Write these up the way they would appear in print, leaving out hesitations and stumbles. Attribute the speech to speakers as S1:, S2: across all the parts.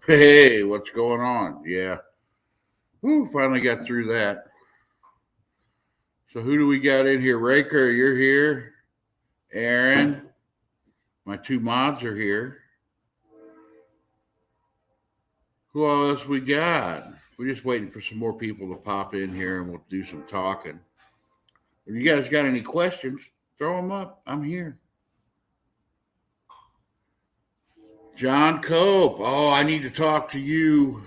S1: Hey, what's going on? Yeah. Whew, finally got through that. So who do we got in here? Raker, you're here. Aaron, my two mods are here. Who else we got? We're just waiting for some more people to pop in here and we'll do some talking. If you guys got any questions, throw them up. I'm here. John Cope. Oh, I need to talk to you.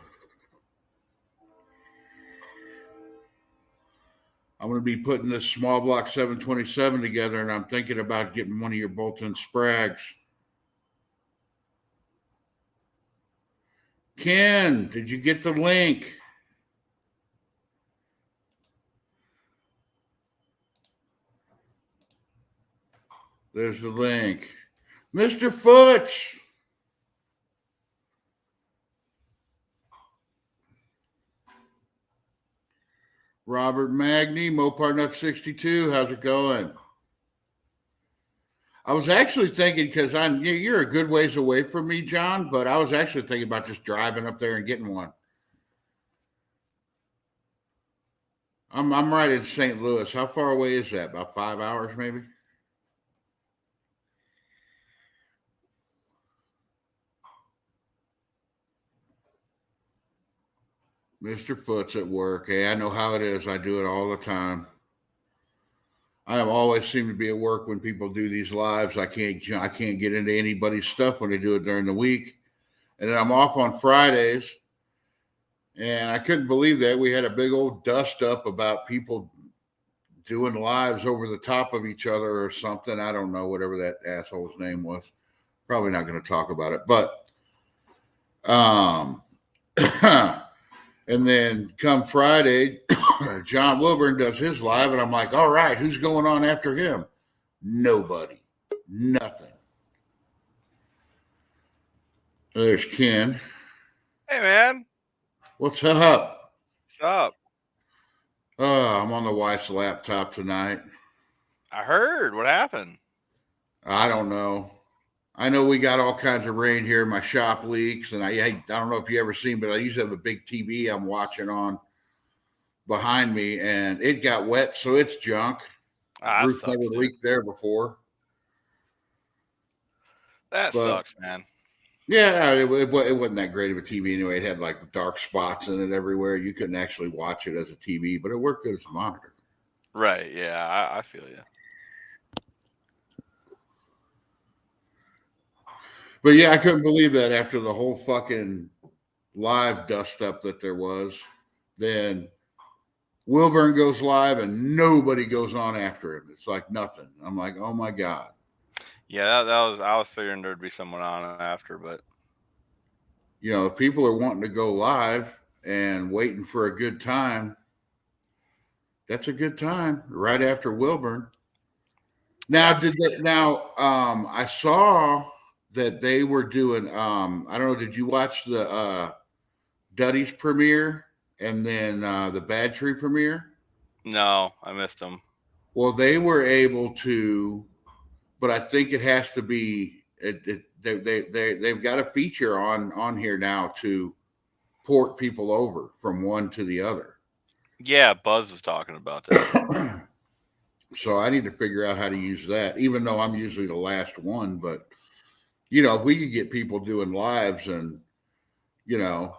S1: I'm going to be putting this small block 727 together, and I'm thinking about getting one of your Bolton Sprags. Ken, did you get the link? There's the link. Mr. Foots. Robert Magny, Mopar Nut 62. How's it going? I was actually thinking, because you're a good ways away from me, John, but I was actually thinking about just driving up there and getting one. I'm right in St. Louis. How far away is that? About 5 hours, maybe? Mr. Foot's at work. Hey, I know how it is. I do it all the time. I have always seemed to be at work when people do these lives. I can't get into anybody's stuff when they do it during the week. And then I'm off on Fridays. And I couldn't believe that. We had a big old dust up about people doing lives over the top of each other or something. I don't know, whatever that asshole's name was. Probably not going to talk about it. But and then come Friday, John Wilburn does his live, and I'm like, all right, who's going on after him? Nobody. Nothing. There's Ken.
S2: Hey, man.
S1: What's up?
S2: What's up?
S1: I'm on the wife's laptop tonight.
S2: I heard. What happened?
S1: I don't know. I know we got all kinds of rain here. My shop leaks, and I don't know if you ever seen, but I used to have a big TV I'm watching on behind me, and it got wet, so it's junk. Roof never leaked there before.
S2: That sucks, man.
S1: Yeah, it wasn't that great of a TV anyway. It had like dark spots in it everywhere. You couldn't actually watch it as a TV, but it worked good as a monitor.
S2: Right, yeah, I feel you.
S1: But yeah, I couldn't believe that after the whole fucking live dust up that there was. Then Wilburn goes live and nobody goes on after him. It's like nothing. I'm like, oh my God.
S2: Yeah, I was figuring there'd be someone on after, but
S1: if people are wanting to go live and waiting for a good time, that's a good time right after Wilburn. Now, I saw that they were doing, I don't know, did you watch the Duddy's premiere and then the Bad Tree premiere?
S2: No, I missed them.
S1: Well, they were able to, but I think it has to be, they've got a feature on here now to port people over from one to the other.
S2: Yeah, Buzz is talking about that.
S1: So I need to figure out how to use that, even though I'm usually the last one. But, if we could get people doing lives and, all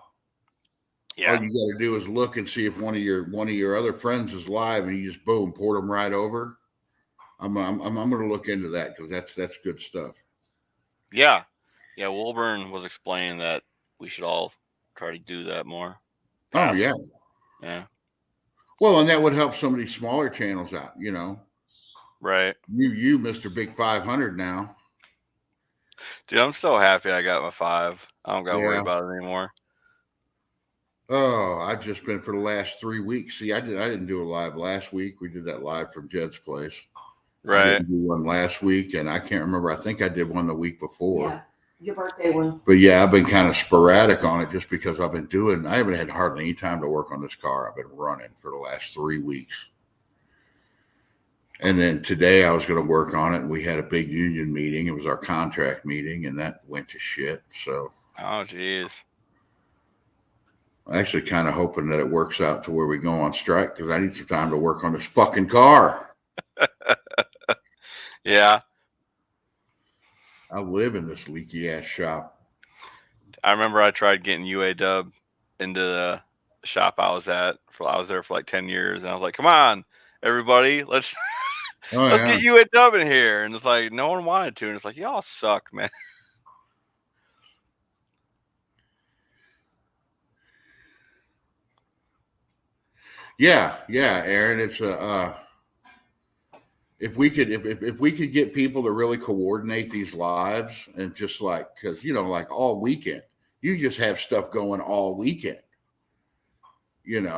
S1: you got to do is look and see if one of your other friends is live and you just boom, port them right over. I'm going to look into that because that's good stuff.
S2: Yeah. Yeah, Wilburn was explaining that we should all try to do that more.
S1: Oh, yeah.
S2: Yeah.
S1: Well, and that would help some of these smaller channels out,
S2: Right.
S1: You Mr. Big 500 now.
S2: Dude, I'm so happy I got my 5. I don't got to worry about it anymore.
S1: Oh, I've just been for the last 3 weeks. See, I didn't do a live last week. We did that live from Jed's place.
S2: Right.
S1: I didn't do one last week, and I can't remember. I think I did one the week before.
S3: Yeah, your birthday one.
S1: But yeah, I've been kind of sporadic on it just because I haven't had hardly any time to work on this car. I've been running for the last 3 weeks. And then today I was going to work on it, and we had a big union meeting. It was our contract meeting, and that went to shit. So.
S2: Oh, geez.
S1: Actually kind of hoping that it works out to where we go on strike because I need some time to work on this fucking car.
S2: Yeah.
S1: I live in this leaky ass shop.
S2: I remember I tried getting UAW into the shop I was at. I was there for like 10 years, and I was like, "Come on, everybody, let's
S1: Oh
S2: let's
S1: yeah.
S2: get UAW in here." And it's like no one wanted to, and it's like y'all suck, man.
S1: Yeah, Aaron. It's a if we could get people to really coordinate these lives and just like because like all weekend you just have stuff going all weekend, and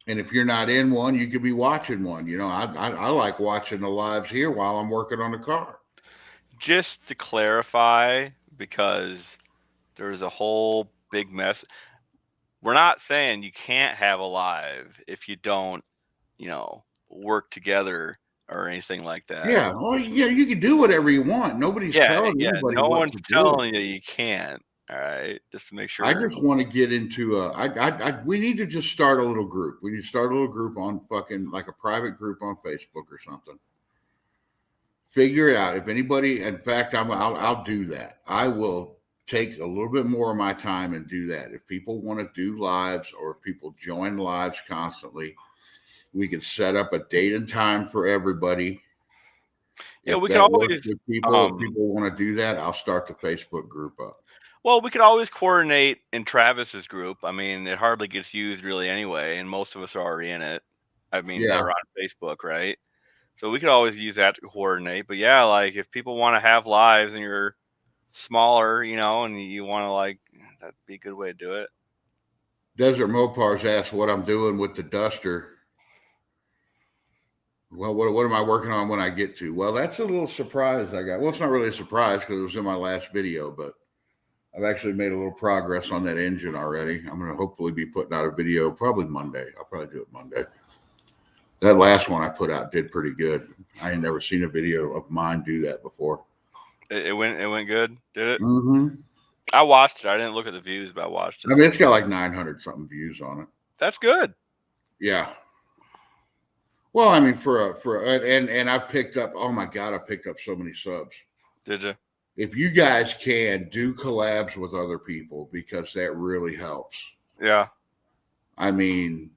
S1: if you're not in one, you could be watching one. I like watching the lives here while I'm working on the car.
S2: Just to clarify, because there's a whole big mess. We're not saying you can't have a live if you don't, work together or anything like that.
S1: Yeah, well, you can do whatever you want. Nobody's
S2: Yeah,
S1: telling
S2: yeah.
S1: anybody
S2: No
S1: what
S2: one's
S1: to do.
S2: telling you can't. All right, just to make
S1: I
S2: sure.
S1: just want to get into we need to just start a little group. We need to start a little group on fucking like a private group on Facebook or something. Figure it out. If anybody, in fact, I'll do that. I will take a little bit more of my time and do that. If people want to do lives or if people join lives constantly, we can set up a date and time for everybody.
S2: Yeah,
S1: If
S2: we could
S1: that works
S2: always.
S1: with people, if people want to do that, I'll start the Facebook group up.
S2: Well, we could always coordinate in Travis's group. I mean, it hardly gets used really anyway, and most of us are already in it. I mean, that
S1: Yeah.
S2: are on Facebook, right? So we could always use that to coordinate. But yeah, like if people want to have lives and you're smaller, and you want to that'd be a good way to do it.
S1: Desert Mopars asked what I'm doing with the Duster. Well, what am I working on when I get to? Well, that's a little surprise I got. Well, it's not really a surprise because it was in my last video, but I've actually made a little progress on that engine already. I'm going to hopefully be putting out a video probably Monday. I'll probably do it Monday. That last one I put out did pretty good. I ain't never seen a video of mine do that before.
S2: It went good, did it?
S1: Mm-hmm.
S2: I watched it. I didn't look at the views, but I watched it.
S1: I mean, it's got like 900 something views on it.
S2: That's good.
S1: Yeah. Well, I mean, and I picked up. Oh my god, I picked up so many subs.
S2: Did you?
S1: If you guys can do collabs with other people because that really helps.
S2: Yeah.
S1: I mean,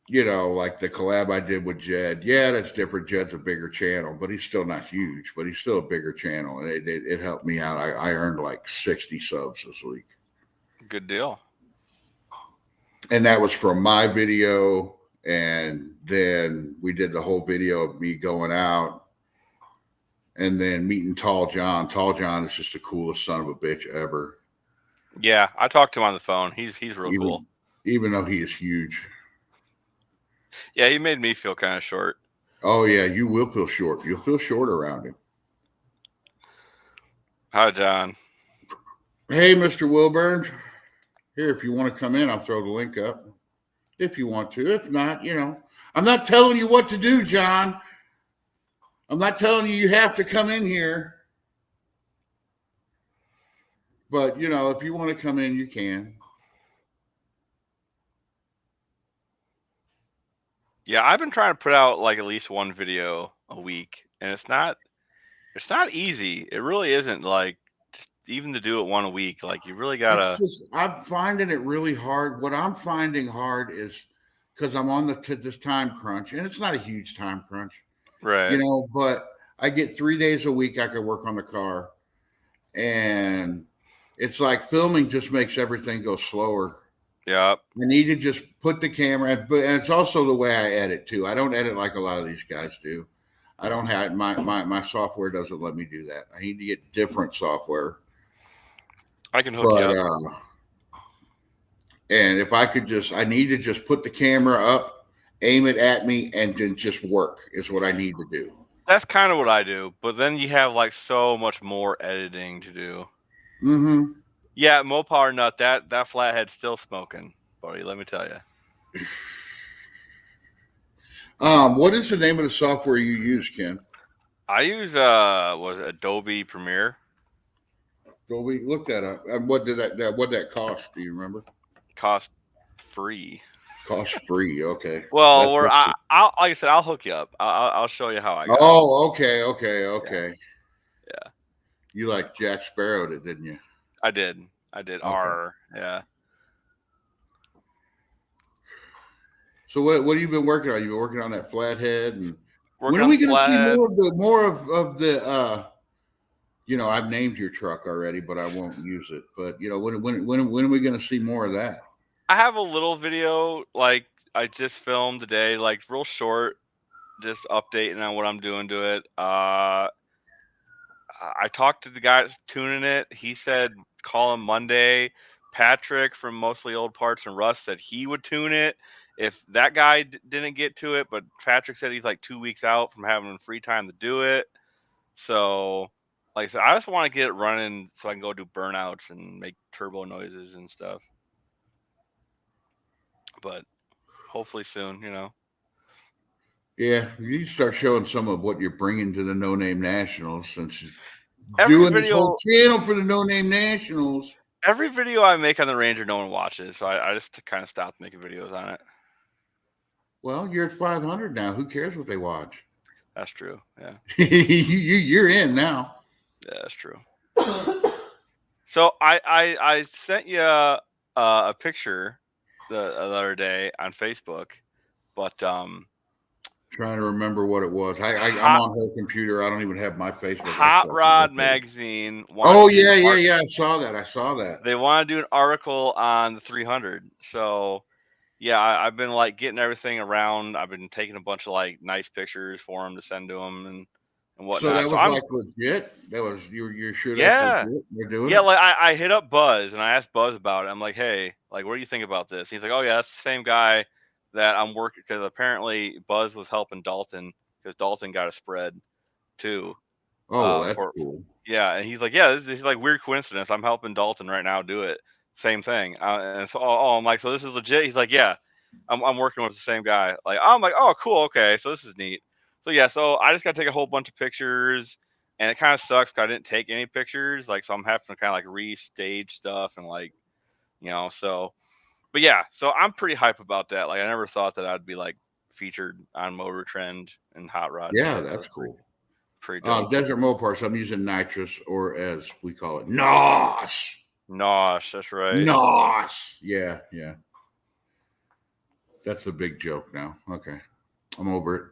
S1: like the collab I did with Jed. Yeah, that's different. Jed's a bigger channel, but he's still not huge, but he's still a bigger channel. And it helped me out. I earned like 60 subs this week.
S2: Good deal.
S1: And that was from my video. And then we did the whole video of me going out and then meeting Tall John. Tall John is just the coolest son of a bitch ever.
S2: Yeah, I talked to him on the phone. He's real cool.
S1: Even though he is huge.
S2: Yeah, he made me feel kind of short.
S1: Oh, yeah, you will feel short. You'll feel short around him.
S2: Hi, John.
S1: Hey, Mr. Wilburn. Here, if you want to come in, I'll throw the link up. If you want to. If not, I'm not telling you what to do, John. I'm not telling you have to come in here. But, if you want to come in, you can.
S2: Yeah, I've been trying to put out like at least one video a week, and it's not easy. It really isn't. Like just even to do it one a week, like you really gotta.
S1: I'm finding it really hard. What I'm finding hard is because I'm on this time crunch, and it's not a huge time crunch,
S2: Right.
S1: But I get 3 days a week I can work on the car, and it's like filming just makes everything go slower.
S2: Yeah.
S1: I need to just put the camera, and it's also the way I edit too. I don't edit like a lot of these guys do. I don't have my software doesn't let me do that. I need to get different software.
S2: I can hook you up.
S1: And if I could I need to just put the camera up, aim it at me, and then just work is what I need to do.
S2: That's kind of what I do, but then you have like so much more editing to do.
S1: Mm-hmm.
S2: Yeah, Mopar nut, that flathead's still smoking, buddy. Let me tell you.
S1: What is the name of the software you use, Ken?
S2: I use Adobe Premiere.
S1: Dolby, look that up. And what did that cost? Do you remember?
S2: Cost free.
S1: Cost free. Okay.
S2: Well,
S1: That's
S2: I'll like I said, I'll hook you up. I'll show you how I got it.
S1: Oh, okay.
S2: Yeah.
S1: You like Jack Sparrowed it, didn't you?
S2: I did. Okay. Yeah.
S1: So what have you been working on? You've been working on that flathead, and when
S2: Working
S1: are
S2: on
S1: we
S2: the
S1: going to see
S2: flathead.
S1: more of the I've named your truck already, but I won't use it. But when are we going to see more of that?
S2: I have a little video like I just filmed today, like real short, just updating on what I'm doing to it. I talked to the guy that's tuning it. He said call him Monday. Patrick from Mostly Old Parts and Rust said he would tune it if that guy didn't get to it. But Patrick said he's like 2 weeks out from having free time to do it. So, like I said, I just want to get it running so I can go do burnouts and make turbo noises and stuff. But hopefully soon,
S1: Yeah, you need to start showing some of what you're bringing to the No Name Nationals, since you're
S2: Every
S1: doing this whole
S2: video,
S1: channel for the No Name Nationals.
S2: every video I make on the Ranger, no one watches, so I just kind of stopped making videos on it.
S1: Well, you're at 500 now. Who cares what they watch?
S2: That's true. Yeah.
S1: You're in now.
S2: Yeah, that's true. So I sent you a picture the other day on Facebook, but
S1: Trying to remember what it was. I'm on her computer. I don't even have my Facebook.
S2: Hot Rod Magazine.
S1: Oh yeah. I saw that.
S2: They want to do an article on the 300. So yeah, I've been like getting everything around. I've been taking a bunch of like nice pictures for them to send to them and whatnot.
S1: So that was
S2: I'm
S1: like legit. That was you're sure
S2: yeah.
S1: that's legit? They're doing
S2: Yeah,
S1: it?
S2: like I hit up Buzz and I asked Buzz about it. I'm like, hey, like, what do you think about this? He's like, oh yeah, that's the same guy that I'm working, because apparently Buzz was helping Dalton because Dalton got a spread too.
S1: Oh, well, that's cool.
S2: Yeah, and he's like, yeah, this is like weird coincidence. I'm helping Dalton right now do it. Same thing. And so I'm like, so this is legit. He's like, yeah, I'm working with the same guy. Like, I'm like, oh, cool, okay, so this is neat. So yeah, so I just got to take a whole bunch of pictures. And it kind of sucks because I didn't take any pictures. Like, so I'm having to kind of like restage stuff and like, so, but yeah, so I'm pretty hype about that. Like, I never thought that I'd be like featured on Motor Trend and Hot Rod.
S1: Yeah, that's cool.
S2: Pretty dope.
S1: Desert Mopars, I'm using nitrous, or as we call it, NOS.
S2: Nosh, that's right.
S1: NOS. Yeah. That's a big joke now. Okay, I'm over it.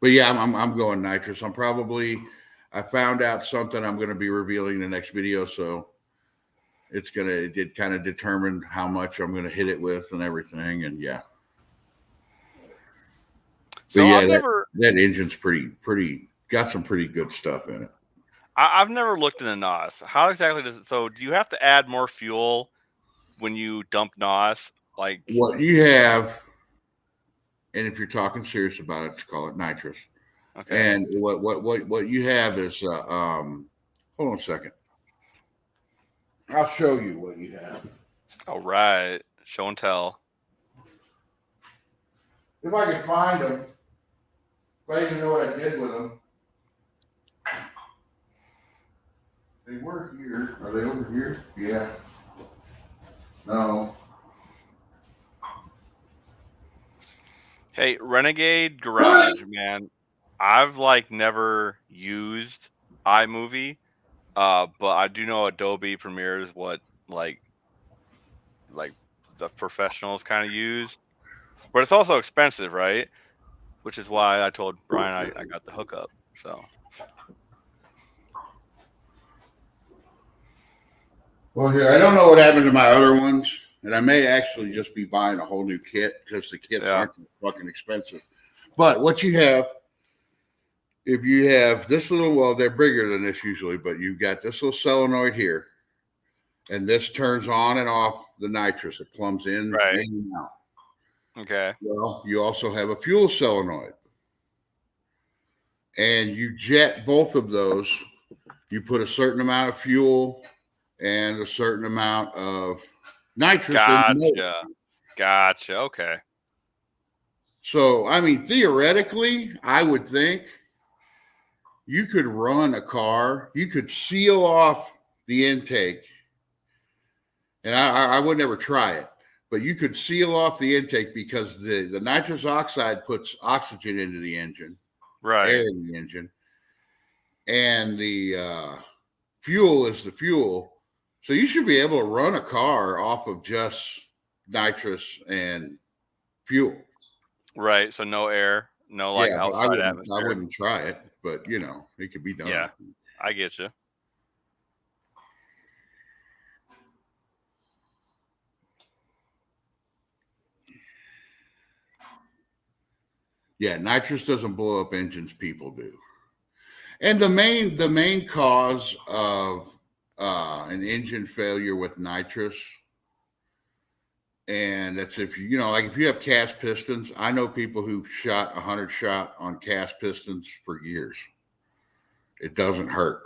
S1: But yeah, I'm going nitrous. I found out something I'm going to be revealing in the next video, so it kind of determine how much I'm going to hit it with and everything, and yeah. So but yeah, that engine's pretty got some pretty good stuff in it.
S2: I've never looked in the NOS. How exactly does it? So do you have to add more fuel when you dump NOS? Like
S1: what you have, and if you're talking serious about it, call it nitrous. Okay. And what you have is hold on a second. I'll show you what you have.
S2: All right, show and tell.
S1: If I can find them, if I even know what I did with them. They were here. Are they over here? Yeah. No.
S2: Hey, Renegade Garage, man. I've like never used iMovie, but I do know Adobe Premiere is what like the professionals kind of use. But it's also expensive, right? Which is why I told Brian I got the hookup. So.
S1: Well, here, I don't know what happened to my other ones, and I may actually just be buying a whole new kit because the kits aren't fucking expensive. But what you have, if you have this little, well, they're bigger than this usually, but you've got this little solenoid here, and this turns on and off the nitrous. It plumbs in and out.
S2: Okay.
S1: Well, you also have a fuel solenoid, and you jet both of those. You put a certain amount of fuel and a certain amount of nitrous in the motor.
S2: Gotcha. Okay.
S1: So, I mean, theoretically, I would think you could run a car. You could seal off the intake, and I would never try it, but you could seal off the intake because the nitrous oxide puts oxygen into the engine, air
S2: Right.
S1: in the engine, and the fuel is the fuel. So you should be able to run a car off of just nitrous and fuel.
S2: Right. So no air, no like
S1: Yeah, but
S2: outside
S1: I
S2: atmosphere.
S1: wouldn't try it, but it could be done.
S2: Yeah, I get you.
S1: Yeah, nitrous doesn't blow up engines, people do. And the main cause of an engine failure with nitrous, and that's if like if you have cast pistons. I know people who've shot 100 shot on cast pistons for years. It doesn't hurt.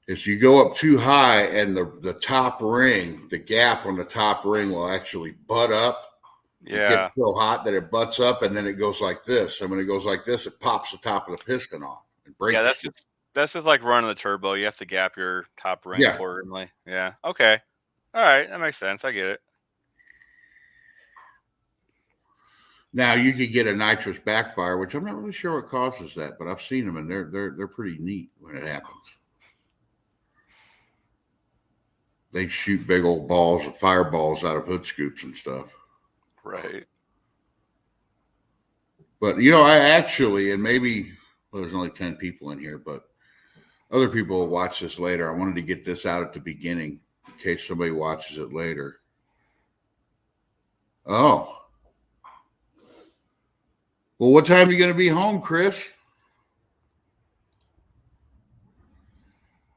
S1: If you go up too high and the top ring, the gap on the top ring will actually butt up. It gets
S2: Yeah.
S1: so hot that it butts up, and then it goes like this. And when it goes like this, it pops the top of the piston off and breaks.
S2: Yeah, that's just like running the turbo. You have to gap your top ring
S1: Yeah.
S2: accordingly. Yeah. Okay. All right, that makes sense. I get it.
S1: Now you could get a nitrous backfire, which I'm not really sure what causes that, but I've seen them and they're pretty neat when it happens. They shoot big old balls of fireballs out of hood scoops and stuff.
S2: Right.
S1: But I actually, and maybe there's only 10 people in here, but other people will watch this later. I wanted to get this out at the beginning in case somebody watches it later. Oh. Well, what time are you going to be home, Chris?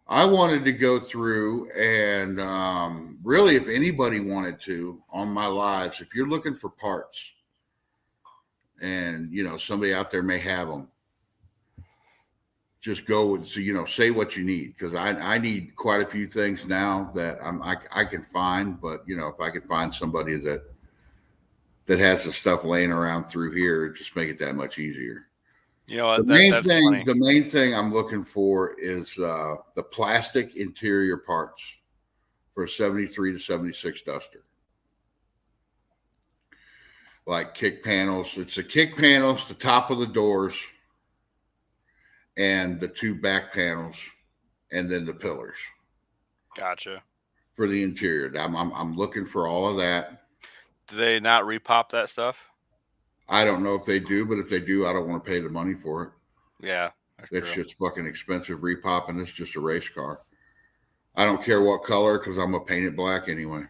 S1: I wanted to go through and really, if anybody wanted to, on my lives, if you're looking for parts and, somebody out there may have them, just go and say what you need. Because I need quite a few things now that I can find, but if I could find somebody that has the stuff laying around through here, just make it that much easier.
S2: You know what?
S1: The
S2: Funny.
S1: main thing I'm looking for is the plastic interior parts for a 73 to 76 Duster. Like kick panels. It's the kick panels, the top of the doors, and the two back panels, and then the pillars.
S2: Gotcha.
S1: For the interior. I'm looking for all of that.
S2: Do they not repop that stuff?
S1: I don't know if they do, but if they do, I don't want to pay the money for it.
S2: Yeah.
S1: That shit's fucking expensive repop, and it's just a race car. I don't care what color because I'm gonna paint it black anyway.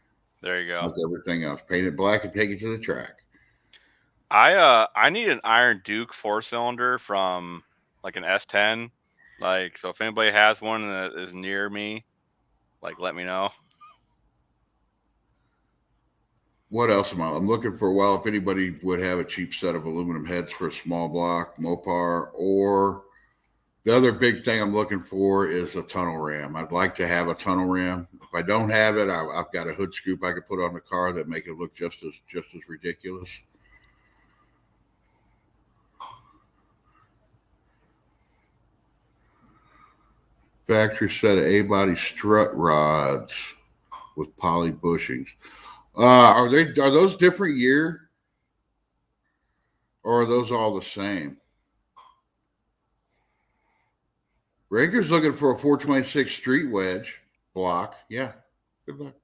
S2: There you go.
S1: Like everything else, paint it black and take it to the track.
S2: I need an Iron Duke 4-cylinder from like an S10. Like, so if anybody has one that is near me, like let me know.
S1: What else am I? I'm looking for. Well, if anybody would have a cheap set of aluminum heads for a small block Mopar, or the other big thing I'm looking for is a tunnel ram. I'd like to have a tunnel ram. If I don't have it, I've got a hood scoop I could put on the car that make it look just as ridiculous. Factory set of A-body strut rods with poly bushings. Are those different year, or are those all the same? Raker's looking for a 426 street wedge block. Yeah, good luck.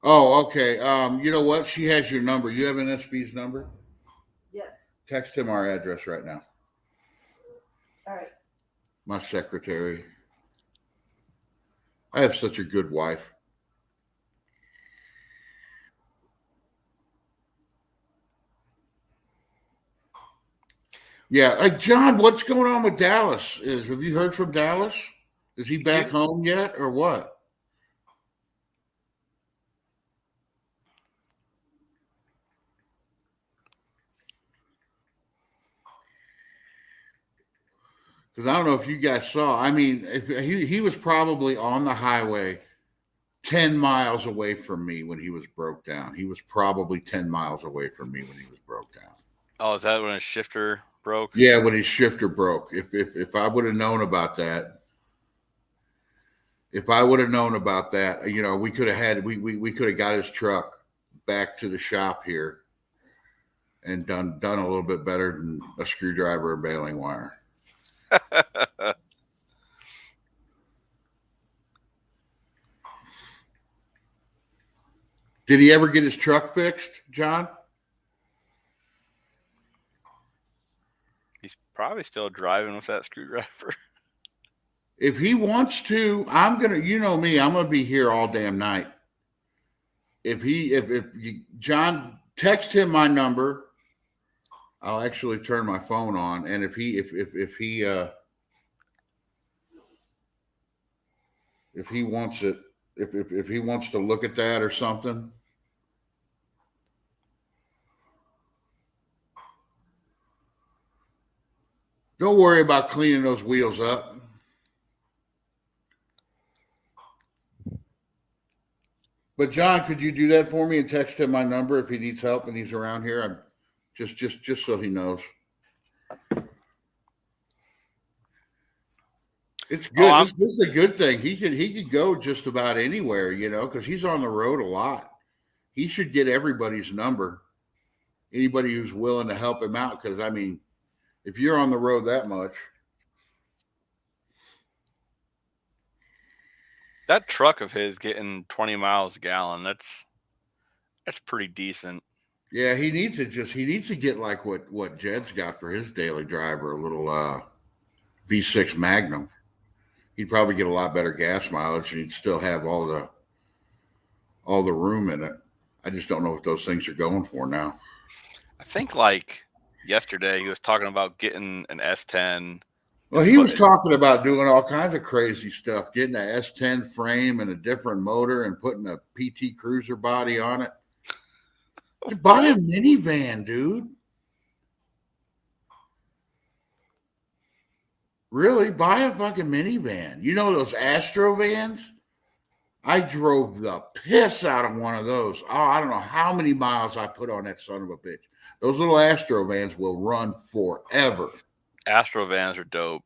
S1: Oh, okay. You know what? She has your number. You have NSB's number?
S3: Yes.
S1: Text him our address right now.
S3: All right.
S1: My secretary. I have such a good wife. Yeah, John, what's going on with Dallas? Have you heard from Dallas? Is he back home yet, or what? Because I don't know if you guys saw. I mean, if he was probably on the highway 10 miles away from me when he was broke down. He was probably 10 miles away from me when he was broke down.
S2: Oh, is that when a shifter broke.
S1: Yeah, when his shifter broke. If I would have known about that, you know, we could have got his truck back to the shop here and done a little bit better than a screwdriver and baling wire. Did he ever get his truck fixed, John?
S2: He's probably still driving with that screwdriver.
S1: If he wants to, I'm gonna, you know me, I'm gonna be here all damn night. If John, text him my number, I'll actually turn my phone on, and if he wants it, if he wants to look at that or something. Don't worry about cleaning those wheels up. But John, could you do that for me and text him my number if he needs help and he's around here? I'm just so he knows. It's good. This is a good thing. He could go just about anywhere, you know, because he's on the road a lot. He should get everybody's number. Anybody who's willing to help him out, because I mean, if you're on the road that much.
S2: That truck of his getting 20 miles a gallon, that's pretty decent.
S1: Yeah, he needs to get like what Jed's got for his daily driver, a little V6 Magnum. He'd probably get a lot better gas mileage and he'd still have all the room in it. I just don't know what those things are going for now.
S2: I think like yesterday he was talking about getting an S10.
S1: Well, he was talking about doing all kinds of crazy stuff, getting an S10 frame and a different motor and putting a PT Cruiser body on it. You buy a minivan, dude. Really? Buy a fucking minivan. You know those Astro vans? I drove the piss out of one of those. Oh, I don't know how many miles I put on that son of a bitch. Those little Astro vans will run forever.
S2: Astro vans are dope.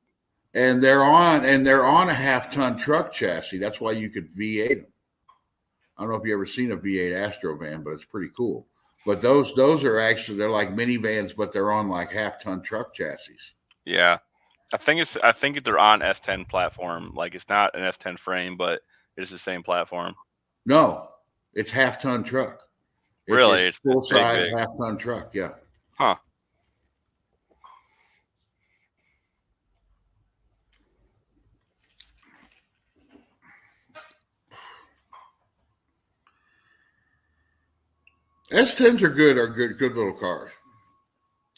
S1: And they're on a half-ton truck chassis. That's why you could V8 them. I don't know if you ever seen a V8 Astro van, but it's pretty cool. But those are actually, they're like minivans, but they're on like half-ton truck chassis.
S2: Yeah. I think they're on S10 platform. Like it's not an S10 frame, but it's the same platform.
S1: No, it's half-ton truck.
S2: Really?
S1: It's full-size half-ton truck, yeah.
S2: Huh.
S1: S10s are good little cars.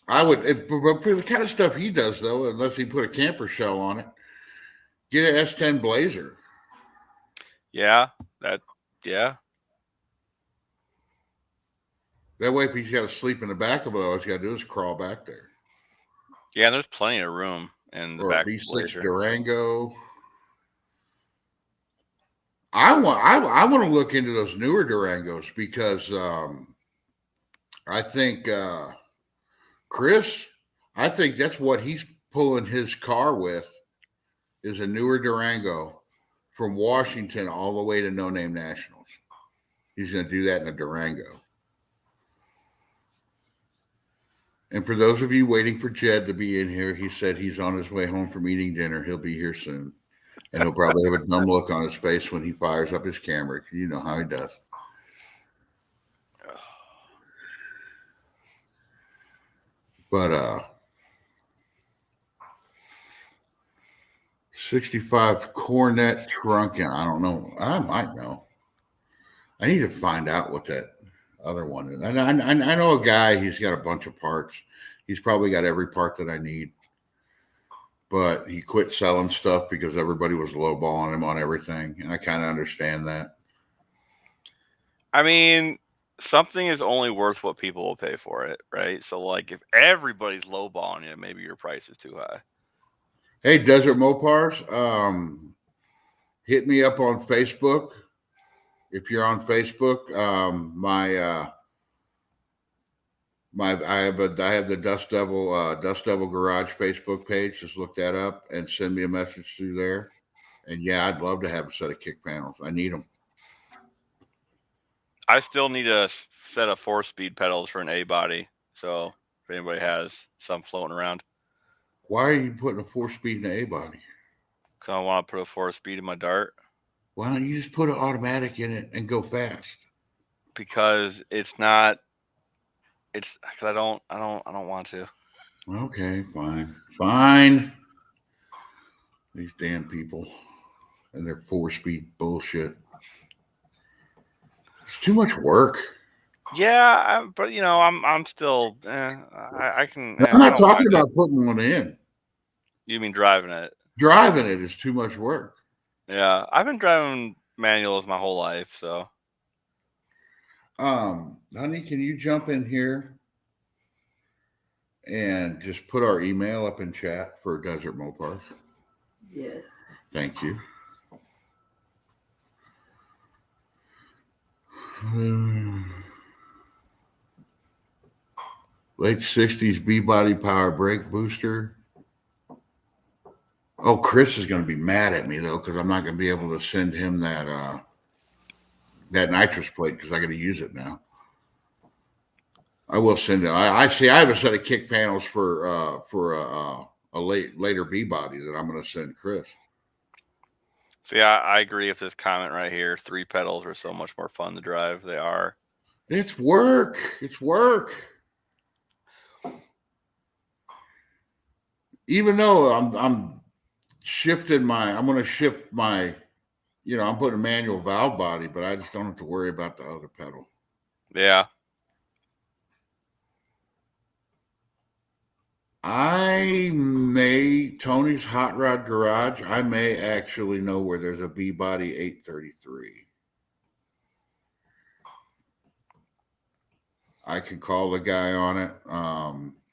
S1: I would, but for the kind of stuff he does, though, unless he put a camper shell on it, get an S10 Blazer.
S2: Yeah. Yeah.
S1: That way, if he's got to sleep in the back of it, all he's got to do is crawl back there.
S2: Yeah, and there's plenty of room in the back.
S1: Or a V6 Durango. I want to look into those newer Durangos because I think Chris, I think that's what he's pulling his car with is a newer Durango from Washington all the way to No Name Nationals. He's going to do that in a Durango. And for those of you waiting for Jed to be in here, he said he's on his way home from eating dinner. He'll be here soon. And he'll probably have a dumb look on his face when he fires up his camera. You know how he does. But 65 Cornet Trunking. I don't know. I might know. I need to find out what that other one is. I know a guy. He's got a bunch of parts. He's probably got every part that I need. But he quit selling stuff because everybody was lowballing him on everything. And I kind of understand that.
S2: I mean, something is only worth what people will pay for it, right? So, like, if everybody's lowballing you, maybe your price is too high.
S1: Hey, Desert Mopars, hit me up on Facebook. If you're on Facebook, I have the Dust Devil Garage Facebook page. Just look that up and send me a message through there. And yeah, I'd love to have a set of kick panels. I need them.
S2: I still need a set of 4-speed pedals for an A body. So if anybody has some floating around,
S1: Why are you putting a 4-speed in the A body?
S2: because I want to put a 4-speed in my Dart.
S1: Why don't you just put an automatic in it and go fast?
S2: Because it's not. It's because I don't want to.
S1: Okay, fine. These damn people and their 4-speed bullshit. It's too much work.
S2: Yeah, but I'm still. I can.
S1: I'm not talking about putting one in.
S2: You mean driving it?
S1: Driving it is too much work.
S2: Yeah, I've been driving manuals my whole life, so.
S1: Honey, can you jump in here and just put our email up in chat for Desert Mopars?
S3: Yes.
S1: Thank you. Late 60s B-body power brake booster. Oh, Chris is going to be mad at me though, because I'm not going to be able to send him that nitrous plate because I got to use it now. I will send it. I see. I have a set of kick panels for a later B-body that I'm going to send Chris.
S2: See, I agree with this comment right here. 3 pedals are so much more fun to drive. They are.
S1: It's work. It's work. Even though I'm shifting I'm going to shift my, I'm putting a manual valve body, but I just don't have to worry about the other pedal.
S2: Yeah.
S1: Tony's Hot Rod Garage, I may actually know where there's a B-body 833. I can call the guy on it,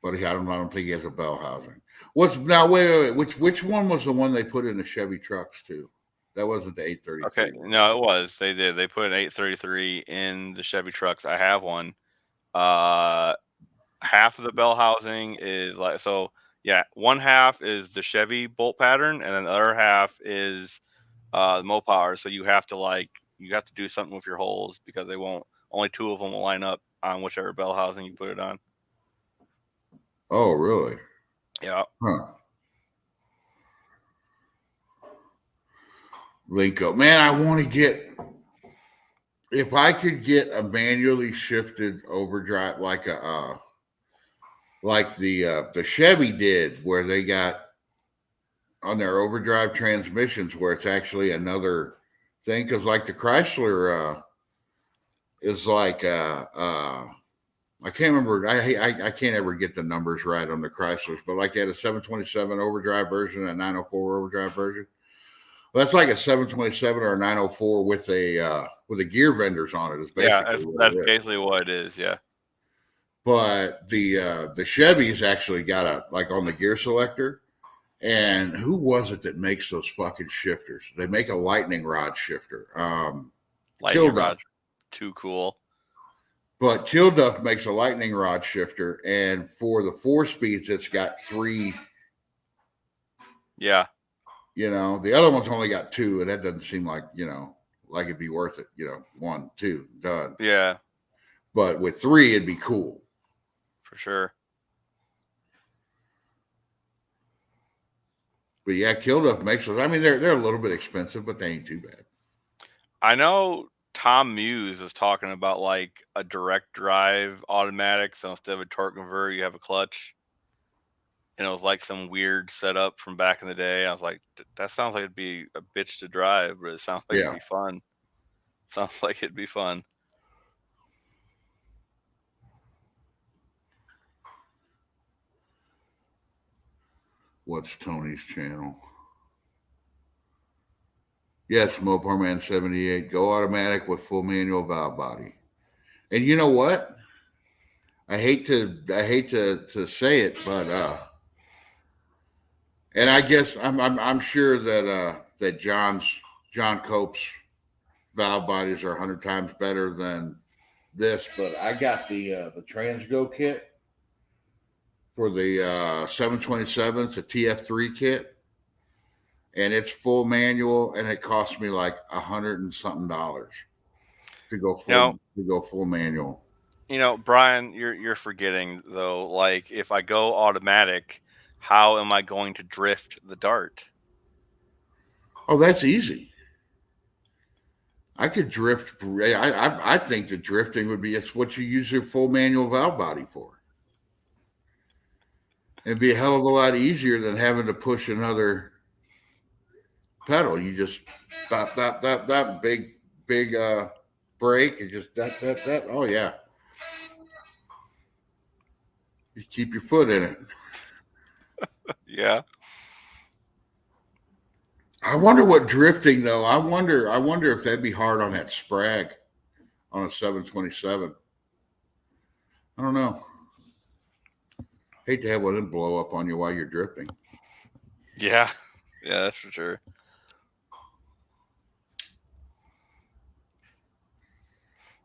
S1: but I don't think he has a bell housing. Wait. Which one was the one they put in the Chevy trucks too? That wasn't the 833.
S2: Okay, no, it was. They did. They put an 833 in the Chevy trucks. I have one. Half of the bell housing is like so. Yeah, one half is the Chevy bolt pattern, and then the other half is the Mopar. So you have to do something with your holes because they won't. Only 2 of them will line up on whichever bell housing you put it on.
S1: Oh, really?
S2: Yeah.
S1: Huh. Linko, man, I want to get. If I could get a manually shifted overdrive like the Chevy did, where they got on their overdrive transmissions, where it's actually another thing, because like the Chrysler is like I can't remember. I can't ever get the numbers right on the Chryslers, but like they had a 727 overdrive version, a 904 overdrive version. Well, that's like a 727 or a 904 with a gear vendors on it. Is basically
S2: that's basically what it is. Yeah.
S1: But the Chevy's actually got on the gear selector. And who was it that makes those fucking shifters? They make a lightning rod shifter.
S2: Lightning rod, too cool.
S1: But Kilduff makes a lightning rod shifter, and for the 4 speeds, it's got 3.
S2: Yeah.
S1: The other one's only got 2, and that doesn't seem like it'd be worth it. 1, 2, done.
S2: Yeah.
S1: But with 3, it'd be cool.
S2: For sure.
S1: But yeah, Kilduff makes those. I mean, they're a little bit expensive, but they ain't too bad.
S2: I know Tom Muse was talking about like a direct drive automatic, so instead of a torque converter, you have a clutch. And it was like some weird setup from back in the day. I was like, that sounds like it'd be a bitch to drive, but it sounds like it'd be fun. Sounds like it'd be fun.
S1: What's Tony's channel? Yes, Mopar Man 78. Go automatic with full manual valve body. And you know what? I hate to say it, but and I guess I'm sure that John Cope's valve bodies are 100 times better than this, but I got the Transgo kit, for the 727. It's a TF3 kit, and it's full manual, and it cost me like $100 and something to go full manual.
S2: Brian, you're forgetting though. Like, if I go automatic, how am I going to drift the dart?
S1: Oh, that's easy. I could drift. I think the drifting would be it's what you use your full manual valve body for. It'd be a hell of a lot easier than having to push another pedal. You just that big brake and just that. Oh yeah, you keep your foot in it.
S2: Yeah.
S1: I wonder what drifting though. I wonder if that'd be hard on that Sprag on a 727. I don't know. Hate to have one of them blow up on you while you're drifting.
S2: Yeah, that's for sure.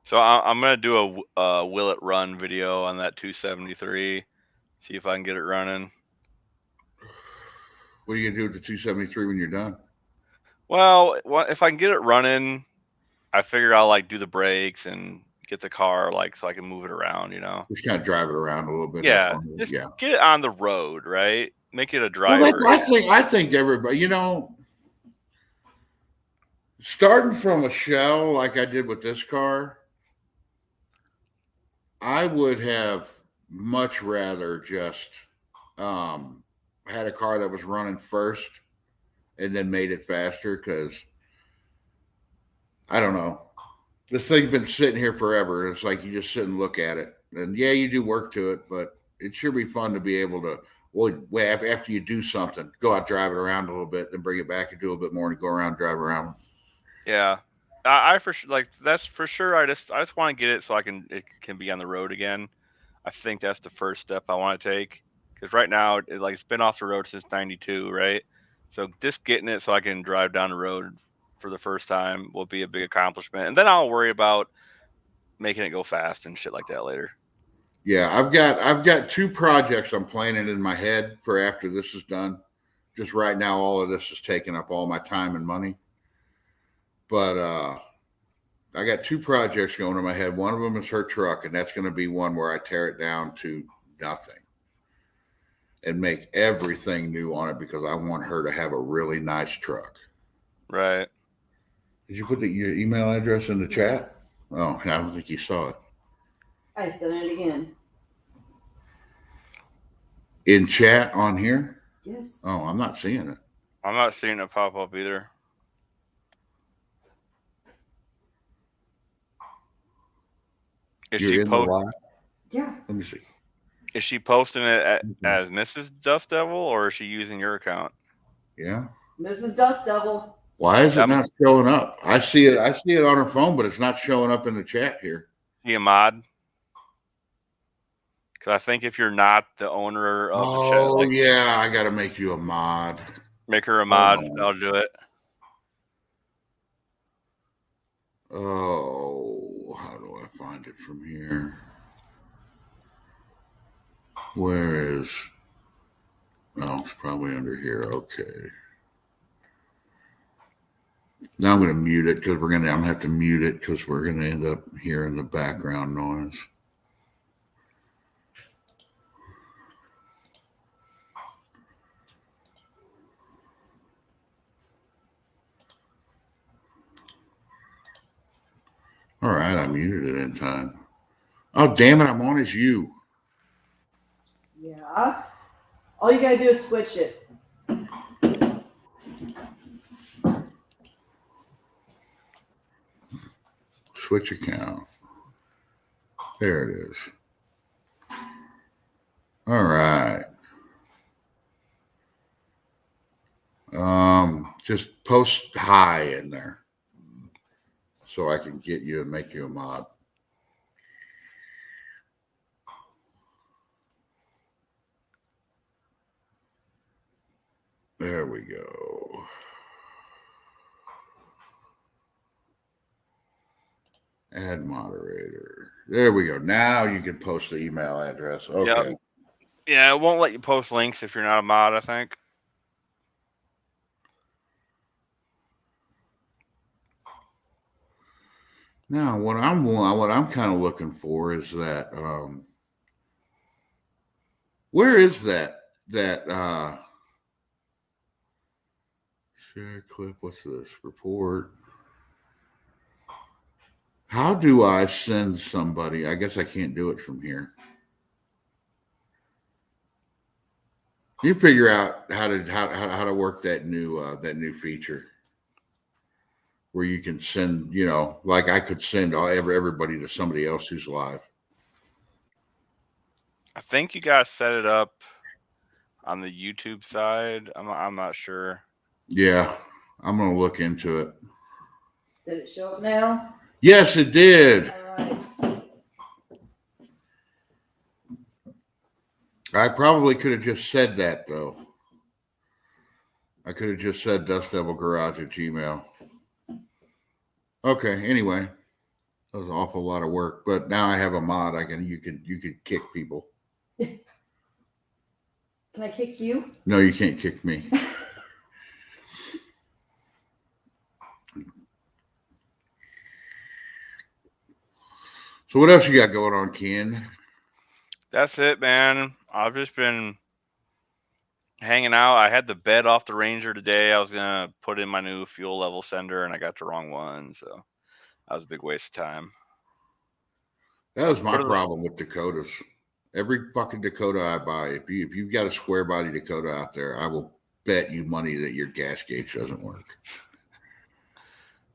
S2: So I'm gonna do a will it run video on that 273. See if I can get it running.
S1: What are you gonna do with the 273 when you're done?
S2: Well, if I can get it running, I figure I'll like do the brakes and get the car so I can move it around.
S1: Just kind of drive it around a little bit.
S2: Yeah, just get it on the road, right? Make it a driver.
S1: Well, I think everybody, starting from a shell like I did with this car, I would have much rather just had a car that was running first and then made it faster, because I don't know. This thing's been sitting here forever. And it's like you just sit and look at it. And yeah, you do work to it, but it sure be fun to be able to, after you do something, go out, drive it around a little bit, then bring it back and do a little bit more and go around, drive around.
S2: Yeah. I for sure that's for sure. I just want to get it so it can be on the road again. I think that's the first step I want to take, because right now it's been off the road since '92, right? So just getting it so I can drive down the road for the first time will be a big accomplishment, and then I'll worry about making it go fast and shit like that later.
S1: Yeah, I've got 2 projects I'm planning in my head for after this is done. Just right now, all of this is taking up all my time and money. But I got 2 projects going in my head. One of them is her truck, and that's going to be one where I tear it down to nothing and make everything new on it, because I want her to have a really nice truck.
S2: Right.
S1: Did you put your email address in the chat?
S3: Yes.
S1: Oh, I don't think you saw it.
S3: I said it again.
S1: In chat on here?
S3: Yes.
S1: Oh, I'm not seeing it.
S2: I'm not seeing it pop up either.
S1: You're in the live?
S3: Yeah.
S1: Let me see.
S2: Is she posting it as Mrs. DustDevil, or is she using your account?
S1: Yeah.
S3: Mrs. DustDevil.
S1: Why is it not showing up? I see it on her phone, but it's not showing up in the chat here.
S2: Be a mod? Because I think if you're not the owner of the chat,
S1: oh yeah, I got to make you a mod.
S2: Make her a mod. I'll do it.
S1: Oh, how do I find it from here? Where is? Oh, it's probably under here. Okay. Now I'm going to mute it, because I'm going to have to mute it because we're going to end up hearing the background noise. All right, I muted it in time. Oh, damn it, I'm on as you.
S3: Yeah. All you gotta do is switch it.
S1: Switch account. There it is. All right. Just post hi in there so I can get you and make you a mod. There we go. Add moderator. There we go. Now you can post the email address. Okay.
S2: Yep. Yeah, it won't let you post links if you're not a mod, I think.
S1: Now, what I'm kind of looking for is that where is that share clip? What's this report? How do I send somebody? I guess I can't do it from here. You figure out how to work that new feature where you can send, like I could send everybody to somebody else who's live.
S2: I think you gotta set it up on the YouTube side. I'm not sure.
S1: Yeah, I'm gonna look into it.
S3: Did it show up now?
S1: Yes, it did.
S3: All right.
S1: I probably could have just said that though. I could have just said dustdevilgarage@gmail. Okay, anyway. That was an awful lot of work. But now I have a mod. You could kick people.
S3: Can I kick you?
S1: No, you can't kick me. So what else you got going on, Ken?
S2: That's it, man. I've just been hanging out. I had the bed off the Ranger today. I was gonna put in my new fuel level sender, and I got the wrong one, so that was a big waste of time.
S1: That was my problem with Dakotas. Every fucking Dakota I buy, if you've got a square body Dakota out there, I will bet you money that your gas gauge doesn't work.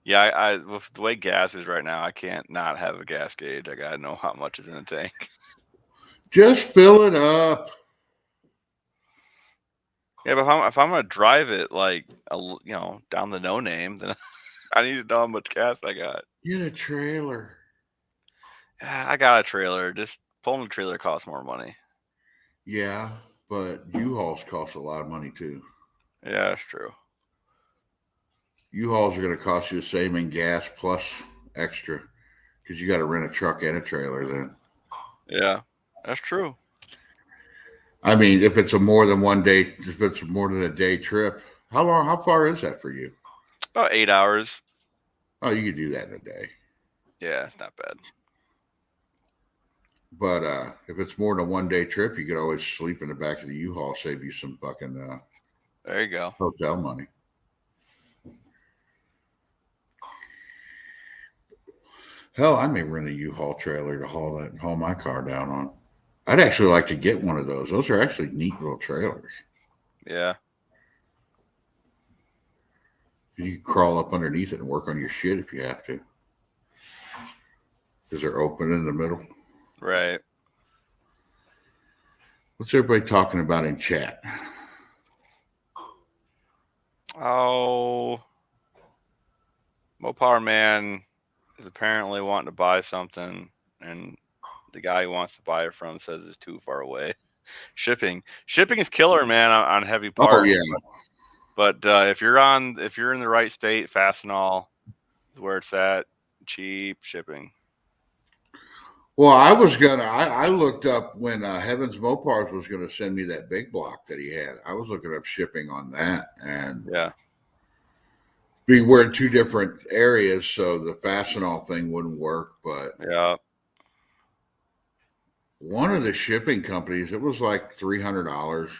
S2: Yeah, I with the way gas is right now, I can't not have a gas gauge. I gotta know how much is in the tank.
S1: Just fill it up.
S2: Yeah, but if I'm gonna drive it like down the no name, then I need to know how much gas I got.
S1: Get a trailer.
S2: Yeah, I got a trailer. Just pulling a trailer costs more money.
S1: Yeah, but U-Hauls cost a lot of money too.
S2: Yeah, that's true.
S1: U-Hauls are going to cost you the same in gas plus extra because you got to rent a truck and a trailer then.
S2: Yeah, that's true.
S1: I mean, if it's more than a day trip, how far is that for you?
S2: About 8 hours.
S1: Oh, you could do that in a day.
S2: Yeah, it's not bad.
S1: But if it's more than a 1 day trip, you could always sleep in the back of the U-Haul, save you some fucking
S2: there you go.
S1: Hotel money. Hell, I may rent a U-Haul trailer to haul my car down on. I'd actually like to get one of those. Those are actually neat little trailers.
S2: Yeah.
S1: You can crawl up underneath it and work on your shit if you have to. Because they're open in the middle.
S2: Right.
S1: What's everybody talking about in chat?
S2: Oh, Mopar Man is apparently wanting to buy something, and the guy who wants to buy it from says it's too far away. Shipping is killer, man, on heavy parts.
S1: Oh yeah.
S2: But if you're in the right state, Fastenal is where it's at. Cheap shipping.
S1: Well, I looked up when Heavens Mopars was gonna send me that big block that he had. I was looking up shipping on that, and
S2: yeah,
S1: we're in two different areas, so the Fastenal thing wouldn't work. But
S2: yeah,
S1: one of the shipping companies, it was like $300,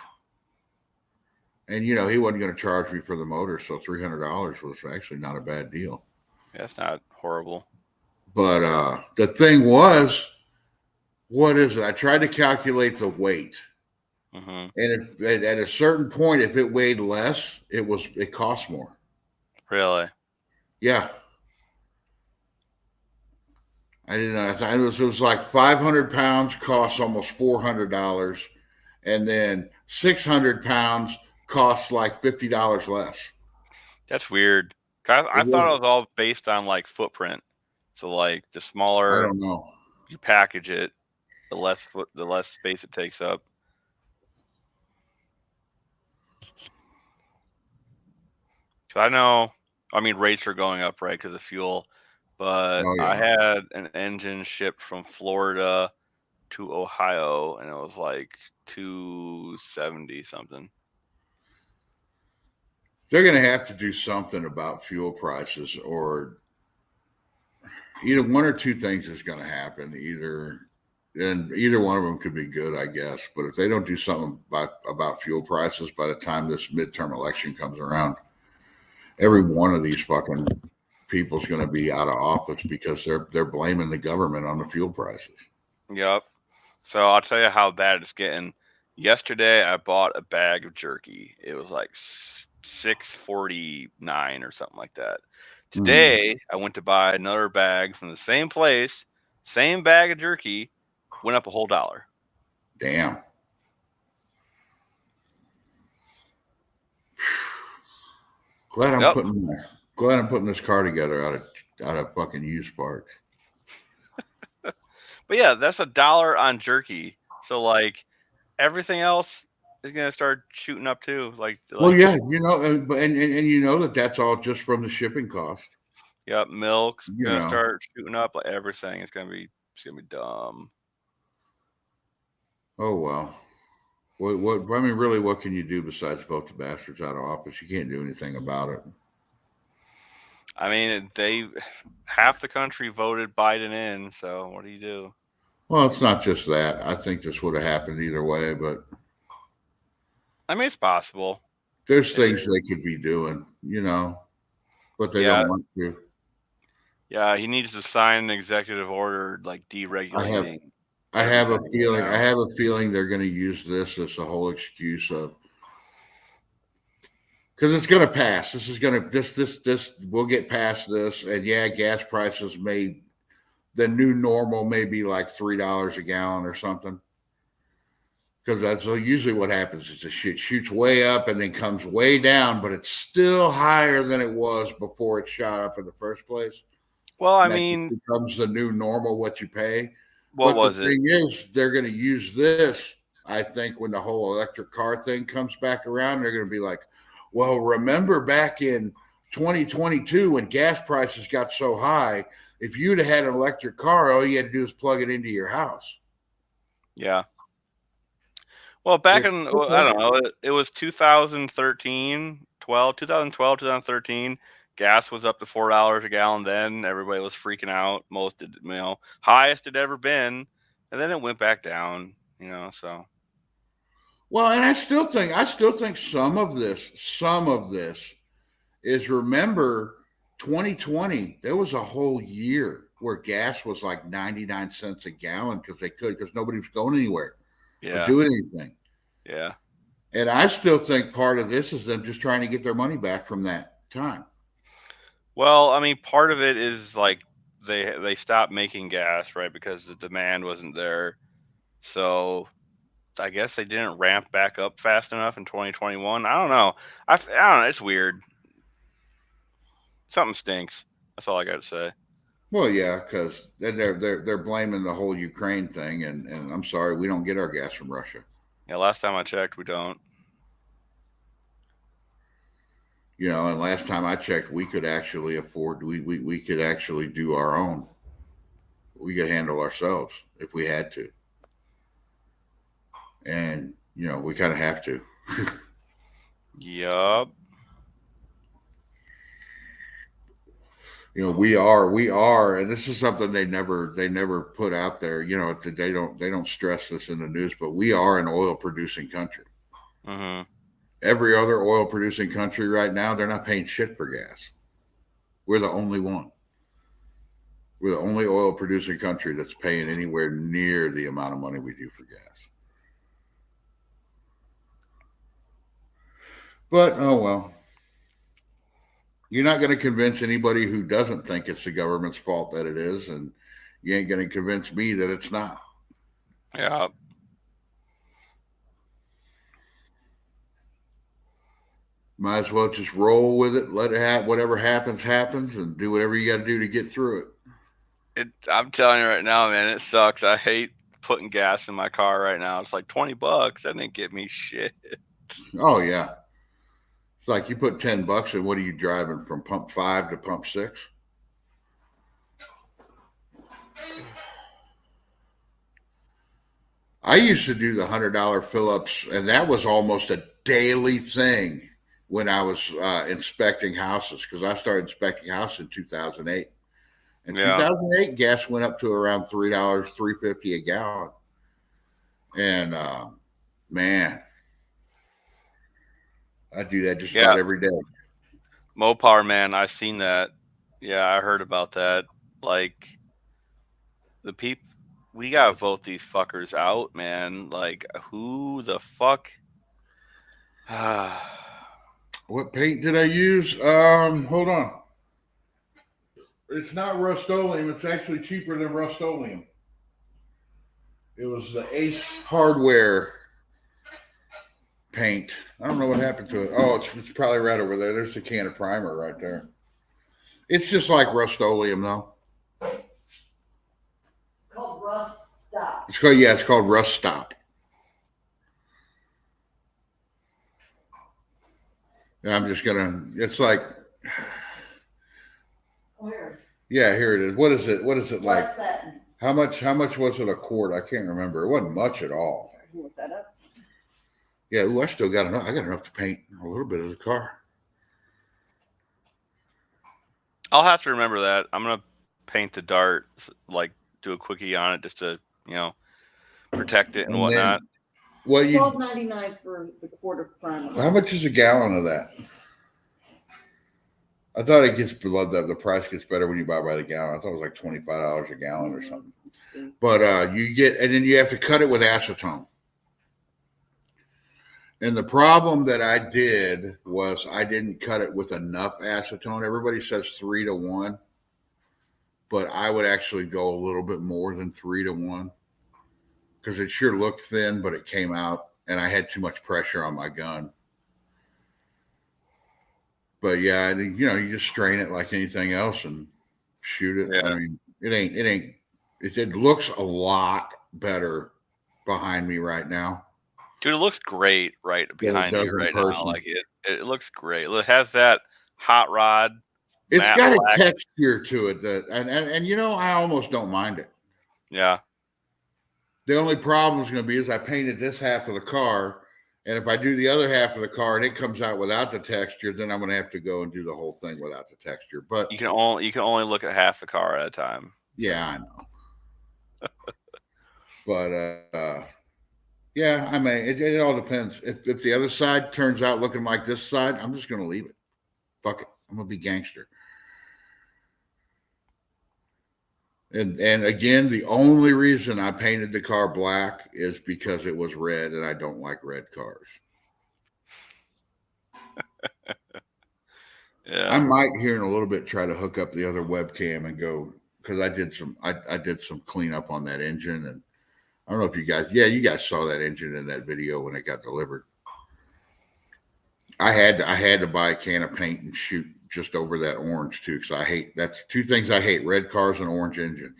S1: and he wasn't going to charge me for the motor, so $300 was actually not a bad deal.
S2: Yeah, it's not horrible.
S1: But the thing was, what is it? I tried to calculate the weight, and at a certain point, if it weighed less, it cost more.
S2: Really?
S1: Yeah. I didn't know. It was like 500 pounds costs almost $400, and then 600 pounds costs like $50 less.
S2: That's weird. I thought it was all based on like footprint. So like the smaller,
S1: I don't know,
S2: you package it, the less space it takes up. So I know. I mean, rates are going up, right, because of fuel. But I had an engine shipped from Florida to Ohio, and it was like 270 something.
S1: They're going to have to do something about fuel prices, or either one or two things is going to happen. Either one of them could be good, I guess. But if they don't do something about fuel prices by the time this midterm election comes around, every one of these fucking people's going to be out of office because they're blaming the government on the fuel prices.
S2: Yep. So I'll tell you how bad it's getting. Yesterday, I bought a bag of jerky. It was like $6.49 or something like that. Today, I went to buy another bag from the same place, same bag of jerky, went up a whole $1.
S1: Damn. Glad I'm putting this car together out of fucking used parts.
S2: But yeah, that's $1 on jerky. So like everything else is gonna start shooting up too.
S1: Well, yeah, you know, and you know that's all just from the shipping cost.
S2: Yep, milk's
S1: You
S2: gonna
S1: know.
S2: start shooting up. Like everything, it's gonna be dumb.
S1: Oh well. What I mean, really, what can you do besides vote the bastards out of office? You can't do anything about it.
S2: I mean, half the country voted Biden in, so what do you do?
S1: Well, it's not just that. I think this would have happened either way, but
S2: I mean, it's possible.
S1: There's things they could be doing, you know, but they don't want to.
S2: Yeah, he needs to sign an executive order like deregulating.
S1: I have a feeling they're going to use this as the whole excuse of, because it's going to pass. This is going to we'll get past this, and yeah, gas prices the new normal may be like $3 a gallon or something. Because that's usually what happens is the shit shoots way up and then comes way down, but it's still higher than it was before it shot up in the first place.
S2: Well, I
S1: and
S2: mean,
S1: it becomes the new normal what you pay.
S2: The
S1: thing is, they're going to use this. I think when the whole electric car thing comes back around, they're going to be like, "Well, remember back in 2022 when gas prices got so high? If you'd have had an electric car, all you had to do is plug it into your house."
S2: Yeah. Well, back in, I don't know, it was 2013, 2013. Gas was up to $4 a gallon then. Everybody was freaking out. Highest it ever been. And then it went back down, so.
S1: Well, and I still think some of this is, remember 2020, there was a whole year where gas was like 99 cents a gallon because nobody was going anywhere. Or doing anything.
S2: Yeah.
S1: And I still think part of this is them just trying to get their money back from that time.
S2: Well, I mean, part of it is like they stopped making gas, right? Because the demand wasn't there. So I guess they didn't ramp back up fast enough in 2021. I don't know. I don't know. It's weird. Something stinks. That's all I got to say.
S1: Well, yeah, because they're blaming the whole Ukraine thing, and I'm sorry, we don't get our gas from Russia.
S2: Yeah, last time I checked, we don't.
S1: And last time I checked, we could actually afford. We could actually do our own. We could handle ourselves if we had to, and we kind of have to.
S2: Yup.
S1: We are, and this is something they never put out there. They don't stress this in the news, but we are an oil producing country.
S2: Mm-hmm.
S1: Every other oil producing country right now, they're not paying shit for gas. We're the only one. We're the only oil producing country that's paying anywhere near the amount of money we do for gas. But oh well. You're not going to convince anybody who doesn't think it's the government's fault that it is, and you ain't going to convince me that it's not.
S2: Yeah.
S1: Might as well just roll with it, let it happen. Whatever happens, and do whatever you got to do to get through
S2: it. I'm telling you right now, man, it sucks. I hate putting gas in my car right now. It's like $20. That didn't get me shit.
S1: Oh, yeah. It's like you put $10 in, what are you driving from pump 5 to pump 6? I used to do the $100 fill-ups, and that was almost a daily thing when I was inspecting houses, because I started inspecting houses in 2008. In 2008, gas went up to around $3, $3.50 a gallon. And man, I do that just about every day.
S2: Mopar, man, I seen that. Yeah, I heard about that. Like, the people, we gotta vote these fuckers out, man. Like, who the fuck?
S1: What paint did I use? Hold on. It's not Rust-Oleum. It's actually cheaper than Rust-Oleum. It was the Ace Hardware paint. I don't know what happened to it. Oh, it's probably right over there. There's the can of primer right there. It's just like Rust-Oleum, though.
S3: Called Rust Stop.
S1: It's called Rust Stop. And I'm just gonna. It's like.
S3: Where?
S1: Yeah, here it is. What is it? What is it like?
S3: Black satin.
S1: How much was it a quart? I can't remember. It wasn't much at all.
S3: Look that up.
S1: Yeah, ooh, I still got enough. I got enough to paint a little bit of the car.
S2: I'll have to remember that. I'm gonna paint the dart, like do a quickie on it just to, protect it and whatnot.
S1: Well,
S3: $12.99 for the quart of primer.
S1: How much is a gallon of that? I thought it gets the price gets better when you buy by the gallon. I thought it was like $25 a gallon or something. But you get, and then you have to cut it with acetone. And the problem that I did was I didn't cut it with enough acetone. Everybody says 3-to-1, but I would actually go a little bit more than 3-to-1 because it sure looked thin, but it came out, and I had too much pressure on my gun. But yeah, you just strain it like anything else and shoot it.
S2: Yeah.
S1: I mean, it looks a lot better behind me right now.
S2: Dude, it looks great right behind you right now. Like it looks great. It has that hot rod.
S1: It's got a texture to it and I almost don't mind it.
S2: Yeah.
S1: The only problem is going to be is I painted this half of the car, and if I do the other half of the car and it comes out without the texture, then I'm going to have to go and do the whole thing without the texture. But
S2: you can only look at half the car at a time.
S1: Yeah, I know. But yeah, I mean, it all depends. If the other side turns out looking like this side, I'm just going to leave it. Fuck it. I'm going to be gangster. And again, the only reason I painted the car black is because it was red, and I don't like red cars.
S2: Yeah.
S1: I might here in a little bit try to hook up the other webcam and go, because I did some cleanup on that engine, and I don't know if you guys saw that engine in that video when it got delivered. I had to buy a can of paint and shoot just over that orange too, because that's two things I hate: red cars and orange engines.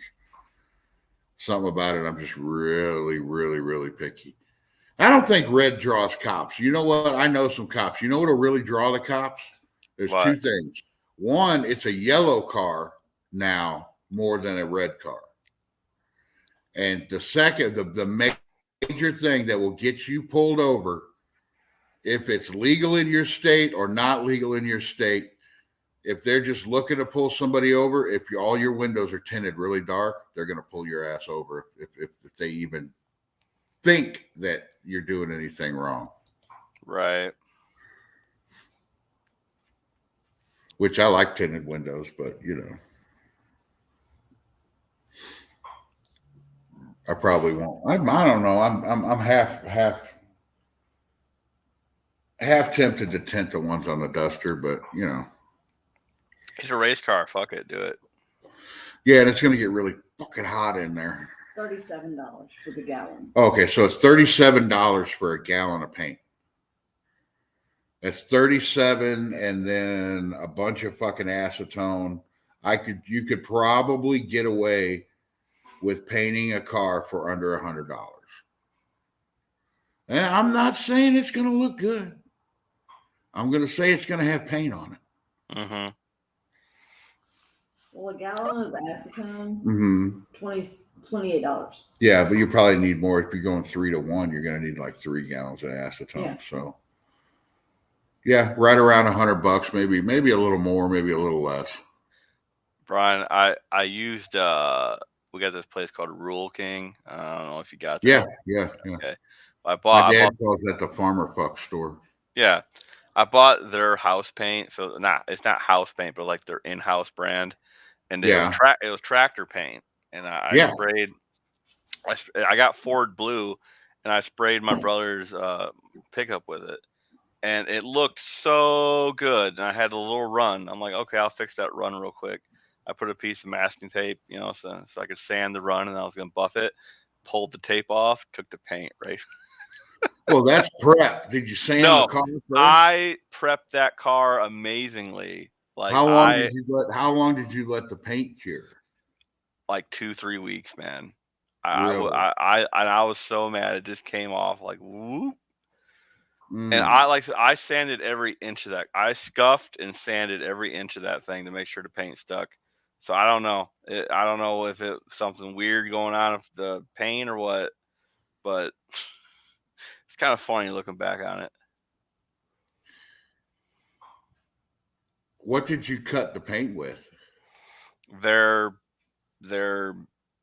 S1: Something about it, I'm just really, really, really picky. I don't think red draws cops. You know what? I know some cops. You know what'll really draw the cops? There's two things. One, it's a yellow car now more than a red car. And the second, the major thing that will get you pulled over, if it's legal in your state or not legal in your state, if they're just looking to pull somebody over, if all your windows are tinted really dark, they're going to pull your ass over if they even think that you're doing anything wrong.
S2: Right.
S1: Which I like tinted windows, but I probably won't. I don't know. I'm half tempted to tint the ones on the Duster, but
S2: It's a race car. Fuck it, do it.
S1: Yeah, and it's going to get really fucking hot in there.
S3: $37 for the gallon.
S1: Okay, so it's $37 for a gallon of paint. That's $37, and then a bunch of fucking acetone. You could probably get away with painting a car for under $100. And I'm not saying it's going to look good. I'm going to say it's going to have paint on it.
S2: Mm-hmm.
S3: Well, a gallon of acetone,
S1: Mm-hmm.
S3: $28.
S1: Yeah, but you probably need more. If you're going 3 to 1, you're going to need like 3 gallons of acetone.
S3: Yeah.
S1: So, yeah, right around $100, maybe a little more, maybe a little less.
S2: Brian, I used we got this place called Rule King. I don't know if you got that.
S1: Yeah.
S2: Okay.
S1: My
S2: I
S1: dad
S2: bought
S1: calls that the farmer fuck store.
S2: yeah. I bought their house paint. So it's not house paint, but like their in-house brand. And it was tractor paint. And I sprayed I got Ford Blue and I sprayed my brother's pickup with it. And it looked so good. And I had a little run. I'm like, okay, I'll fix that run real quick. I put a piece of masking tape, so I could sand the run, and I was gonna buff it. Pulled the tape off, took the paint right.
S1: Well, that's prep. Did you sand the
S2: No,
S1: car first?
S2: I prepped that car amazingly. Like
S1: how long did you let the paint cure?
S2: Like 2-3 weeks, man.
S1: Really?
S2: I was so mad. It just came off like whoop. And
S1: Mm.
S2: I sanded every inch of that. I scuffed and sanded every inch of that thing to make sure the paint stuck. So I don't know. I don't know if it's something weird going on with the paint or what, but it's kind of funny looking back on it.
S1: What did you cut the paint with?
S2: Their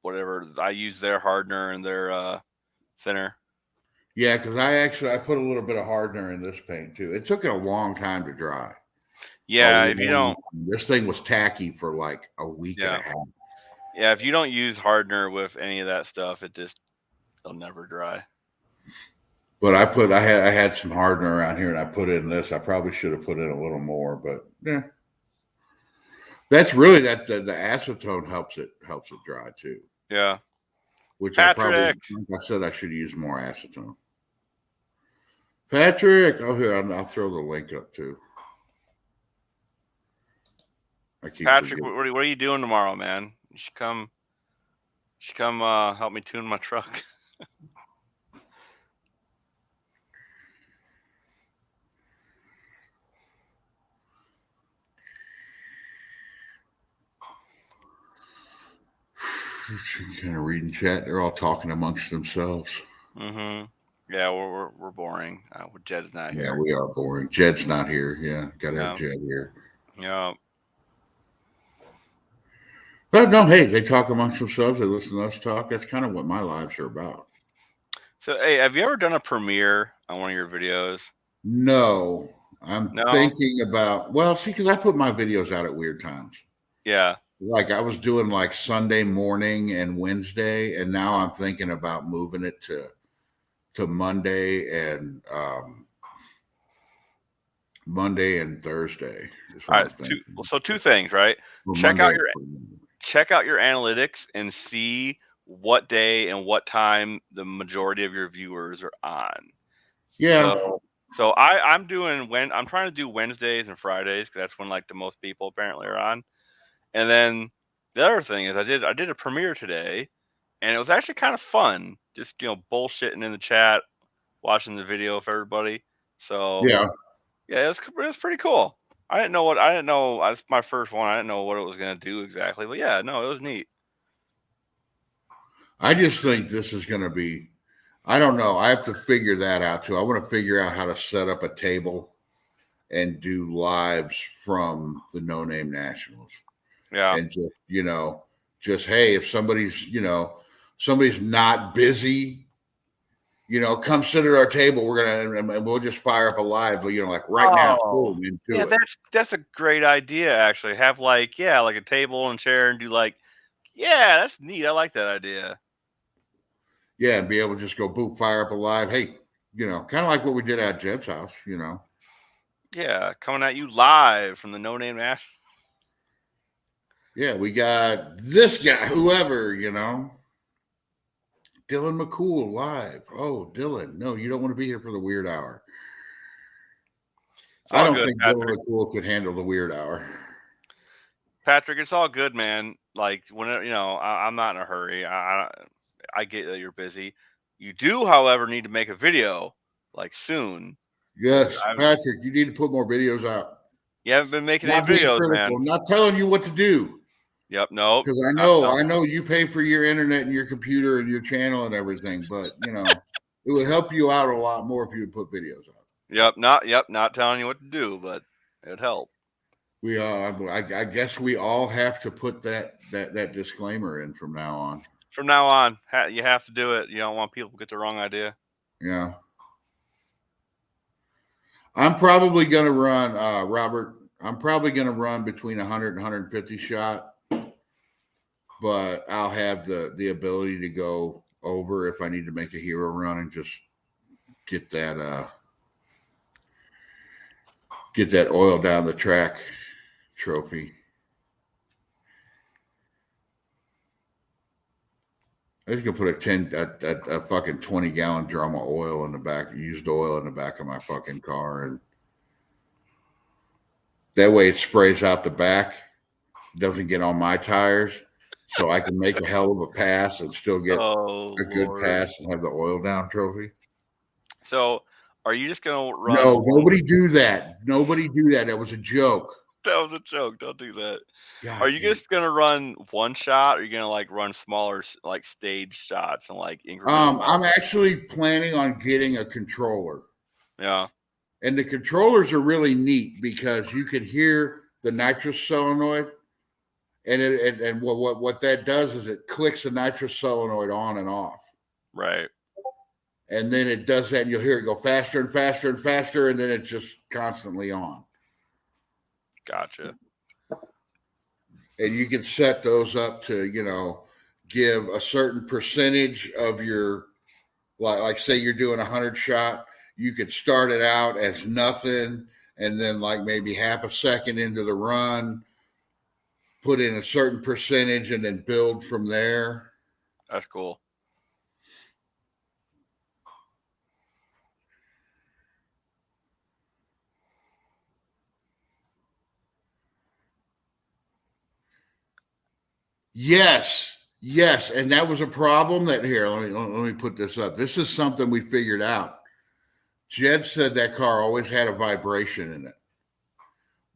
S2: whatever. I used their hardener and their thinner.
S1: Yeah, because I put a little bit of hardener in this paint too. It took it a long time to dry.
S2: Yeah, if you don't,
S1: this thing was tacky for like a week and a half.
S2: Yeah, if you don't use hardener with any of that stuff, it'll never dry.
S1: But I had some hardener around here, and I put in this. I probably should have put in a little more, but yeah, that's really the acetone helps it dry too.
S2: Yeah.
S1: Which
S2: Patrick.
S1: I said I should use more acetone. Patrick, here I'll throw the link up too.
S2: Patrick, what are you doing tomorrow, man? You should come help me tune my truck.
S1: Kind of reading chat. They're all talking amongst themselves.
S2: Mm-hmm. Yeah, we're boring. Jed's not here.
S1: Yeah, we are boring. Jed's not here. Yeah, gotta have Jed here.
S2: Yeah.
S1: But no, hey, they talk amongst themselves. They listen to us talk. That's kind of what my lives are about.
S2: So, hey, have you ever done a premiere on one of your videos?
S1: No, I'm thinking about. Well, see, because I put my videos out at weird times.
S2: Yeah.
S1: Like I was doing like Sunday morning and Wednesday, and now I'm thinking about moving it to Monday and Thursday.
S2: All right. Two things, right? Check out your analytics and see what day and what time the majority of your viewers are on.
S1: Yeah.
S2: So I'm trying to do Wednesdays and Fridays because that's when like the most people apparently are on. And then the other thing is I did a premiere today, and it was actually kind of fun. Just bullshitting in the chat, watching the video of everybody. So yeah, it was pretty cool. I didn't know. It's my first one. I didn't know what it was gonna do exactly, but yeah, no, it was neat.
S1: I just think this is gonna be. I don't know. I have to figure that out too. I want to figure out how to set up a table and do lives from the No Name Nationals.
S2: Yeah.
S1: And just hey, if somebody's not busy, come sit at our table. And we'll just fire up a live, like right now. Boom, into it.
S2: That's a great idea. Actually, have like a table and chair and do that's neat. I like that idea.
S1: Yeah, and be able to just go boop, fire up a live. Hey, kind of like what we did at Jed's house.
S2: Yeah, coming at you live from the No Name National.
S1: Yeah, we got this guy, whoever, Dylan McCool live. Oh, Dylan. No, you don't want to be here for the weird hour. I don't think Dylan McCool could handle the weird hour.
S2: Patrick, it's all good, man. Like, whenever, I'm not in a hurry. I get that you're busy. You do, however, need to make a video, soon.
S1: Yes, Patrick, you need to put more videos out.
S2: You haven't been making any videos, man.
S1: I'm not telling you what to do.
S2: Yep. Nope.
S1: Because I know you pay for your internet and your computer and your channel and everything, but it would help you out a lot more if you would put videos up.
S2: Yep. Not telling you what to do, but it'd help.
S1: We I guess we all have to put that disclaimer in from now on.
S2: From now on, you have to do it. You don't want people to get the wrong idea.
S1: Yeah. I'm probably going to run, Robert. I'm probably going to run between 100 and 150 shot, but I'll have the ability to go over if I need to make a hero run and just get that oil down the track trophy. I was gonna put a fucking 20-gallon drum of oil in the back, used oil in the back of my fucking car, and that way it sprays out the back, doesn't get on my tires, so I can make a hell of a pass and still get a good pass and have the oil down trophy.
S2: So, are you just gonna run?
S1: No, nobody do that. Nobody do that. That was a joke.
S2: That was a joke. Don't do that.
S1: God,
S2: are you just gonna run one shot, or are you gonna like run smaller like stage shots and like increments?
S1: I'm actually planning on getting a controller.
S2: Yeah.
S1: And the controllers are really neat because you can hear the nitrous solenoid, and what that does is it clicks the nitrous solenoid on and off.
S2: Right.
S1: And then it does that, and you'll hear it go faster and faster and faster, and then it's just constantly on.
S2: Gotcha.
S1: And you can set those up to, give a certain percentage of your, like say you're doing 100 shot, you could start it out as nothing, and then like maybe half a second into the run, put in a certain percentage, and then build from there.
S2: That's cool.
S1: Yes, and that was a problem that here. Let me put this up. This is something we figured out. Jed said that car always had a vibration in it.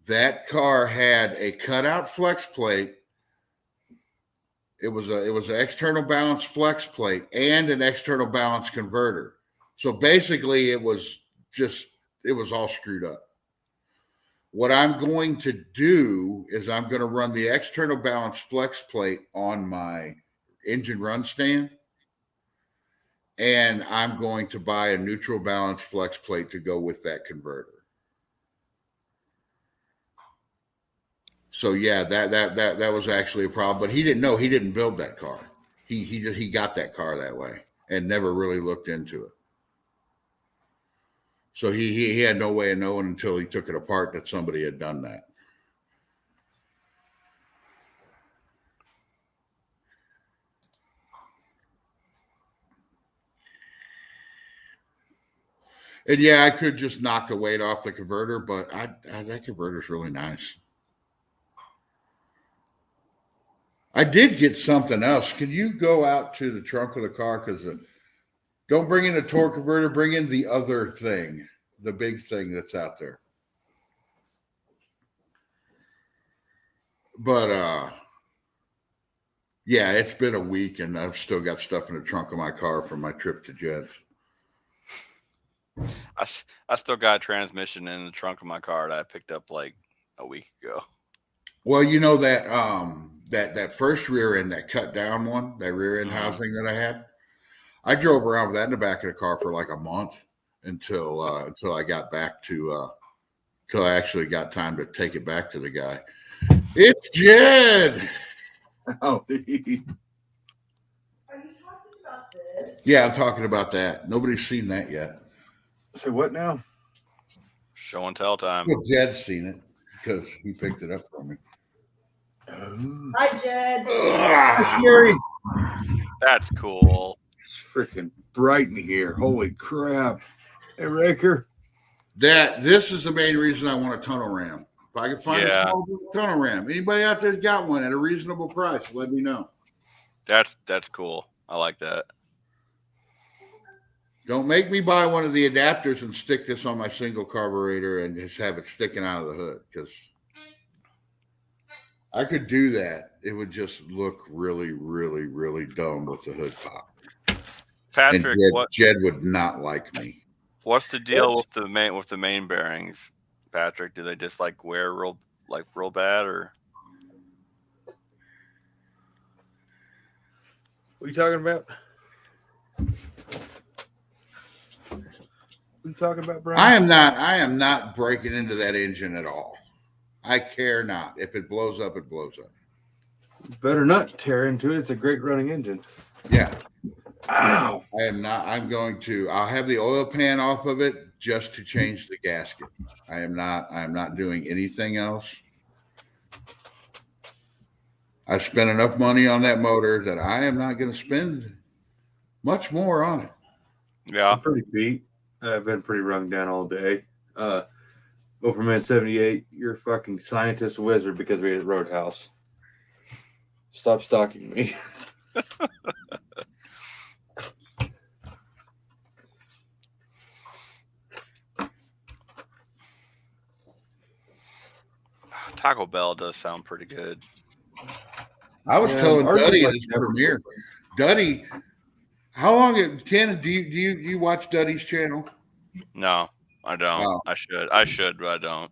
S1: That car had a cutout flex plate. It was an external balance flex plate and an external balance converter. So basically, it was all screwed up. What I'm going to do is I'm going to run the external balance flex plate on my engine run stand, and I'm going to buy a neutral balance flex plate to go with that converter. So yeah, that was actually a problem, but he didn't know. He didn't build that car. He got that car that way and never really looked into it. So he had no way of knowing until he took it apart that somebody had done that. And yeah, I could just knock the weight off the converter, but that converter is really nice. I did get something else. Can you go out to the trunk of the car? Because don't bring in the torque converter, bring in the other thing, the big thing that's out there. But yeah, it's been a week and I've still got stuff in the trunk of my car from my trip to Jed's.
S2: I still got a transmission in the trunk of my car that I picked up like a week ago.
S1: Well, that first rear end, that cut down one, that rear end housing that I had, I drove around with that in the back of the car for like a month until I got back to till I actually got time to take it back to the guy. It's Jed.
S3: Are you talking about this?
S1: Yeah, I'm talking about that. Nobody's seen that yet.
S4: So what now?
S2: Show and tell time.
S1: Well, Jed's seen it because he picked it up for me.
S3: Hi, Jed.
S4: Hi, Sherry.
S2: That's cool.
S4: It's freaking bright in here. Holy crap. Hey, Raker.
S1: This is the main reason I want a tunnel ram. If I can find a small tunnel ram, anybody out there got one at a reasonable price, let me know.
S2: That's cool. I like that.
S1: Don't make me buy one of the adapters and stick this on my single carburetor and just have it sticking out of the hood, because I could do that. It would just look really, really, really dumb with the hood pop.
S2: Patrick,
S1: And Jed would not like me.
S2: what's the deal with the main bearings, Patrick? Do they just like wear real bad, or?
S4: What are you talking about? What are you talking about, Brian?
S1: I am not breaking into that engine at all. I care not. If it blows up, it blows up.
S4: Better not tear into it. It's a great running engine.
S1: Yeah.
S4: Ow.
S1: I am not. I'll have the oil pan off of it just to change the gasket. I am not doing anything else. I spent enough money on that motor that I am not going to spend much more on it.
S2: Yeah.
S4: I'm pretty beat. I've been pretty rung down all day. Overman 78, you're a fucking scientist wizard because we ate at Roadhouse. Stop stalking me.
S2: Taco Bell does sound pretty good.
S1: I was telling
S4: ours
S1: Duddy
S4: is
S1: at
S4: like
S1: his
S4: never
S1: premiere. Duddy, how long? Ken, do you watch Duddy's channel?
S2: No, I don't.
S1: Oh.
S2: I should, but I don't.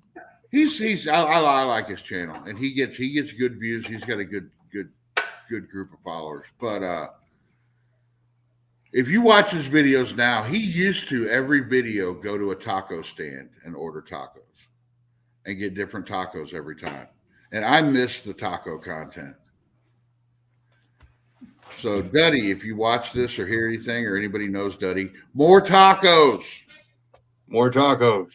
S1: I like his channel, and he gets good views. He's got a good group of followers. But if you watch his videos now, he used to every video go to a taco stand and order tacos and get different tacos every time. And I miss the taco content. So Duddy, if you watch this or hear anything or anybody knows Duddy, more tacos.
S4: More tacos.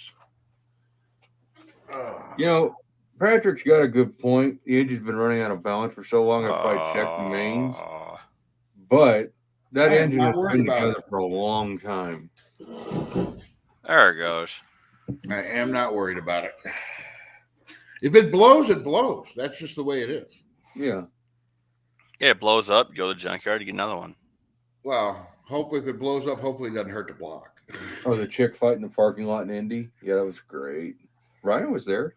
S4: You know, Patrick's got a good point. The engine's been running out of balance for so long, I probably checked the mains. But that engine has been together for a long time.
S2: There it goes.
S1: I am not worried about it. If it blows, it blows. That's just the way it is.
S4: Yeah.
S2: Yeah, it blows up. You go to the junkyard, you get another one.
S1: Well, hopefully if it blows up, hopefully it doesn't hurt the block.
S4: Oh, the chick fight in the parking lot in Indy? Yeah, that was great. Ryan was there.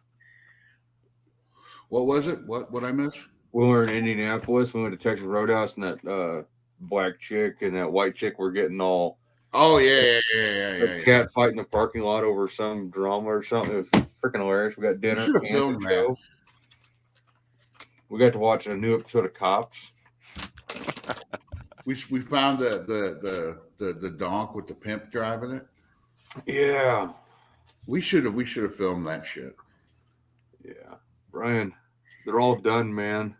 S1: What was it? What I missed?
S4: When we were in Indianapolis, we went to Texas Roadhouse, and that black chick and that white chick were getting all.
S1: Oh yeah.
S4: Cat fight in the parking lot over some drama or something. It was freaking hilarious. We got dinner.
S1: You should have filmed that.
S4: We got to watch a new episode of Cops.
S1: We found the donk with the pimp driving it.
S4: Yeah.
S1: We should have filmed that shit.
S4: Yeah. Brian, they're all done, man.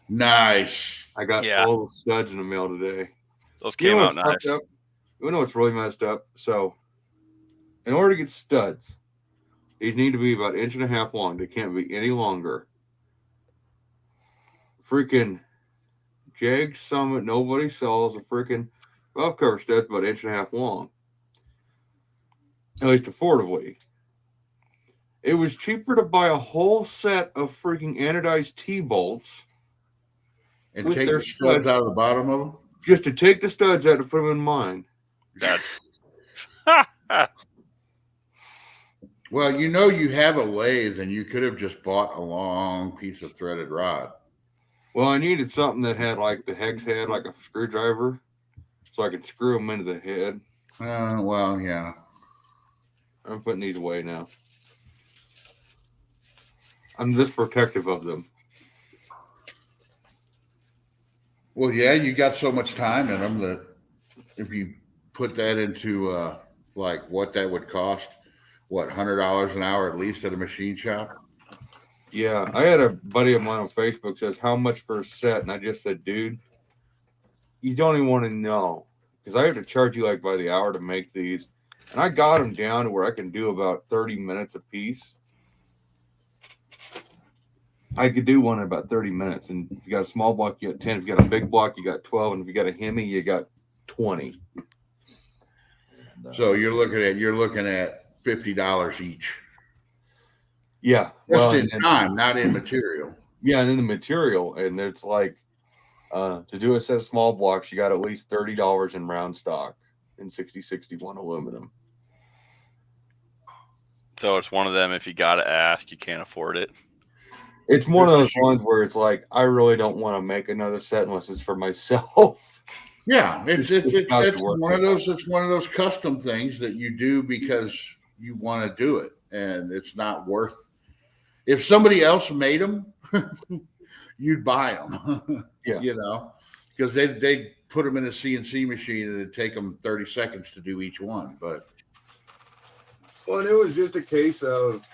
S1: Nice.
S4: I got all the studs in the mail today.
S2: Those came out nice.
S4: You know what's really messed up? So, in order to get studs, these need to be about 1.5 inches long. They can't be any longer. Freaking Jag Summit, nobody sells a freaking valve cover studs about 1.5 inches long. At least affordably. It was cheaper to buy a whole set of freaking anodized T-bolts
S1: and take the studs out of the bottom of them?
S4: Just to take the studs out to put them in mine.
S2: That's
S1: well, you have a lathe, and you could have just bought a long piece of threaded rod.
S4: Well, I needed something that had like the hex head, like a screwdriver, so I could screw them into the head.
S1: Well, yeah.
S4: I'm putting these away now. I'm this protective of them.
S1: Well, yeah, you got so much time in them that if you put that into like what that would cost, $100 an hour at least at a machine shop?
S4: Yeah, I had a buddy of mine on Facebook says, how much for a set? And I just said, dude, you don't even want to know. Because I have to charge you like by the hour to make these. And I got them down to where I can do about 30 minutes a piece. I could do one in about 30 minutes. And if you got a small block, you got 10. If you got a big block, you got 12. And if you got a Hemi, you got 20.
S1: So you're looking at $50 each.
S4: Yeah.
S1: Just in time, not in material.
S4: Yeah, and in the material. And it's like to do a set of small blocks, you got at least $30 in round stock in 6061 aluminum.
S2: So it's one of them, if you got to ask, you can't afford it.
S4: It's one of those ones where it's like, I really don't want to make another set unless it's for myself.
S1: Yeah, it's
S4: gotta be worth
S1: one of
S4: it.
S1: those. It's one of those custom things that you do because you want to do it, and it's not worth. If somebody else made them, you'd buy them.
S4: Yeah.
S1: You know, because they put them in a CNC machine and it'd take them 30 seconds to do each one. But
S4: Well, it was just a case of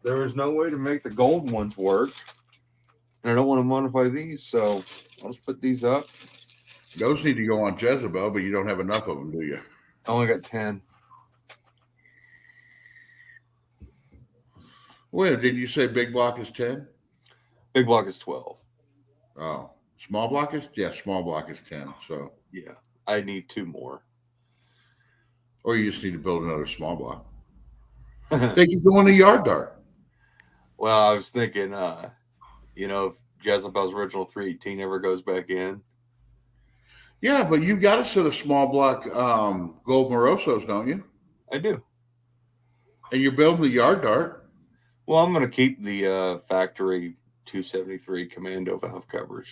S4: there was no way to make the gold ones work. And I don't want to modify these, so I'll just put these up.
S1: those need to go on Jezebel, but you don't have enough of them, do you?
S4: I only got 10.
S1: Well, did you say big block is 10?
S4: Big block is 12.
S1: Oh, small block is small block is 10. So
S4: Yeah, I need 2 more.
S1: or you just need to build another small block. Think you go on a yard dart.
S4: Well, I was thinking, if Jezebel's original 318 ever goes back in.
S1: Yeah, but you got a set of small block gold Morosos, don't you?
S4: I do.
S1: And you're building the yard dart.
S4: Well, I'm going to keep the factory 273 commando valve covers.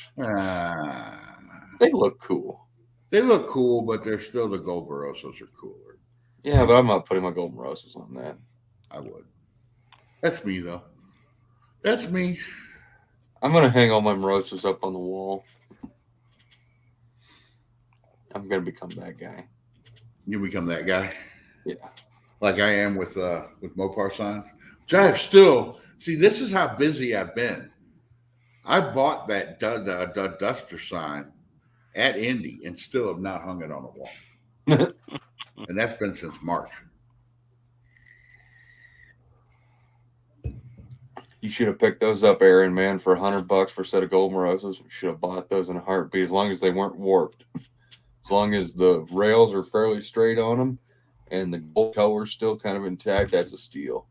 S4: They look cool.
S1: They look cool, but they're still the gold Morosos are cooler.
S4: Yeah, but I'm not putting my gold Morosos on that.
S1: I would. That's me, though. That's me.
S4: I'm going to hang all my Morosos up on the wall. I'm going to become that guy.
S1: You become that guy?
S4: Yeah.
S1: Like I am with Mopar signs. Which I have still... See, this is how busy I've been. I bought that Duster sign at Indy and still have not hung it on the wall. And that's been since March.
S4: You should have picked those up, Aaron, man, for $100 for a set of gold Morosos. You should have bought those in a heartbeat, as long as they weren't warped. As long as the rails are fairly straight on them and the gold color's still kind of intact, that's a steal.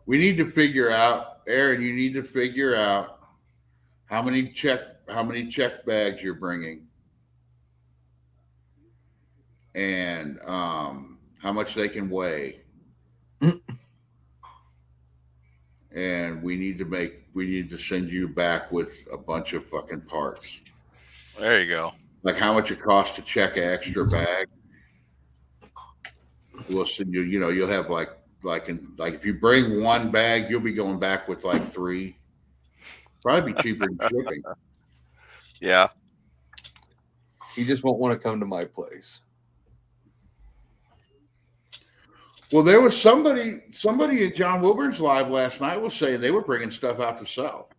S1: We need to figure out, Aaron, you need to figure out how many check bags you're bringing and how much they can weigh. And we need to send you back with a bunch of fucking parts.
S2: There you go.
S1: Like how much it costs to check an extra bag. We'll send you, you'll have like if you bring one bag, you'll be going back with like 3. Probably be cheaper than shipping.
S2: Yeah.
S4: You just won't want to come to my place.
S1: Well, there was somebody in John Wilburn's live last night was saying they were bringing stuff out to sell.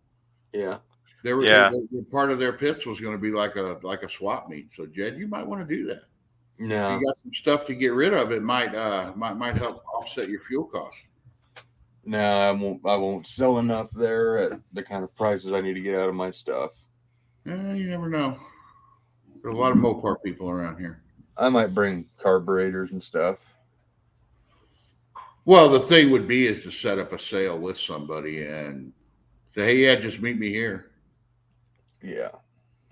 S4: Yeah.
S1: They were
S2: Yeah.
S1: part of their pits was going to be like a swap meet. So Jed, you might want to do that.
S4: No.
S1: You got some stuff to get rid of. It might help offset your fuel costs.
S4: No, I won't sell enough there at the kind of prices I need to get out of my stuff.
S1: You never know. There's a lot of Mopar people around here.
S4: I might bring carburetors and stuff.
S1: Well, the thing would be is to set up a sale with somebody and say, hey, yeah, just meet me here.
S4: Yeah.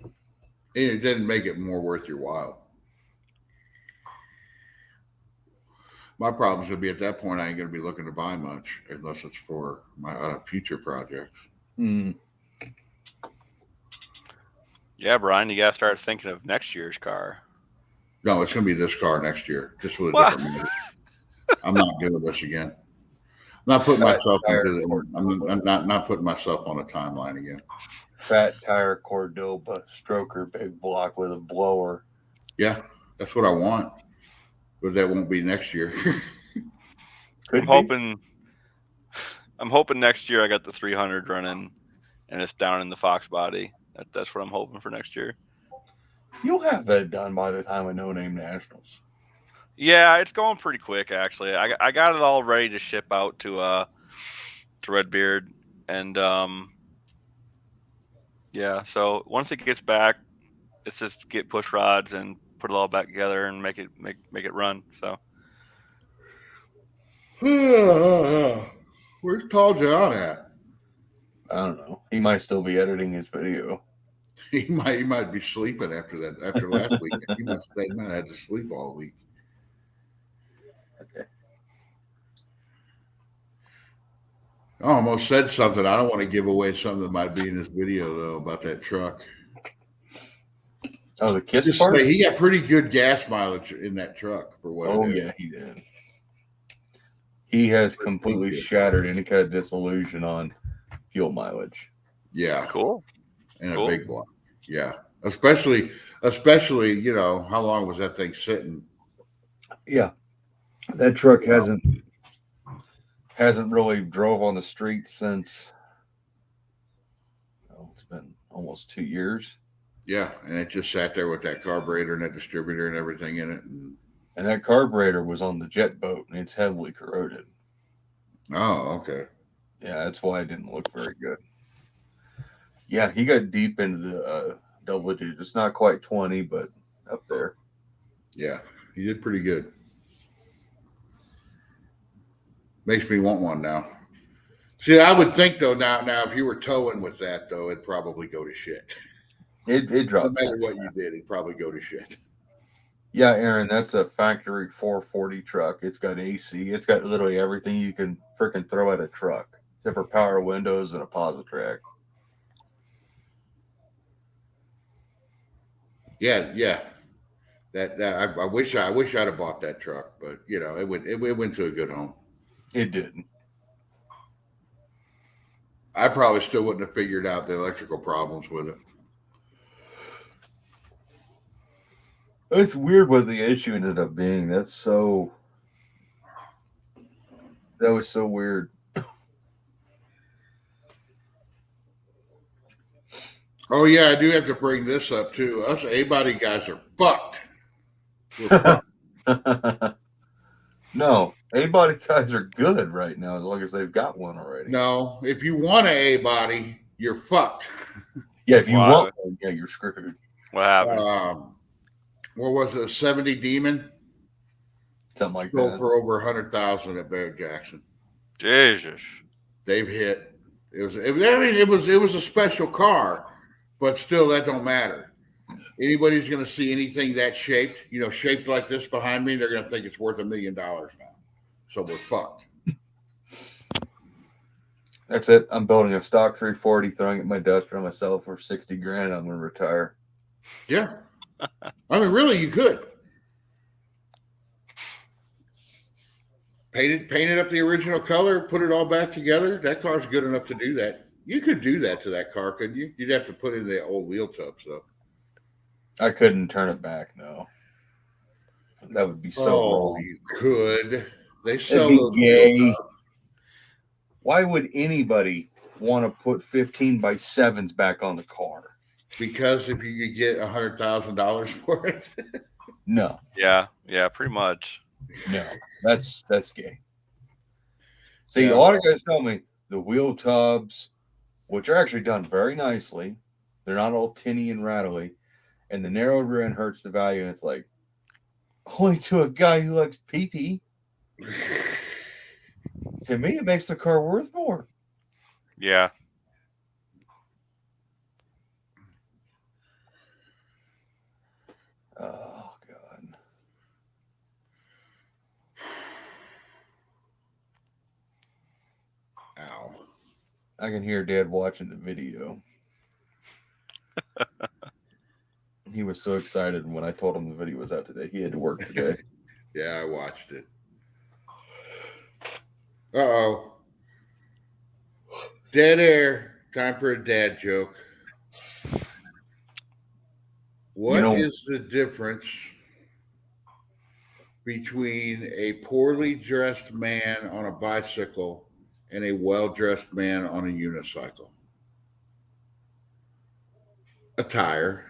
S1: And it doesn't make it more worth your while. My problem's going to be at that point, I ain't going to be looking to buy much unless it's for my future projects.
S4: Mm.
S2: Yeah, Brian, you got to start thinking of next year's car.
S1: No, it's going to be this car next year, just with a
S2: What?
S1: different model. I'm not doing this again. I'm not putting myself I'm not putting myself on a timeline again.
S4: Fat tire Cordoba stroker, big block with a blower.
S1: Yeah, that's what I want. But that won't be next year.
S2: I'm hoping next year I got the 300 running and it's down in the Fox body. That's what I'm hoping for next year.
S4: You'll have that done by the time of No Name Nationals.
S2: Yeah, it's going pretty quick actually. I got it all ready to ship out to Redbeard, and yeah. So once it gets back, it's just get push rods and put it all back together and make it run. So
S1: Where's Tall John at?
S4: I don't know. He might still be editing his video.
S1: He might be sleeping after last week. He might have had to sleep all week.
S4: Okay.
S1: I almost said something. I don't want to give away something that might be in this video though about that truck.
S4: Oh, the kiss
S1: Just
S4: part?
S1: say he got pretty good gas mileage in that truck for what.
S4: Oh yeah, he did. He has completely shattered any kind of disillusion on fuel mileage.
S1: Yeah,
S2: Cool.
S1: and
S2: Cool.
S1: a big block. Yeah, especially you know, how long was that thing sitting?
S4: Yeah, that truck hasn't really drove on the streets since. Oh, it's been almost 2 years.
S1: Yeah, and it just sat there with that carburetor and that distributor and everything in it.
S4: And that carburetor was on the jet boat, and it's heavily corroded.
S1: Oh, okay.
S4: Yeah, that's why it didn't look very good. Yeah, he got deep into the double digits. It's not quite 20, but up there.
S1: Yeah, he did pretty good. Makes me want one now. See, I would think though now if you were towing with that though, it'd probably go to shit.
S4: It
S1: No
S4: dropped.
S1: matter what you did, it'd probably go to shit.
S4: Yeah, Aaron, that's a factory 440 truck. It's got AC. It's got literally everything you can freaking throw at a truck, except for power windows and a positrack.
S1: Yeah. That I wish I'd have bought that truck, but you know, it went to a good home.
S4: It didn't.
S1: I probably still wouldn't have figured out the electrical problems with it.
S4: It's weird what the issue ended up being. That was so weird.
S1: Oh yeah, I do have to bring this up too. Us A-body guys are fucked. We're fucked.
S4: No, A-body guys are good right now as long as they've got one already.
S1: No, if you want an A-body, you're fucked.
S4: Yeah, if you
S2: Wow.
S4: want one, yeah, you're screwed.
S2: What happened?
S1: What was it? A 70 Demon
S4: Something like
S1: sold
S4: that.
S1: for over 100,000 at Barrett Jackson.
S2: Jesus.
S1: They've hit. It was a special car, but still that don't matter. Anybody's going to see anything that shaped, shaped like this behind me, they're going to think it's worth $1 million now. So we're fucked.
S4: That's it. I'm building a stock 340, throwing it in my duster on myself for 60 grand. I'm going to retire.
S1: Yeah. I mean, really, you could. Paint it up the original color, put it all back together. That car's good enough to do that. You could do that to that car, couldn't you? You'd have to put in the old wheel tubs, though.
S4: I couldn't turn it back, no. That would be so wrong.
S1: You could. They sell
S4: That'd be
S1: those
S4: gay.
S1: wheel tubs.
S4: Why would anybody want to put 15x7s back on the car?
S1: Because if you could get $100,000 for it.
S4: No.
S2: Yeah, pretty much.
S4: No. That's gay. See, a lot of guys tell me the wheel tubs, which are actually done very nicely, they're not all tinny and rattly, and the narrowed rear end hurts the value, and it's like, only to a guy who likes pee-pee. To me, it makes the car worth more.
S2: Yeah.
S4: Oh, God.
S1: Ow.
S4: I can hear Dad watching the video. He was so excited when I told him the video was out today. He had to work today.
S1: Yeah, I watched it. Uh-oh. Dead air. Time for a dad joke. What is the difference between a poorly dressed man on a bicycle and a well-dressed man on a unicycle? A tire.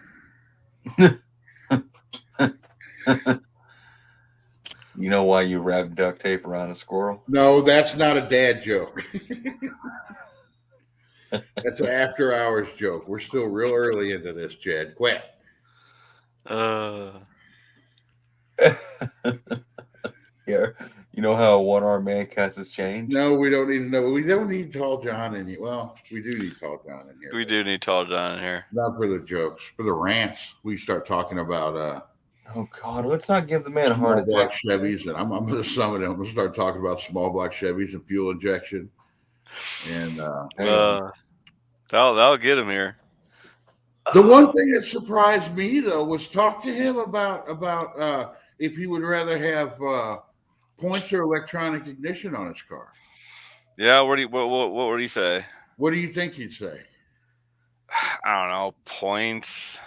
S4: You know why you wrap duct tape around a squirrel?
S1: No, that's not a dad joke. That's an after hours joke. We're still real early into this, Chad. Quit.
S4: Yeah. You know how a one-armed man casts his change?
S1: No, we don't need to know. We don't need Tall John in here. Well, we do need Tall John in here.
S2: We do need Tall John in here.
S1: Not for the jokes. For the rants, we start talking about
S4: oh, God, let's not give the man a heart
S1: small black
S4: attack.
S1: Chevys. And I'm going to summon him. I'm going to start talking about small black Chevys and fuel injection. And
S2: that'll get him here.
S1: the one thing that surprised me though was talk to him about if he would rather have points or electronic ignition on his car.
S2: Yeah, what would he say?
S1: What do you think he'd say?
S2: I don't know, points.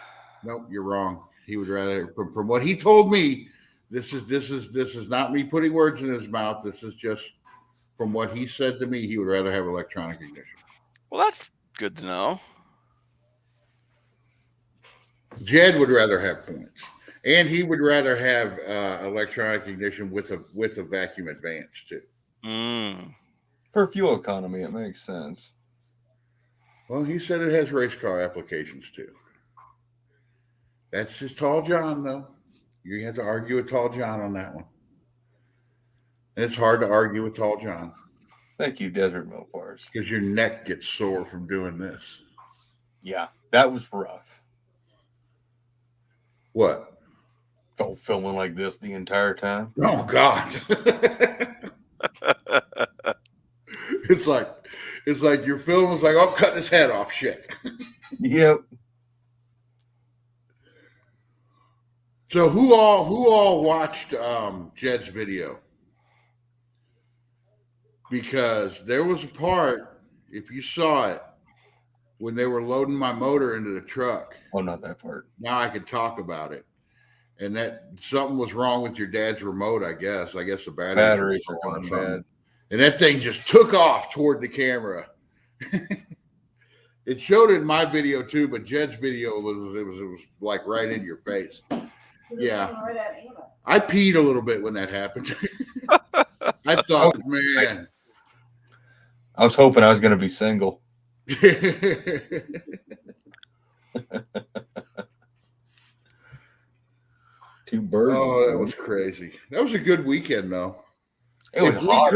S1: Nope, you're wrong. He would rather, from what he told me, this is not me putting words in his mouth. This is just from what he said to me. He would rather have electronic ignition.
S2: Well, that's good to know.
S1: Jed would rather have points, and he would rather have electronic ignition with a vacuum advance too.
S4: For fuel economy, it makes sense.
S1: Well, he said it has race car applications too. That's just Tall John, though. You have to argue with Tall John on that one. And it's hard to argue with Tall John.
S4: Thank you, Desert Mopars.
S1: Because your neck gets sore from doing this.
S4: Yeah, that was rough.
S1: What?
S4: Oh, filming like this the entire time?
S1: Oh, God. It's like your film is like, I'm cutting his head off. Shit.
S4: Yep.
S1: So who all watched Jed's video? Because there was a part, if you saw it, when they were loading my motor into the truck.
S4: Oh, not that part.
S1: Now I could talk about it. And that something was wrong with your dad's remote, I guess. I guess the
S4: Batteries are going bad.
S1: And that thing just took off toward the camera. It showed it in my video too, but Jed's video was like right in your face. Yeah. I peed a little bit when that happened. I thought, man.
S4: I was hoping I was going to be single. Two birds.
S1: Oh, that was crazy. That was a good weekend, though.
S4: It was hot.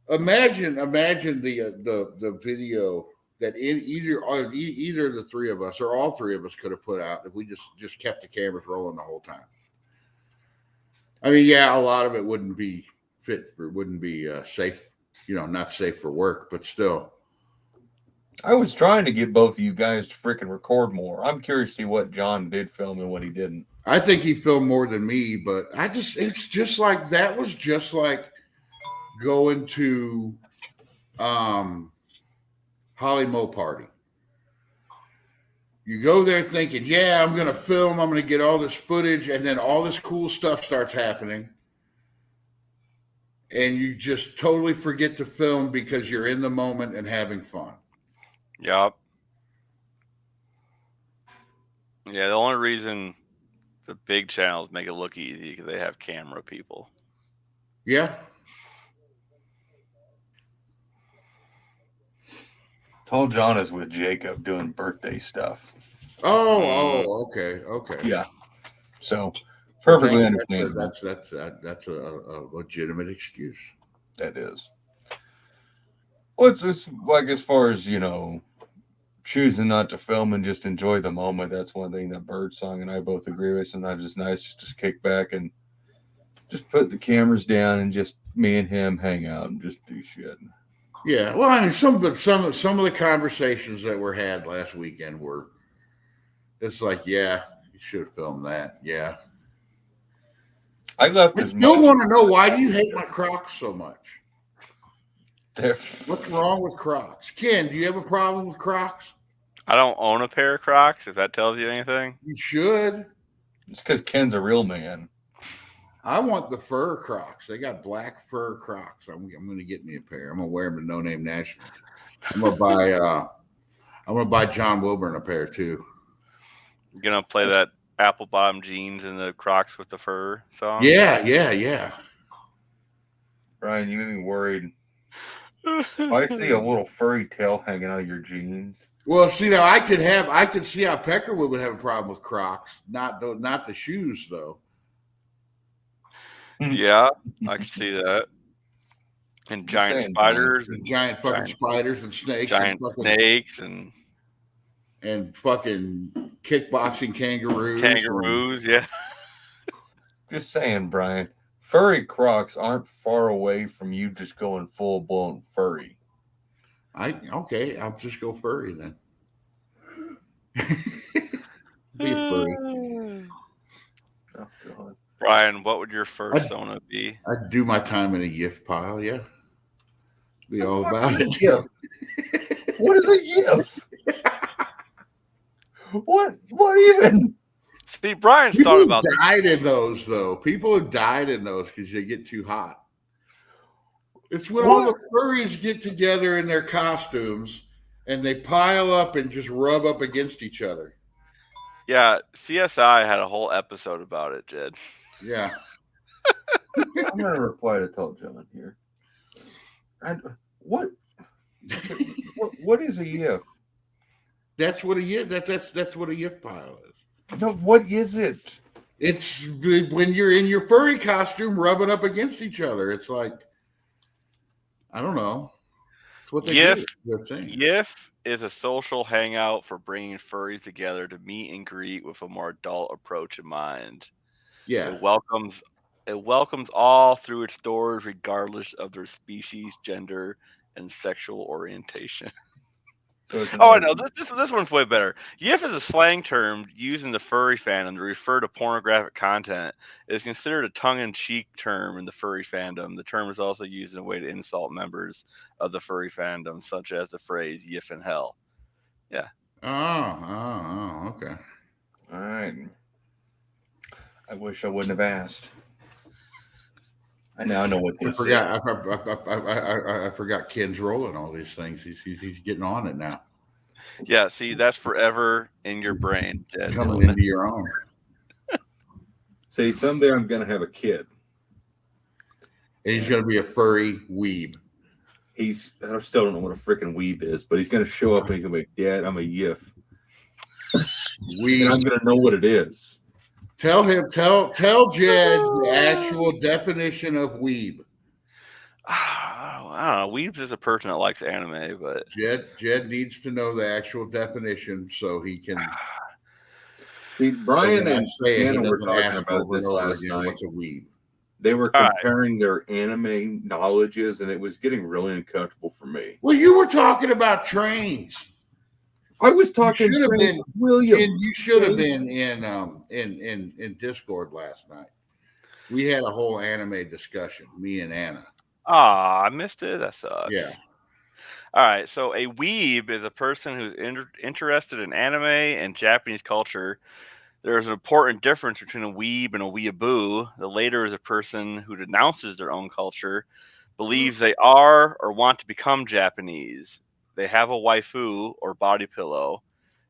S1: Imagine the video that either of the three of us or all three of us could have put out if we just kept the cameras rolling the whole time. I mean, yeah, a lot of it wouldn't be safe, not safe for work, but still.
S4: I was trying to get both of you guys to freaking record more. I'm curious to see what John did film and what he didn't.
S1: I think he filmed more than me, but it's just like, that was just like going to Holly Mo party. You go there thinking, yeah, I'm going to film, I'm going to get all this footage, and then all this cool stuff starts happening. And you just totally forget to film because you're in the moment and having fun.
S2: Yep. Yeah, the only reason the big channels make it look easy because they have camera people.
S1: Yeah.
S4: Tall John is with Jacob doing birthday stuff.
S1: Oh, okay.
S4: Yeah. So perfectly understandable.
S1: That's a legitimate excuse.
S4: That is. Well, it's like, as far as, choosing not to film and just enjoy the moment, that's one thing that Birdsong and I both agree with. Sometimes it's nice just to kick back and just put the cameras down and just me and him hang out and just do shit.
S1: Yeah, well, I mean, some of the conversations that were had last weekend were, it's like, yeah, you should have filmed that. Yeah.
S4: I left.
S1: I still want to know, why do you hate my Crocs so much? What's wrong with Crocs? Ken, do you have a problem with Crocs?
S2: I don't own a pair of Crocs, if that tells you anything.
S1: You should.
S4: It's because Ken's a real man.
S1: I want the fur Crocs. They got black fur Crocs. I'm going to get me a pair. I'm going to wear them to No Name Nationals. I'm going to buy John Wilburn a pair too.
S2: You're going to play that apple bottom jeans and the Crocs with the fur song?
S1: Yeah.
S4: Brian, you made me worried. I see a little furry tail hanging out of your jeans.
S1: Well, see, now I could see how Peckerwood would have a problem with Crocs. Not the shoes though.
S2: Yeah, I can see that. And giant spiders, and
S1: giant spiders and snakes,
S2: giant snakes,
S1: and fucking kickboxing kangaroos.
S2: Yeah.
S4: Just saying, Brian. Furry Crocs aren't far away from you just going full blown furry.
S1: Okay, I'll just go furry then. Be a furry.
S4: Oh, God.
S2: Brian, what would your fursona be?
S1: I'd do my time in a GIF pile, yeah. Be all about it.
S4: GIF? What is a GIF? What even?
S2: See, Brian's
S1: People
S2: thought about
S1: died in those though. People have died in those because they get too hot. It's when all the furries get together in their costumes and they pile up and just rub up against each other.
S2: Yeah, CSI had a whole episode about it, Jed.
S1: Yeah.
S4: I'm gonna reply to Tell John here. What is a GIF?
S1: That's what a GIF. That's what a GIF pile is.
S4: No, what is it?
S1: It's when you're in your furry costume rubbing up against each other. It's like, I don't know. It's what they do.
S2: GIF is a social hangout for bringing furries together to meet and greet with a more adult approach in mind.
S1: Yeah.
S2: It welcomes all through its doors, regardless of their species, gender, and sexual orientation. I know. This one's way better. GIF is a slang term used in the furry fandom to refer to pornographic content. It is considered a tongue-in-cheek term in the furry fandom. The term is also used in a way to insult members of the furry fandom, such as the phrase "GIF in hell." Yeah.
S1: Oh, okay.
S4: All right. I wish I wouldn't have asked. I now know what this is.
S1: I forgot Ken's rolling all these things. He's getting on it now.
S2: Yeah, see, that's forever in your brain, Jed.
S1: Coming into your own.
S4: See, someday I'm gonna have a kid.
S1: And he's gonna be a furry weeb.
S4: I still don't know what a freaking weeb is, but he's gonna show up and he's gonna be like, Dad, I'm a GIF.
S1: Weeb.
S4: And I'm gonna know what it is.
S1: Tell Jed the actual definition of weeb.
S2: I don't know. Weebs is a person that likes anime, but
S1: Jed needs to know the actual definition so he can.
S4: See, Brian and Shannon were talking about this last night.
S1: What's a weeb?
S4: They were comparing their anime knowledges, and it was getting really uncomfortable for me.
S1: Well, you were talking about trains.
S4: I was talking to William.
S1: And you should have been in Discord last night. We had a whole anime discussion, me and Anna.
S2: I missed it. That sucks.
S1: Yeah.
S2: All right. So a weeb is a person who's interested in anime and Japanese culture. There's an important difference between a weeb and a weeaboo. The later is a person who denounces their own culture, believes they are or want to become Japanese. They have a waifu or body pillow,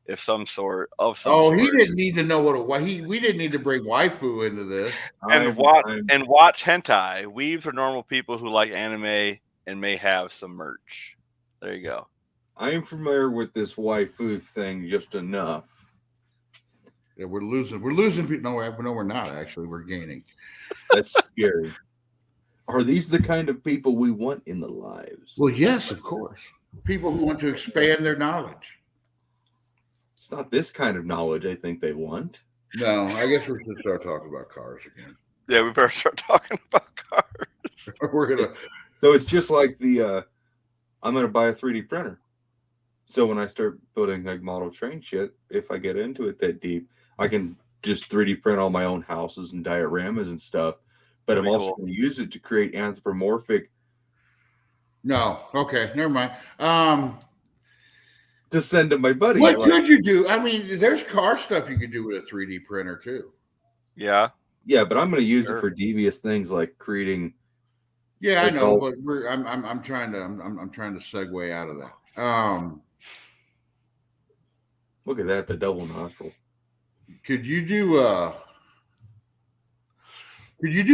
S2: of some sort.
S1: He didn't need to know we didn't need to bring waifu into this.
S2: And watch hentai. Weebs are normal people who like anime and may have some merch. There you go.
S4: I am familiar with this waifu thing just enough.
S1: Yeah, we're losing people. No, we're not actually. We're gaining.
S4: That's scary. Are these the kind of people we want in the lives?
S1: Well, yes, of course. People who want to expand their knowledge.
S4: It's not this kind of knowledge I think they want.
S1: No, I guess we should start talking about cars again.
S2: Yeah, we better start talking about cars.
S4: So it's just like I'm gonna buy a 3D printer. So when I start building like model train shit, if I get into it that deep, I can just 3D print all my own houses and dioramas and stuff. But I'm also going to use it to create anthropomorphic.
S1: No, okay, never mind.
S4: To send to my buddies.
S1: What could you do? I mean, there's car stuff you could do with a 3D printer too.
S2: Yeah.
S4: Yeah, but I'm going to use it for devious things like creating.
S1: Yeah, I know, but I'm trying to segue out of that.
S4: Look at that, the double nostril.
S1: Could you do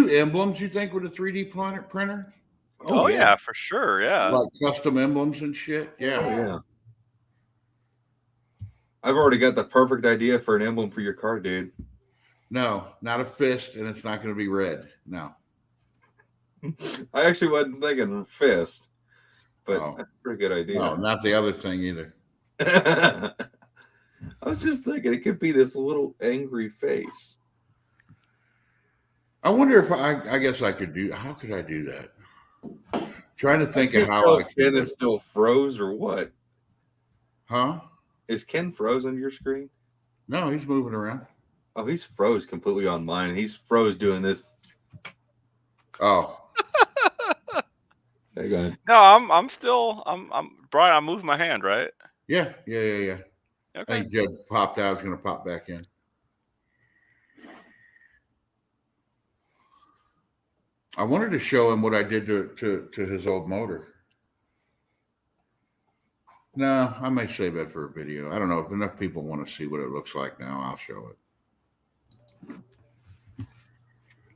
S1: emblems, you think, with a 3D printer?
S2: Oh yeah, for sure. Yeah.
S1: Like custom emblems and shit. Yeah.
S4: Oh, yeah. I've already got the perfect idea for an emblem for your car, dude.
S1: No, not a fist, and it's not going to be red. No.
S4: I actually wasn't thinking fist, but that's a pretty good idea.
S1: No, not the other thing either.
S4: I was just thinking it could be this little angry face.
S1: I wonder if I guess I could do. How could I do that? Trying to think of how I
S4: Ken is still froze or what?
S1: Huh?
S4: Is Ken froze on your screen?
S1: No, he's moving around.
S4: Oh, he's froze completely on mine. He's froze doing this.
S1: Oh,
S4: Hey, go ahead.
S2: No, I'm still Brian. I'm moving my hand, right?
S1: yeah. I
S2: Okay.
S1: think Jed popped out. He's going to pop back in. I wanted to show him what I did to his old motor. No, I may save that for a video. I don't know if enough people want to see what it looks like now. I'll show it.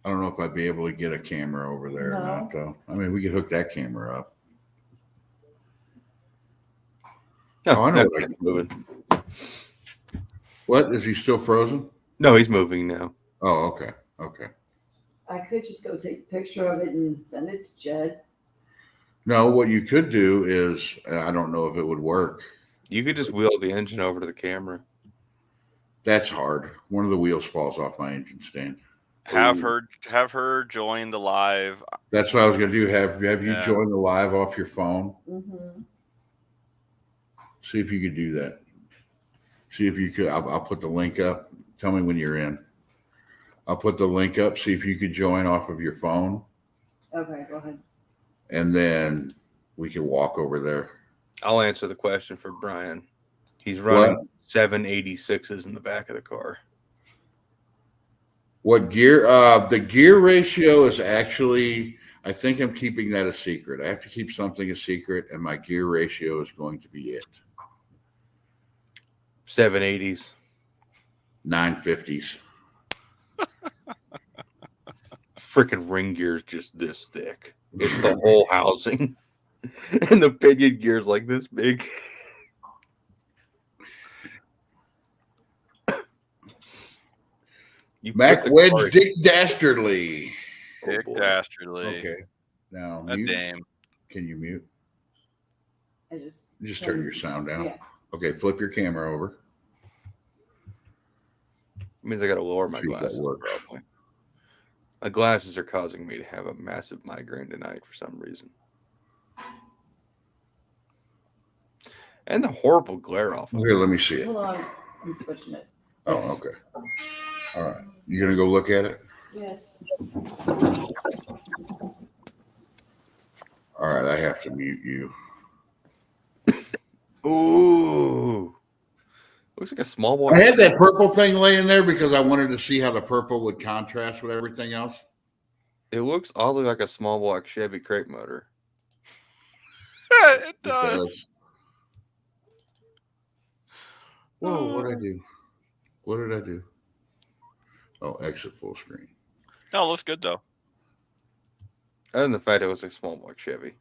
S1: I don't know if I'd be able to get a camera over there or not, though. I mean, we could hook that camera up.
S4: No,
S1: I know.
S4: he's moving.
S1: What? Is he still frozen?
S4: No, he's moving now.
S1: Oh, okay.
S3: I could just go take a picture of it and send it to Jed.
S1: No, what you could do is, I don't know if it would work.
S4: You could just wheel the engine over to the camera.
S1: That's hard. One of the wheels falls off my engine stand.
S2: Have her join the live.
S1: That's what I was going to do. Have you
S2: Yeah.
S1: join the live off your phone?
S3: Mm-hmm.
S1: See if you could do that. See if you could. I'll put the link up. Tell me when you're in. I'll put the link up. See if you could join off of your phone.
S3: Okay, go ahead.
S1: And then we can walk over there.
S4: I'll answer the question for Brian. He's running 786s in the back of the car.
S1: What gear? The gear ratio is actually, I think I'm keeping that a secret. I have to keep something a secret, and my gear ratio is going to be it.
S4: 780s.
S1: 950s.
S4: Freaking ring gear's just this thick. It's the whole housing. And the pinion gear's like this big.
S1: Mac Wedge Dick Dastardly.
S2: Dick Dastardly.
S1: Okay. Now,
S2: That
S1: mute.
S2: name.
S1: Can you mute?
S3: I just
S1: Turn your sound down.
S3: Yeah.
S1: Okay, flip your camera over.
S4: Means I got to lower my
S1: See if that
S4: glasses.
S1: works.
S4: Probably. My glasses are causing me to have a massive migraine tonight for some reason. And the horrible glare off.
S1: Here, let me see it.
S3: hold on. I'm switching it.
S1: Oh, okay. All right. You gonna go look at it?
S3: Yes.
S1: All right, I have to mute you.
S4: Ooh. Looks like a small boy.
S1: I had that purple thing laying there because I wanted to see how the purple would contrast with everything else.
S4: It looks oddly like a small block Chevy crate motor.
S2: It does.
S1: Whoa, what did I do? What did I do? Oh, exit full screen.
S2: No, it looks good though.
S4: Other than the fact it was a small block Chevy.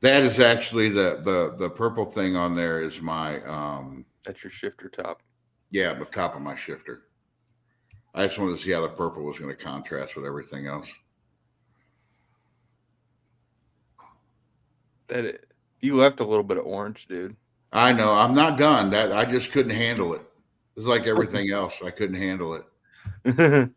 S1: That is actually the purple thing on there is my
S4: That's your shifter top.
S1: yeah, the top of my shifter. I just wanted to see how the purple was going to contrast with everything else.
S4: You left a little bit of orange, dude.
S1: I know. I'm not done. That I just couldn't handle it. It's like everything else. I couldn't handle it.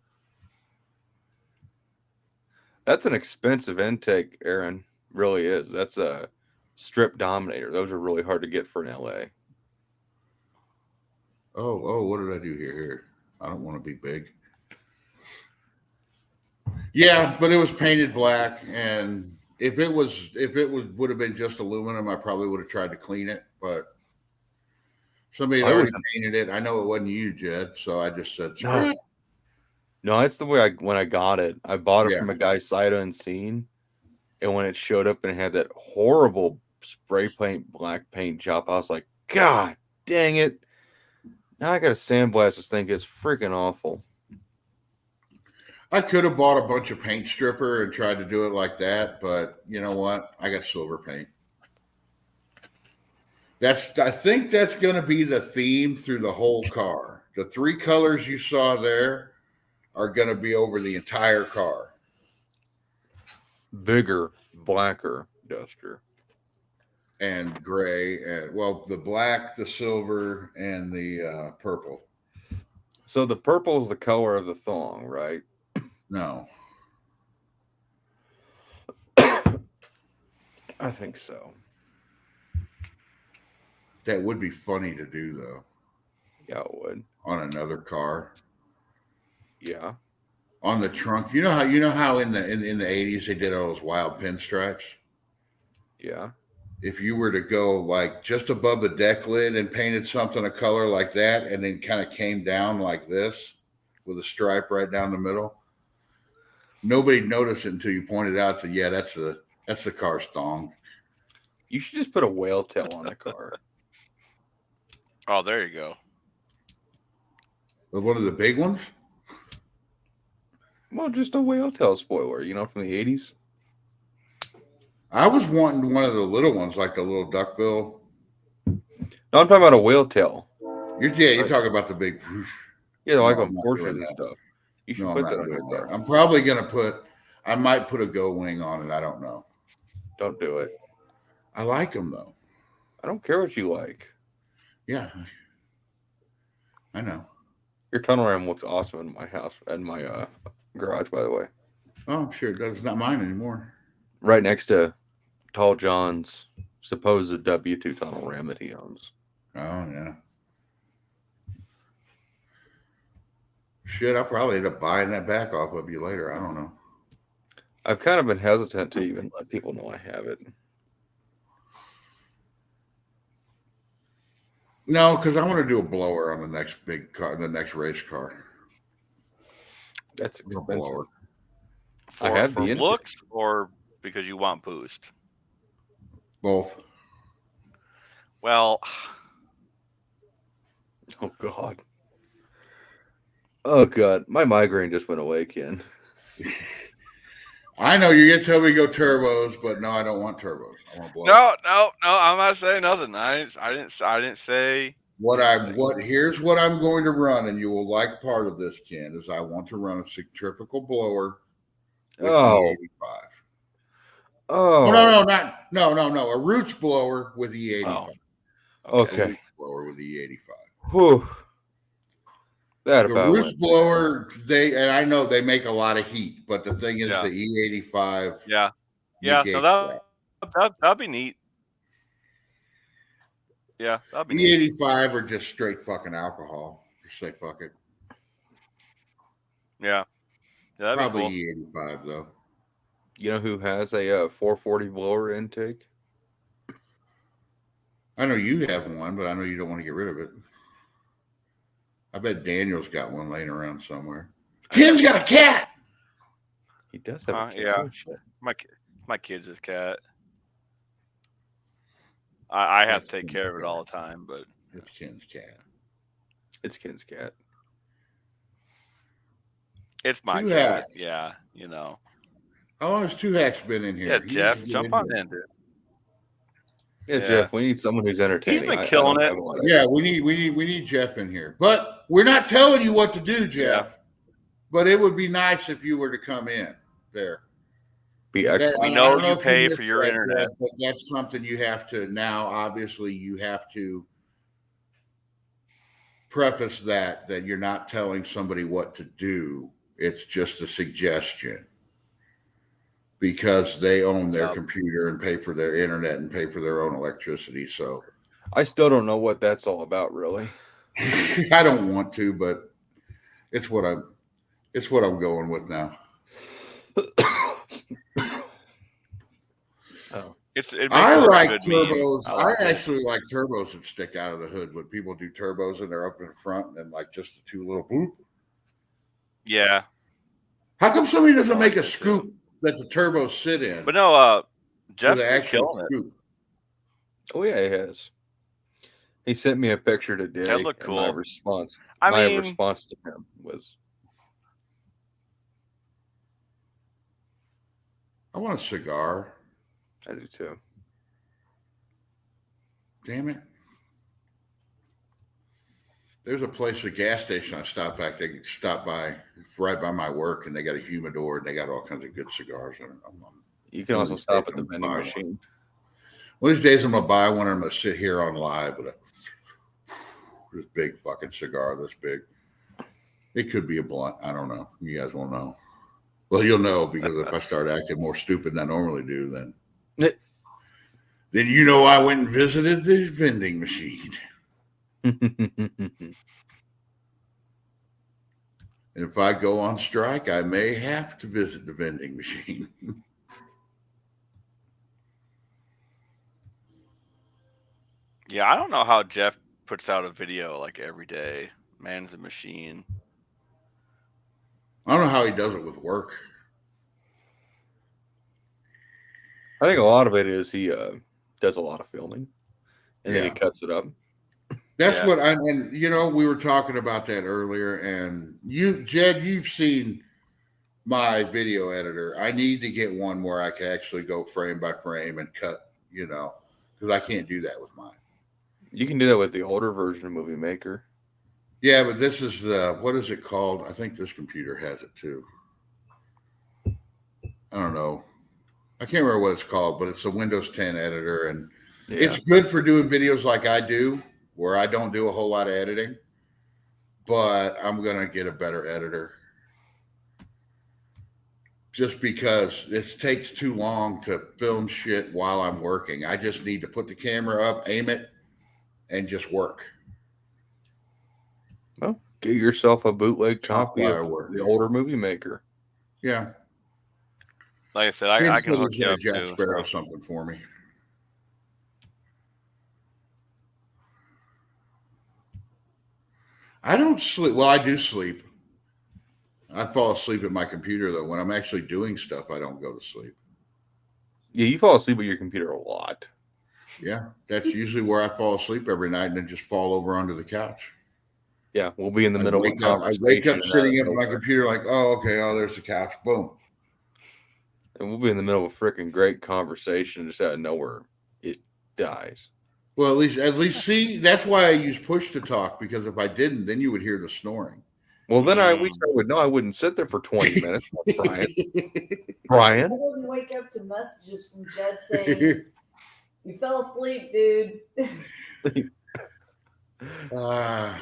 S4: That's an expensive intake, Aaron. Really is. That's a strip dominator. Those are really hard to get for an LA.
S1: Oh, what did I do here? I don't want to be big. Yeah, but it was painted black, and if it would have been just aluminum, I probably would have tried to clean it, but somebody had already painted it. I know it wasn't you, Jed, so I just said screw it.
S4: No, that's the way when I got it. I bought it from a guy sight unseen, and when it showed up and it had that horrible spray paint black paint job, I was like, God dang it. Now I got to sandblast this thing. It's freaking awful.
S1: I could have bought a bunch of paint stripper and tried to do it like that, but you know what? I got silver paint. I think that's going to be the theme through the whole car. The three colors you saw there are going to be over the entire car.
S4: Bigger, blacker duster.
S1: And gray, and well, the black, the silver, and the purple.
S4: So the purple is the color of the thong, right?
S1: No.
S4: I think so.
S1: That would be funny to do though.
S4: Yeah, it would.
S1: On another car.
S4: Yeah.
S1: On the trunk. You know how in the 80s they did all those wild pinstripes?
S4: Yeah.
S1: If you were to go like just above the deck lid and painted something a color like that and then kind of came down like this with a stripe right down the middle, nobody'd notice it until you pointed out that, yeah, that's the car's thong.
S4: You should just put a whale tail on the car.
S2: Oh, there you go.
S1: One of the big ones?
S4: Well, just a whale tail spoiler, from the 80s.
S1: I was wanting one of the little ones, like the little duckbill.
S4: No, I'm talking about a whale tail.
S1: You're talking about the big.
S4: Yeah, like
S1: No,
S4: on
S1: I'm not
S4: Porsches
S1: doing
S4: and
S1: that.
S4: stuff. You should
S1: No,
S4: put
S1: I'm
S4: that
S1: not
S4: on your
S1: doing that.
S4: car.
S1: I'm probably I might put a Go Wing on it. I don't know.
S4: Don't do it.
S1: I like them though.
S4: I don't care what you like.
S1: Yeah, I know.
S4: Your tunnel ram looks awesome in my house and my garage, by the way.
S1: Oh, I'm sure it does. It's not mine anymore.
S4: Right next to Tall John's supposed W2 tunnel ram that he owns.
S1: Oh yeah. Shit, I'll probably end up buying that back off of you later. I don't know.
S4: I've kind of been hesitant to even let people know I have it.
S1: No, because I want to do a blower on the next big car, the next race car.
S4: That's
S1: A
S4: expensive.
S1: blower.
S4: I have
S2: for
S4: the intake.
S2: looks or because you want boost.
S1: Both.
S2: Well,
S4: Oh God. Oh God. My migraine just went away, Ken.
S1: I know you're gonna tell me to go turbos, but no, I don't want turbos. I want blower.
S2: no. I'm not saying nothing. I didn't say.
S1: Here's what I'm going to run, and you will like part of this, Ken, is I want to run a centrifugal blower with
S4: Oh.
S1: E85.
S4: Oh.
S1: No. A roots blower with E85.
S2: Oh,
S4: Okay.
S1: A roots blower with E85.
S4: Whew. That
S1: The
S4: about
S1: roots
S4: went.
S1: blower, and I know they make a lot of heat, but the thing is
S2: Yeah.
S1: the E85.
S2: Yeah. Yeah.
S1: negates
S2: No, that'd be neat. Yeah, that'd be neat.
S1: E85 are just straight fucking alcohol. Just say fuck it.
S2: Yeah. That'd
S1: Probably
S2: be cool.
S1: E85 though.
S4: You know who has a 440 blower intake?
S1: I know you have one, but I know you don't want to get rid of it. I bet Daniel's got one laying around somewhere. Ken's got a cat.
S4: He does have a cat.
S2: Yeah.
S4: Oh, shit.
S2: My kid's a cat. I have
S1: That's
S2: to take
S1: Ken's
S2: care of it
S1: cat.
S2: all the time, but
S1: It's Ken's cat.
S4: It's Ken's cat.
S2: it's my
S1: Two
S2: cat.
S1: hats.
S2: Yeah,
S1: How long has Two Hacks been in here?
S2: Yeah,
S1: He
S2: Jeff,
S1: needs to get
S2: jump
S1: in
S2: on
S1: here.
S2: into it.
S4: Yeah,
S2: Yeah.
S4: Jeff, we need someone who's entertaining.
S2: been
S4: I
S2: killing
S4: don't
S2: it.
S4: have a lot of-
S1: Yeah, we need Jeff in here. But we're not telling you what to do, Jeff.
S2: Yeah.
S1: But it would be nice if you were to come in there.
S4: Be
S1: That-
S4: excellent.
S2: We
S1: I
S2: know
S1: don't
S2: you
S1: if
S2: pay
S1: missed
S2: for your
S1: that,
S2: internet.
S1: Jeff, but that's something you have to now. Obviously, you have to preface that you're not telling somebody what to do. It's just a suggestion because they own their
S2: Yep.
S1: computer and pay for their internet and pay for their own electricity. So
S4: I still don't know what that's all about, really.
S1: I don't want to, but it's what I'm going with now.
S4: Oh.
S2: It makes
S1: I
S2: for a
S1: like
S2: good meme.
S1: turbos.
S2: I
S1: I
S2: like it.
S1: actually like turbos that stick out of the hood when people do turbos and they're up in the front and then like just the two little boop.
S2: Yeah,
S1: How come somebody doesn't
S2: I
S1: make
S2: like
S1: a
S2: that too.
S1: scoop that the turbos sit in?
S2: but no,
S1: with
S2: Jeff's
S1: an
S2: been
S1: actual
S2: killing it.
S1: scoop?
S4: Oh, yeah, he has. He sent me a picture today.
S2: That looked
S4: and my
S2: cool.
S4: response
S2: I mean,
S4: response to him was,
S1: I want a cigar.
S4: I do too.
S1: Damn it. There's a place, a gas station I stopped by right by my work, and they got a humidor and they got all kinds of good cigars in it.
S4: You can
S1: One
S4: also
S1: of these
S4: stop
S1: days
S4: at the
S1: I'm gonna
S4: vending
S1: buy one.
S4: machine.
S1: One of these days I'm gonna buy one and I'm gonna sit here on live with this big fucking cigar this big. It could be a blunt. I don't know. You guys won't know. Well, you'll know because if I start acting more stupid than I normally do, then you know I went and visited the vending machine. And if I go on strike, I may have to visit the vending machine.
S2: Yeah, I don't know how Jeff puts out a video like every day. Man's a machine.
S1: I don't know how he does it with work.
S4: I think a lot of it is he does a lot of filming, and then he cuts it up.
S1: That's what and you know, we were talking about that earlier, and Jed, you've seen my video editor. I need to get one where I can actually go frame by frame and cut, you know, because I can't do that with mine.
S4: You can do that with the older version of Movie Maker.
S1: Yeah, but this is what is it called? I think this computer has it too. I don't know. I can't remember what it's called, but it's a Windows 10 editor, and it's good for doing videos like I do, where I don't do a whole lot of editing, but I'm going to get a better editor just because it takes too long to film shit while I'm working. I just need to put the camera up, aim it, and just work.
S4: Well, get yourself a bootleg copy of the older Movie Maker.
S1: Yeah.
S2: Like I said, I can hook you up
S1: Jack
S2: too.
S1: Sparrow something for me. I don't sleep. Well, I do sleep. I fall asleep at my computer, though. When I'm actually doing stuff, I don't go to sleep.
S4: Yeah, you fall asleep at your computer a lot.
S1: Yeah, that's usually where I fall asleep every night and then just fall over onto the couch.
S4: Yeah, we'll be in the middle of a conversation.
S1: I wake up sitting at my computer like, oh, okay, oh, there's the couch. Boom.
S4: And we'll be in the middle of a freaking great conversation, just out of nowhere, it dies.
S1: Well, at least see, that's why I use push to talk, because if I didn't, then you would hear the snoring.
S4: Well, then I wouldn't sit there for 20 minutes. Brian.
S3: I wouldn't wake up to messages from Jed saying, you fell asleep, dude.
S4: I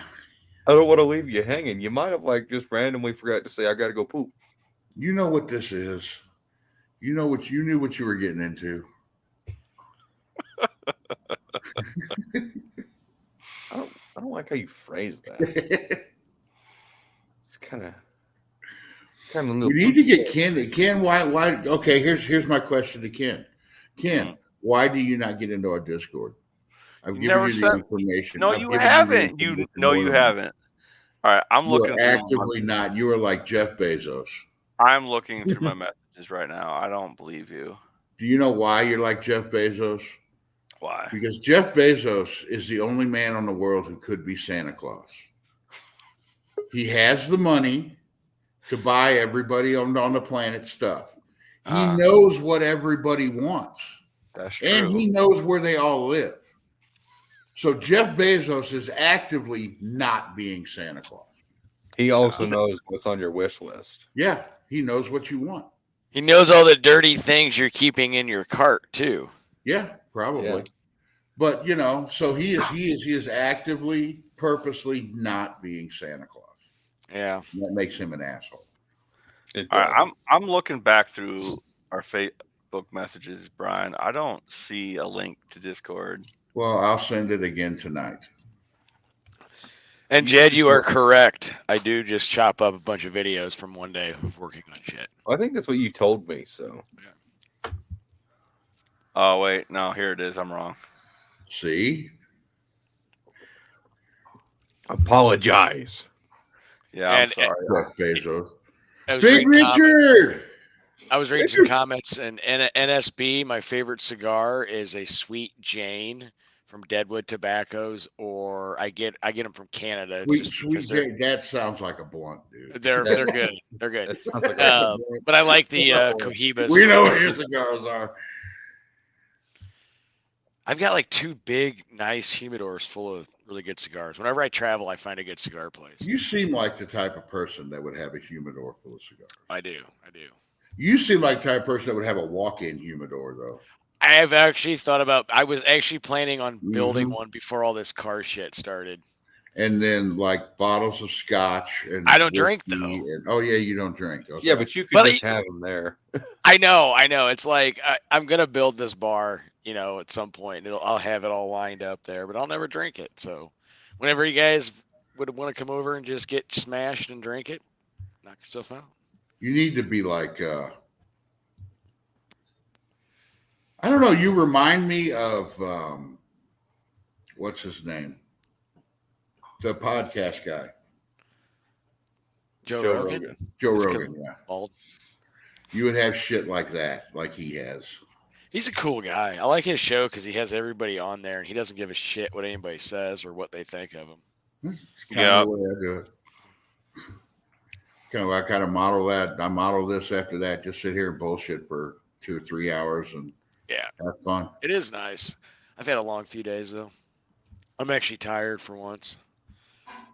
S4: don't want to leave you hanging. You might have just randomly forgot to say, I got to go poop.
S1: You know what this is. You knew what you were getting into.
S4: I don't like how you phrase that. It's kind of
S1: We need to get Ken. Ken, why? Okay, here's my question to Ken. Ken, why do you not get into our Discord? I've given you the information.
S2: No, you haven't. You haven't. All right, I'm looking.
S1: Actively not. You are like Jeff Bezos.
S2: I'm looking through my messages right now. I don't believe you.
S1: Do you know why you're like Jeff Bezos?
S2: Why?
S1: Because Jeff Bezos is the only man on the world who could be Santa Claus. He has the money to buy everybody on the planet stuff. He knows what everybody wants.
S2: That's true.
S1: And he knows where they all live. So Jeff Bezos is actively not being Santa Claus.
S4: He also knows what's on your wish list.
S1: Yeah, he knows what you want.
S5: He knows all the dirty things you're keeping in your cart too.
S1: Yeah, probably. Yeah. But so he is actively, purposely not being Santa Claus.
S5: Yeah,
S1: that makes him an asshole.
S2: All right, I'm looking back through our Facebook messages, Brian. I don't see a link to Discord.
S1: Well, I'll send it again tonight.
S5: And Jed, you are correct. I do just chop up a bunch of videos from one day of working on shit.
S4: I think that's what you told me. So.
S2: Yeah. Oh wait, no, here it is. I'm wrong.
S1: See?
S4: Apologize.
S2: Yeah, I'm sorry.
S1: Jeff Bezos.
S5: Big
S1: Richard!
S5: I was reading some comments, and NSB, my favorite cigar is a Sweet Jane from Deadwood Tobaccos, or I get them from Canada.
S1: Sweet Jane, that sounds like a blunt, dude.
S5: They're good. They're good. That sounds like but I like the Cohibas.
S1: We know what your cigars are.
S5: I've got like 2 big, nice humidors full of really good cigars. Whenever I travel, I find a good cigar place.
S1: You seem like the type of person that would have a humidor full of cigars.
S5: I do.
S1: You seem like the type of person that would have a walk-in humidor, though.
S5: I have actually thought about. I was actually planning on building one before all this car shit started.
S1: and then like bottles of scotch and
S5: I don't drink,
S1: whiskey
S5: though.
S1: And, oh yeah, you don't drink. Okay.
S4: Yeah, but you could
S5: But
S4: just have them there.
S5: I know. It's like I'm gonna build this bar, at some point. I'll have it all lined up there, but I'll never drink it. So, whenever you guys would want to come over and just get smashed and drink it, knock yourself out.
S1: You need to be like, I don't know. You remind me of what's his name, the podcast guy,
S5: Joe
S4: Joe
S5: Rogan.
S4: Rogan.
S1: Joe
S5: It's 'cause
S1: Rogan. Yeah,
S5: Bald.
S1: you would have shit like that, like he has.
S5: He's a cool guy. I like his show because he has everybody on there, and he doesn't give a shit what anybody says or what they think of him.
S1: Kind
S2: Yeah.
S1: of the way I do it. I kind of model that. I model this after that. Just sit here and bullshit for 2 or 3 hours and
S5: Yeah,
S1: have fun.
S5: it is nice. I've had a long few days though. I'm actually tired for once.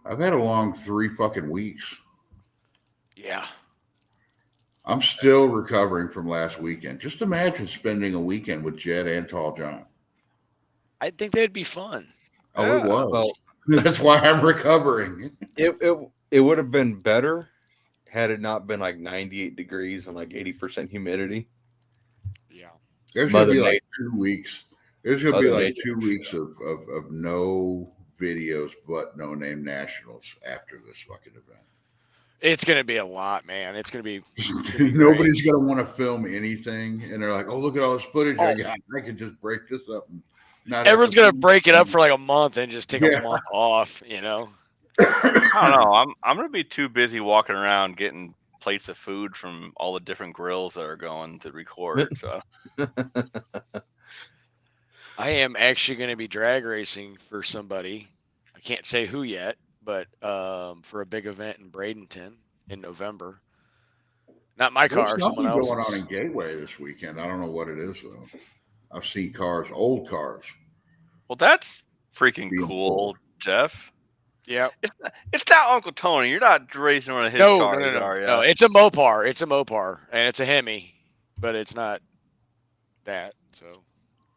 S1: I've had a long 3 fucking weeks.
S5: Yeah.
S1: I'm still recovering from last weekend. Just imagine spending a weekend with Jed and Tall John.
S5: I think that'd be fun.
S1: Oh,
S2: Yeah.
S1: it was.
S4: Well,
S1: That's why I'm recovering.
S4: it would have been better had it not been like 98 degrees and like 80% humidity.
S5: Yeah.
S1: There's going to be
S4: Mother
S1: like 2 weeks. There's going to be
S4: Mother
S1: like
S4: Nature.
S1: 2 weeks of no videos but No Name Nationals after this fucking event.
S5: It's gonna be a lot, man. It's gonna be
S1: Nobody's going to want to film anything. And they're like, oh, look at all this footage I
S5: Oh.
S1: got. I could just break this up. And not
S5: everyone's
S1: have to
S5: gonna
S1: film
S5: break it up
S1: anything."
S5: for like a month and just take
S1: Yeah.
S5: a month off,
S2: I don't know. I'm gonna be too busy walking around getting plates of food from all the different grills that are going to record. So
S5: I am actually gonna be drag racing for somebody. I can't say who yet, but for a big event in Bradenton in November. Not my
S1: There's
S5: car,
S1: something
S5: someone
S1: going on
S5: else's.
S1: in Gateway this weekend. I don't know what it is though. I've seen cars, old cars.
S2: well, that's freaking
S1: Being
S2: cool,
S1: pulled.
S2: Jeff.
S5: Yeah.
S2: It's not Uncle Tony. You're not racing one of his
S5: No,
S2: cars,
S5: no, no, no,
S2: are you?
S5: no. It's a Mopar. It's a Mopar, and it's a Hemi, but it's not that. So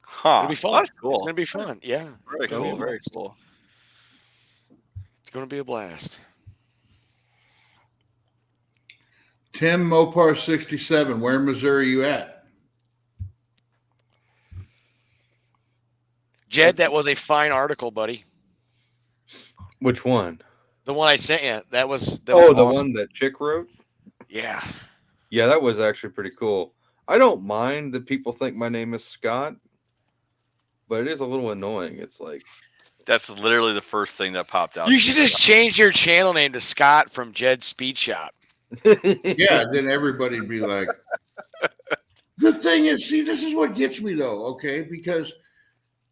S2: Huh?
S5: it'll be fun.
S2: That's cool.
S5: It's gonna be fun. Yeah.
S2: Very
S5: It's gonna be
S2: cool.
S5: a
S2: Very
S5: blast.
S2: cool.
S5: It's gonna be a blast.
S1: Tim Mopar 67. Where in Missouri you at?
S5: Jed, that was a fine article, buddy.
S4: Which one?
S5: The one I sent you. That was
S4: The
S5: awesome.
S4: one that chick wrote?
S5: Yeah.
S4: Yeah, that was actually pretty cool. I don't mind that people think my name is Scott, but it is a little annoying. It's like,
S2: That's literally the first thing that popped out.
S5: You
S2: to
S5: should
S2: me.
S5: just change your channel name to Scott from Jed's Speed Shop.
S1: Yeah, then everybody'd be like, the thing is, see, this is what gets me though, okay? Because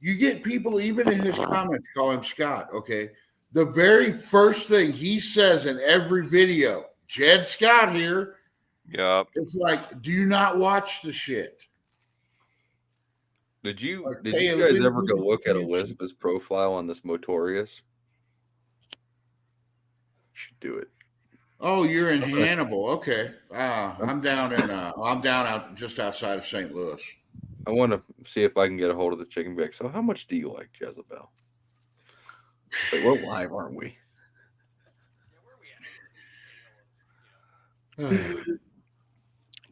S1: you get people even in his comments call him Scott, okay? The very first thing he says in every video, Jed Scott here,
S2: Yep.
S1: it's like, do you not watch the shit?
S4: Did you
S1: Like,
S4: did
S1: hey,
S4: you guys
S1: Elizabeth,
S4: ever go look at
S1: you-
S4: Elizabeth's profile on this Motorius? You should do it.
S1: Oh, you're in Hannibal. Okay. I'm down out just outside of St. Louis.
S4: I want to see if I can get a hold of the chicken back. So, how much do you like Jezebel? Wait, we're live, aren't we?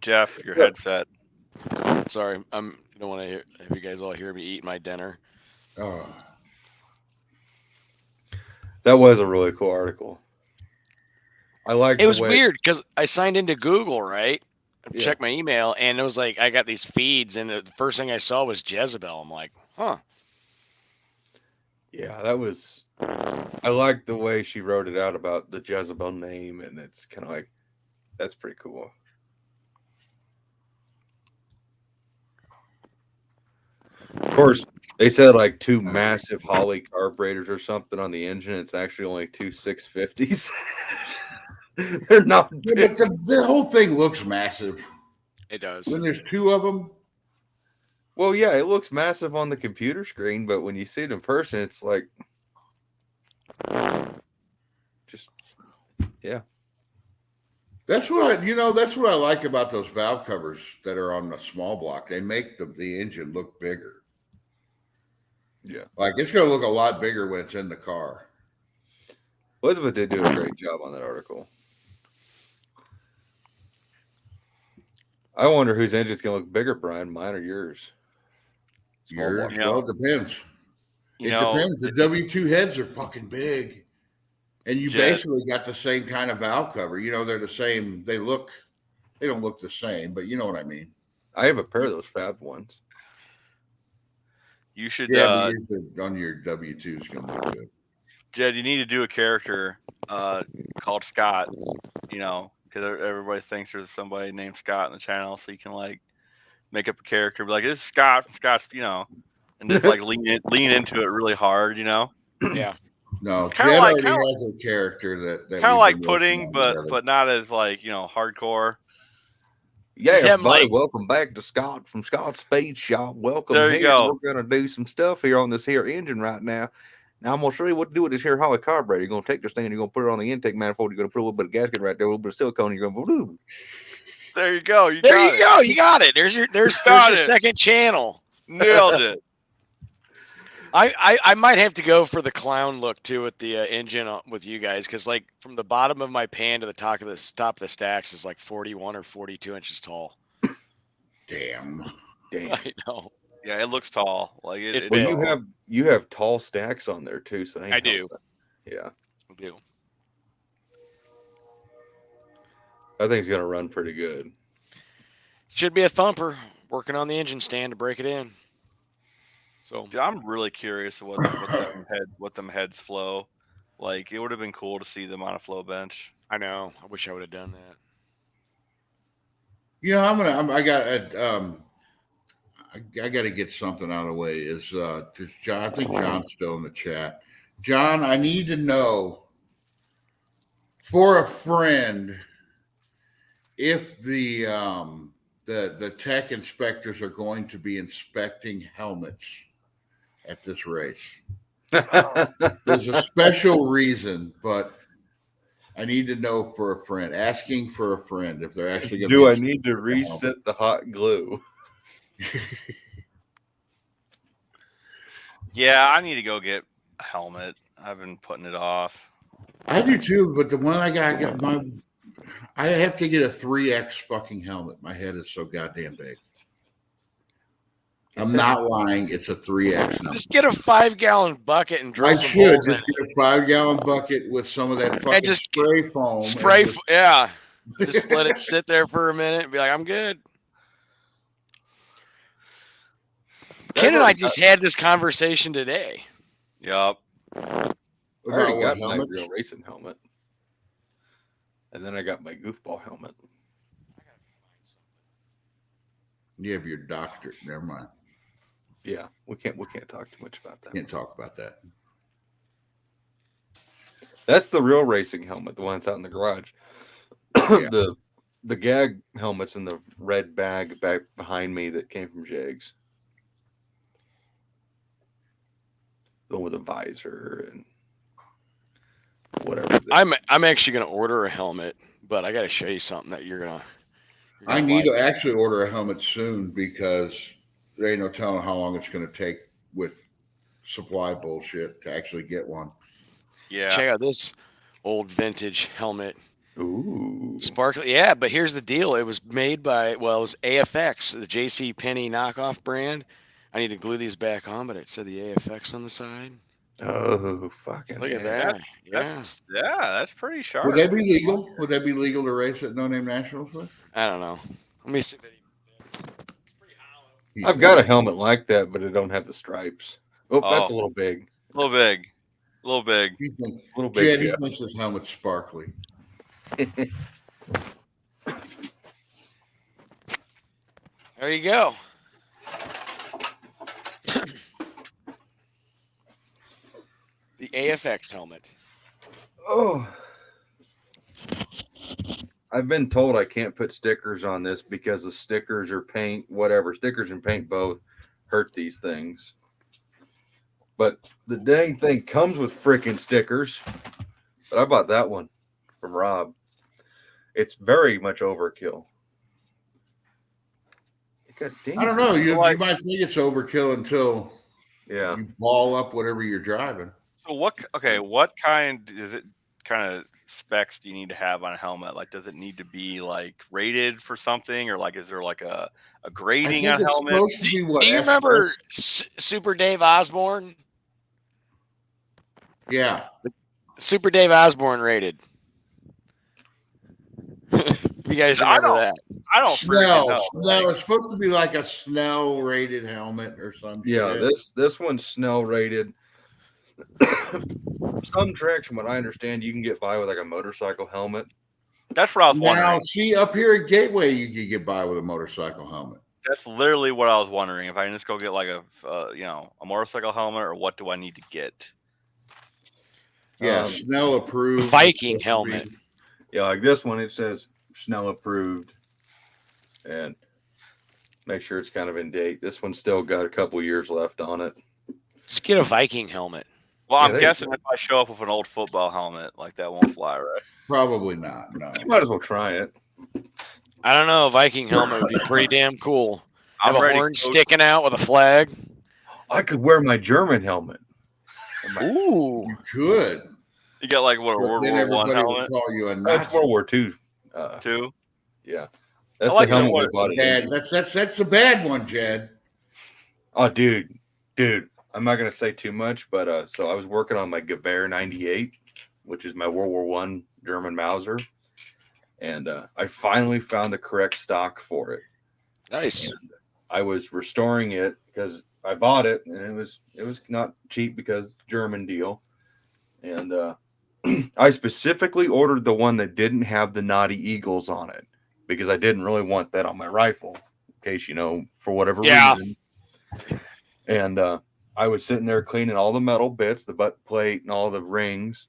S2: Jeff, your headset.
S5: Sorry, I don't want to have you guys all hear me eat my dinner.
S1: Oh.
S4: That was a really cool article. I like
S5: It was weird because I signed into Google, right?
S4: Yeah.
S5: Check my email, and it was like I got these feeds, and the first thing I saw was Jezebel. I'm like, huh.
S4: Yeah, that was. I like the way she wrote it out about the Jezebel name, and it's kind of like that's pretty cool. Of course, they said like 2 massive Holley carburetors or something on the engine. It's actually only 2 650s. They're not
S1: Yeah,
S4: big.
S1: but the whole thing looks massive.
S5: It does.
S1: When there's 2 of them,
S4: Well, yeah, it looks massive on the computer screen, but when you see it in person, it's like just yeah.
S1: that's what I like about those valve covers that are on the small block. They make the engine look bigger.
S4: Yeah.
S1: Like it's going to look a lot bigger when it's in the car.
S4: Elizabeth did do a great job on that article. I wonder whose engine's gonna look bigger, Brian, mine or yours? Small
S1: Yours?
S4: wash.
S1: Well, it depends.
S2: You
S1: It
S2: know,
S1: depends. The W2 heads are fucking big. And you
S2: Jet.
S1: basically got the same kind of valve cover. You know, they're the same. They don't look the same, but you know what I mean.
S4: I have a pair of those fab ones.
S2: you should,
S1: Yeah, but yours on your W2 is going to look good.
S2: Jed, you need to do a character called Scott, you know, because everybody thinks there's somebody named Scott in the channel, so you can like make up a character, be like, this is Scott from Scott's, you know, and just like lean into it really hard, you know.
S5: Yeah.
S1: No,
S2: Kinda
S1: Jed
S2: like-
S1: already
S2: kinda-
S1: has a character that
S2: Kind of
S1: we've
S2: like
S1: been working
S2: Pudding,
S1: on
S2: but
S1: together.
S2: not as like, you know, hardcore.
S4: Yeah,
S5: Just have,
S4: everybody,
S5: like-
S4: welcome back to Scott from Scott's Speed Shop. Welcome
S2: There you
S4: here.
S2: go.
S4: We're gonna do some stuff here on this here engine right now. Now I'm gonna show you what to do with this here hollow carburetor. You're gonna take this thing and you're gonna put it on the intake manifold. You're gonna put a little bit of gasket right there, a little bit of silicone. And you're gonna boom.
S2: There you go.
S5: There you go. You got it. There's your
S2: got it.
S5: second channel.
S2: Nailed it.
S5: I might have to go for the clown look too with the engine with you guys, because like from the bottom of my pan to the top of the stacks is like 41 or 42 inches tall.
S1: Damn.
S4: Damn.
S5: I know.
S2: Yeah, it looks tall. Like
S5: It's
S2: it
S4: Well,
S2: is.
S4: you have tall stacks on there too. So
S5: I do.
S4: Yeah,
S5: I do.
S4: I think it's gonna run pretty good.
S5: Should be a thumper. Working on the engine stand to break it in. So
S2: Dude, I'm really curious what them heads flow. Like it would have been cool to see them on a flow bench.
S5: I know. I wish I would have done that.
S1: You know, I got to get something out of the way. Is just John? I think John's still in the chat. John, I need to know for a friend if the tech inspectors are going to be inspecting helmets at this race. There's a special reason, but I need to know for a friend. Asking for a friend if they're actually going to.
S4: Do I need to reset the hot glue?
S2: Yeah, I need to go get a helmet. I've been putting it off.
S1: I do too, but the one I got I have to get a 3X fucking helmet. My head is so goddamn big. I'm not lying. It's a 3X helmet.
S5: Just get a 5-gallon bucket and
S1: I
S5: drill some
S1: should
S5: holes in
S1: just
S5: it.
S1: get a 5-gallon bucket with some of that fucking
S5: just
S1: spray foam. and
S5: Spray,
S1: just-
S5: yeah. Just let it sit there for a minute and be like, I'm good. Ken and I just had this conversation today.
S2: Yup.
S4: I
S1: About
S4: already
S1: what
S4: got my
S1: helmets?
S4: real racing helmet, and then I got my goofball helmet.
S1: You have your doctor. Never mind.
S4: Yeah, we can't talk too much about that.
S1: Can't talk about that.
S4: That's the real racing helmet, the one that's out in the garage.
S1: Yeah.
S4: The gag helmet's in the red bag back behind me that came from Jags. The one with a visor and whatever.
S5: I'm actually gonna order a helmet, but I gotta show you something that you're gonna
S1: I need to actually order a helmet soon because there ain't no telling how long it's going to take with supply bullshit to actually get one.
S2: Yeah.
S5: check out this old vintage helmet.
S4: Ooh.
S5: Sparkly, yeah, but here's the deal. It was made by, it was AFX, the JC Penney knockoff brand. I need to glue these back on, but it said the AFX on the side.
S4: Oh, fucking
S5: Look at
S4: hell.
S5: that. Yeah.
S2: That's pretty sharp.
S1: Would that be legal? Would that be legal to race at No Name Nationals with?
S5: I don't know. Let me see if it even fits. It's pretty hollow.
S4: I've got a helmet like that, but it don't have the stripes. Oh, that's a
S2: Oh.
S4: little big.
S2: A little big. A little big.
S1: He thinks,
S4: A little
S1: Jed,
S4: big.
S1: he
S4: Yeah.
S1: thinks his helmet's sparkly.
S5: There you go. The AFX helmet.
S4: Oh. I've been told I can't put stickers on this because the stickers or paint, whatever, stickers and paint both hurt these things. But the dang thing comes with freaking stickers. But I bought that one from Rob. It's very much overkill. God damn.
S1: I don't know. You
S2: Like-
S1: might think it's overkill until
S4: Yeah.
S1: you ball up whatever you're driving.
S2: So what kind is it? kind of specs do you need to have on a helmet? Like, does it need to be like rated for something, or like is there like a
S1: I
S2: grading
S1: think
S2: on
S1: it's
S2: helmet?
S1: supposed to be what?
S5: Do you remember Super Dave Osborne?
S1: Yeah.
S5: Super Dave Osborne rated. You guys
S2: I
S5: remember
S2: don't-
S5: that?
S2: I don't freaking know.
S1: No, it's supposed to be like a Snell rated helmet or something.
S4: Yeah, this one's Snell rated. Some tracks, from what I understand, you can get by with like a motorcycle helmet.
S2: That's what I was
S1: Now,
S2: wondering.
S1: see, up here at Gateway, you could get by with a motorcycle helmet.
S2: That's literally what I was wondering. If I can just go get like a a motorcycle helmet, or what do I need to get?
S1: Yeah, Snell approved.
S5: Viking helmet.
S4: Yeah, like this one, it says Snell approved, and make sure it's kind of in date. This one's still got a couple years left on it.
S5: Just get a Viking helmet.
S2: Well,
S4: Yeah,
S2: I'm
S4: there you
S2: guessing if I show up with an old football helmet, like that won't fly, right?
S1: Probably not. No.
S4: You might as well try it.
S5: I don't know. A Viking helmet would be pretty damn cool. Have
S2: I'm
S5: a
S2: ready,
S5: horn
S2: coach.
S5: sticking out with a flag.
S4: I could wear my German helmet.
S5: Ooh.
S1: You could.
S2: You got like what, a
S1: But
S2: World
S1: then
S2: War One
S1: everybody would
S2: helmet
S1: call you a
S4: That's
S1: Nazi.
S4: World War II.
S2: too?
S4: Yeah, that's
S2: like
S4: the
S2: that
S4: helmet
S2: one.
S4: my buddy.
S1: Bad. That's a bad one, Jed.
S4: Oh, dude, I'm not gonna say too much, but so I was working on my Gewehr 98, which is my World War One German Mauser, and I finally found the correct stock for it.
S5: Nice.
S4: And I was restoring it because I bought it, and it was not cheap because German deal, and I specifically ordered the one that didn't have the Naughty Eagles on it because I didn't really want that on my rifle, in case for whatever reason. And I was sitting there cleaning all the metal bits, the butt plate, and all the rings.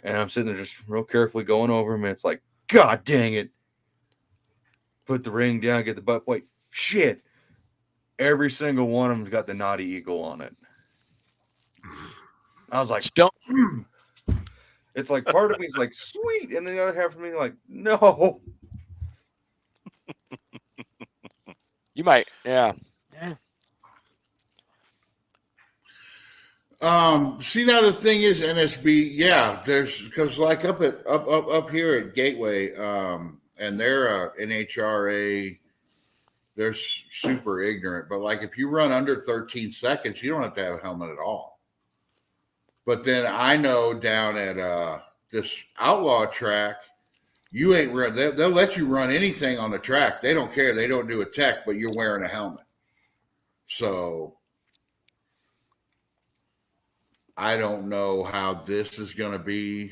S4: And I'm sitting there just real carefully going over them. And it's like, God dang it. Put the ring down, get the butt plate. Shit. Every single one of them's got the Naughty Eagle on it. I was like,
S5: Just don't.
S4: It's like part of me is like, sweet. And the other half of me like, no.
S5: You might. Yeah.
S1: See, now the thing is NSB, yeah, there's because like up here at Gateway, and they're NHRA, they're super ignorant, but like if you run under 13 seconds, you don't have to have a helmet at all. But then I know down at this outlaw track, you ain't run. They'll let you run anything on the track. They don't care. They don't do a tech, but you're wearing a helmet. So I don't know how this is going to be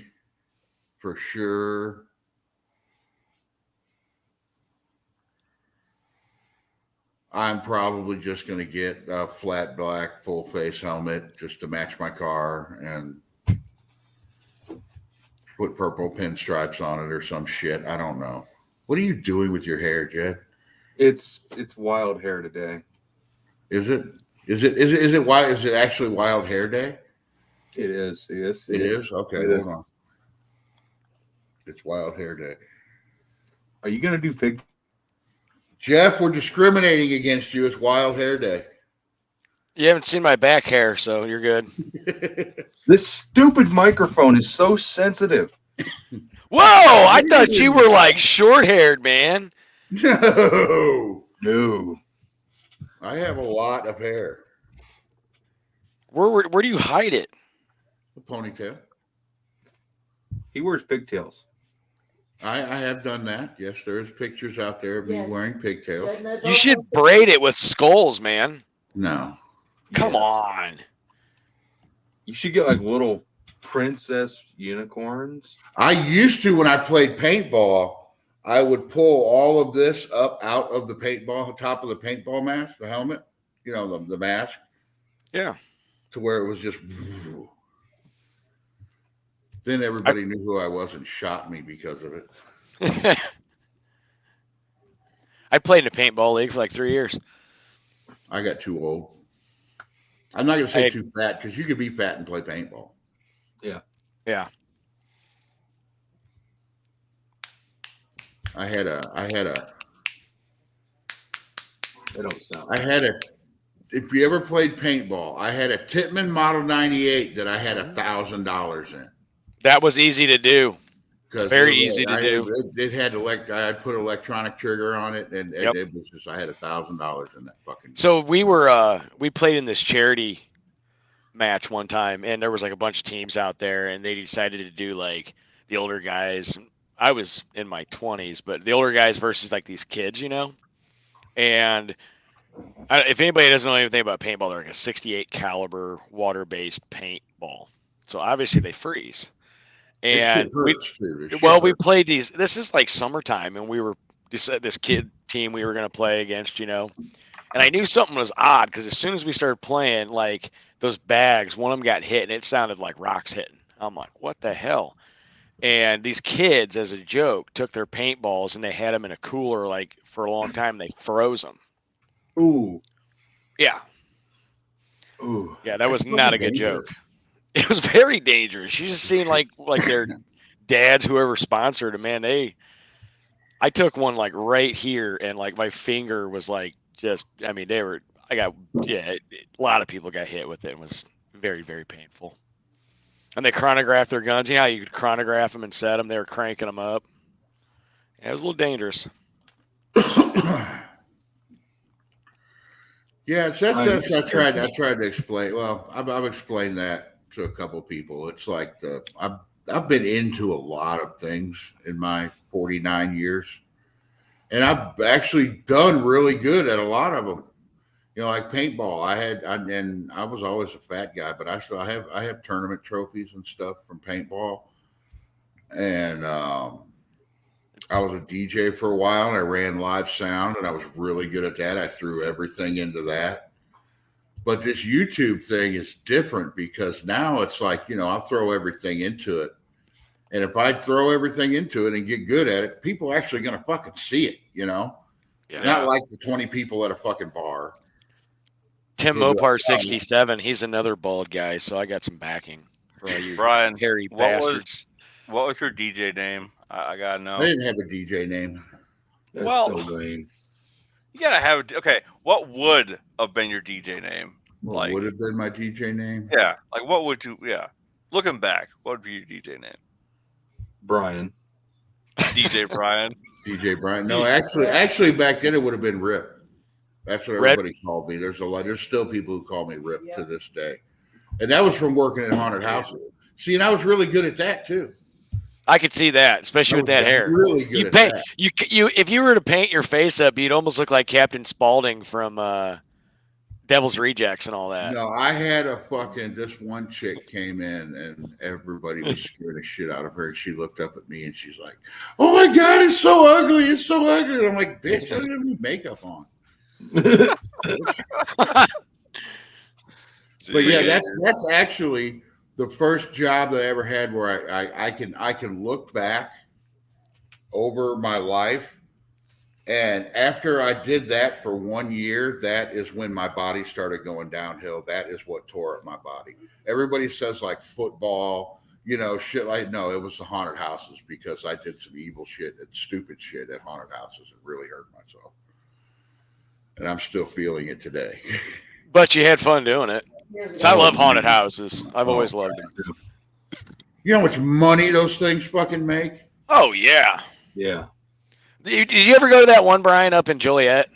S1: for sure. I'm probably just going to get a flat black full face helmet just to match my car and put purple pinstripes on it or some shit. I don't know. What are you doing with your hair, Jed?
S4: It's wild hair today.
S1: Is it? Is it actually Wild Hair Day?
S4: It is. Yes,
S1: It is? Okay,
S4: It
S1: hold
S4: is.
S1: on. It's Wild Hair Day.
S4: Are you gonna do pig?
S1: Jeff, we're discriminating against you. It's Wild Hair Day.
S5: You haven't seen my back hair, so you're good.
S4: This stupid microphone is so sensitive.
S5: Whoa! I thought you were like short-haired, man.
S1: No.
S4: No.
S1: I have a lot of hair.
S5: Where do you hide it?
S1: A ponytail.
S4: He wears pigtails.
S1: I have done that. Yes, there's pictures out there of me
S3: Yes.
S1: wearing pigtails.
S3: Jed, no,
S5: You
S3: don't
S5: should
S3: post
S5: braid it with skulls, man.
S1: No.
S5: Come
S4: Yeah.
S5: on.
S4: You should get like little princess unicorns.
S1: I used to when I played paintball. I would pull all of this up out of the paintball, top of the paintball mask, the helmet, the mask,
S5: Yeah.
S1: to where it was just. Then everybody knew who I was and shot me because of it.
S5: I played in a paintball league for like 3 years.
S1: I got too old. I'm not going to say
S5: I-
S1: too fat because you could be fat and play paintball.
S5: Yeah.
S1: I had a.
S4: They don't sound.
S1: If you ever played paintball, I had a Tippmann Model 98 that I had $1,000 in.
S5: That was easy to do.
S1: Because
S5: Very easy to do.
S1: It had I put an electronic trigger on it, and
S5: Yep.
S1: it was just I had $1,000 in that fucking.
S5: So we played in this charity match one time, and there was like a bunch of teams out there, and they decided to do like the older guys. I was in my 20s, but the older guys versus like these kids, you know. And if anybody doesn't know anything about paintball, they're like a 68 caliber water-based paintball. So obviously they freeze. And we played these. This is like summertime, and we were this kid team we were going to play against, you know. And I knew something was odd because as soon as we started playing, like those bags, one of them got hit, and it sounded like rocks hitting. I'm like, what the hell? And these kids, as a joke, took their paintballs and they had them in a cooler like for a long time. They froze them.
S4: Ooh.
S5: Yeah.
S4: Ooh.
S5: Yeah, that was not a good joke. It was very dangerous. You just seen like their dads, whoever sponsored them, man. I took one like right here, and like my finger was like just. I mean, a lot of people got hit with it. It was very, very painful. And they chronographed their guns. You know how you could chronograph them and set them. They were cranking them up. Yeah, it was a little dangerous.
S1: Yeah, I tried to explain. Well, I've explained that to a couple of people. It's like I've been into a lot of things in my 49 years, and I've actually done really good at a lot of them. You know, like paintball. I was always a fat guy, but I have tournament trophies and stuff from paintball, and I was a DJ for a while, and I ran live sound, and I was really good at that. I threw everything into that. But this YouTube thing is different because now it's like, you know, I'll throw everything into it. And if I throw everything into it and get good at it, people are actually going to fucking see it, you know? Yeah. Not like the 20 people at a fucking bar.
S5: Tim Mopar 67, he's another bald guy, so I got some backing for all you
S2: Brian,
S5: hairy bastards.
S2: What was your DJ name? I gotta know.
S1: I didn't have a DJ name.
S4: That's so lame.
S2: You gotta have okay. What would have been your DJ name?
S1: What would have been my DJ name?
S2: Yeah, like what would you? Yeah, looking back, what would be your DJ name?
S4: Brian.
S2: DJ Brian.
S1: DJ Brian. No, actually, back then it would have been Rip. That's what everybody called me. There's still people who call me Rip to this day, and that was from working in haunted houses. See, and I was really good at that too.
S5: I could see that, especially with that hair.
S1: Really good.
S5: If you were to paint your face up, you'd almost look like Captain Spaulding from Devil's Rejects and all that.
S1: No, I had this one chick came in and everybody was scared the shit out of her. And she looked up at me and she's like, "Oh my God, it's so ugly. It's so ugly." And I'm like, "Bitch, I don't have any makeup on." But yeah, that's actually the first job that I ever had where I can look back over my life, and after I did that for 1 year, that is when my body started going downhill. That is what tore up my body. Everybody says like football, you know, shit like no, it was the haunted houses because I did some evil shit and stupid shit at haunted houses. It really hurt myself, and I'm still feeling it today.
S5: But you had fun doing it. So I love haunted houses. I've always loved them.
S1: You know how much money those things fucking make?
S5: Oh, yeah.
S4: Yeah.
S5: Did you ever go to that one, Brian, up in Joliet?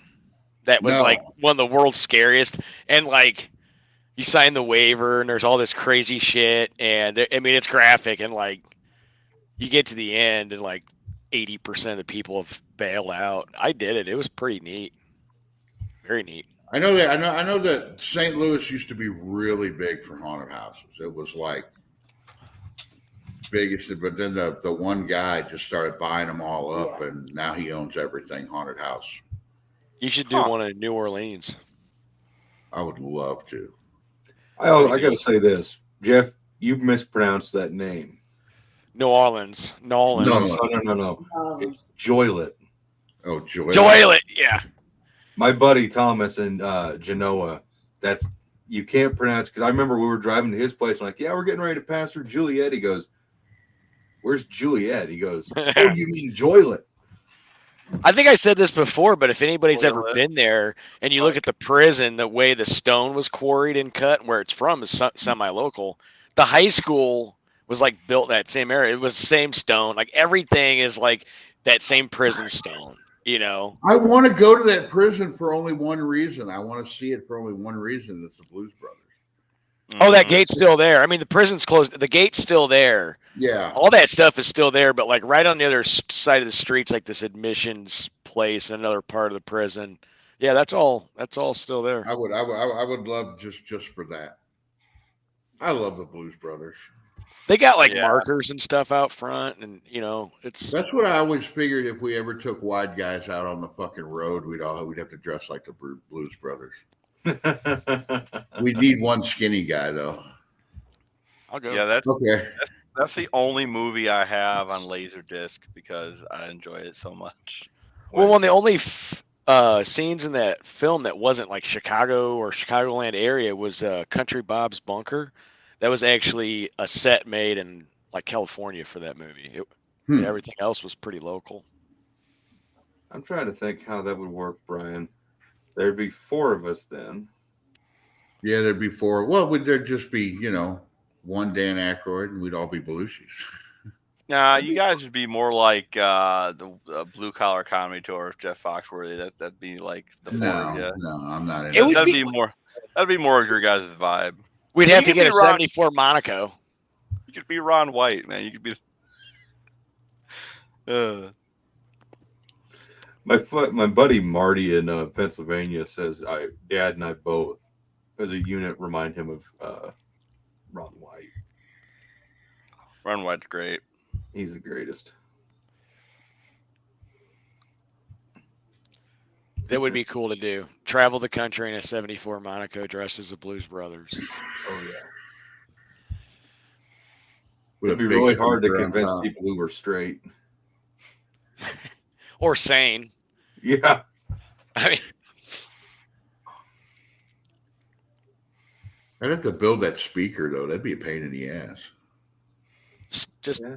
S5: That was like one of the world's scariest. And like you sign the waiver and there's all this crazy shit. And I mean, it's graphic. And like you get to the end and like 80% of the people have bailed out. I did it. It was pretty neat. Very neat.
S1: I know that St. Louis used to be really big for haunted houses. It was like biggest, but then the one guy just started buying them all up, and now he owns everything haunted house.
S5: You should do one in New Orleans. I
S1: would love to.
S4: I got to say this, Jeff. You mispronounced that name.
S5: New Orleans. No.
S4: It's Joylet.
S1: Oh, Joylet.
S5: Joylet, yeah.
S4: My buddy Thomas in Genoa, you can't pronounce, because I remember we were driving to his place. I'm like, yeah, we're getting ready to pass through Juliet. He goes, "Where's Juliet?" He goes, "Oh, you mean Joylet?"
S5: I think I said this before, but if anybody's ever been there and you look at the prison, the way the stone was quarried and cut and where it's from is semi-local. The high school was like built in that same area. It was the same stone. Like everything is like that same prison stone. You know.
S1: I want to go to that prison for only one reason. I want to see it for only one reason. It's the Blues Brothers.
S5: Oh, that gate's still there. I mean, the prison's closed. The gate's still there.
S1: Yeah.
S5: All that stuff is still there, but like right on the other side of the street's like this admissions place, another part of the prison. Yeah, that's all still there.
S1: I would love just for that. I love the Blues Brothers.
S5: They got like markers and stuff out front, and
S1: That's what I always figured. If we ever took wide guys out on the fucking road, we'd have to dress like the Blues Brothers. We need one skinny guy though.
S5: I'll go.
S2: Yeah, that's
S1: okay.
S2: That's the only movie I have on Laserdisc because I enjoy it so much.
S5: Well, one of the only scenes in that film that wasn't like Chicago or Chicagoland area was Country Bob's Bunker. That was actually a set made in like California for that movie. Everything else was pretty local.
S4: I'm trying to think how that would work, Brian. There'd be 4 of us then.
S1: Yeah, there'd be 4. Well, there'd just be, one Dan Aykroyd, and we'd all be Belushi's.
S2: Nah, you guys would be more like the Blue Collar Comedy Tour of Jeff Foxworthy. That'd be like the
S1: No, I'm not in
S2: That'd be more of your guys' vibe.
S5: We'd have to get a 74 Monaco.
S2: You could be Ron White, man. You could be.
S4: My buddy Marty in Pennsylvania says Dad and I both, as a unit, remind him of Ron White.
S2: Ron White's great.
S4: He's the greatest.
S5: That would be cool to do. Travel the country in a 74 Monaco dressed as the Blues Brothers.
S4: Oh, yeah.
S1: It'd
S4: be really hard to convince people who were straight.
S5: Or sane.
S4: Yeah.
S5: I mean,
S1: I'd have to build that speaker, though. That'd be a pain in the ass.
S5: Just... Yeah.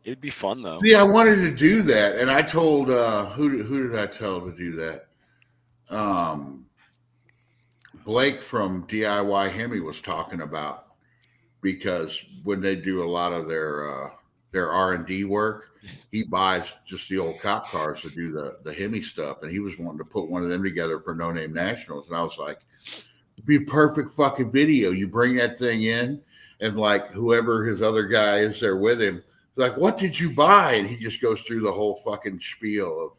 S5: It'd be fun though.
S1: See, I wanted to do that, and I told who did I tell to do that? Blake from DIY Hemi was talking about, because when they do a lot of their R&D work, he buys just the old cop cars to do the Hemi stuff, and he was wanting to put one of them together for No Name Nationals, and I was like, it'd be a perfect fucking video. You bring that thing in, and like whoever his other guy is there with him, like, what did you buy? And he just goes through the whole fucking spiel of,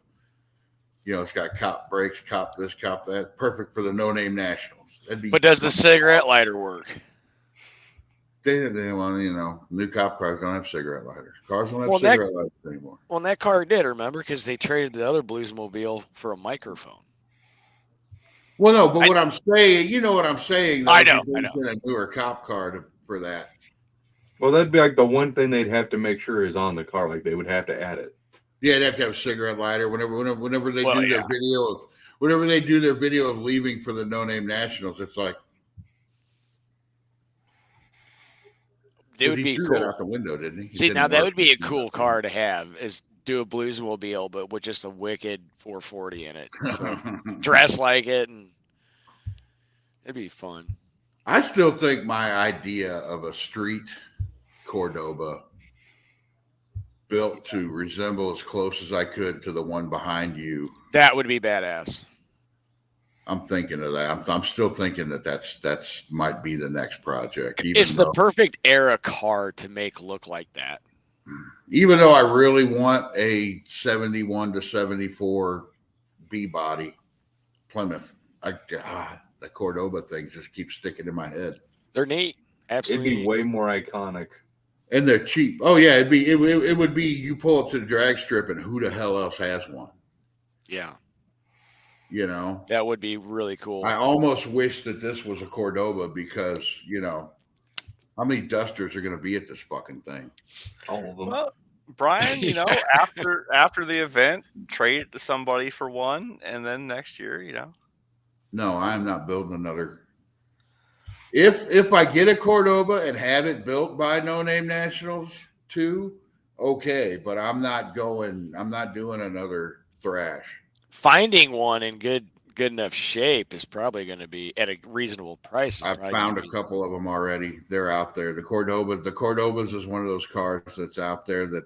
S1: it's got cop brakes, cop this, cop that. Perfect for the No Name Nationals.
S5: But does the cigarette lighter work?
S1: They new cop cars don't have cigarette lighters. Cars don't have cigarette lighters anymore.
S5: Well, that car did, remember? Because they traded the other Bluesmobile for a microphone.
S1: Well, no, but what I'm saying, you know what I'm saying.
S5: I know.
S1: A newer cop car for that.
S4: Well, that'd be like the one thing they'd have to make sure is on the car. Like they would have to add it.
S1: Yeah, they'd have to have a cigarette lighter whenever they do their video of whenever they do their video of leaving for the No Name Nationals. It's like
S5: it would be
S1: threw
S5: cool.
S1: that out the window, didn't he?
S5: See, now that would be a cool car to have. Is do a Bluesmobile, but with just a wicked 440 in it. Dress like it, and it'd be fun.
S1: I still think my idea of a street Cordoba built to resemble as close as I could to the one behind you.
S5: That would be badass.
S1: I'm thinking of that. I'm still thinking that's might be the next project.
S5: It's the perfect era car to make look like that.
S1: Even though I really want a 71 to 74 B body Plymouth, the Cordoba thing just keeps sticking in my head.
S5: They're neat. Absolutely.
S4: It'd be way more iconic.
S1: And they're cheap. Oh yeah, it would be you pull up to the drag strip and who the hell else has one?
S5: Yeah.
S1: That
S5: would be really cool.
S1: I almost wish that this was a Cordoba because, how many dusters are going to be at this fucking thing?
S4: All of them.
S2: Well, Brian, after the event, trade it to somebody for one, and then next year,
S1: No, I'm not building another. If I get a Cordoba and have it built by No Name Nationals too, okay, but I'm not doing another Thrash.
S5: Finding one in good good enough shape is probably going to be at a reasonable price.
S1: I've found a couple of them already. They're out there. The Cordobas is one of those cars that's out there that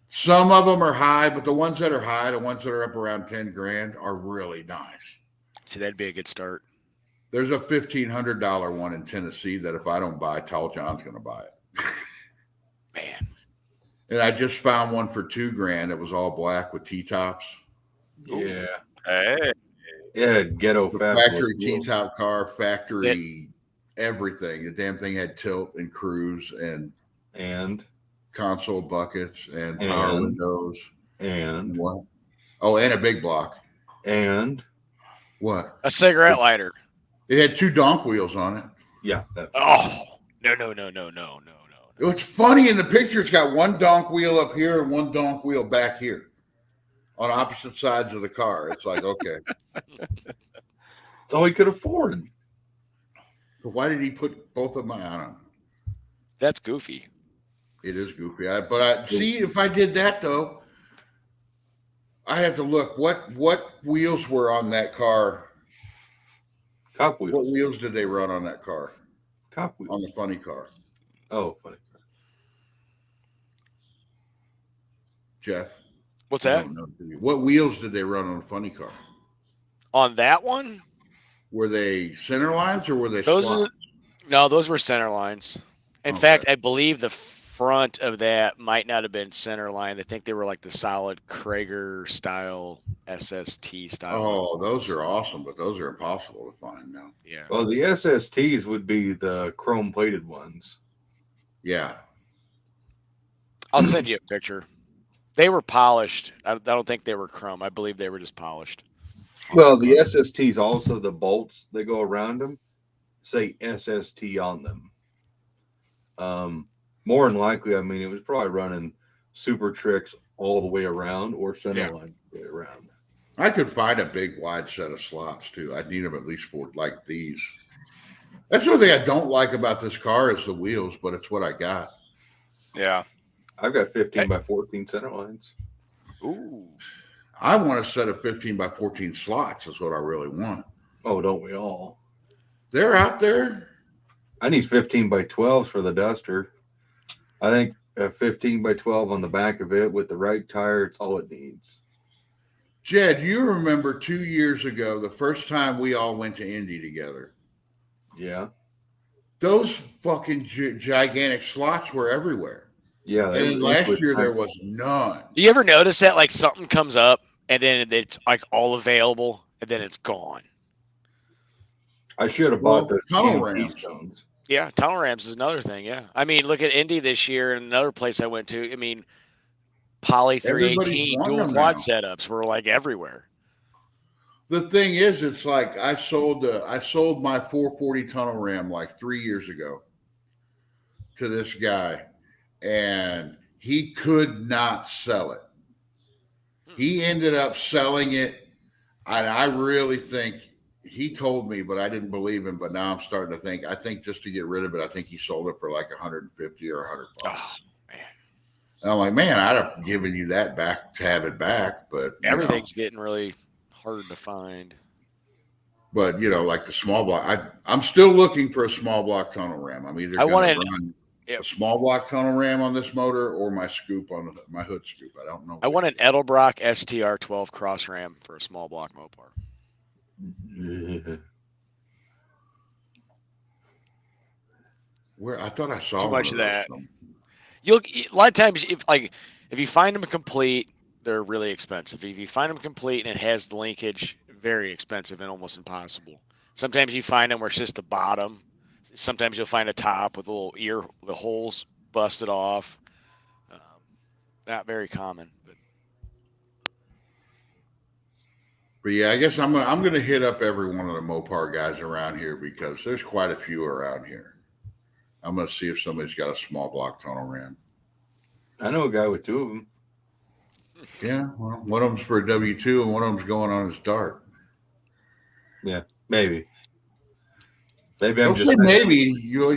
S1: some of them are high, but the ones that are high, the ones that are up around 10 grand are really nice.
S5: So that'd be a good start.
S1: There's a $1,500 one in Tennessee that if I don't buy, Tall John's going to buy it.
S5: Man.
S1: And I just found one for $2 grand. It was all black with T-tops.
S4: Yeah.
S2: Hey,
S4: Yeah, ghetto
S1: The
S4: fat
S1: factory
S4: boy.
S1: T-top car, factory everything. The damn thing had tilt and cruise and console buckets and power
S4: And-
S1: windows.
S4: And
S1: What? Oh, and a big block.
S4: and
S1: What?
S5: A cigarette lighter.
S1: It had 2 donk wheels on it.
S4: yeah,
S5: Oh, no.
S1: It's funny in the picture. It's got 1 donk wheel up here and 1 donk wheel back here on opposite sides of the car. It's like, okay.
S4: it's all he could afford.
S1: But why did he put both of them on? I don't know.
S5: That's goofy.
S1: It is goofy. But I see if I did that though, I have to look what wheels were on that car.
S4: Cop
S1: What
S4: wheels.
S1: wheels did they run on that car?
S4: Cop
S1: On
S4: wheels.
S1: the funny car.
S4: Oh, funny.
S1: Jeff.
S5: What's
S1: I
S5: that?
S1: don't know. What wheels did they run on the funny car?
S5: On that one?
S1: Were they center lines or were they
S5: Those
S1: slots?
S5: No, those were center lines. In
S1: Okay.
S5: fact, I believe the front of that might not have been center line. I think they were like the solid Krager style, SST style.
S1: Oh, those are awesome, but those are impossible to find now.
S5: Yeah.
S4: Well, the SSTs would be the chrome plated ones.
S1: Yeah.
S5: I'll send you a picture. They were polished. I don't think they were chrome. I believe they were just polished.
S4: Well, the SSTs also, the bolts that go around them say SST on them. More than likely, I mean, it was probably running super tricks all the way around or center
S5: Yeah.
S4: lines all the way around.
S1: I could find a big wide set of slots too. I'd need them at least for like these. That's the only thing I don't like about this car is the wheels, but it's what I got.
S2: yeah.
S4: I've got 15 by 14 center lines.
S5: Ooh.
S1: I want a set of 15 by 14 slots. That's what I really want.
S4: Oh, don't we all?
S1: They're out there.
S4: I need 15 by 12s for the Duster. I think a 15 by 12 on the back of it with the right tire, it's all it needs.
S1: Jed, you remember 2 years ago, the first time we all went to Indy together.
S4: Yeah.
S1: Those fucking gigantic slots were everywhere.
S4: Yeah.
S1: And then last year there was none.
S5: Do you ever notice that like something comes up and then it's like all available and then it's gone?
S4: I should have
S1: Well,
S4: bought those
S1: tunnel
S4: TNT
S1: rams.
S4: stones.
S5: Yeah, tunnel ramps is another thing. Yeah, I mean, look at Indy this year and another place I went to. I mean, Poly
S1: Everybody's
S5: 318
S1: wanting
S5: dual
S1: them
S5: quad
S1: now.
S5: setups were like everywhere.
S1: The thing is, it's like I sold my 440 tunnel ram like 3 years ago to this guy, and he could not sell it. He ended up selling it, and I really think he told me, but I didn't believe him. But now I'm starting to think. I think just to get rid of it, I think he sold it for like 150 or 100 bucks.
S5: Oh man,
S1: And I'm like, man, I'd have given you that back to have it back, but you know.
S5: everything's getting really hard to find.
S1: But you know, like the small block, I'm still looking for a small block tunnel ram. I'm either
S5: I
S1: going
S5: wanted-
S1: to run
S5: Yep.
S1: a small block tunnel ram on this motor or my scoop on my hood scoop. I don't know.
S5: I want an Edelbrock STR 12 cross ram for a small block Mopar.
S1: Where I thought I saw
S5: Too
S1: one
S5: much of
S1: those
S5: that.
S1: somewhere.
S5: A lot of times if you find them complete, they're really expensive. If you find them complete and it has the linkage, very expensive and almost impossible. Sometimes you find them where it's just the bottom. Sometimes you'll find a top with the holes busted off. Not very common,
S1: But yeah, I guess I'm gonna hit up every one of the Mopar guys around here because there's quite a few around here. I'm gonna see if somebody's got a small block tunnel ram.
S4: I know a guy with two of them.
S1: Yeah, well, one of them's for a W2 and one of them's going on his dart.
S4: Maybe. Maybe I'm
S1: Don't
S4: just
S1: say maybe you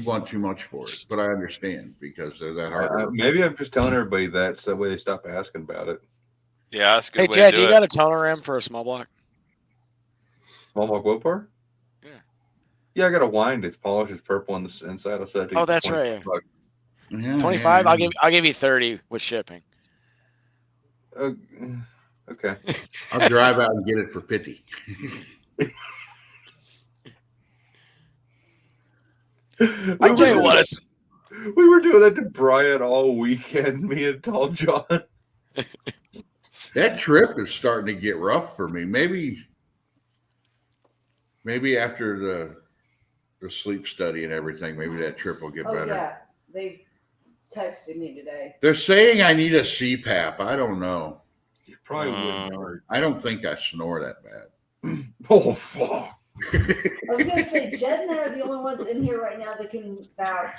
S1: want too much for it, but I understand because they're that hard.
S4: maybe I'm just telling everybody that so that way they stop asking about it.
S2: Yeah, that's a good
S5: Hey
S2: way
S5: Jed,
S2: to
S5: you
S2: do
S5: got
S2: it.
S5: a toner rim for a small block?
S4: Small block Wopar?
S5: Yeah.
S4: Yeah, I got a wind. It's polished. It's purple on the inside. I said,
S5: Oh, that's right.
S4: $25.
S1: Yeah,
S5: 25.
S1: yeah.
S5: I'll give you 30 with shipping.
S4: Okay.
S1: I'll drive out and get it for 50.
S5: I tell you what,
S4: we were doing that to Brian all weekend, me and Tall John.
S1: That trip is starting to get rough for me. Maybe after the sleep study and everything, maybe that trip will get
S3: Oh
S1: better.
S3: yeah, they texted me today.
S1: They're saying I need a CPAP. I don't know.
S4: You probably wouldn't hurt.
S1: I don't think I snore that bad.
S4: Oh, fuck.
S3: I was gonna say Jed and I are the only ones in here right now that can vouch.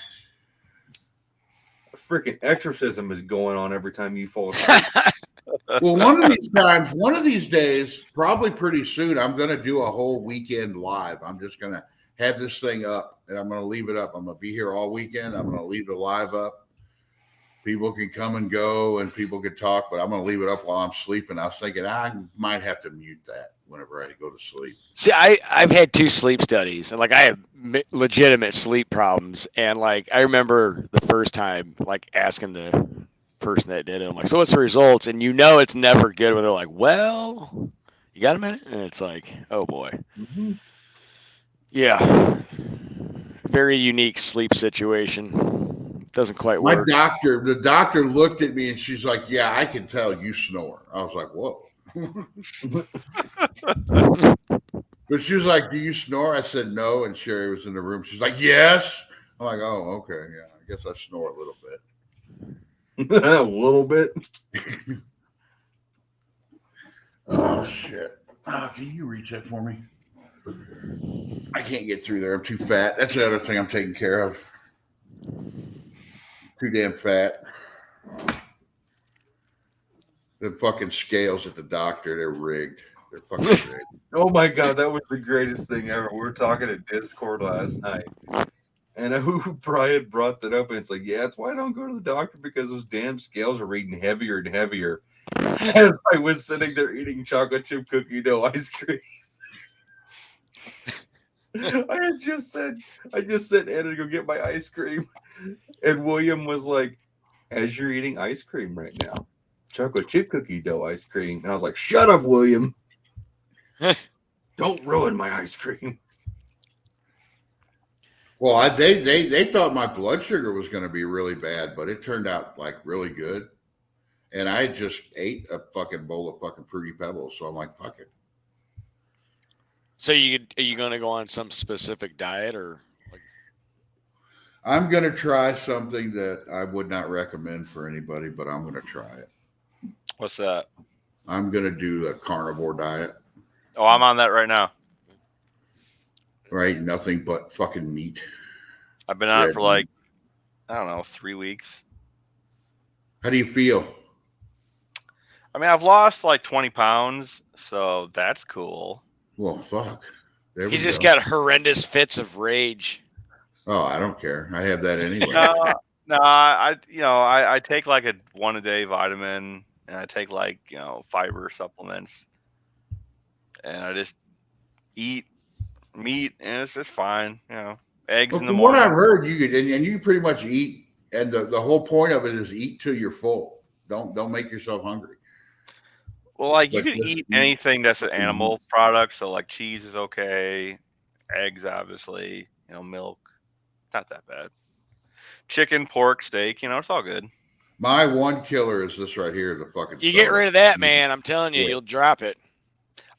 S4: Freaking exorcism is going on every time you fall asleep.
S1: Well, one of these days, probably pretty soon, I'm going to do a whole weekend live. I'm just going to have this thing up and I'm going to leave it up. I'm going to be here all weekend. I'm going to leave the live up. People can come and go and people can talk, but I'm going to leave it up while I'm sleeping. I was thinking I might have to mute that whenever I go to sleep.
S5: See, I've had 2 sleep studies, and like I have legitimate sleep problems. And like I remember the first time, like asking the person that did it, I'm like, "So what's the results?" And you know, it's never good when they're like, "Well, you got a minute?" And it's like, "Oh boy, yeah, very unique sleep situation. Doesn't quite
S1: My
S5: work."
S1: the doctor looked at me and she's like, "Yeah, I can tell you snore." I was like, "Whoa." But she was like, "Do you snore?" I said no, and Sherry was in the room. She's like, "Yes." I'm like, "Oh, okay, yeah. I guess I snore a little bit."
S4: A little bit.
S1: Oh shit! Can you reach that for me? I can't get through there. I'm too fat. That's the other thing I'm taking care of. Too damn fat. The fucking scales at the doctor, they're rigged. They're fucking rigged.
S4: Oh my God, that was the greatest thing ever. We were talking at Discord last night. And who Brian brought that up, and it's like, yeah, it's why I don't go to the doctor, because those damn scales are reading heavier and heavier. As I was sitting there eating chocolate chip cookie dough ice cream. I just said Anna to go get my ice cream. And William was like, as you're eating ice cream right now, chocolate chip cookie dough ice cream. And I was like, shut up, William. Don't ruin my ice cream.
S1: Well, they thought my blood sugar was going to be really bad, but it turned out like really good. And I just ate a fucking bowl of fucking Fruity Pebbles, so I'm like, fuck it.
S5: So are you going to go on some specific diet, or like?
S1: I'm going to try something that I would not recommend for anybody, but I'm going to try it.
S2: What's that?
S1: I'm going to do a carnivore diet.
S2: Oh, I'm on that right now.
S1: Right? Nothing but fucking meat.
S2: I've been on it
S1: Red
S2: for like, I don't know, 3 weeks.
S1: How do you feel?
S2: I mean, I've lost like 20 pounds, so that's cool.
S1: Well, fuck. There
S5: He's
S1: we
S5: just
S1: go.
S5: got horrendous fits of rage.
S1: Oh, I don't care. I have that anyway.
S2: No, I take like a 1 a day vitamin, and I take like, fiber supplements, and I just eat meat, and it's just fine. Eggs
S1: Well,
S2: in the
S1: from what
S2: morning.
S1: I've heard, you could, and you pretty much eat, and the whole point of it is eat till you're full. Don't make yourself hungry.
S2: Well, like you
S1: But
S2: can
S1: just
S2: eat
S1: eat
S2: anything that's an
S1: fucking
S2: animal
S1: meat.
S2: product, so like cheese is okay, eggs obviously, milk, not that bad. Chicken, pork, steak, it's all good.
S1: My one killer is this right here, the fucking
S5: You
S1: soda.
S5: get rid of that, man. I'm telling you,
S1: Yeah.
S5: you'll drop it.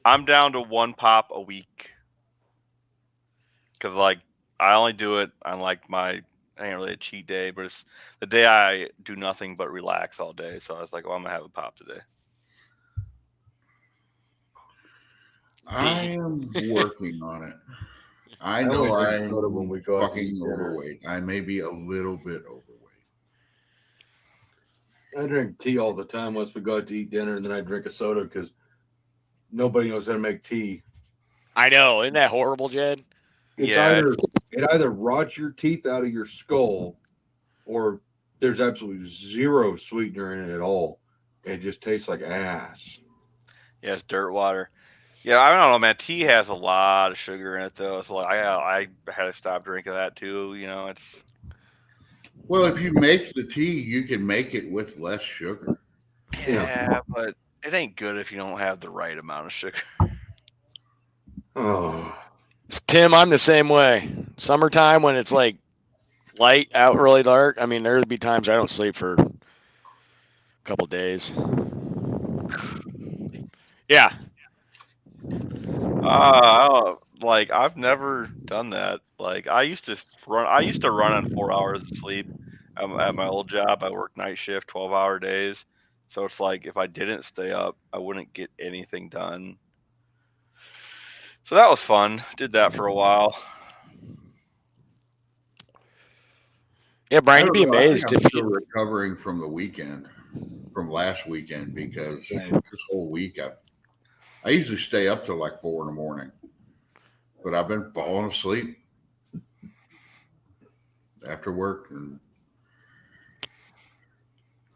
S2: I'm down to 1 pop a week. Cause like I only do it on like I ain't really a cheat day, but it's the day I do nothing but relax all day. So I was like, well, I'm gonna have a pop today.
S1: I am working on it. I
S4: I
S1: know
S4: always drink
S1: I'm
S4: soda when we go out to eat
S1: fucking
S4: dinner.
S1: overweight. I may be a little bit overweight.
S4: I drink tea all the time once we go out to eat dinner, and then I drink a soda because nobody knows how to make tea.
S5: I know. Isn't that horrible, Jed?
S4: It either rots your teeth out of your skull, or there's absolutely zero sweetener in it at all. It just tastes like ass.
S2: Yeah, it's dirt water. Yeah, I don't know, man. Tea has a lot of sugar in it, though. So like, I had to stop drinking that too. You know, it's
S1: Well, if you make the tea, you can make it with less sugar.
S2: yeah, but it ain't good if you don't have the right amount of sugar.
S4: Oh,
S5: Tim, I'm the same way. Summertime when it's like light out, really dark. I mean, there'd be times I don't sleep for a couple days. Yeah,
S2: Like I've never done that. Like I used to run on 4 hours of sleep at my old job. I worked night shift, 12-hour days. So it's like if I didn't stay up, I wouldn't get anything done. So that was fun. Did that for a while.
S5: yeah,
S1: I
S5: Brian, you'd
S1: don't
S5: be
S1: know. I think
S5: amazed
S1: I'm
S5: if
S1: still
S5: you.
S1: recovering from the weekend, from last weekend, because this whole week I usually stay up till like 4 in the morning, but I've been falling asleep after work, and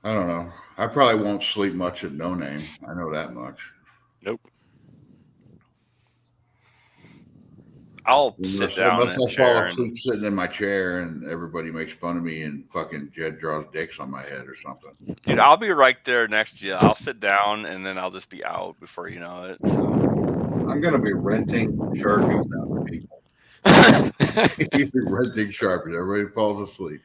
S1: I don't know. I probably won't sleep much at No Name. I know that much.
S5: Nope.
S2: I'll sit down
S1: Unless
S2: in a
S1: I fall
S2: chair and
S1: asleep sitting in my chair and everybody makes fun of me and fucking Jed draws dicks on my head or something.
S2: dude, I'll be right there next to you. I'll sit down and then I'll just be out before you know it. So.
S4: I'm gonna be renting Sharpies now for people.
S1: He's renting Sharpies. Everybody falls asleep.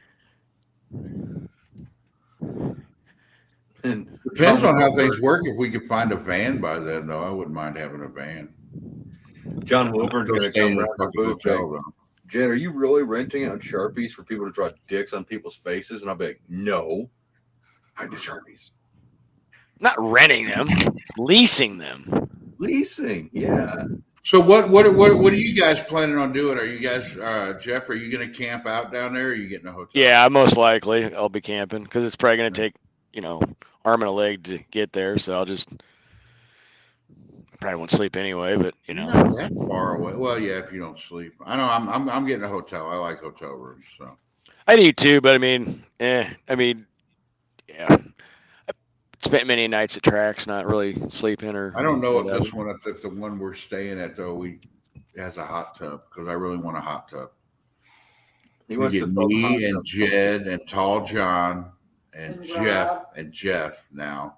S4: And
S1: Depends on how things work. If we could find a van by then, though, I wouldn't mind having a van.
S4: John Wilburn's
S1: Still
S4: gonna
S1: stay in
S4: come
S1: the
S4: around the
S1: fucking
S4: booth.
S1: hotel, though.
S4: Jed, are you really renting out Sharpies for people to draw dicks on people's faces? And I'll be like, no. Hide the Sharpies.
S5: Not renting them, leasing them.
S4: Leasing, yeah.
S1: So what are you guys planning on doing? Are you guys, Jeff? Are you going to camp out down there? Or are you getting a hotel?
S5: Yeah, most likely I'll be camping because it's probably going to take, arm and a leg to get there. So I probably won't sleep anyway. But
S1: You're not that far away. Well, yeah, if you don't sleep, I know. I'm getting a hotel. I like hotel rooms, so
S5: I do too. But yeah. I spent many nights at tracks, not really sleeping or.
S1: I don't know
S5: whatever.
S1: if this one, if the one we're staying at though, has a hot tub because I really want a hot tub.
S4: He
S1: We
S4: wants
S1: get
S4: to fill the hot
S1: me and
S4: tub.
S1: Jed and Tall John and
S3: Rob.
S1: Jeff now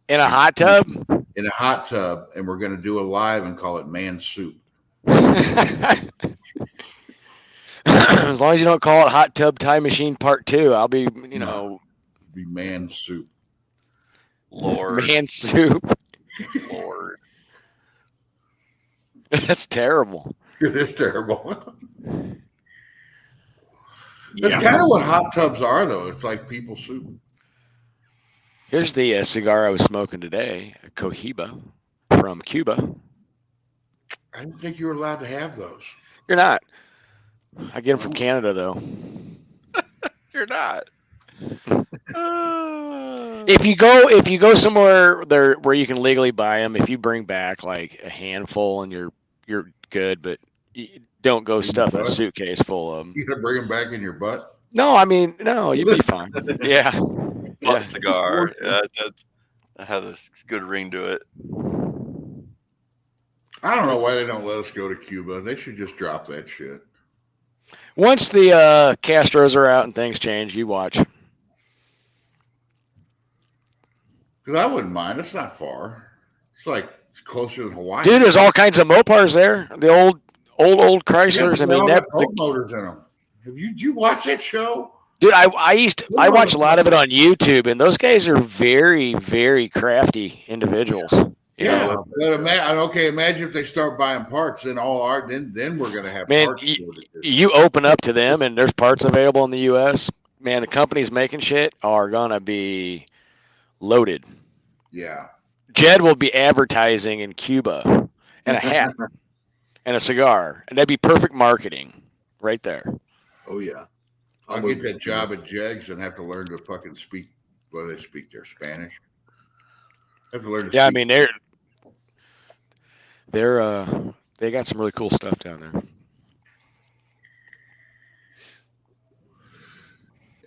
S5: In a hot tub.
S1: in a hot tub, and we're going to do a live and call it Man Soup.
S5: As long as you don't call it Hot Tub Time Machine Part 2, I'll be,
S1: It'd be Man Soup.
S2: Lord.
S5: Man Soup.
S2: Lord.
S5: That's terrible.
S1: It is terrible. That's kind of what hot tubs are, though. It's like people soup.
S5: Here's the cigar I was smoking today, a Cohiba from Cuba.
S1: I didn't think you were allowed to have those.
S5: You're not. I get them from Canada, though.
S2: You're not.
S5: If you go somewhere there where you can legally buy them, if you bring back like a handful and you're good, but you don't go stuffing a suitcase full of them.
S1: You gonna bring them back in your butt?
S5: No, no, you'd be fine. Yeah.
S2: Butt cigar. Yeah, that has a good ring to it.
S1: I don't know why they don't let us go to Cuba. They should just drop that shit.
S5: Once the Castros are out and things change, you watch.
S1: Because I wouldn't mind. It's not far. It's like closer to Hawaii.
S5: Dude, there's all kinds of Mopars there. The old Chryslers.
S1: Yeah,
S5: I mean,
S1: boat motors in them. Did you watch that show?
S5: Dude, I watch a lot of it on YouTube, and those guys are very, very crafty individuals.
S1: Yeah, but imagine if they start buying parts, then then we're gonna have parts.
S5: You open up to them, and there's parts available in the U.S. Man, the companies making shit are gonna be loaded.
S1: Yeah.
S5: Jed will be advertising in Cuba, and a hat, and a cigar, and that'd be perfect marketing, right there.
S4: Oh yeah.
S1: I'll get that job at Jegs and have to learn to fucking speak. What do they speak there? Spanish. I have to learn to.
S5: Yeah,
S1: speak.
S5: I mean they got some really cool stuff down there.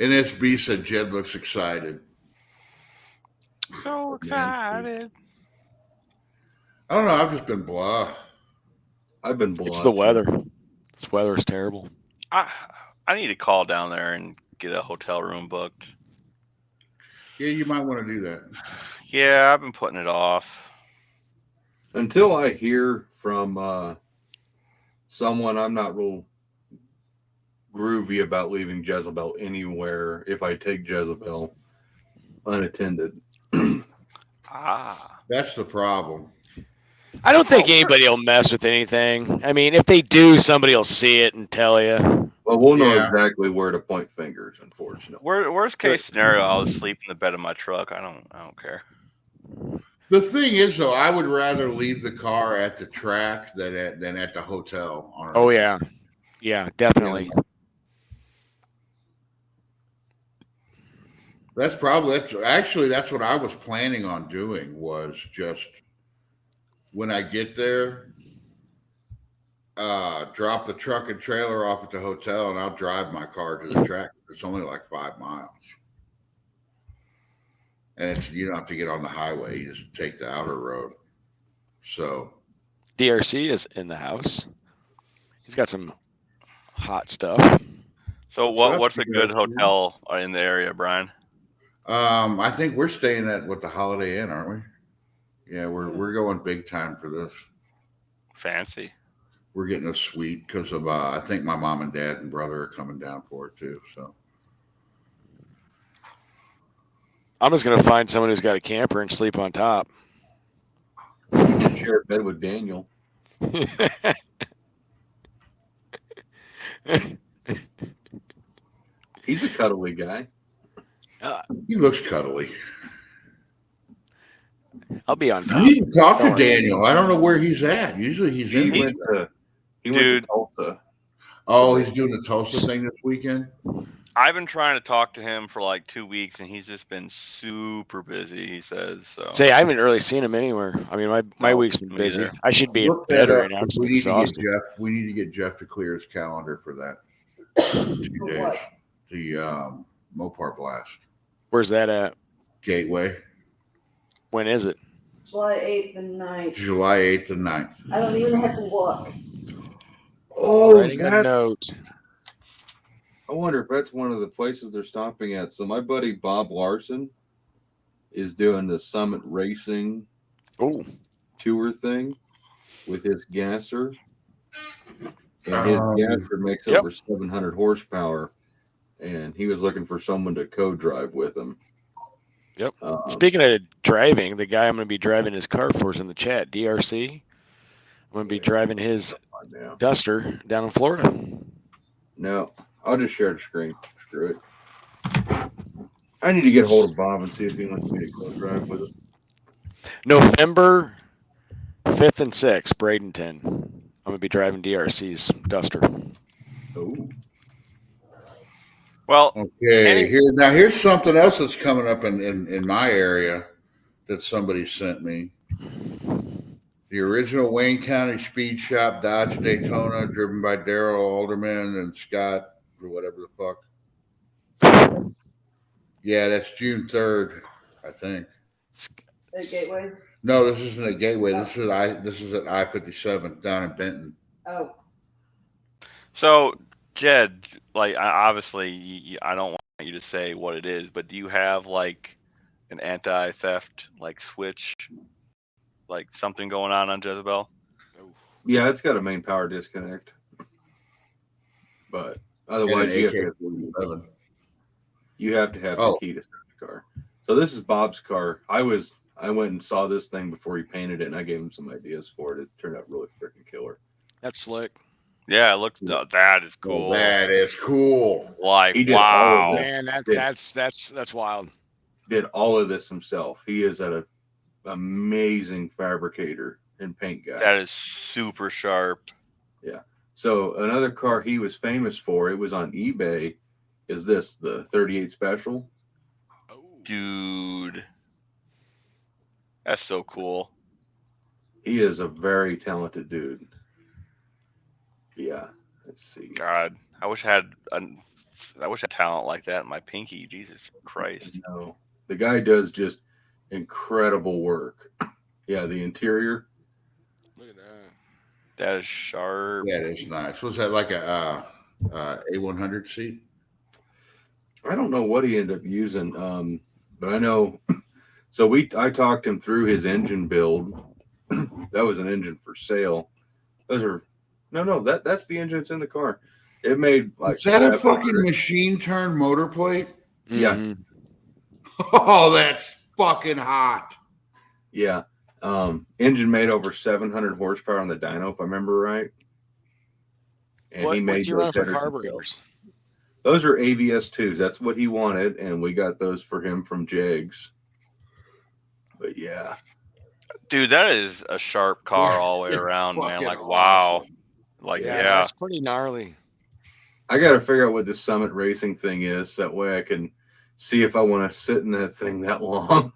S1: NSB said Jed looks excited.
S2: So excited.
S1: I don't know. I've just been blah.
S4: I've been blah.
S5: It's the
S4: too.
S5: weather. This weather is terrible.
S2: I need to call down there and get a hotel room booked.
S1: Yeah, you might want to do that.
S2: Yeah, I've been putting it off.
S4: Until I hear from someone, I'm not real groovy about leaving Jezebel anywhere if I take Jezebel unattended.
S1: That's the problem.
S5: I don't think anybody will mess with anything. I mean, if they do, somebody will see it and tell you.
S4: Well, we'll know
S1: Yeah.
S4: exactly where to point fingers, unfortunately.
S2: Worst case scenario, I'll sleep in the bed of my truck. I don't care.
S1: The thing is, though, I would rather leave the car at the track than at the hotel.
S5: Oh yeah, yeah, definitely.
S1: That's what I was planning on doing, was just when I get there, drop the truck and trailer off at the hotel, and I'll drive my car to the track. It's only like 5 miles. And you don't have to get on the highway, you just take the outer road. So
S5: DRC is in the house. He's got some hot stuff.
S2: So what's a good hotel in the area, Brian?
S1: I think we're staying at the Holiday Inn, aren't we? Yeah, we're going big time for this.
S2: Fancy.
S1: We're getting a suite because of I think my mom and dad and brother are coming down for it too. So
S5: I'm just gonna find someone who's got a camper and sleep on top.
S4: You can share a bed with Daniel. He's a cuddly guy.
S1: he looks cuddly.
S5: I'll be on top.
S1: You need to talk to
S5: Don't worry.
S1: Daniel. I don't know where he's at. Usually he's in.
S4: He went to Tulsa.
S1: Oh, he's doing the Tulsa thing this weekend.
S2: I've been trying to talk to him for like 2 weeks, and he's just been super busy. He says so.
S5: Say, I haven't really seen him anywhere. I mean, my
S2: No,
S5: we've been
S2: me
S5: busy.
S2: either.
S5: I should be in
S1: Look
S5: bed
S1: that
S5: right
S1: up,
S5: now.
S1: 'cause
S5: I'm
S1: we need to get
S5: exhausted.
S1: Jeff. We need to get Jeff to clear his calendar for that. 2
S3: For
S1: days.
S3: what?
S1: The Mopar Blast
S5: Where's that at?
S1: Gateway,
S5: When is it?
S3: July 8th and 9th.
S1: July 8th and 9th.
S3: I don't even have to walk.
S4: Oh,
S5: Writing a note.
S4: I wonder if that's one of the places they're stopping at. So my buddy Bob Larson is doing the Summit Racing
S5: Oh,
S4: tour thing with his gasser. And his gasser makes
S5: Yep.
S4: over 700 horsepower. And he was looking for someone to co-drive with him.
S5: Yep. Speaking of driving, the guy I'm going to be driving his car for is in the chat, DRC. I'm going to be driving his
S4: Now.
S5: Duster down in Florida.
S4: No, I'll just share the screen. Screw it. I need to get a hold of Bob and see if he wants me to co-drive with him.
S5: November 5th and 6th, Bradenton. I'm going to be driving DRC's Duster.
S4: Oh.
S2: Well,
S1: Okay, here's something else that's coming up in my area that somebody sent me. The original Wayne County Speed Shop Dodge Daytona, driven by Daryl Alderman and Scott, or whatever the fuck. Yeah, that's June 3rd, I think.
S3: The Gateway?
S1: No, this isn't a Gateway. This is at I-57 down in Benton.
S3: Oh,
S2: so Jed, like obviously, I don't want you to say what it is, but do you have like an anti-theft like switch, like something going on Jezebel?
S4: Yeah, it's got a main power disconnect. But otherwise, you have to have the key to start the car. So this is Bob's car. I went and saw this thing before he painted it, and I gave him some ideas for it. It turned out really freaking killer.
S5: That's slick.
S2: Yeah, it looks. That is cool.
S1: That is cool.
S2: Like,
S4: He did all
S2: wow.
S4: of it.
S5: Man, that's wild.
S4: Did all of this himself. He is an amazing fabricator and paint guy.
S2: That is super sharp.
S4: Yeah. So another car he was famous for, it was on eBay, is this, the 38 Special.
S2: Dude. That's so cool.
S4: He is a very talented dude. Yeah. Let's see.
S2: God, I wish I had talent like that in my pinky. Jesus Christ.
S4: No. The guy does just incredible work. Yeah, the interior.
S5: Look at that.
S2: That is sharp.
S1: Yeah, it is nice. Was that like a A100 seat?
S4: I don't know what he ended up using, but I know. So I talked him through his engine build. That was an engine for sale. Those are that's the engine that's in the car. It made like
S1: Is that a
S4: 700
S1: fucking machine turned motor plate?
S4: Yeah.
S5: Mhm.
S1: Oh, that's fucking hot.
S4: Yeah. Engine made over 700 horsepower on the dyno, if I remember right. And he made
S5: What's he run
S4: those
S5: for
S4: headers himself.
S5: carburetors?
S4: Those are AVS2s. That's what he wanted, and we got those for him from Jegs. But yeah.
S2: Dude, that is a sharp car all the way
S1: It's
S2: around, man.
S1: fucking
S2: Like, wow.
S1: awesome.
S2: Like,
S5: Yeah,
S2: yeah.
S5: that's pretty gnarly.
S4: I got to figure out what this Summit Racing thing is. That way I can see if I want to sit in that thing that long.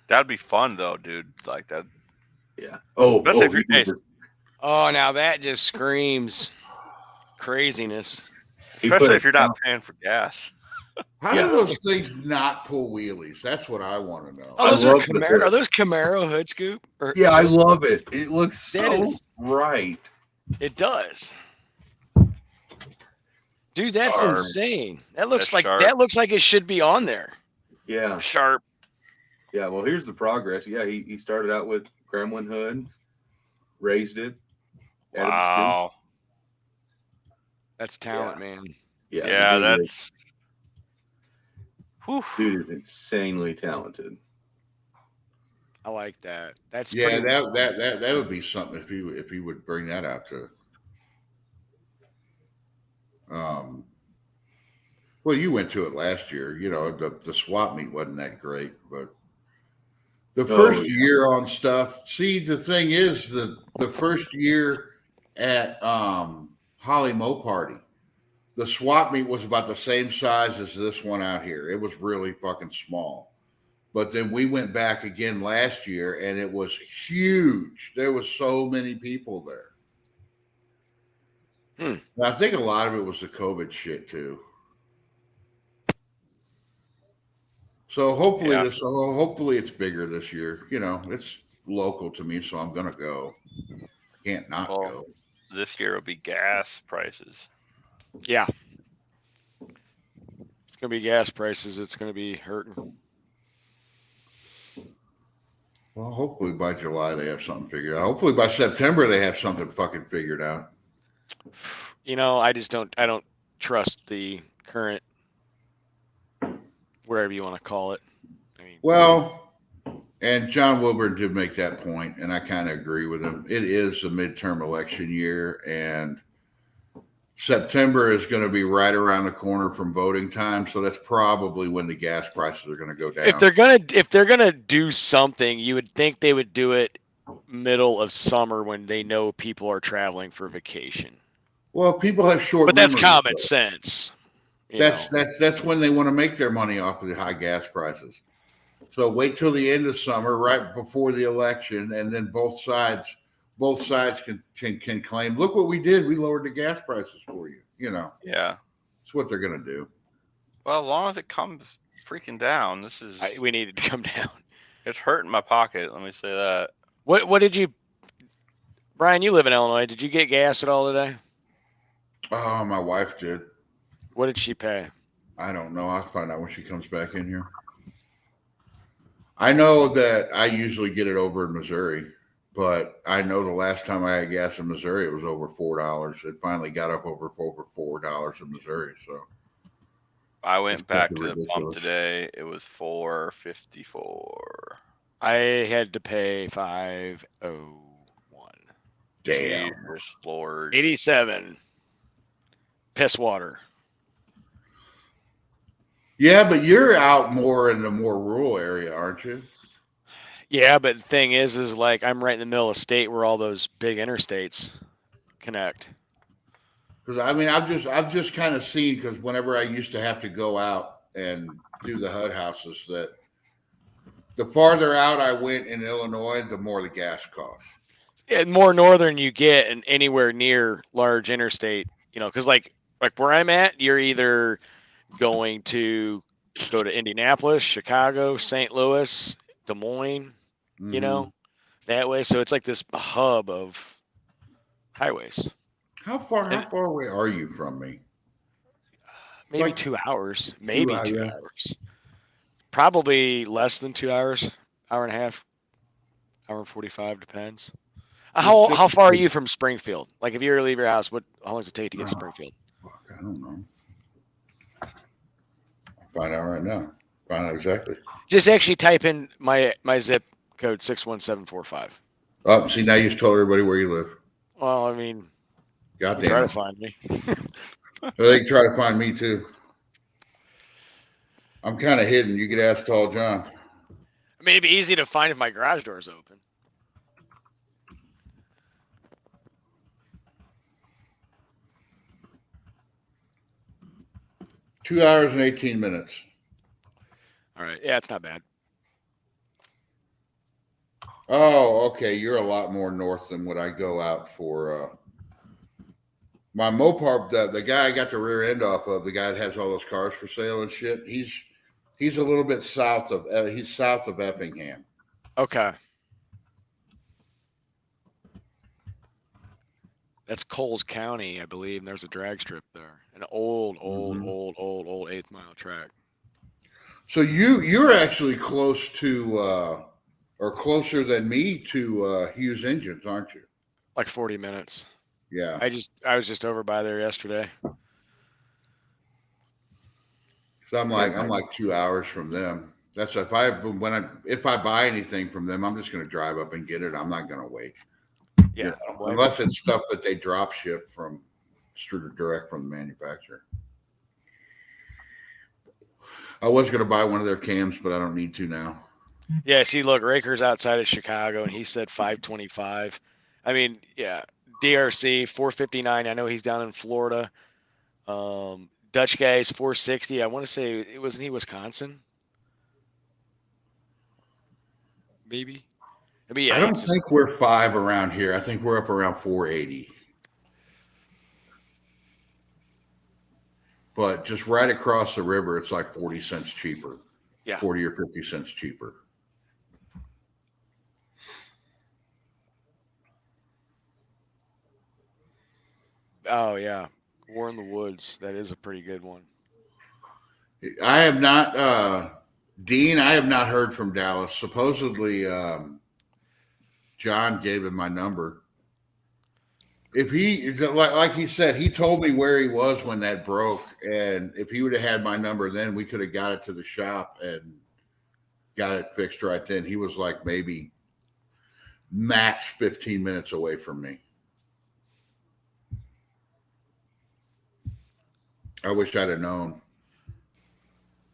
S2: That'd be fun, though, dude. Like that.
S4: Yeah. Oh,
S2: Especially if you're-
S4: he put this-
S5: Oh, now that just screams craziness.
S4: He put
S2: Especially
S4: it
S2: if you're not
S4: down.
S2: paying for gas.
S1: How
S4: Yeah.
S1: do those things not pull wheelies? That's what I want to know.
S5: Oh, those
S4: I
S5: are
S4: love the
S5: Camaro.
S4: hood.
S5: Are those Camaro hood scoop? Or,
S4: Yeah, I love it. It looks
S5: That
S4: so
S5: is-
S4: right.
S5: It does. Dude, that's
S2: Sharp.
S5: insane. That looks
S2: That's
S5: like
S2: sharp.
S5: that looks like it should be on there.
S4: Yeah.
S2: Sharp.
S4: Yeah. Well, here's the progress. Yeah, he started out with Gremlin hood, raised it, added the scoop.
S2: Wow.
S5: That's talent, man.
S4: Yeah.
S2: Yeah,
S4: the dude
S2: that's. Whew.
S4: dude is insanely talented.
S5: I like that. That's
S1: Yeah,
S5: pretty wild.
S1: that would be something if he would bring that out to. Well, you went to it last year. You know, the swap meet wasn't that great, but the first
S4: yeah.
S1: year on stuff. See, the thing is, the first year at Holly Mo Party, the swap meet was about the same size as this one out here. It was really fucking small. But then we went back again last year, and it was huge. There was so many people there. And I think a lot of it was the COVID shit too. So hopefully
S2: Yeah.
S1: hopefully it's bigger this year. You know, it's local to me, so I'm gonna go. Can't not
S2: Well,
S1: go.
S2: This year will be gas prices.
S5: Yeah. It's gonna be gas prices. It's gonna be hurting.
S1: Well, hopefully by July they have something figured out. Hopefully by September they have something fucking figured out.
S5: You know, I don't trust the current, whatever you want to call it. I mean,
S1: Well, and John Wilburn did make that point, and I kind of agree with him. It is a midterm election year, and September is going to be right around the corner from voting time, so that's probably when the gas prices are going to go down.
S5: if they're gonna do something, you would think they would do it middle of summer when they know people are traveling for vacation.
S1: Well, people have short.
S5: But that's
S1: memories,
S5: common
S1: though.
S5: sense. you know.
S1: That's when they want to make their money off of the high gas prices. So wait till the end of summer, right before the election, and then both sides can claim, look what we did. We lowered the gas prices for you. You know,
S2: Yeah.
S1: it's what they're gonna do.
S2: Well, as long as it comes freaking down, this is
S5: We needed to come down.
S2: it's hurting my pocket. Let me say that.
S5: What did you, Brian? You live in Illinois. Did you get gas at all today?
S1: Oh, my wife did.
S5: What did she pay?
S1: I don't know. I'll find out when she comes back in here. I know that I usually get it over in Missouri, but I know the last time I had gas in Missouri, it was over $4. It finally got up over $4 in Missouri. So
S2: I went
S1: That's
S2: back
S1: fucking
S2: to the pump
S1: ridiculous.
S2: today. It was $4.54.
S5: I had to pay $5.01.
S1: damn.
S2: Jesus Lord.
S5: 87. Piss water.
S1: Yeah, but you're out more in the more rural area, aren't you?
S5: Yeah, but the thing is like I'm right in the middle of a state where all those big interstates connect.
S1: Because I mean, I've just kind of seen, because whenever I used to have to go out and do the HUD houses, that the farther out I went in Illinois, the more the gas cost.
S5: Yeah, more northern you get and anywhere near large interstate, because like where I'm at, you're either going to go to Indianapolis, Chicago, St. Louis, Des Moines, you know, that way. So it's like this hub of highways.
S1: How far
S5: And-
S1: away are you from me?
S5: Maybe
S1: Like
S5: 2 hours. Maybe 2
S1: yeah.
S5: hours. Probably less than 2 hours. Hour and a half. Hour and 45, depends. How far are you from Springfield? Like, if you were to leave your house, how long does it take to get to Springfield?
S1: Fuck, I don't know. I'll find out right now. Find out exactly.
S5: Just actually type in my zip code 61745.
S1: Oh, see, now you just told everybody where you live.
S5: Well, I mean,
S1: God
S5: try
S1: damn
S5: to
S1: it.
S5: find me.
S1: They can try to find me too. I'm kind of hidden. You could ask Tall John.
S5: I mean, it'd be easy to find if my garage door is open.
S1: Two hours and 18 minutes.
S5: All right. Yeah, it's not bad.
S1: Oh, okay. You're a lot more north than what I go out for. My Mopar, the guy I got the rear end off of, the guy that has all those cars for sale and shit, he's a little bit south of he's south of Effingham.
S5: Okay. That's Coles County, I believe, and there's a drag strip there. An old 8th mile track.
S1: So you're actually close to or closer than me to Hughes Engines, aren't you?
S5: Like 40 minutes.
S1: Yeah.
S5: I was just over by there yesterday.
S1: So I'm like 2 hours from them. That's if I buy anything from them, I'm just going to drive up and get it. I'm not going to wait.
S5: Yeah.
S1: Unless it's stuff that they drop ship from direct from the manufacturer. I was going to buy one of their cams, but I don't need to now.
S5: Yeah, see, look, Raker's outside of Chicago, and he said 525. I mean, yeah, DRC 459. I know he's down in Florida. Dutch guy's 460. I want to say it wasn't he Wisconsin? Maybe. Yeah,
S1: I don't think we're 5 around here. I think we're up around 480. But just right across the river, it's like 40 cents cheaper.
S5: Yeah.
S1: 40 or 50 cents cheaper.
S5: Oh, yeah. War in the Woods. That is a pretty good one.
S1: I have not, Dean, I have not heard from Dallas. Supposedly, John gave him my number. If he, like he said, he told me where he was when that broke. And if he would have had my number then, we could have got it to the shop and got it fixed right then. He was like maybe max 15 minutes away from me. I wish I'd have known.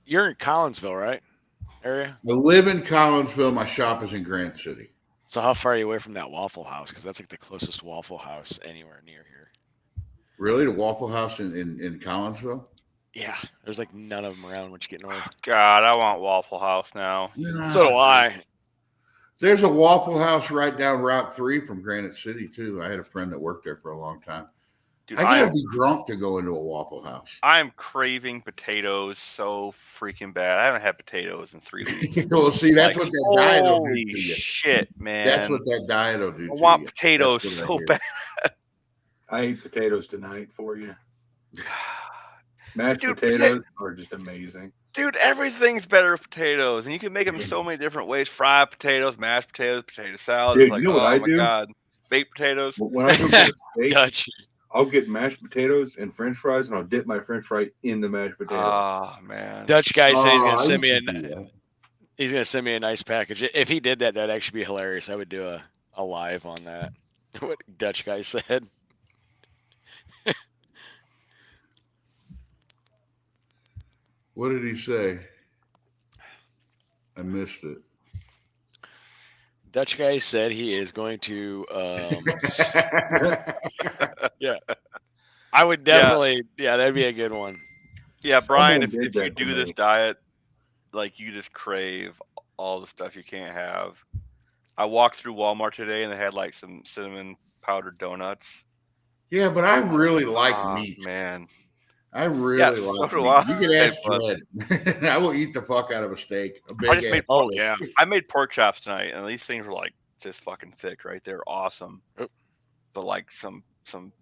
S5: You're in Collinsville, right? Area?
S1: I live in Collinsville. My shop is in Grant City.
S5: So how far are you away from that Waffle House? Because that's like the closest Waffle House anywhere near here.
S1: Really? The Waffle House in Collinsville?
S5: Yeah. There's like none of them around once you get north.
S2: God, I want Waffle House now.
S5: So do I.
S1: There's a Waffle House right down Route 3 from Granite City, too. I had a friend that worked there for a long time.
S2: Dude,
S1: I gotta be drunk to go into a Waffle House.
S2: I'm craving potatoes so freaking bad. I haven't had potatoes in 3 weeks.
S1: Well, see, that's
S2: Like,
S1: what that diet will do
S2: holy
S1: to you.
S2: shit, man.
S1: That's what that diet will do to
S2: I want
S1: you.
S2: potatoes
S1: That's what I
S2: so
S1: hear.
S2: bad.
S4: I ate potatoes tonight for you. Mashed
S2: Dude,
S4: potatoes are just amazing.
S2: Dude, everything's better with potatoes, and you can make them so many different ways: fried potatoes, mashed potatoes, potato salad.
S4: Dude,
S2: It's like,
S4: you know what
S2: oh
S4: I
S2: my
S4: do?
S2: god, baked potatoes.
S4: When I go get a steak,
S5: Dutch.
S4: I'll get mashed potatoes and French fries, and I'll dip my French fry in the mashed potato.
S2: Oh man,
S5: Dutch guy said he's gonna
S1: I
S5: send me
S1: used to do that.
S5: he's gonna send me a nice package. If he did that, that'd actually be hilarious. I would do a live on that. What Dutch guy said.
S1: What did he say? I missed it.
S5: Dutch guy said he is going to yeah. I would definitely that'd be a good one.
S2: yeah, Brian,
S4: Someone
S2: if
S4: did
S2: you
S4: that to
S2: do this
S4: me.
S2: diet, like you just crave all the stuff you can't have. I walked through Walmart today, and they had like some cinnamon powdered donuts.
S1: Yeah, but I really like meat.
S2: Man,
S1: I really
S2: Yeah, so
S1: like
S2: do
S1: meat.
S2: I,
S1: You can ask
S2: but-
S1: Jed. I will eat the fuck out of a steak. A big
S2: I just
S1: ass.
S2: made
S5: Oh yeah.
S2: I made pork chops tonight, and these things were like this fucking thick, right? They're awesome.
S5: Oh.
S2: But like some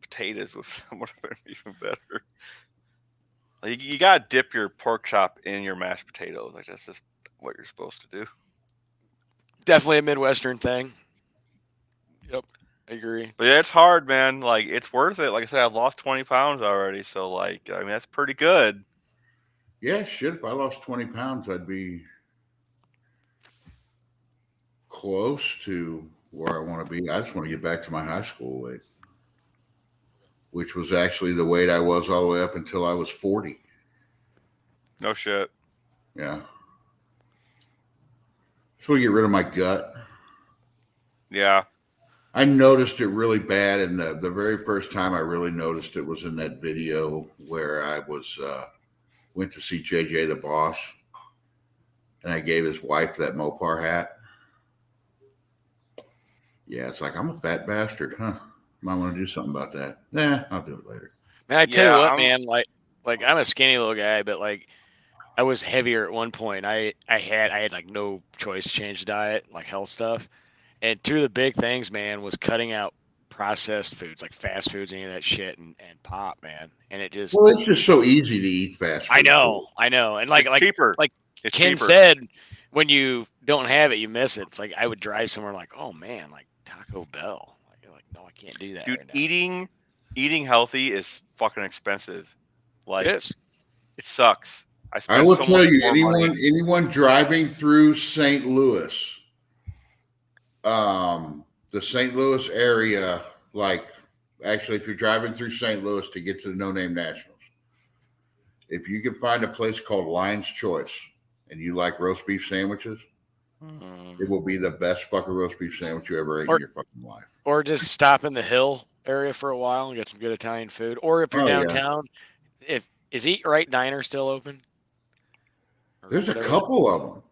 S2: potatoes with would have been even better. Like, you gotta dip your pork chop in your mashed potatoes. Like that's just what you're supposed to do.
S5: Definitely a Midwestern thing. Yep. I agree.
S2: But yeah, it's hard, man. Like it's worth it. Like I said, I've lost 20 pounds already, so like I mean that's pretty good.
S1: Yeah, shit. If I lost 20 pounds, I'd be close to where I want to be. I just want to get back to my high school weight, which was actually the weight I was all the way up until I was 40.
S2: No shit.
S1: Yeah. Just want to get rid of my gut.
S2: Yeah.
S1: I noticed it really bad, and the very first time I really noticed it was in that video where I was went to see JJ the Boss, and I gave his wife that Mopar hat. Yeah, it's like, I'm a fat bastard, huh? Might want to do something about that. Nah, I'll do it later.
S5: Man, I tell
S2: Yeah,
S5: you what,
S2: I'm-
S5: man, like I'm a skinny little guy, but like I was heavier at one point. I had like no choice to change the diet, like health stuff. And two of the big things, man, was cutting out processed foods, like fast foods, any of that shit, and pop, man. And it just,
S1: Well, it's just so easy to eat fast food.
S5: I know, and
S2: It's cheaper.
S5: like
S2: It's
S5: Ken
S2: cheaper.
S5: said, when you don't have it, you miss it. It's like I would drive somewhere like, oh man, like Taco Bell. Like no, I can't do that.
S2: Dude,
S5: right now.
S2: eating healthy is fucking expensive. Like
S5: It is.
S2: it sucks. I
S1: I
S2: spend
S1: will
S2: so
S1: tell
S2: much
S1: you,
S2: more money.
S1: anyone driving through St. Louis, the St. Louis area, like actually, if you're driving through St. Louis to get to the No Name Nationals, if you can find a place called Lion's Choice and you like roast beef sandwiches, it will be the best fucking roast beef sandwich you ever ate in your fucking life.
S5: Or just stop in the Hill area for a while and get some good Italian food. Or if you're
S1: Oh, yeah.
S5: downtown, is Eat Right Diner still open? Or
S1: There's a
S5: whatever.
S1: couple of them,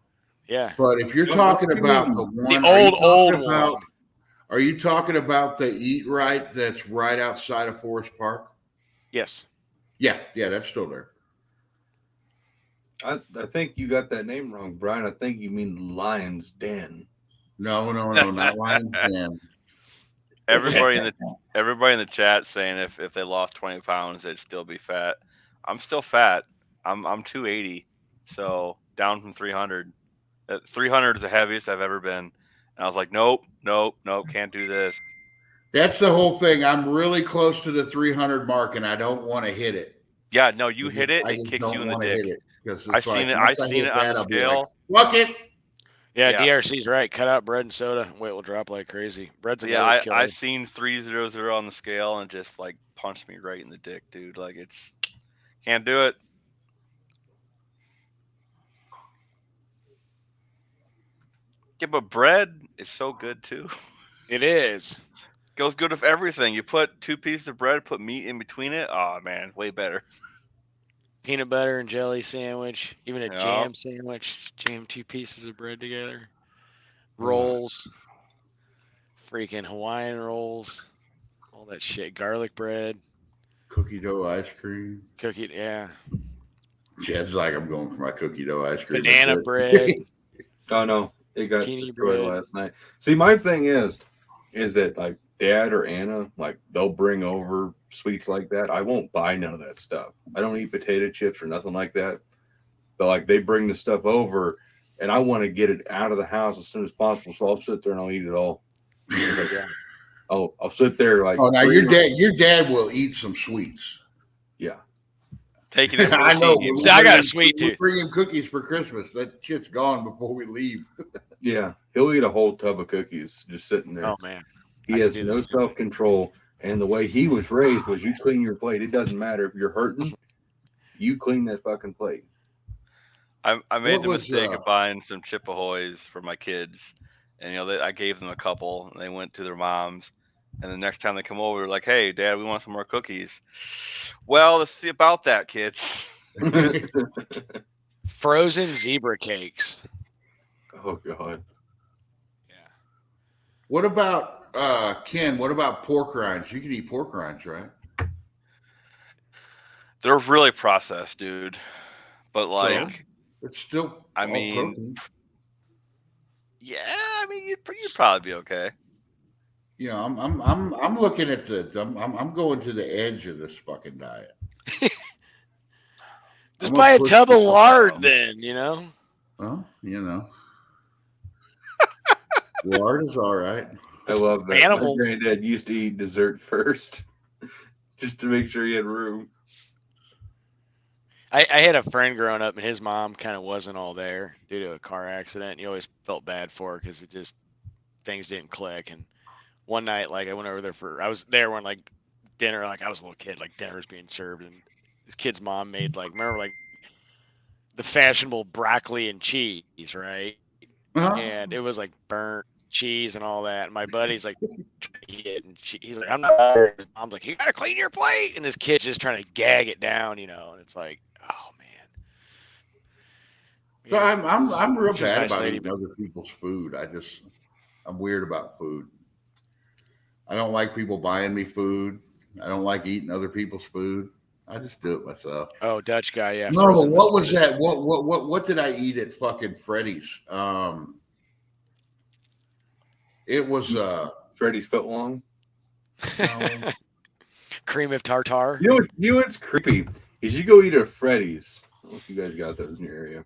S5: Yeah.
S1: but if you're talking about the one,
S5: old
S1: about,
S5: one.
S1: are you talking about the Eat Right that's right outside of Forest Park?
S5: Yes.
S1: Yeah, that's still there.
S4: I think you got that name wrong, Brian. I think you mean Lion's Den.
S1: No, not Lion's Den.
S2: Everybody in the chat saying if they lost 20 pounds, they'd still be fat. I'm still fat. I'm 280, so down from 300. 300 is the heaviest I've ever been. And I was like, nope, can't do this.
S1: That's the whole thing. I'm really close to the 300 mark, and I don't want to hit it.
S2: Yeah, no, you hit it,
S1: I
S2: it
S1: just
S2: kicks
S1: don't
S2: you in the
S1: wanna
S2: dick.
S1: hit it, 'cause
S2: I
S1: it's
S2: seen
S1: like,
S2: it.
S1: once
S2: I seen
S1: hit
S2: it on
S1: that,
S2: the
S1: I'll be like,
S2: scale.
S1: fuck it.
S5: Yeah,
S2: Yeah.
S5: DRC's right. Cut out bread and soda. Weight will drop like crazy. Bread's
S2: Yeah,
S5: another killer.
S2: I seen 300 on the scale and just like punched me right in the dick, dude. Like it's can't do it. Yeah, but bread is so good too.
S5: It is.
S2: Goes good with everything. You put 2 pieces of bread, put meat in between it. Oh man, way better.
S5: Peanut butter and jelly sandwich, even a
S2: Yeah.
S5: jam sandwich. Jam 2 pieces of bread together. Rolls. Freaking Hawaiian rolls. All that shit. Garlic bread.
S1: Cookie dough ice cream.
S5: Cookie. Yeah.
S1: Yeah, it's like I'm going for my cookie dough ice cream.
S5: Banana bread.
S4: Oh no, it got
S5: Zucchini
S4: destroyed
S5: bread.
S4: last night. See, my thing is that like Dad or Anna, like they'll bring over sweets like that. I won't buy none of that stuff. I don't eat potato chips or nothing like that. But like they bring the stuff over, and I want to get it out of the house as soon as possible. So I'll sit there and I'll eat it all. Like, yeah. I'll sit there like.
S1: Oh, now your dad will eat some sweets.
S4: Yeah.
S2: Taking it.
S1: I know.
S5: See, I got a sweet
S1: We
S5: tooth.
S1: bring him cookies for Christmas. That shit's gone before we leave.
S4: Yeah, he'll eat a whole tub of cookies just sitting there.
S5: Oh man.
S4: He
S5: I
S4: has
S5: can do
S4: no
S5: this.
S4: self-control, and the way he was raised was you clean your plate. It doesn't matter if you're hurting, you clean that fucking plate.
S2: I made
S1: What
S2: the
S1: was,
S2: mistake of buying some Chip Ahoys for my kids, and I gave them a couple, and they went to their moms. And the next time they come over, they're like, "Hey, Dad, we want some more cookies." Well, let's see about that, kids.
S5: Frozen zebra cakes.
S4: Oh God.
S5: Yeah.
S1: What about Ken? What about pork rinds? You can eat pork rinds, right?
S2: They're really processed, dude. But like,
S1: It's still
S2: I
S1: all
S2: mean,
S1: protein.
S2: yeah, I mean, you'd probably be okay.
S1: You know, I'm looking at I'm going to the edge of this fucking diet.
S5: Just buy a
S1: push
S5: tub of
S1: the-
S5: lard, then, you know.
S1: Well, you know, lard is all right.
S4: I love that.
S5: Animal.
S4: My granddad used to eat dessert first, just to make sure he had room.
S5: I had a friend growing up, and his mom kind of wasn't all there due to a car accident. You always felt bad for her because things didn't click. And one night, like I went over there I was there when like dinner, like I was a little kid, like dinner was being served, and this kid's mom made remember like the fashionable broccoli and cheese, right?
S1: Uh-huh.
S5: And it was like burnt cheese and all that. And my buddy's like, and he's like, I'm not. His mom's like, you gotta clean your plate, and this kid's just trying to gag it down, you know. And it's like, oh man.
S1: So I'm real
S5: She's a
S1: bad
S5: nice
S1: about
S5: lady,
S1: eating
S5: but-
S1: other people's food. I'm weird about food. I don't like people buying me food. I don't like eating other people's food. I just do it myself.
S5: Oh, Dutch guy, yeah.
S1: No, but
S5: frozen
S1: what
S5: milk
S1: was
S5: is-
S1: that? What did I eat at fucking Freddy's? It was
S4: Freddy's footlong.
S1: no,
S5: Cream of tartar.
S4: You know what's creepy is you go eat at Freddy's. I don't know if you guys got those in your area,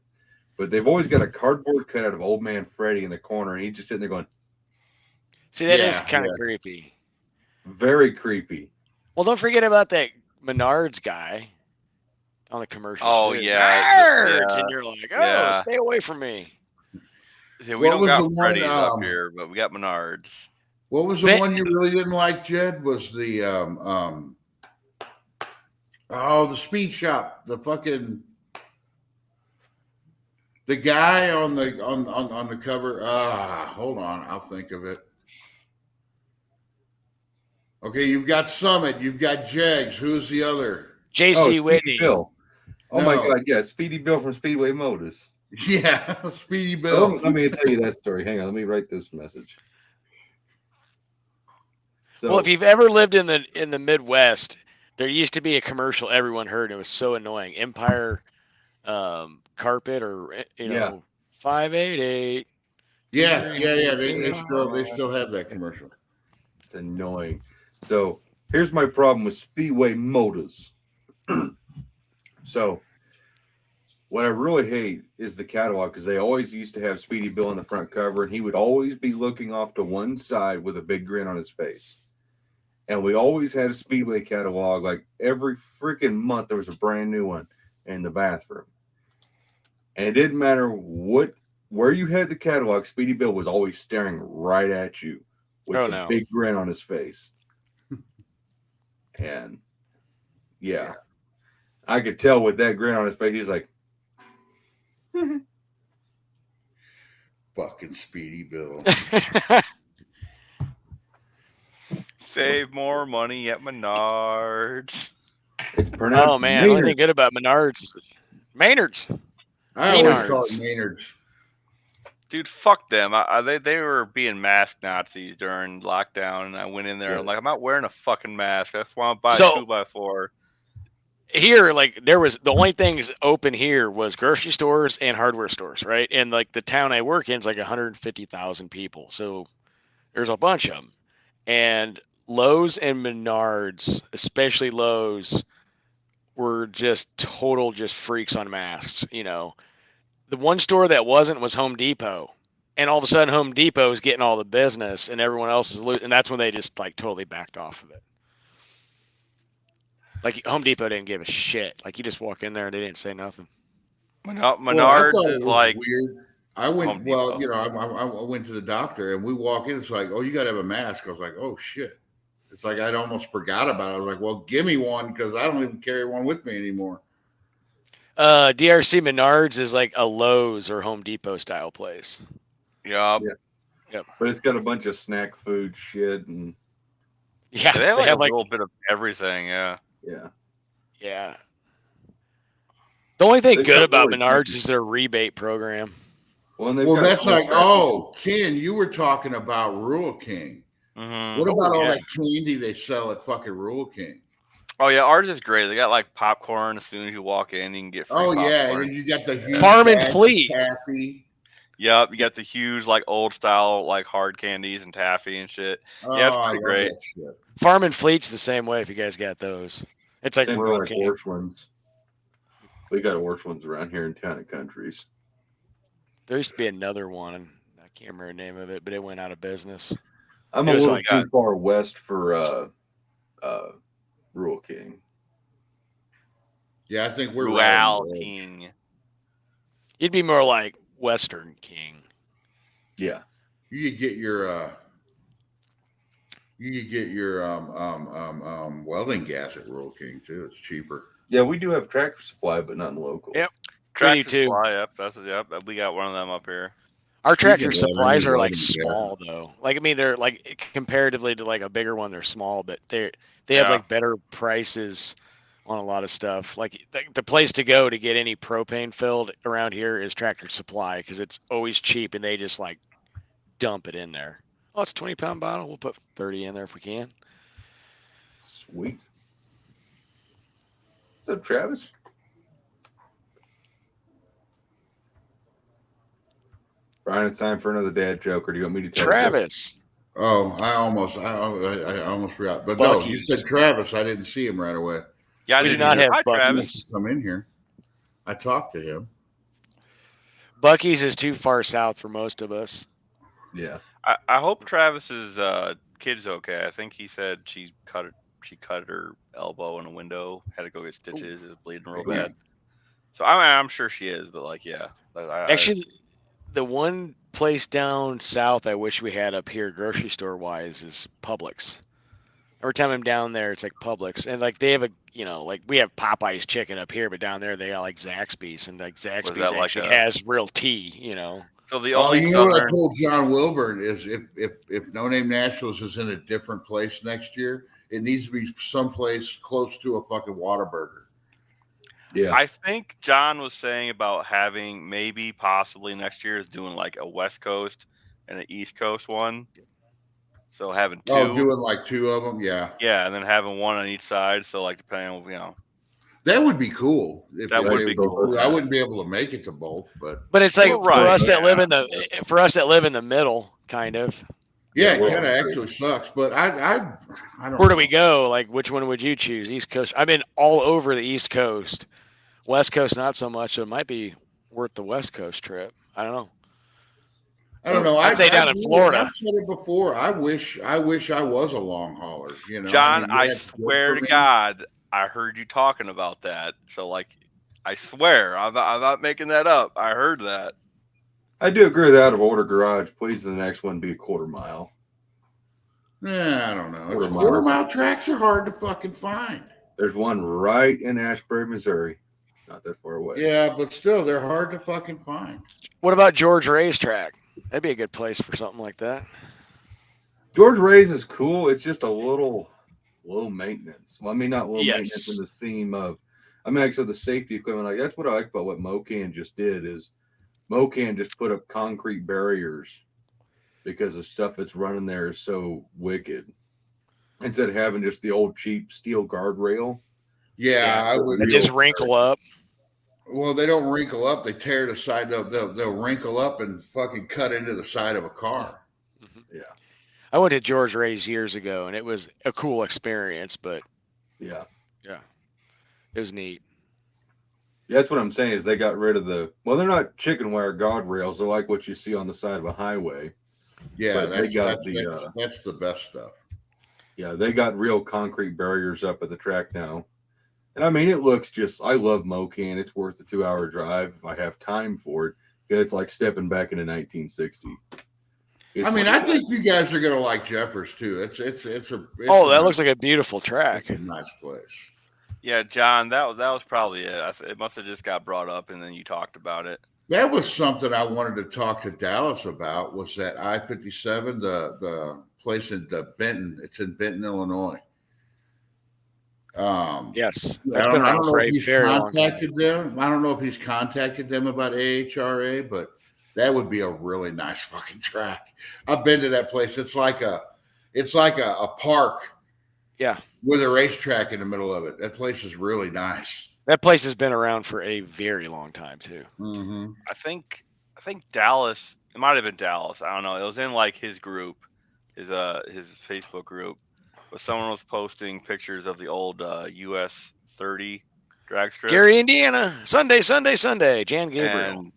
S4: but they've always got a cardboard cutout of Old Man Freddy in the corner, and he's just sitting there going,
S5: See, that is
S1: Yeah,
S5: kind of
S1: yeah.
S5: creepy.
S4: very creepy.
S5: Well, don't forget about that Menards guy on the commercial.
S2: Oh,
S5: too.
S2: yeah,
S5: Menards!
S2: yeah,
S5: And you're like, oh,
S2: yeah.
S5: stay away from me.
S2: Yeah, we
S1: What
S2: don't
S1: was
S2: got
S1: the one,
S2: Freddy's up here, but we got Menards.
S1: what was the
S5: That-
S1: one you really didn't like, Jed? Was the the speed shop, the guy on the cover. Hold on, I'll think of it. Okay, you've got Summit, you've got Jegs. Who's the other?
S5: J.C.
S4: Speedy
S5: Whitney.
S4: Bill. Oh my
S1: No.
S4: God, yeah, Speedy Bill from Speedway Motors.
S1: Yeah, Speedy
S4: So
S1: Bill.
S4: let me tell you that story. Hang on, let me write this message. So,
S5: Well, if you've ever lived in the Midwest, there used to be a commercial everyone heard. And it was so annoying. Empire carpet or
S4: Yeah.
S5: 588.
S1: Yeah. They still have that commercial.
S4: it's annoying. So here's my problem with Speedway Motors. So what I really hate is the catalog, because they always used to have Speedy Bill on the front cover, and he would always be looking off to one side with a big grin on his face. And we always had a Speedway catalog. Like every freaking month, there was a brand new one in the bathroom. And it didn't matter where you had the catalog, Speedy Bill was always staring right at you with
S5: Oh,
S4: a
S5: no.
S4: big grin on his face. And yeah, I could tell with that grin on his face, he's like,
S1: Fucking Speedy Bill.
S2: Save more money at Menards.
S4: it's pronounced.
S5: Oh man, the only thing good about Menards is Maynard's.
S1: I always
S5: Maynard's.
S1: call it Maynard's.
S2: Dude, fuck them. They were being mask Nazis during lockdown, and I went in there and I'm like, I'm not wearing a fucking mask. I just want to buy
S5: So-
S2: a 2x4.
S5: Here, like there was the only things open here was grocery stores and hardware stores, right? And like the town I work in is like 150,000 people, so there's a bunch of them. And Lowe's and Menards, especially Lowe's, were just total freaks on masks. You know, the one store that wasn't was Home Depot, and all of a sudden Home Depot is getting all the business, and everyone else is and that's when they just like totally backed off of it. Like Home Depot didn't give a shit. Like you just walk in there and they didn't say nothing.
S2: Menards
S1: Well, I thought it
S2: is
S1: was
S2: like,
S1: weird. I went
S2: Home Depot.
S1: I went to the doctor and we walk in. It's like, oh, you got to have a mask. I was like, oh shit. It's like I'd almost forgot about it. I was like, well, give me one because I don't even carry one with me anymore.
S5: DRC Menards is like a Lowe's or Home Depot style place.
S2: yup.
S4: Yeah. But it's got a bunch of snack food shit and
S5: Yeah,
S2: They have like a
S5: like
S2: little bit of everything, yeah.
S4: yeah.
S5: yeah. The only thing
S4: They've
S5: good
S4: got
S5: about
S4: really
S5: Menards
S4: good-
S5: is their rebate program.
S4: Well, and they've
S1: Well,
S4: got
S1: that's
S4: some
S1: like,
S4: crap-
S1: oh, Ken, you were talking about Rural King.
S2: Mhm.
S1: What about all
S2: yeah.
S1: that candy they sell at fucking Rural King?
S2: Oh yeah, ours is great. They got like popcorn as soon as you walk in. You can get free
S1: Oh
S2: popcorn.
S1: yeah, and then you got the huge
S5: Farm and
S1: bag of
S5: Fleet.
S1: taffy.
S2: Yep, you got the huge like old style like hard candies and taffy and shit.
S1: Oh,
S2: Yeah, it's
S1: I
S2: pretty
S1: love
S2: great.
S1: that shit.
S5: Farm and Fleet's the same way if you guys got those. It's like
S4: Same
S5: rural
S4: like
S5: king.
S4: Orchlands. We got Orchlands around here in Town and Countries.
S5: There used to be another one. I can't remember the name of it, but it went out of business.
S4: I'm
S5: It
S4: a
S5: was
S4: little
S5: like-
S4: too far west for Rural King.
S1: Yeah, I think we're right on
S2: Rural
S1: the edge.
S2: King.
S5: You'd be more like Western King.
S4: Yeah.
S1: You could get your welding gas at Rural King too. It's cheaper.
S4: Yeah, we do have Tractor Supply, but not in local.
S5: Yep.
S2: Tractor
S5: too.
S2: Supply. Yep, we got one of them up here.
S5: Our
S1: Speaking
S5: tractor
S1: of that, I
S5: supplies
S1: need
S5: are like
S1: welding gas.
S5: small though. Like I mean, they're like comparatively to like a bigger one, they're small, but they have
S2: Yeah.
S5: like better prices on a lot of stuff. Like the place to go to get any propane filled around here is Tractor Supply because it's always cheap and they just like dump it in there. Oh, it's a 20-pound bottle. We'll put 30 in there if we can.
S4: Sweet. What's up, Travis? Brian, it's time for another dad joke, or do you want me to tell you?
S5: Travis.
S1: Oh, I almost forgot. But no, you
S5: Buc-ee's.
S1: said Travis. I didn't see him right away.
S2: Yeah, I
S5: We do
S2: didn't
S5: not
S2: either.
S5: have
S2: Hi, Travis.
S5: Buc-ee's.
S1: Come in here. I talked to him.
S5: Buc-ee's is too far south for most of us.
S4: Yeah.
S2: I hope Travis's kid's okay. I think he said she cut her elbow in a window, had to go get stitches, is bleeding real
S1: Yeah.
S2: bad. So I'm sure she is, but like yeah.
S5: Actually, the one place down south I wish we had up here, grocery store wise, is Publix. Every time I'm down there, it's like Publix, and like they have like we have Popeye's chicken up here, but down there they got like Zaxby's, and like Zaxby's
S2: that like
S5: actually
S2: a-
S5: has real tea.
S2: So the
S1: Oh,
S2: only
S1: you know what I
S2: southern,
S1: told John Wilburn is if No Name Nationals is in a different place next year, it needs to be someplace close to a fucking Whataburger.
S4: Yeah.
S2: I think John was saying about having maybe possibly next year is doing like a West Coast and an East Coast one. So having two,
S1: Oh, doing like two of them, yeah.
S2: yeah, and then having one on each side. So like depending on
S1: That would be cool. If
S2: That
S1: they
S2: would be
S1: were
S2: cool,
S1: I
S2: yeah.
S1: wouldn't be able to make it to both, but
S5: But it's like
S2: Well,
S5: for
S2: right,
S5: us that
S2: yeah.
S5: live in the middle, kind of.
S1: yeah,
S4: Yeah,
S1: it kind of actually sucks. But I don't.
S5: Where do
S1: know.
S5: we go? Like, which one would you choose? East Coast. I've been all over the East Coast. West Coast, not so much. So it might be worth the West Coast trip. I don't know.
S1: I don't know.
S5: I'd say down in Florida.
S1: I've said it before. I wish I was a long hauler. You know,
S2: John,
S1: mean,
S2: I
S1: yeah, it's good
S2: swear
S1: for
S2: to
S1: me.
S2: God, I heard you talking about that. So like, I swear, I'm not making that up. I heard that.
S4: I do agree with out of order garage. Please, the next one be a quarter mile.
S1: Yeah, I don't know.
S4: Quarter
S1: Quarter
S4: mile.
S1: mile tracks are hard to fucking find.
S4: There's one right in Ashbury, Missouri. Not that far away.
S1: Yeah, but still, they're hard to fucking find.
S5: What about George Racetrack? That'd be a good place for something like that.
S4: George Ray's is cool. It's just a little low maintenance. Well, I mean, not low
S5: Yes.
S4: maintenance in the theme of, I mean, actually the safety equipment. Like that's what I like about what Mocan just did is Mocan just put up concrete barriers because the stuff that's running there is so wicked. Instead of having just the old cheap steel guardrail.
S1: Yeah, I would.
S5: They just wrinkle up.
S1: Well, they don't wrinkle up. They tear the side up. They'll wrinkle up and fucking cut into the side of a car.
S4: Yeah.
S5: I went to George Ray's years ago, and it was a cool experience, but
S4: Yeah.
S5: it was neat.
S4: Yeah, that's what I'm saying is they got rid of they're not chicken wire guardrails. They're like what you see on the side of a highway.
S1: Yeah,
S4: But they got
S1: that's the best stuff.
S4: Yeah, they got real concrete barriers up at the track now. And I mean, it looks I love Mocan. It's worth the 2-hour drive if I have time for it. It's like stepping back into 1960.
S1: I mean, I think you guys are gonna like Jeffers too. It's
S5: That looks like a beautiful track.
S1: it's a nice place.
S2: Yeah, John, that was probably it. It must have just got brought up, and then you talked about it.
S1: That was something I wanted to talk to Dallas about. Was that I-57, the place in Benton? It's in Benton, Illinois.
S5: Yes,
S1: I
S5: that's been
S1: don't
S5: around
S1: know
S5: for
S1: if
S5: a
S1: he's
S5: very long time.
S1: contacted them. I don't know if he's contacted them about AHRA, but that would be a really nice fucking track. I've been to that place. It's like a park
S5: Yeah.
S1: with a racetrack in the middle of it. That place is really nice.
S5: That place has been around for a very long time too.
S1: Mm-hmm.
S2: I think Dallas. It might have been Dallas. I don't know. It was in like his group, his Facebook group, but someone was posting pictures of the old US 30 drag strip.
S5: Gary, Indiana, Sunday. Jan Gabriel.
S2: And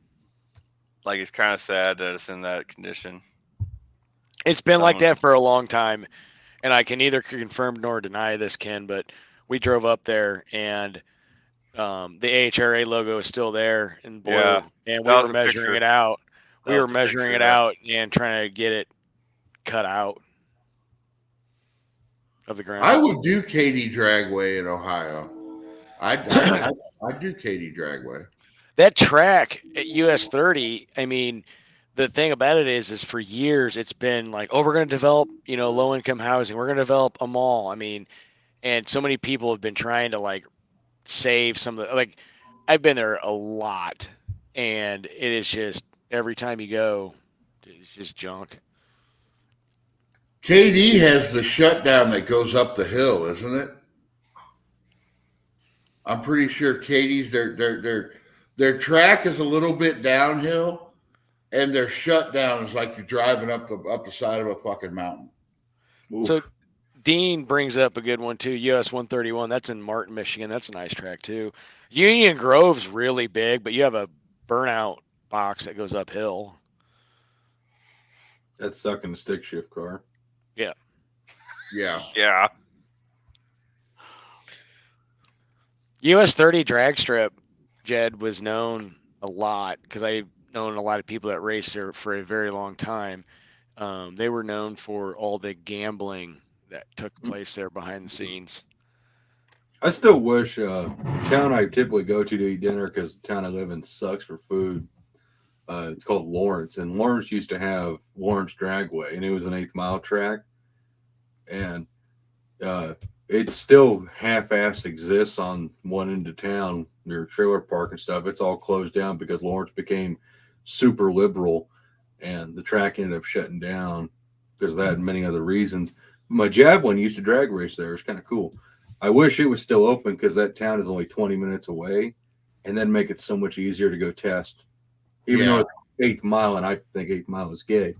S2: like it's kind of sad that it's in that condition.
S5: It's been like that for a long time, and I can neither confirm nor deny this, Ken. But we drove up there, and the AHRA logo is still there in blue,
S2: Yeah,
S5: and we
S2: that
S5: were
S2: was a
S5: measuring
S2: picture.
S5: it out.
S2: That
S5: We
S2: was
S5: were
S2: the
S5: measuring
S2: picture,
S5: it
S2: yeah.
S5: out and trying to get it cut out of the ground.
S1: I would do Katy Dragway in Ohio. I'd do Katy Dragway.
S5: That track at US 30, I mean, the thing about it is for years it's been like, oh, we're going to develop, low income housing. We're going to develop a mall. I mean, and so many people have been trying to like save some of the, like, I've been there a lot, and it is just every time you go, it's just junk.
S1: KD has the shutdown that goes up the hill, isn't it? I'm pretty sure Katie's their track is a little bit downhill, and their shutdown is like you're driving up the side of a fucking mountain. Oof.
S5: So Dean brings up a good one too. US 131. That's in Martin, Michigan. That's a nice track too. Union Grove's really big, but you have a burnout box that goes uphill.
S4: That's sucking the stick shift car.
S5: Yeah.
S2: Yeah.
S5: US 30 drag strip, Jed, was known a lot because I've known a lot of people that raced there for a very long time. They were known for all the gambling that took place there behind the scenes.
S4: I still wish the town I typically go to eat dinner, because the town I live in sucks for food. It's called Lawrence, and Lawrence used to have Lawrence Dragway, and it was an 8th mile track, and it still half-ass exists on one end of town near trailer park and stuff. It's all closed down because Lawrence became super liberal, and the track ended up shutting down because of that and many other reasons. My javelin used to drag race there. It's kind of cool. I wish it was still open because that town is only 20 minutes away, and then make it so much easier to go test. Even though it's 8th mile, and I think 8th mile is gay,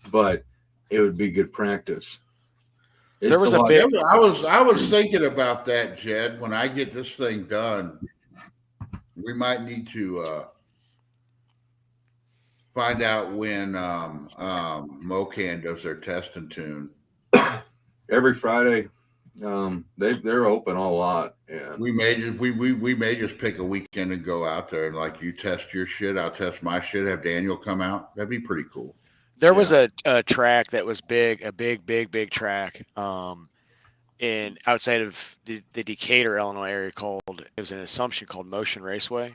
S4: but it would be good practice.
S5: There was a big.
S1: I was thinking about that, Jed. When I get this thing done, we might need to find out when Mocan does their test and tune.
S4: Every Friday, they're open a lot, and
S1: we may just pick a weekend and go out there, and like you test your shit, I'll test my shit. Have Daniel come out. That'd be pretty cool.
S5: There was a track that was big, a big track, in outside of the Decatur, Illinois area it was an Assumption called Motion Raceway.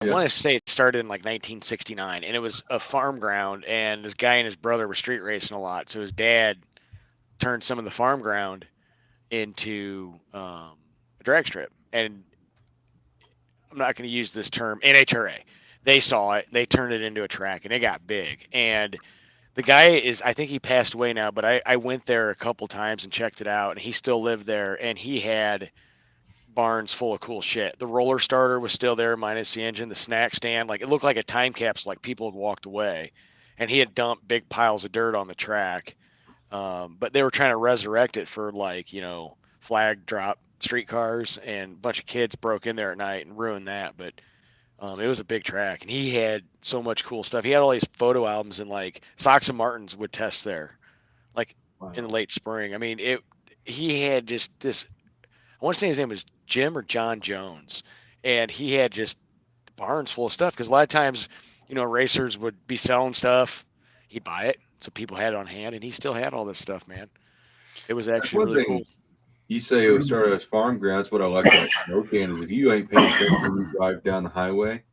S5: I want to say it started in like 1969, and it was a farm ground, and this guy and his brother were street racing a lot. So his dad turned some of the farm ground into a drag strip, and I'm not going to use this term, NHRA. They saw it, they turned it into a track, and it got big. And the guy I think he passed away now, but I went there a couple times and checked it out, and he still lived there, and he had barns full of cool shit. The roller starter was still there minus the engine, the snack stand, like it looked like a time capsule, like people had walked away, and he had dumped big piles of dirt on the track. But they were trying to resurrect it for flag drop streetcars, and a bunch of kids broke in there at night and ruined that. But it was a big track, and he had so much cool stuff. He had all these photo albums, and like Sox and Martins would test there, like in the late spring. I mean, he had just this. I want to say his name was Jim or John Jones, and he had just barns full of stuff because a lot of times, racers would be selling stuff. He'd buy it, so people had it on hand, and he still had all this stuff, man. It was actually really cool.
S4: You say it started as farm grounds. What I like about Mocan is if you ain't paying attention when you drive down the highway,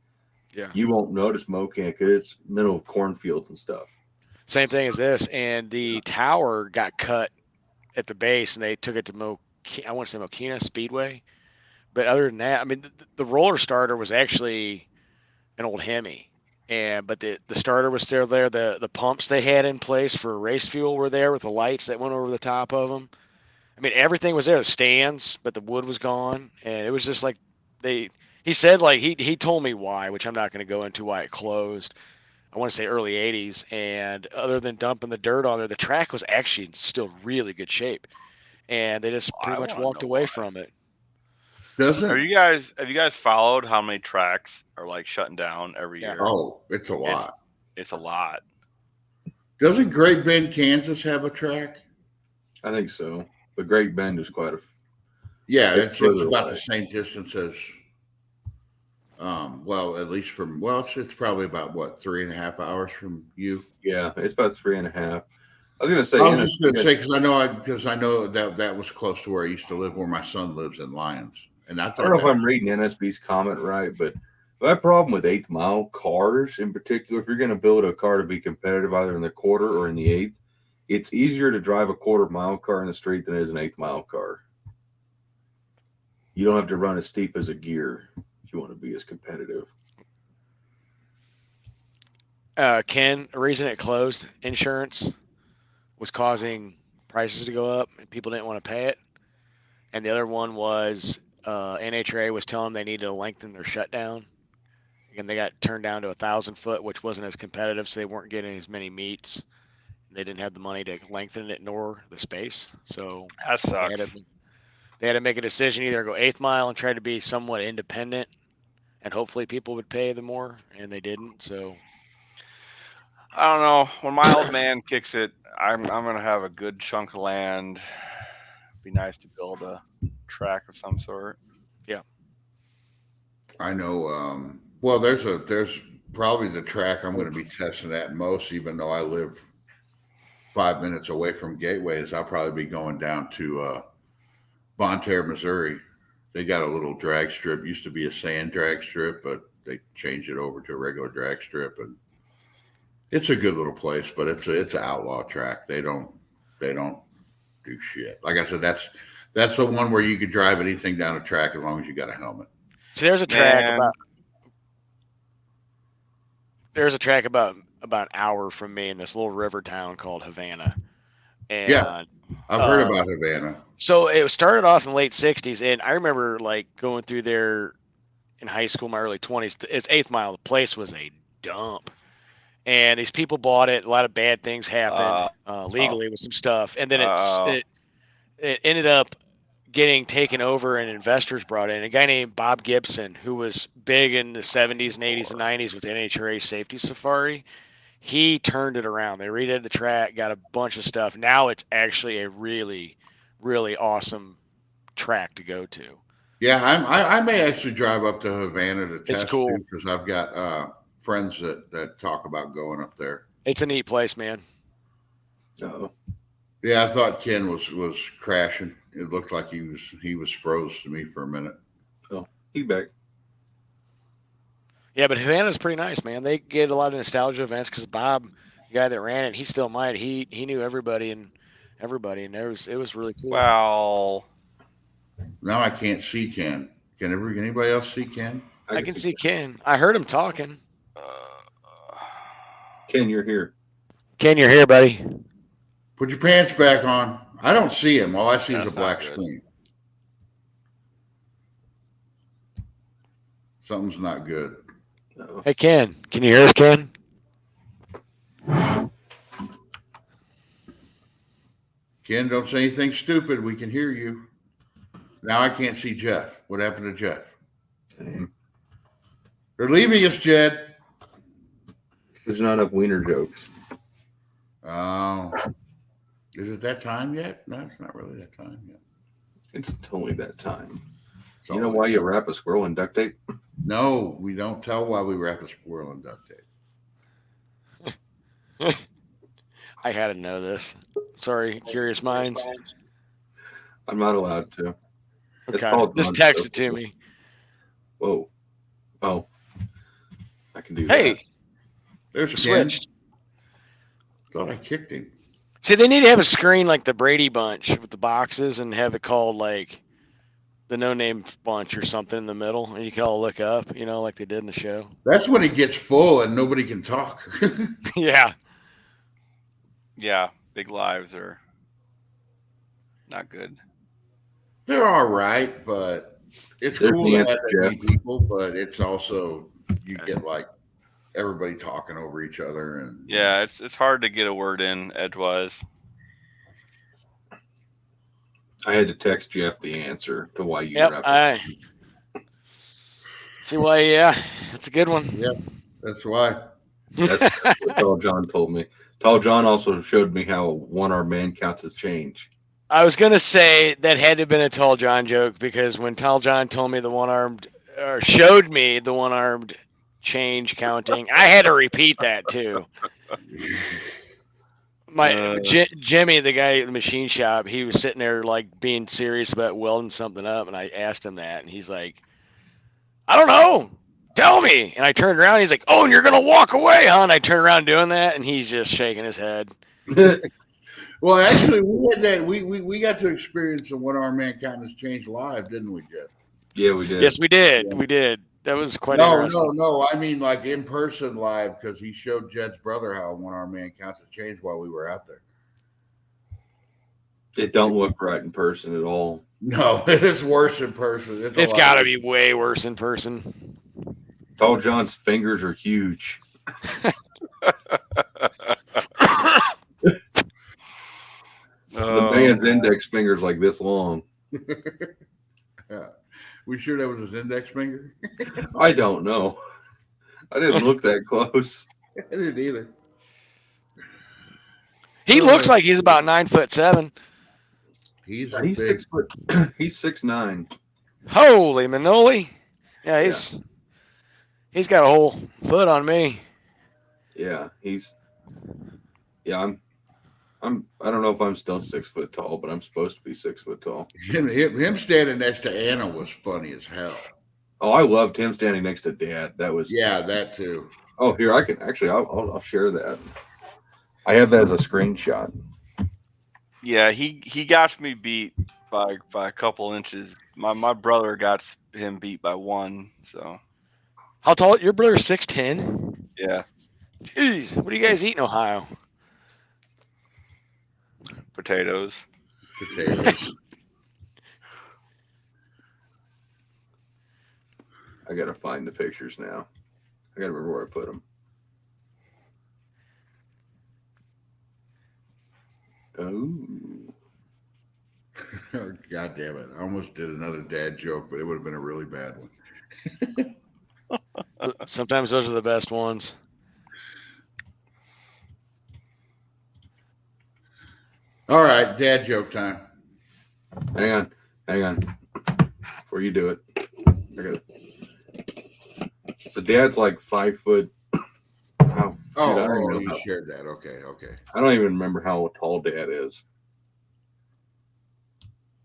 S4: you won't notice Mocan because it's middle of cornfields and stuff.
S5: Same thing as this, and the tower got cut at the base, and they took it to I want to say Mokina Speedway. But other than that, I mean, the roller starter was actually an old Hemi, but the starter was still there. The pumps they had in place for race fuel were there with the lights that went over the top of them. I mean, everything was there, the stands, but the wood was gone, and it was just like he said, like, he told me why, which I'm not going to go into why it closed. I want to say early 80s, and other than dumping the dirt on there, the track was actually in still really good shape, and they just pretty
S2: I
S5: much
S2: wanna
S5: walked
S2: know
S5: away
S2: why.
S5: from it.
S1: Doesn't?
S2: Have you guys followed how many tracks are like shutting down every
S5: Yeah.
S2: year?
S1: Oh, it's a lot.
S2: It's a lot.
S1: Doesn't Great Bend, Kansas have a track?
S4: I think so. But Great Bend is quite a.
S1: Yeah,
S4: It's
S1: it's
S4: further
S1: about
S4: away.
S1: the same distance as, well, at least from, well, it's probably about what, 3.5 hours from you.
S4: Yeah, it's about 3.5. I was gonna say.
S1: I was just going to say because I know that was close to where I used to live, where my son lives in Lyons, and I
S4: I
S1: thought
S4: don't know if
S1: that,
S4: I'm reading NSB's comment right, but that problem with 8th mile cars in particular, if you're going to build a car to be competitive either in the quarter or in the 8th, it's easier to drive a 1/4 mile car in the street than it is an 8th mile car. You don't have to run as steep as a gear if you want to be as competitive.
S5: Ken, the reason it closed, insurance was causing prices to go up, and people didn't want to pay it. And the other one was NHRA was telling them they needed to lengthen their shutdown. And they got turned down to 1,000 foot, which wasn't as competitive, so they weren't getting as many meets. They didn't have the money to lengthen it nor the space, so
S2: That
S5: they had
S2: sucks.
S5: to, they had to make a decision: either go 8th mile and try to be somewhat independent, and hopefully people would pay the more, and they didn't. So
S2: I don't know. When my old man kicks it, I'm gonna have a good chunk of land. Be nice to build a track of some sort.
S1: I know. Well, there's probably the track I'm going to be testing at most, even though I live 5 minutes away from Gateway. Is I'll probably be going down to Bonne Terre, Missouri. They got a little drag strip. Used to be a sand drag strip, but they changed it over to a regular drag strip, and it's a good little place. But it's an outlaw track. They don't do shit. Like I said, that's the one where you could drive anything down a track as long as you got a helmet.
S5: see, there's a track
S2: Man.
S5: about an hour from me in this little river town called Havana. And
S1: Yeah. I've heard about Havana.
S5: So it started off in the late 60s, and I remember like going through there in high school, my early 20s. It's 8th mile. The place was a dump, and these people bought it. A lot of bad things happened legally with some stuff, and then it ended up getting taken over, and investors brought in a guy named Bob Gibson, who was big in the 70s and 80s and 90s with NHRA Safety Safari. He turned it around. They redid the track, got a bunch of stuff. Now it's actually a really, really awesome track to go to.
S1: Yeah, I may actually drive up to Havana to test
S5: cool.
S1: because I've got friends that talk about going up there.
S5: It's a neat place, man.
S4: Oh,
S1: Yeah, I thought Ken was crashing. It looked like he was froze to me for a minute.
S4: he back.
S5: Yeah, but Havana's pretty nice, man. They get a lot of nostalgia events because Bob, the guy that ran it, he still might. He knew everybody, and it was really cool.
S2: Well,
S1: Now I can't see Ken. Can anybody else see Ken?
S5: I can see Ken. I heard him talking.
S4: Ken, you're here.
S5: Ken, you're here, buddy.
S1: Put your pants back on. I don't see him. All I see is a
S2: That's not
S1: black
S2: good.
S1: screen. Something's not good.
S4: No.
S5: Hey, Ken. Can you hear us, Ken?
S1: Ken, don't say anything stupid. We can hear you. Now I can't see Jeff. What happened to Jeff?
S4: Same.
S1: They're leaving us, Jed.
S4: There's not enough wiener jokes.
S1: Oh. Is it that time yet? No, it's not really that time yet.
S4: It's totally that time.
S1: It's
S4: You know
S1: always-
S4: why you wrap a squirrel in duct tape?
S1: No, we don't tell why we wrap a squirrel in duct tape.
S5: I had to know this. Sorry, curious minds.
S4: I'm not allowed to. It's
S5: Okay,
S4: called
S5: just text it to me.
S4: Whoa. Oh. I can do that.
S5: Hey,
S1: There's Ken.
S5: switched.
S1: Thought I kicked him.
S5: See, they need to have a screen like the Brady Bunch with the boxes and have it called like the No Name Bunch or something in the middle, and you can all look up, like they did in the show.
S1: That's when it gets full and nobody can talk.
S5: Yeah.
S2: yeah, big lives are. not good.
S1: They're all right, but it's
S4: There's
S1: cool
S4: the
S1: to
S4: answer,
S1: have that many
S4: Jeff.
S1: people. But it's also you get like everybody talking over each other, and
S2: Yeah, it's hard to get a word in edgewise.
S4: I had to text Jeff the answer to why you
S5: Yep.
S4: rep.
S5: I see why. Yeah, that's a good one.
S1: yeah, that's why.
S4: That's what Tall John told me. Tall John also showed me how one-arm man counts as change.
S5: I was gonna say that had to have been a Tall John joke because when Tall John told me the one-armed, or showed me the one-armed change counting, I had to repeat that too. Jimmy, the guy at the machine shop, he was sitting there like being serious about welding something up, and I asked him that, and he's like, "I don't know, tell me." And I turned around, he's like, "Oh, and you're gonna walk away, huh?" And I turned around doing that, and he's just shaking his head.
S1: Well, actually, we had that. We got to experience the one-arm man counting his change live, didn't we, Jeff?
S4: Yeah, we did.
S5: Yes, we did.
S4: Yeah.
S5: We did. That was quite
S1: No,
S5: interesting.
S1: no. I mean, like in person live, because he showed Jed's brother how a one-arm man counts his change while we were out there.
S4: It don't look right in person at all.
S1: No, it's worse in person.
S5: It's got to be way worse in person.
S4: Tall John's fingers are huge. The man's index finger's like this long.
S1: We sure that was his index finger?
S4: I don't know. I didn't look that close.
S1: I didn't either.
S5: He looks like he's about 9'7".
S1: He's
S4: He's
S1: big.
S4: 6 foot. He's 6'9".
S5: Holy manoli! Yeah, he's got a whole foot on me.
S4: Yeah, I don't know if I'm still 6 foot tall, but I'm supposed to be 6 foot tall.
S1: Him standing next to Anna was funny as hell.
S4: Oh, I loved him standing next to Dad. That was
S1: that too.
S4: Oh, here I can actually. I'll share that. I have that as a screenshot.
S2: Yeah, he got me beat by a couple inches. My brother got him beat by 1. So
S5: How tall? Your brother's 6'10".
S2: yeah,
S5: Jeez, what do you guys eat in Ohio?
S2: potatoes.
S4: I gotta find the pictures now. I gotta remember where I put them. Oh.
S1: Oh, God damn it. I almost did another dad joke, but it would have been a really bad one.
S5: Sometimes those are the best ones.
S1: All right, dad joke time.
S4: Hang on. Before you do it, I got it. So Dad's like 5 foot. I don't even know
S1: you shared that. Okay.
S4: I don't even remember how tall Dad is.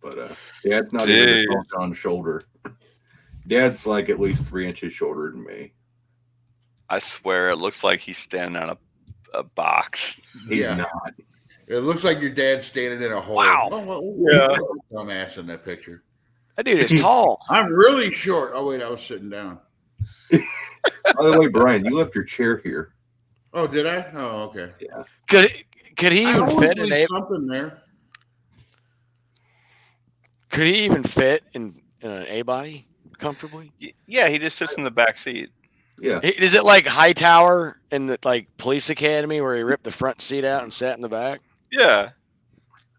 S4: But Dad's not even tall on shoulder. Dad's like at least 3 inches shorter than me.
S2: I swear it looks like he's standing on a box.
S4: He's not.
S1: It looks like your dad's standing in a hole.
S5: Wow.
S2: Yeah.
S1: Some ass in that picture.
S5: That dude is tall.
S1: I'm really short. Oh, wait, I was sitting down.
S4: By the way, Brian, you left your chair here.
S1: Oh, did I? Oh, okay.
S4: Yeah.
S5: Could he
S1: I
S5: even
S1: always
S5: fit in
S1: leave
S5: a?
S1: something there.
S5: Could he even fit in an A body comfortably?
S2: Yeah, he just sits in the back seat.
S4: Yeah.
S5: Is it like Hightower in the police academy where he ripped the front seat out and sat in the back?
S2: Yeah.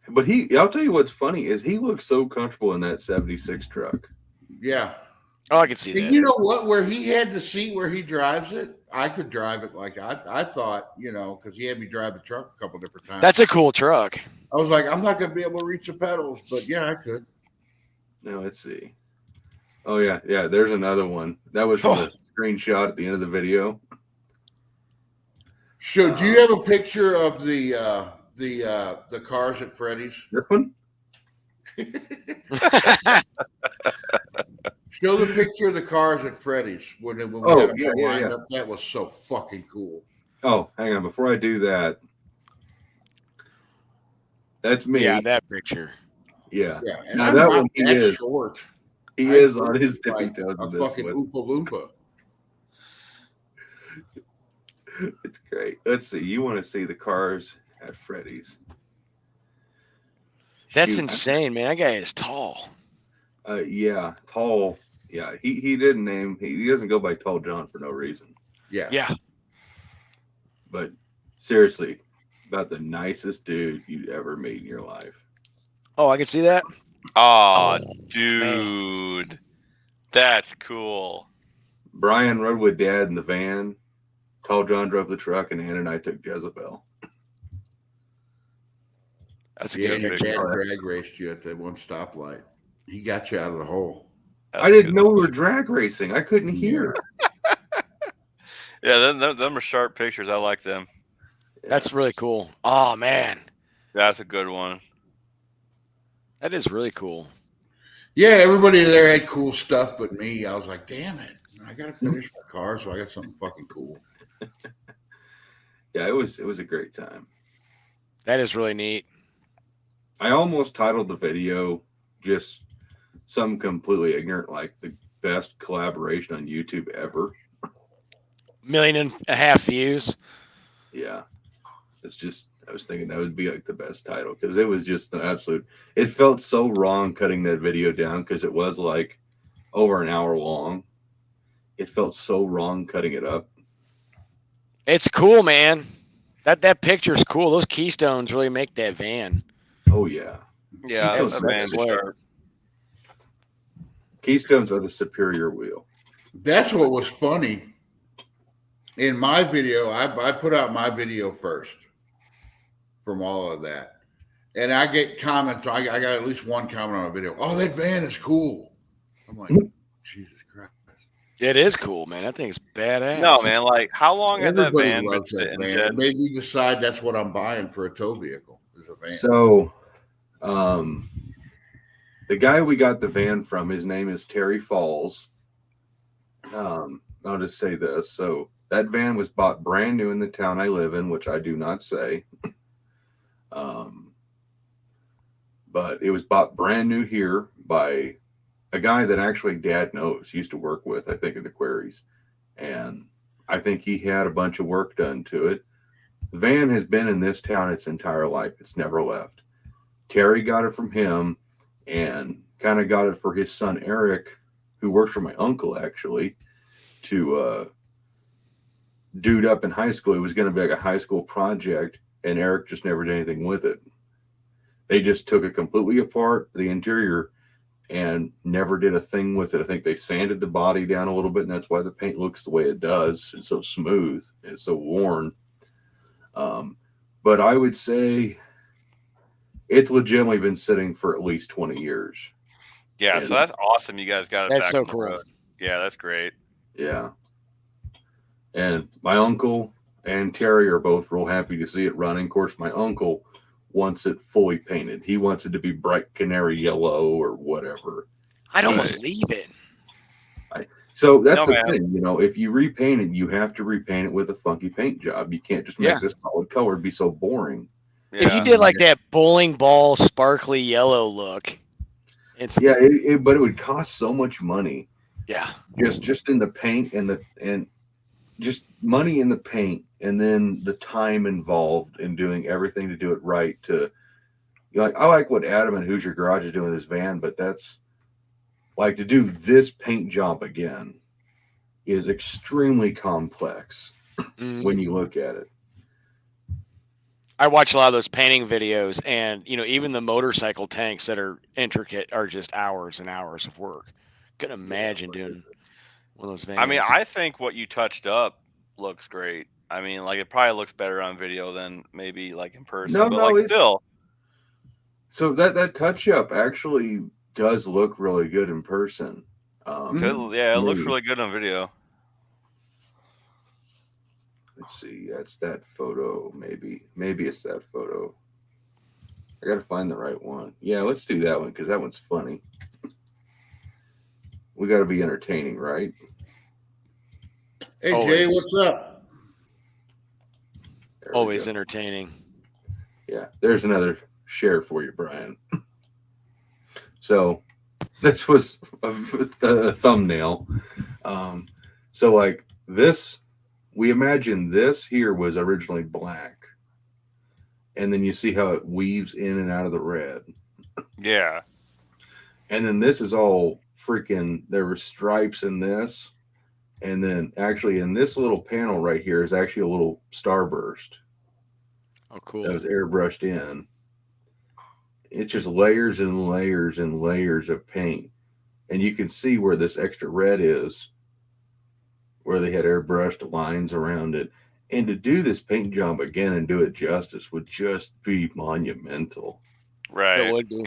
S4: But I'll tell you what's funny is he looks so comfortable in that 76 truck.
S1: Yeah.
S5: Oh, I can see that.
S1: You know what? Where he had the seat where he drives it, I could drive it like I thought, because he had me drive the truck a couple different times.
S5: That's a cool truck.
S1: I was like, I'm not going to be able to reach the pedals, but yeah, I could.
S4: Now let's see. Oh yeah. There's another one. That was from the screenshot at the end of the video.
S1: So, do you have a picture of the cars at Freddy's?
S4: This one?
S1: Show the picture of the cars at Freddy's when we had them lined up. That was so fucking cool.
S4: Oh, hang on. Before I do that, that's me.
S5: Yeah, that picture.
S4: Yeah.
S1: And
S4: now
S1: I'm
S4: that
S1: not
S4: one, he
S1: that
S4: is
S1: short.
S4: He is on his tippy
S1: like
S4: toes
S1: a
S4: in this
S1: fucking
S4: one.
S1: Oompa Loompa.
S4: It's great. Let's see. You want to see the cars at Freddy's?
S5: That's
S4: Shoot.
S5: insane, man. That guy is tall.
S4: Yeah, Tall. Yeah, he didn't name. He doesn't go by Tall John for no reason.
S1: Yeah.
S5: Yeah.
S4: But seriously, about the nicest dude you'd ever meet in your life.
S5: Oh, I can see that.
S2: Oh,
S5: man.
S2: dude. That's cool.
S4: Brian rode with Dad in the van. Tall John drove the truck, and Ann and I took Jezebel.
S5: That's a
S1: Yeah,
S5: good
S1: your
S5: picture.
S1: dad drag raced you at that one stoplight. He got you out of the hole.
S2: That's
S4: I
S2: a
S4: didn't
S2: good
S4: know we were
S2: picture.
S4: drag racing. I couldn't hear.
S2: Yeah, them are sharp pictures. I like them.
S5: That's really cool. Oh man,
S2: That's a good one.
S5: that is really cool.
S1: Yeah, everybody there had cool stuff but me. I was like, damn it. I gotta finish my car, so I got something fucking cool.
S4: Yeah, it was a great time.
S5: That is really neat.
S4: I almost titled the video just some completely ignorant, like the best collaboration on YouTube ever.
S5: 1.5 million views.
S4: Yeah. It's just, I was thinking that would be like the best title because it was just the absolute, it felt so wrong cutting that video down because it was like over an hour long. It felt so wrong cutting it up.
S5: It's cool, man. That picture's cool. Those keystones really make that van.
S4: Oh, yeah.
S2: Yeah,
S4: Keystones
S2: that
S4: are
S2: man's
S5: slick.
S2: sharp.
S4: Keystones are the superior wheel.
S1: That's what was funny. In my video, I put out my video first from all of that. And I get comments. I got at least one comment on a video. Oh, that van is cool. I'm like, Jesus Christ.
S5: It is cool, man. That thing's badass.
S2: No, man. Like, how long had that
S1: Everybody
S2: van been
S1: loves that
S2: sitting,
S1: van.
S2: Jed?
S1: It made me decide that's what I'm buying for a tow vehicle is a van.
S4: So, the guy we got the van from, his name is Terry Falls. I'll just say this. So that van was bought brand new in the town I live in, which I do not say. But it was bought brand new here by a guy that actually Dad knows, used to work with, I think, in the quarries. And I think he had a bunch of work done to it. The van has been in this town its entire life. It's never left. Terry got it from him and kind of got it for his son, Eric, who works for my uncle, actually, to dude up in high school. It was going to be like a high school project, and Eric just never did anything with it. They just took it completely apart, the interior, and never did a thing with it. I think they sanded the body down a little bit, and that's why the paint looks the way it does. It's so smooth. It's so worn. But I would say it's legitimately been sitting for at least 20 years.
S2: Yeah,
S4: And
S2: so that's awesome. You guys got it
S5: That's
S2: back
S5: so
S2: on the
S5: cool.
S2: road. Yeah, that's great.
S4: Yeah. And my uncle and Terry are both real happy to see it running. Of course, my uncle wants it fully painted. He wants it to be bright canary yellow or whatever.
S5: I'd almost leave it.
S4: So that's
S2: No,
S4: the
S2: man.
S4: thing, you know, if you repaint it, you have to repaint it with a funky paint job. You can't just make
S5: Yeah.
S4: this solid color be so boring.
S5: If you
S2: Yeah.
S5: did like that bowling ball sparkly yellow look, it's
S4: Yeah, but it would cost so much money
S5: yeah.
S4: just in the paint and just money in the paint, and then the time involved in doing everything to do it right. To I like what Adam and Hoosier Garage is doing this van, but that's like to do this paint job again is extremely complex when you look at it.
S5: I watch a lot of those painting videos, and even the motorcycle tanks that are intricate are just hours and hours of work. Couldn't imagine doing one of those vans.
S2: I mean, I think what you touched up looks great. I mean, like it probably looks better on video than maybe like in person.
S4: No,
S2: but
S4: no,
S2: like still.
S4: So that touch up actually does look really good in person.
S2: Yeah, it looks really good on video.
S4: Let's see. That's that photo. Maybe it's that photo. I gotta find the right one. Yeah, let's do that one because that one's funny. We got to be entertaining, right?
S1: Hey,
S5: Always.
S1: Jay, what's up?
S4: There we
S5: always
S4: go.
S5: entertaining.
S4: Yeah, there's another share for you, Brian. So this was a thumbnail. So like this, we imagine this here was originally black. And then you see how it weaves in and out of the red.
S2: Yeah.
S4: And then this is all freaking, there were stripes in this. And then actually in this little panel right here is actually a little starburst
S5: Oh, cool.
S4: that was airbrushed in. It's just layers and layers and layers of paint. And you can see where this extra red is, where they had airbrushed lines around it. And to do this paint job again and do it justice would just be monumental.
S2: Right.
S5: It would be.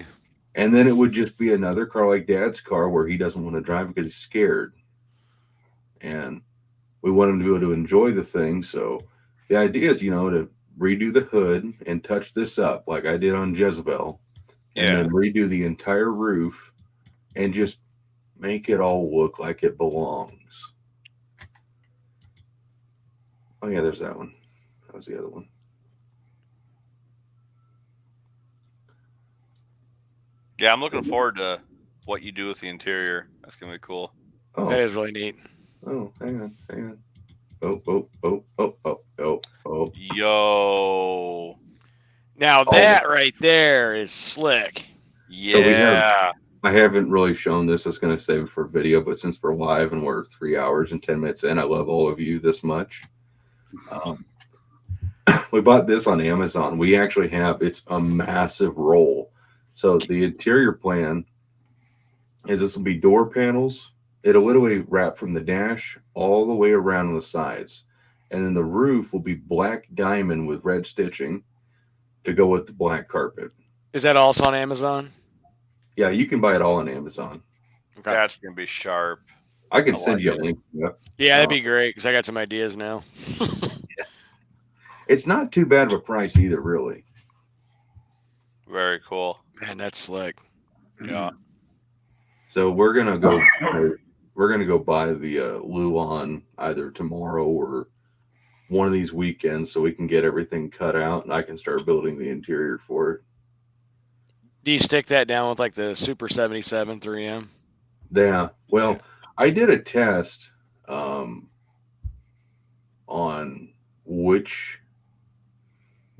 S4: And then it would just be another car like Dad's car where he doesn't want to drive because he's scared. And we want him to be able to enjoy the thing. So the idea is, to redo the hood and touch this up like I did on Jezebel. And then redo the entire roof and just make it all look like it belongs. Oh, yeah, there's that one. That was the other one.
S2: Yeah, I'm looking forward to what you do with the interior. That's going to be cool.
S4: Oh,
S5: That is really neat.
S4: oh, hang on. Oh.
S2: Yo.
S5: Now that right there is slick.
S2: Yeah.
S4: So we have- I haven't really shown this. I was going to save it for video, but since we're live and we're 3 hours and 10 minutes in, I love all of you this much. We bought this on Amazon. We actually have, it's a massive roll. So the interior plan is this will be door panels. It'll literally wrap from the dash all the way around on the sides. And then the roof will be black diamond with red stitching to go with the black carpet.
S5: Is that also on Amazon?
S4: Yeah, you can buy it all on Amazon.
S5: Okay.
S2: That's going to be sharp.
S4: I can
S2: I
S4: send
S2: like
S4: you a
S2: it.
S4: link.
S5: Yeah, that'd be great because I got some ideas now.
S4: It's not too bad of a price either, really.
S2: Very cool.
S5: Man, that's slick.
S2: Yeah.
S4: So we're gonna go. We're gonna go buy the Luan either tomorrow or one of these weekends, so we can get everything cut out and I can start building the interior for it.
S5: Do you stick that down with like the Super 77 3M?
S4: Yeah. Well, I did a test on which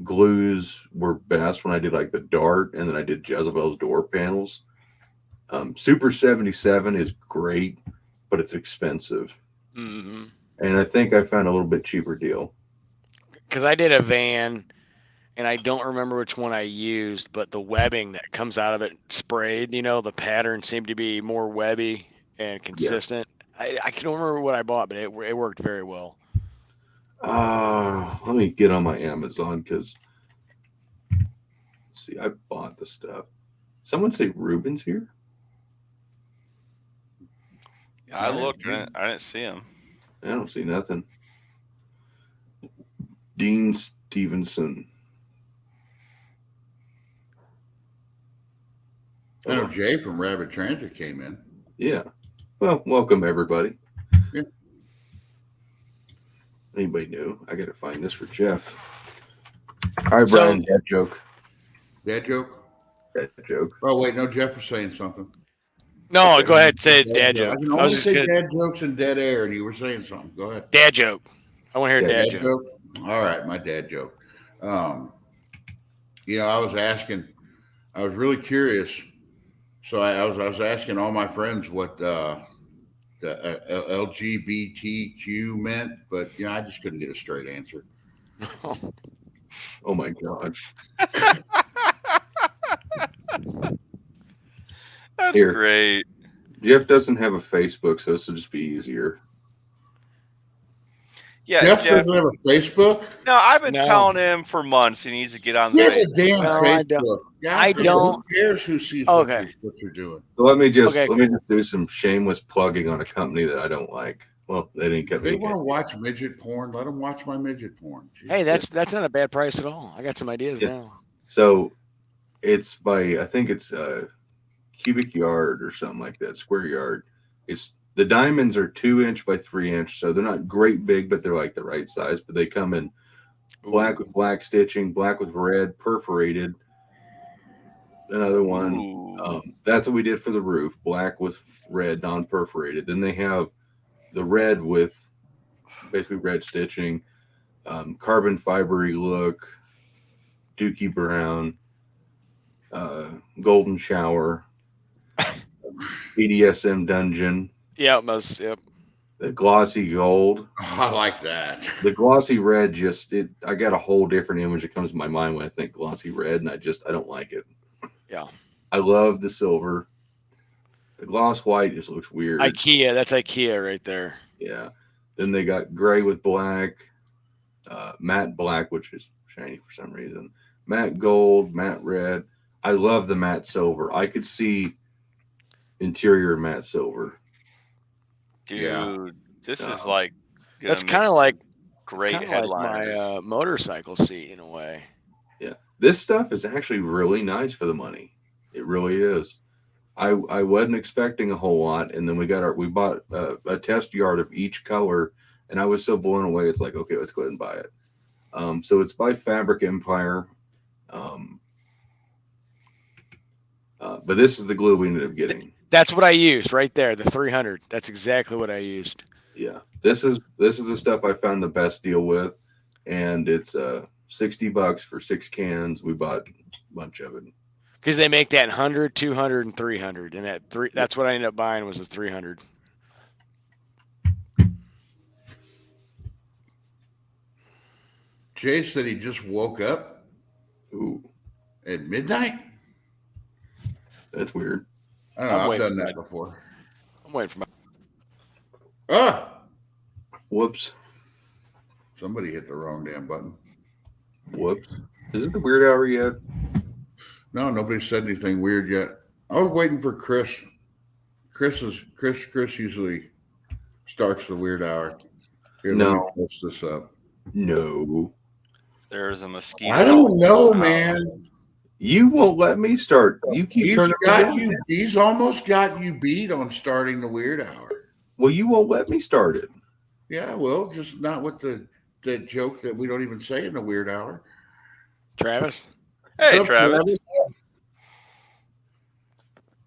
S4: glues were best when I did like the Dart and then I did Jezebel's door panels. Super 77 is great, but it's expensive.
S5: Mm-hmm.
S4: And I think I found a little bit cheaper deal.
S5: Because I did a van, and I don't remember which one I used, but the webbing that comes out of it sprayed, the pattern seemed to be more webby and consistent. Yeah. I can't remember what I bought, but it worked very well.
S4: Let me get on my Amazon because, see, I bought the stuff. Someone say Ruben's here?
S2: Yeah, I looked. I didn't see him.
S4: I don't see nothing. Dean Stevenson.
S1: I know Jay from Rabbit Transit came in.
S4: Yeah. Well, welcome everybody.
S1: Yeah.
S4: Anybody new? I got to find this for Jeff. All right, Brian. Dad joke.
S1: Dad joke?
S4: Dad joke.
S1: Oh, wait. No, Jeff was saying something.
S5: No,
S4: Okay.
S5: go ahead. Say dad joke.
S1: I can only say dad jokes in dead air, and you were saying something. Go ahead.
S5: Dad joke. I want to hear dad joke.
S1: All right, my dad joke. I was really curious. So I was asking all my friends what the LGBTQ meant, but I just couldn't get a straight answer.
S4: Oh my God.
S2: That's great.
S4: Jeff doesn't have a Facebook, so this will just be easier.
S2: Yeah,
S1: Jeff doesn't have a Facebook?
S2: No, I've been telling him for months he needs to get on the
S1: Facebook. Damn Facebook.
S5: I don't.
S1: Who cares who sees what you're doing?
S4: So let me just do some shameless plugging on a company that I don't like. Well, they didn't get me.
S1: They want to watch midget porn. Let them watch my midget porn.
S5: Jeez. Hey, that's not a bad price at all. I got some ideas now.
S4: So it's I think it's cubic yard or something like that, square yard. The diamonds are 2-inch by 3-inch, so they're not great big, but they're like the right size. But they come in black with black stitching, black with red, perforated. Another one. That's what we did for the roof, black with red, non-perforated. Then they have the red with basically red stitching, carbon fibery look, dookie brown. Golden Shower, BDSM Dungeon,
S5: Yep.
S4: the glossy gold.
S1: I like that.
S4: The glossy red I got a whole different image that comes to my mind when I think glossy red, and I don't like it.
S5: Yeah.
S4: I love the silver. The gloss white just looks weird.
S5: IKEA, that's IKEA right there.
S4: Yeah. Then they got gray with black, matte black, which is shiny for some reason, matte gold, matte red. I love the matte silver. I could see interior matte silver.
S2: Dude,
S1: Yeah.
S2: this is like
S5: That's kind of like
S2: great
S5: like
S2: headliners.
S5: my motorcycle seat in a way.
S4: Yeah. This stuff is actually really nice for the money. It really is. I wasn't expecting a whole lot, and then we bought a test yard of each color, and I was so blown away. It's like, okay, let's go ahead and buy it. So it's by Fabric Empire, but this is the glue we ended up getting.
S5: That's what I used right there, the 300. That's exactly what I used.
S4: Yeah, this is the stuff I found the best deal with, and it's $60 for 6 cans. We bought a bunch of it.
S5: Because they make that in 100, 200, and 300. And that's what I ended up buying was the 300.
S1: Jay said he just woke up.
S4: Ooh,
S1: at midnight.
S4: That's weird.
S1: I don't know. I've done that before.
S5: I'm waiting for my.
S4: Whoops.
S1: Somebody hit the wrong damn button.
S4: Whoops. Is it the weird hour yet?
S1: No, nobody said anything weird yet. I was waiting for Chris. Chris usually starts the weird hour. Here,
S4: no.
S1: Let me post this up.
S4: No.
S2: There's a mosquito.
S1: I don't know, man.
S4: You won't let me start. You keep turning.
S1: He's almost got you beat on starting the weird hour.
S4: Well, you won't let me start it.
S1: Yeah, well, just not with the joke that we don't even say in the weird hour.
S5: Travis?
S2: Hey, Travis.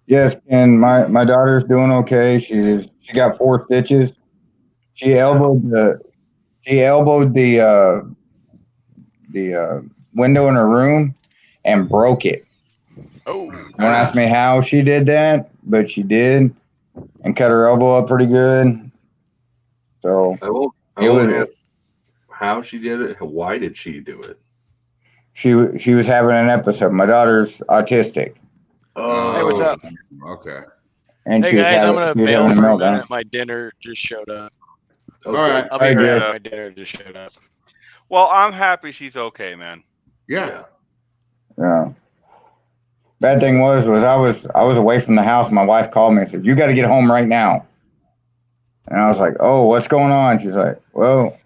S6: Yes, and my daughter's doing okay. She got 4 stitches. She elbowed the window in her room and broke it.
S5: Oh.
S6: Don't ask me how she did that, but she did, and cut her elbow up pretty good. So
S4: I won't ask how she did it. Why did she do it?
S6: She was having an episode. My daughter's autistic.
S4: Oh,
S5: Hey, what's up?
S1: Okay.
S6: And
S5: Hey
S6: she was
S5: guys, I'm gonna bail for a minute. My dinner just showed up.
S4: okay.
S1: All right.
S5: I'll be
S6: Hey,
S5: right
S6: Jeff.
S5: back. My dinner just showed up.
S2: Well, I'm happy she's okay, man.
S1: Yeah.
S6: Yeah. Bad thing was I was away from the house. My wife called me and said, "You got to get home right now." And I was like, "Oh, what's going on?" She's like, "Well,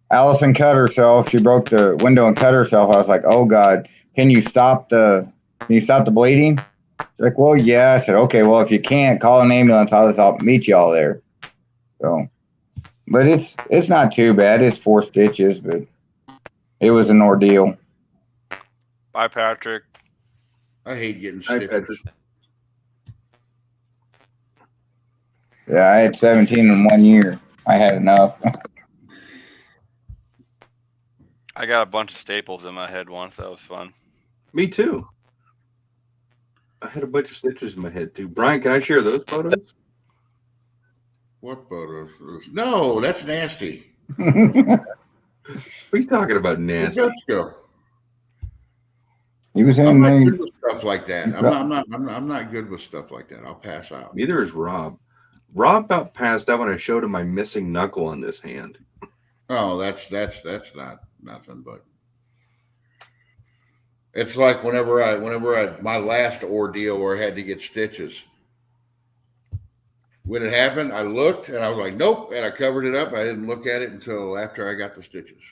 S6: Allison cut herself. She broke the window and cut herself." I was like, "Oh God, can you stop the bleeding?" She's like, "Well, yeah." I said, "Okay, well, if you can't, call an ambulance. I'll meet you all there." So, but it's not too bad. It's 4 stitches, but it was an ordeal.
S2: Bye, Patrick.
S1: I hate getting
S4: Hi,
S1: stitches.
S4: Patrick.
S6: Yeah, I had 17 in 1 year. I had enough.
S2: I got a bunch of staples in my head once. That was fun.
S4: Me too. I had a bunch of stitches in my head too. Brian, can I share those photos?
S1: What photos? No, that's nasty.
S4: What are you talking about, nasty?
S1: Let's go.
S6: He was
S1: I'm
S6: in
S1: not
S6: there.
S1: good with stuff like that. I'm not good with stuff like that. I'll pass out.
S4: Neither is Rob. Rob about passed out when I showed him my missing knuckle on this hand.
S1: Oh, that's not nothing, but it's like whenever I my last ordeal where I had to get stitches. When it happened, I looked and I was like, nope, and I covered it up. I didn't look at it until after I got the stitches.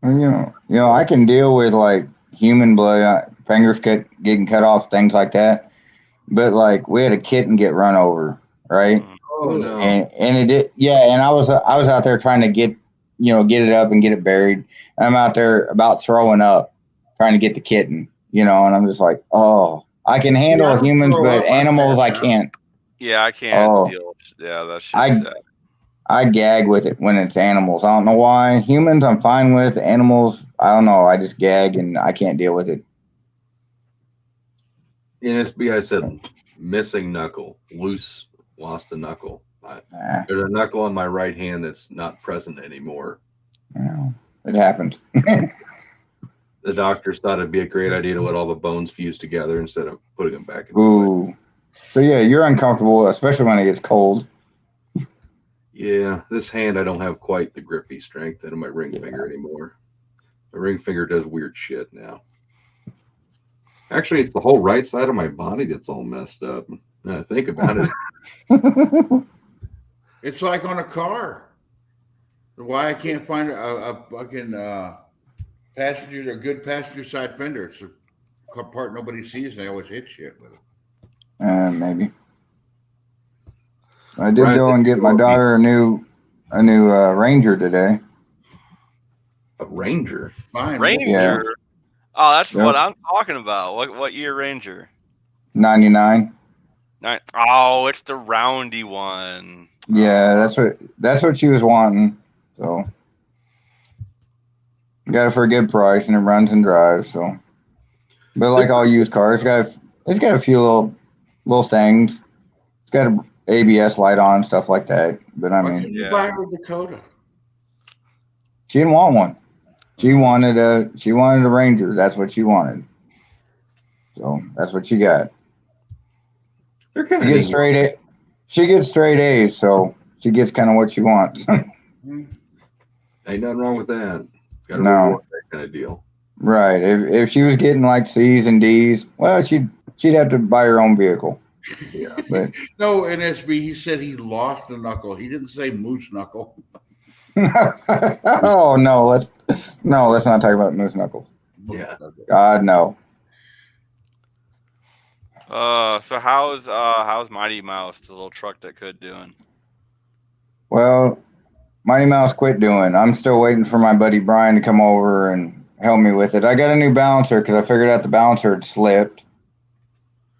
S6: You know, I can deal with like human blood, fingers getting cut off, things like that. But like we had a kitten get run over, right?
S4: Oh no.
S6: And it did, yeah. And I was out there trying to get it up and get it buried. I'm out there about throwing up, trying to get the kitten, and I'm just like, oh, I can handle humans, but animals I can't.
S2: Yeah, I can't deal. Yeah, that's just
S6: I gag with it when it's animals. I don't know why. Humans, I'm fine with. Animals, I don't know. I just gag and I can't deal with it.
S4: NSB, I said missing knuckle, lost a knuckle. There's a knuckle on my right hand that's not present anymore.
S6: Well, it happened.
S4: The doctors thought it'd be a great idea to let all the bones fuse together instead of putting them back in.
S6: Ooh. So yeah, you're uncomfortable, especially when it gets cold.
S4: Yeah, this hand I don't have quite the grippy strength in my ring finger anymore. My ring finger does weird shit now. Actually, it's the whole right side of my body that's all messed up. Now I think about it.
S1: It's like on a car. Why I can't find a fucking passenger, a good passenger side fender. It's a part nobody sees, and I always hit shit with it.
S6: Maybe. I did go and get my daughter a new Ranger today.
S4: A Ranger?
S1: Fine.
S2: Ranger?
S6: Yeah.
S2: Oh, that's
S6: Yep.
S2: what I'm talking about. What year Ranger?
S6: 99.
S2: Oh, it's the roundy one.
S6: Yeah, that's what she was wanting. So got it for a good price, and it runs and drives. So, but like all used cars, it's got a few little things. It's got an ABS light on, stuff like that. But I
S1: Why
S6: mean,
S1: didn't you buy her a Dakota?
S6: she didn't want one. She wanted a Ranger. That's what she wanted. So that's what she got.
S4: They're kind
S6: She
S4: of
S6: gets straight A. She gets straight A's, so she gets kind of what she wants.
S4: Ain't nothing wrong with that. Got to
S6: No.
S4: reward that kind of deal.
S6: Right. If she was getting like C's and D's, well, she'd have to buy her own vehicle.
S4: Yeah.
S6: But
S1: No, NSB, he said he lost a knuckle. He didn't say moose knuckle.
S6: oh no, let's not talk about moose knuckles.
S4: Yeah.
S6: God no.
S2: So how's Mighty Mouse, the little truck that could doing?
S6: Well, Mighty Mouse quit doing. I'm still waiting for my buddy Brian to come over and help me with it. I got a new balancer because I figured out the balancer had slipped.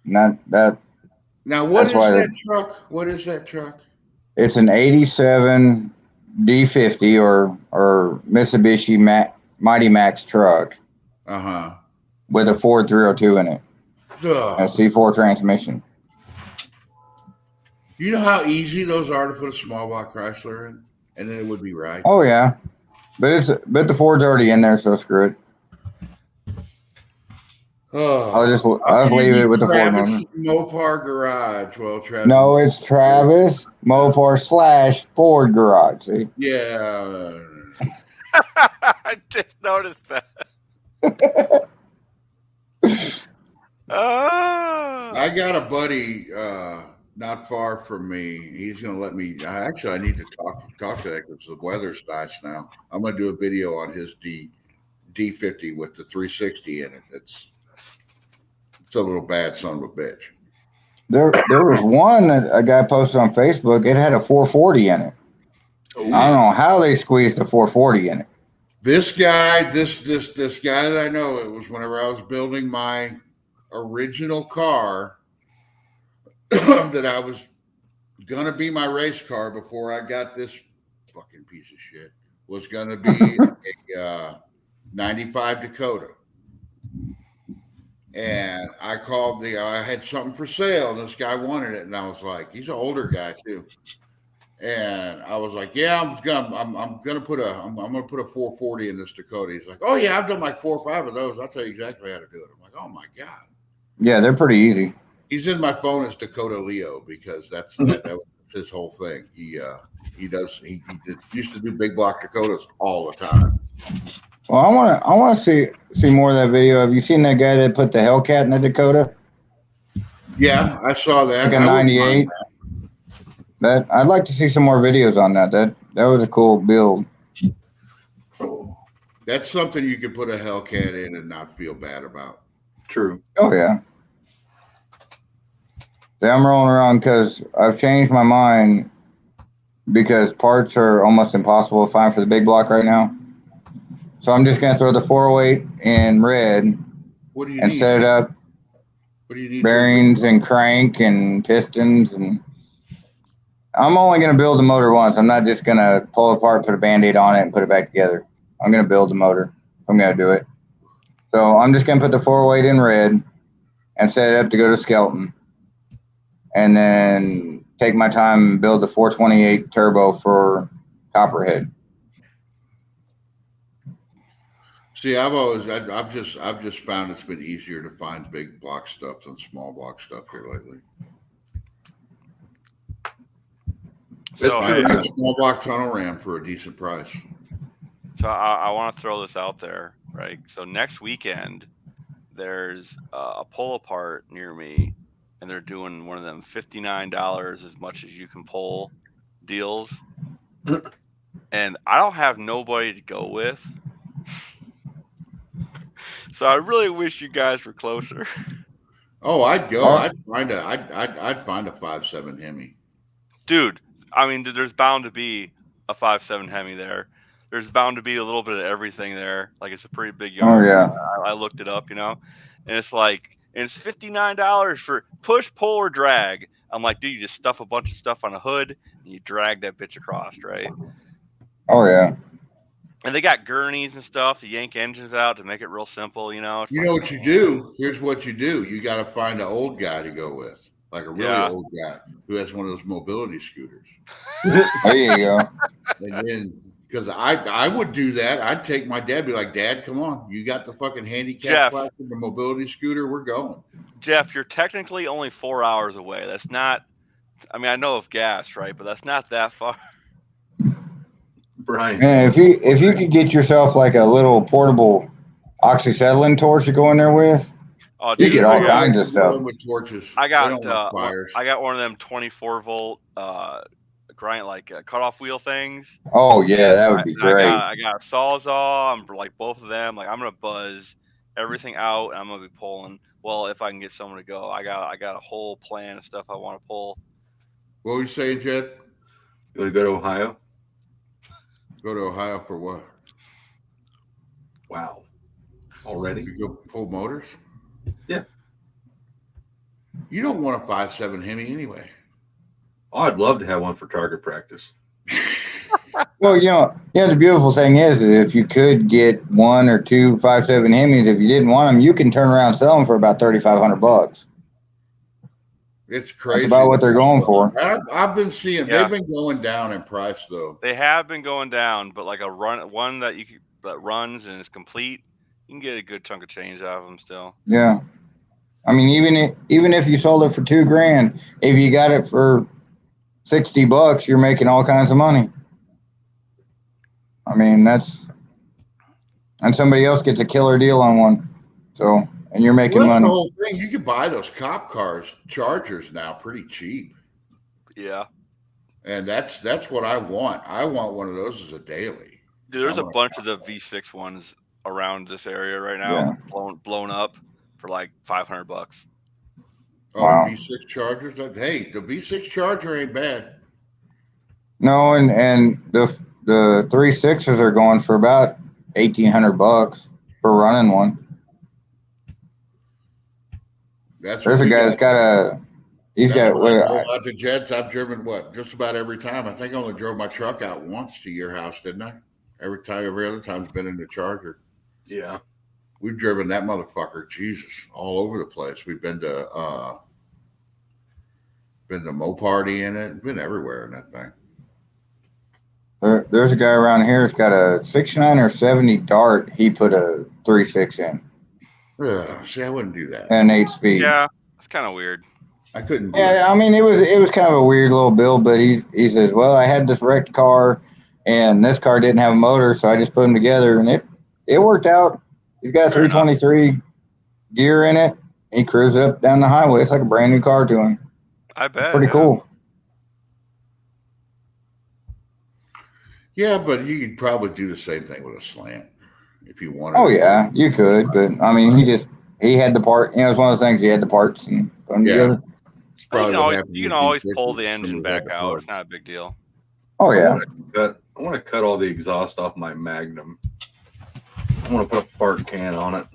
S6: And that
S1: Now, what
S6: That's
S1: is
S6: why
S1: that truck? What is that truck?
S6: it's an 87 D50 or Mitsubishi Mighty Max truck
S1: Uh-huh.
S6: with a Ford 302 in it. A C4 transmission.
S1: You know how easy those are to put a small block Chrysler in? And then it would be right.
S6: Oh yeah. But the Ford's already in there, so screw it.
S1: Oh,
S6: I'll just leave it with the Ford
S1: Travis
S6: motor.
S1: Mopar Garage. Well, Travis.
S6: No, it's Travis Mopar / Ford Garage. See?
S1: Yeah.
S2: I just noticed that.
S1: I got a buddy not far from me. He's going to let me. Actually, I need to talk to that because the weather's nice now. I'm going to do a video on his D50 with the 360 in it. It's a little bad son of a bitch.
S6: There was one that a guy posted on Facebook. It had a 440 in it.
S4: Ooh.
S6: I don't know how they squeezed a 440 in it.
S1: This guy, this guy that I know, it was whenever I was building my original car that I was gonna be my race car before I got this fucking piece of shit, was gonna be a 95 Dakota. And I called I had something for sale, and this guy wanted it, and I was like, he's an older guy too. And I was like, yeah, I'm gonna put a 440 in this Dakota. He's like, oh yeah, I've done like 4 or 5 of those. I'll tell you exactly how to do it. I'm like, oh my God.
S6: Yeah, they're pretty easy.
S1: He's in my phone as Dakota Leo because that was his whole thing. He used to do big block Dakotas all the time.
S6: Well, I want to see more of that video. Have you seen that guy that put the Hellcat in the Dakota?
S1: Yeah, I saw that.
S6: Like a 98. That I'd like to see some more videos on that. That was a cool build.
S1: That's something you could put a Hellcat in and not feel bad about.
S4: True.
S6: Oh yeah. See, I'm rolling around because I've changed my mind because parts are almost impossible to find for the big block right now. So I'm just gonna throw the 408 in red
S1: What do you
S6: and
S1: need?
S6: set it up.
S1: What do you need?
S6: Bearings and crank and pistons, and I'm only gonna build the motor once. I'm not just gonna pull it apart, put a Band-Aid on it, and put it back together. I'm gonna build the motor. I'm gonna do it. So I'm just gonna put the 408 in red, and set it up to go to Skelton, and then take my time and build the 428 turbo for Copperhead.
S1: See, I've just found it's been easier to find big block stuff than small block stuff here lately.
S2: So
S1: I got a small block tunnel ram for a decent price.
S2: So I want to throw this out there, right? So next weekend, there's a pull apart near me, and they're doing one of them $59 as much as you can pull deals. And I don't have nobody to go with. So I really wish you guys were closer.
S1: Oh, I'd go.
S6: Huh?
S1: I'd find a 5.7 Hemi.
S2: Dude, I mean, there's bound to be a 5.7 Hemi there. There's bound to be a little bit of everything there. Like, it's a pretty big yard.
S6: Oh yeah.
S2: I looked it up, you know, and it's like, and it's $59 for push, pull, or drag. I'm like, dude, you just stuff a bunch of stuff on a hood and you drag that bitch across, right?
S6: Oh yeah.
S2: And they got gurneys and stuff to yank engines out to make it real simple, you know. It's
S1: You
S2: like,
S1: know what you do? Here's what you do. You got to find an old guy to go with, like a really
S2: Yeah.
S1: old guy who has one of those mobility scooters.
S6: There you go.
S1: And then, because I would do that, I'd take my dad, be like, Dad, come on, you got the fucking handicap
S2: Jeff.
S1: class and the mobility scooter, we're going.
S2: Jeff, you're technically only 4 hours away. That's not, I mean, I know of gas, right? But that's not that far.
S4: Brian.
S6: Man, if you could get yourself like a little portable oxyacetylene torch to go in there with,
S2: Oh,
S6: you
S2: dude,
S6: get all
S2: I
S6: kinds of stuff.
S1: With torches.
S2: I
S1: They
S2: got
S1: don't like fires.
S2: I got one of them 24 volt grind like cutoff wheel things.
S6: Oh yeah, that would be great.
S2: I got a Sawzall. I'm like both of them. Like, I'm gonna buzz everything out, and I'm gonna be pulling. Well, if I can get someone to go, I got a whole plan of stuff I want to pull.
S1: What were you saying, Jed?
S4: You want to go to Ohio?
S1: Go to Ohio for what?
S4: Wow. Already?
S1: You go pull motors?
S4: Yeah.
S1: You don't want a 5.7 Hemi anyway.
S4: Oh, I'd love to have one for target practice.
S6: Well, the beautiful thing is that if you could get 1 or 2 5.7 Hemis, if you didn't want them, you can turn around and sell them for about $3,500.
S1: It's crazy.
S6: That's about what they're going for.
S1: I've been seeing they've been going down in price though.
S2: They have been going down, but like one that that runs and is complete, you can get a good chunk of change out of them still.
S6: Yeah. I mean, even if you sold it for $2,000, if you got it for $60, you're making all kinds of money. I mean, and somebody else gets a killer deal on one. So, and you're making
S1: Well, that's
S6: money.
S1: the whole thing. You can buy those cop cars, Chargers now pretty cheap.
S2: Yeah.
S1: And that's what I want. I want one of those as a daily.
S2: Dude, there's
S1: I
S2: a
S1: want
S2: bunch of the V6 ones around this area right now, blown up for like $500.
S1: Oh,
S6: Wow.
S1: V6 Chargers. Hey, the V6 Charger ain't bad.
S6: No, and the 3.6s are going for about $1,800 for running one. There's a guy that's got he's got
S1: out to Jets. I've driven just about every time. I think I only drove my truck out once to your house, didn't I? Every other time's been in the Charger.
S4: Yeah.
S1: We've driven that motherfucker, Jesus, all over the place. We've been to Mo Party in it, been everywhere in that thing.
S6: There's a guy around here that's got a 69 or 70 Dart. He put a 3.6 in.
S1: See, I wouldn't do that.
S6: And an 8-speed.
S2: Yeah, it's kind of weird.
S1: I couldn't do
S6: Yeah,
S1: it.
S6: I mean, it was kind of a weird little build, but he says, well, I had this wrecked car, and this car didn't have a motor, so I just put them together, and it worked out. He's got a 323 gear in it. He cruises up down the highway. It's like a brand new car to him.
S2: I bet.
S6: Pretty cool.
S1: Yeah, but you could probably do the same thing with a slant if you wanted.
S6: Oh yeah, you could, but I mean, he had the part. It's one of the things. He had the parts and put them together.
S1: It's probably
S2: You can always pull the engine back out. It's not a big deal.
S6: Oh yeah.
S4: I want to cut all the exhaust off my Magnum. I want to put a fart can on it.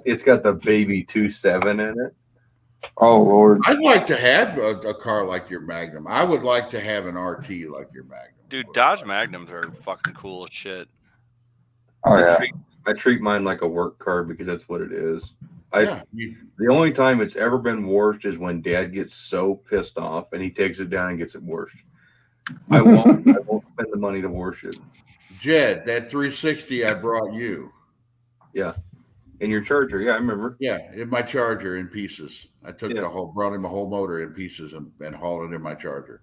S4: It's got the baby 2.7 in it.
S6: Oh Lord.
S1: I'd like to have a car like your Magnum. I would like to have an RT like your Magnum.
S2: Dude, Dodge Magnums are fucking cool as shit.
S6: Oh yeah.
S4: I treat mine like a work car because that's what it is.
S1: Yeah.
S4: The only time it's ever been washed is when Dad gets so pissed off and he takes it down and gets it washed. I won't spend the money to wash it.
S1: Jed, that 360 I brought you.
S4: Yeah. And your charger, yeah, I remember.
S1: Yeah, in my charger in pieces. I took
S4: Yeah.
S1: brought him a whole motor in pieces and hauled it in my charger.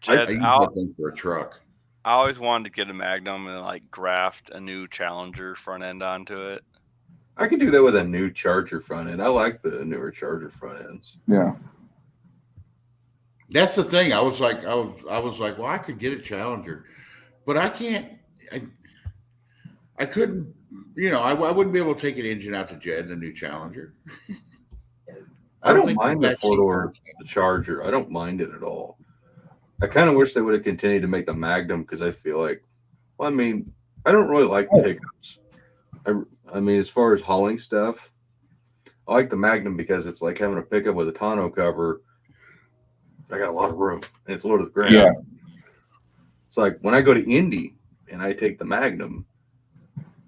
S2: Jed,
S1: I use that thing for a truck.
S2: I always wanted to get a Magnum and like graft a new Challenger front end onto it.
S4: I could do that with a new charger front end. I like the newer charger front ends.
S6: Yeah.
S1: That's the thing. I was like, well, I could get a Challenger, but I can't. I couldn't. I wouldn't be able to take an engine out to Jed in a new Challenger.
S4: I don't
S1: think
S4: mind the 4-door Charger. I don't mind it at all. I kind of wish they would have continued to make the Magnum because I feel like, well, I mean, I don't really like pickups. I mean, as far as hauling stuff, I like the Magnum because it's like having a pickup with a tonneau cover. I got a lot of room and it's low to the ground.
S6: Yeah.
S4: It's like when I go to Indy and I take the Magnum,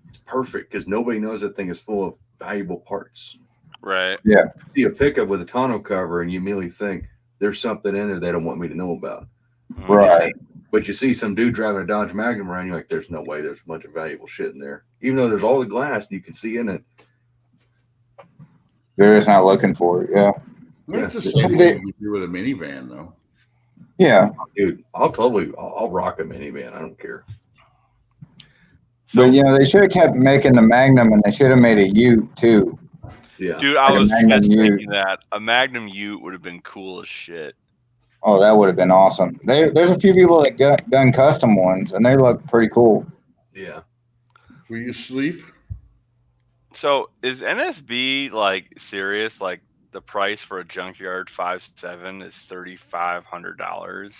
S4: it's perfect because nobody knows that thing is full of valuable parts.
S2: Right.
S6: Yeah.
S4: You see a pickup with a tonneau cover and you immediately think there's something in there they don't want me to know about.
S6: Right.
S4: But you see some dude driving a Dodge Magnum around, you're like, there's no way there's a bunch of valuable shit in there. Even though there's all the glass you can see in it.
S6: They're just not looking for it. Yeah.
S1: Well, it's the same thing you do with a minivan, though.
S6: Yeah.
S4: Dude, I'll rock a minivan. I don't care.
S6: But they should have kept making the Magnum, and they should have made a Ute too.
S4: Yeah.
S2: Dude, I
S6: Like a
S2: was
S6: Magnum
S2: just
S6: Ute.
S2: thinking that a Magnum Ute would have been cool as shit.
S6: Oh, that would have been awesome. There's a few people that done custom ones, and they look pretty cool.
S4: Yeah.
S1: Will you sleep?
S2: So is NSB like serious? Like the price for a junkyard 5.7 is $3,500.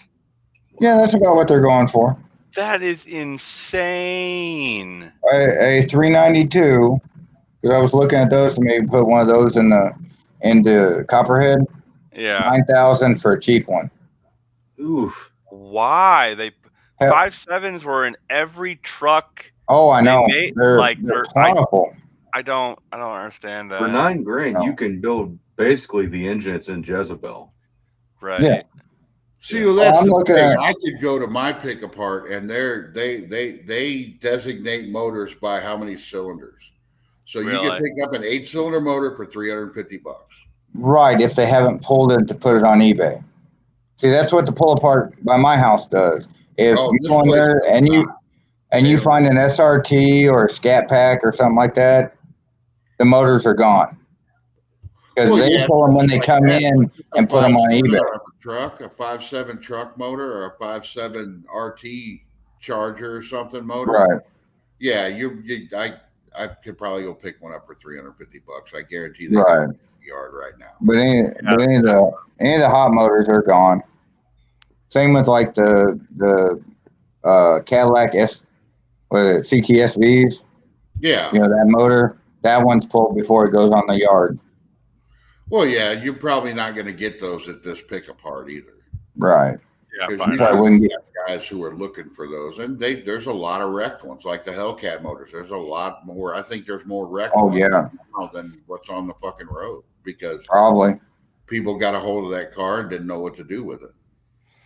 S6: Yeah, that's about what they're going for.
S2: That is insane.
S6: A 392. Because I was looking at those to maybe put one of those into Copperhead.
S2: Yeah.
S6: 9,000 for a cheap one.
S4: Oof.
S2: Why?
S6: Hell.
S2: 5.7s were in every truck.
S6: Oh, I know.
S2: made-
S6: They're
S2: like,
S6: plentiful.
S2: I don't understand that.
S4: For $9,000,
S6: No.
S4: you can build basically the engine that's in Jezebel.
S2: Right.
S6: Yeah.
S1: See, well, that's
S6: I'm
S1: the
S6: looking
S1: thing.
S6: at-
S1: I could go to my pick apart, and they designate motors by how many cylinders. So you
S2: Really?
S1: can pick up an 8-cylinder motor for $350.
S6: Right, if they haven't pulled it to put it on eBay. See, that's what the pull apart by my house does. If
S1: Oh,
S6: you
S1: this
S6: go in
S1: place
S6: there and you
S1: Yeah.
S6: find an SRT or a Scat Pack or something like that, the motors are gone. Because
S1: Well,
S6: they
S1: yeah,
S6: pull them when they come in and put them on eBay.
S1: Truck, a 5.7 truck motor, or a 5.7 RT Charger or something motor.
S6: Right.
S1: Yeah, I could probably go pick one up for $350. I guarantee they
S6: Right.
S1: got it in the yard right now.
S6: But any of the hot motors are gone. Same with like the Cadillac CTSVs.
S1: Yeah.
S6: That motor, that one's pulled before it goes on the yard.
S1: Well, yeah, you're probably not going to get those at this pick apart either.
S6: Right.
S2: Yeah.
S1: Because
S2: Fine.
S1: you
S6: Probably wouldn't get.
S1: guys who are looking for those, and there's a lot of wrecked ones, like the Hellcat motors. There's a lot more. I think there's more wrecked
S6: Oh
S1: ones
S6: yeah,
S1: now than what's on the fucking road because
S6: probably.
S1: people got a hold of that car and didn't know what to do with it.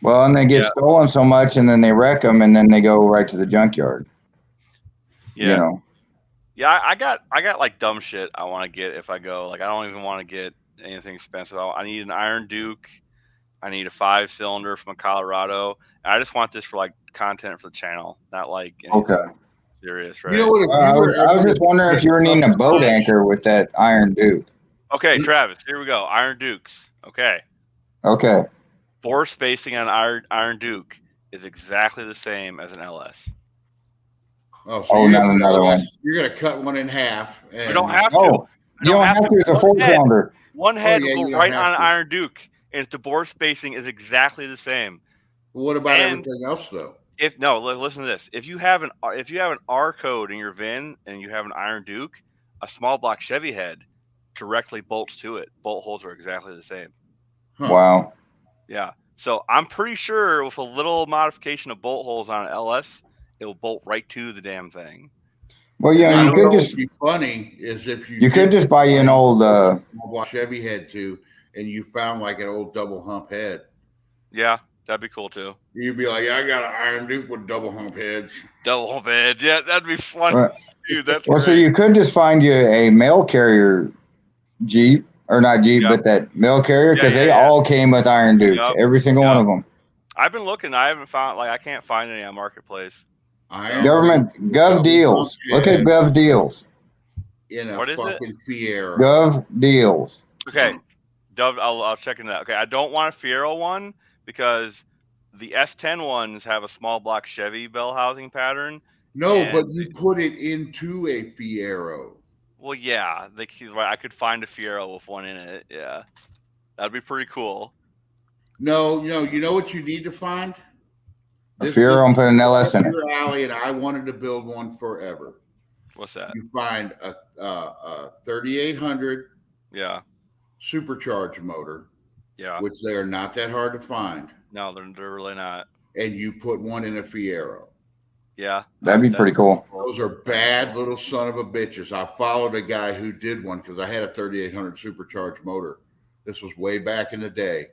S6: Well, and they get stolen so much, and then they wreck them, and then they go right to the junkyard.
S2: Yeah. Yeah, I got like dumb shit I want to get if I go. Like I don't even want to get anything expensive. I need an Iron Duke. I need a 5-cylinder from Colorado. And I just want this for like content for the channel, not like anything serious, right?
S1: You know what? If
S6: I
S1: you were
S6: was just wondering if you were needing a boat anchor with that Iron Duke.
S2: Okay, Travis, here we go. Iron Dukes. Okay.
S6: Okay.
S2: Bore spacing on Iron Duke is exactly the same as an LS.
S1: Oh,
S6: not another one.
S1: You're going to cut one in half. And,
S2: We don't have to.
S6: Oh, you don't have to. It's a 4-cylinder.
S2: One head
S1: yeah,
S2: will
S1: you
S2: go
S1: don't
S2: right
S1: have
S2: on
S1: to.
S2: Iron Duke, and the bore spacing is exactly the same.
S1: What about
S2: And-
S1: everything else, though?
S2: Listen to this. If you have an R code in your VIN and you have an Iron Duke, a small block Chevy head directly bolts to it. Bolt holes are exactly the same.
S1: Huh.
S6: Wow.
S2: Yeah. So I'm pretty sure with a little modification of bolt holes on an LS, it will bolt right to the damn thing.
S6: Well, you know,
S1: I
S6: you
S1: don't
S6: could
S1: know
S6: just
S1: what'd be funny is if
S6: you could just buy you an old
S1: small block Chevy head too, and you found like an old double hump head.
S2: Yeah, that'd be cool too.
S1: You'd be like, I got an Iron Duke with double hump heads.
S2: Double hump head. Yeah, that'd be fun.
S6: Well,
S2: Dude, that's
S6: well,
S2: great.
S6: so you could just find you a mail carrier Jeep, or not Jeep,
S2: Yeah.
S6: but that mail carrier, because
S2: Yeah,
S6: they
S2: yeah.
S6: all came with Iron Dukes,
S2: Yup.
S6: every single one
S2: Yup.
S6: of them.
S2: I've been looking. I haven't found I can't find any on Marketplace.
S1: Iron
S6: Government
S1: Duke,
S6: Gov
S1: double
S6: Deals.
S1: hump
S6: Look at
S1: head
S6: Gov Deals.
S1: in a
S2: What is it?
S1: fucking Fiero.
S6: Gov Deals.
S2: Okay, Dove. I'll check into that. Okay, I don't want a Fiero one because the S10 ones have a small block Chevy bell housing pattern.
S1: No,
S2: And-
S1: but you put it into a Fiero.
S2: Well, yeah, I could find a Fiero with one in it. Yeah, that'd be pretty cool.
S1: No, you know what you need to find?
S6: A Fiero and put an LS in it.
S1: Your alley, and I wanted to build one forever.
S2: What's that?
S1: You find a 3800
S2: Yeah,
S1: supercharged motor,
S2: yeah.
S1: which they are not that hard to find,
S2: No, they're really not.
S1: and you put one in a Fiero.
S2: Yeah,
S6: That'd be pretty cool.
S1: Those are bad little son of a bitches. I followed a guy who did one because I had a 3800 supercharged motor. This was way back in the day.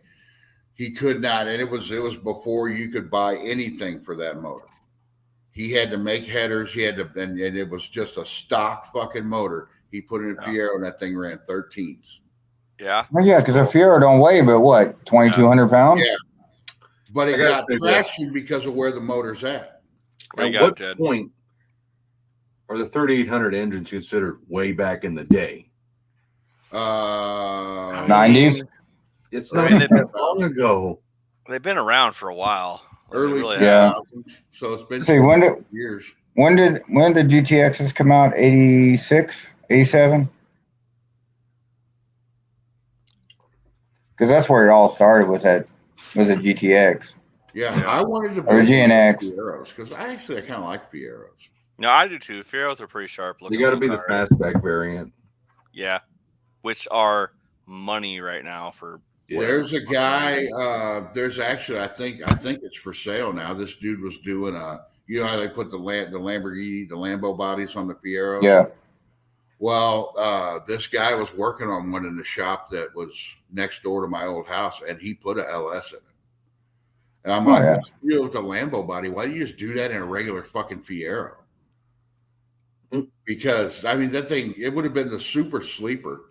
S1: He could not, and it was before you could buy anything for that motor. He had to make headers. He had to, and it was just a stock fucking motor. He put in a Fiero, and that thing ran 13s.
S2: Yeah.
S6: Well, yeah, because a Fiero don't weigh but what, 2,200 pounds?
S1: Yeah. But it
S4: I gotta
S1: got
S4: say
S1: traction because of where the motor's at.
S2: What you
S4: At
S2: got,
S4: what
S2: Jed?
S4: point are the 3800 engines considered way back in the day?
S6: 90s?
S4: It's
S2: I
S4: not
S2: mean,
S4: that long ago.
S2: They've been around for a while. They
S1: Early
S2: really
S6: Yeah.
S2: have.
S1: 2000s. So it's been
S6: See, when did
S1: years.
S6: when did GTXs come out? 86, 87? Because that's where it all started with a GTX.
S1: Yeah, I wanted to
S6: Or
S1: build
S6: GNX.
S1: Fieros because I kind of like Fieros.
S2: No, I do too. Fieros are pretty sharp looking.
S4: You got to be
S2: little
S4: the
S2: cars.
S4: fastback variant.
S2: Yeah, which are money right now for.
S1: There's a guy. There's actually, I think it's for sale now. This dude was doing you know how they put the Lamborghini, the Lambo bodies on the Fieros.
S6: Yeah.
S1: Well, this guy was working on one in the shop that was next door to my old house, and he put a LS in it. And I'm like,
S6: yeah.
S1: you know, with the Lambo body, why do you just do that in a regular fucking Fiero? Because I mean, that thing, it would have been the super sleeper,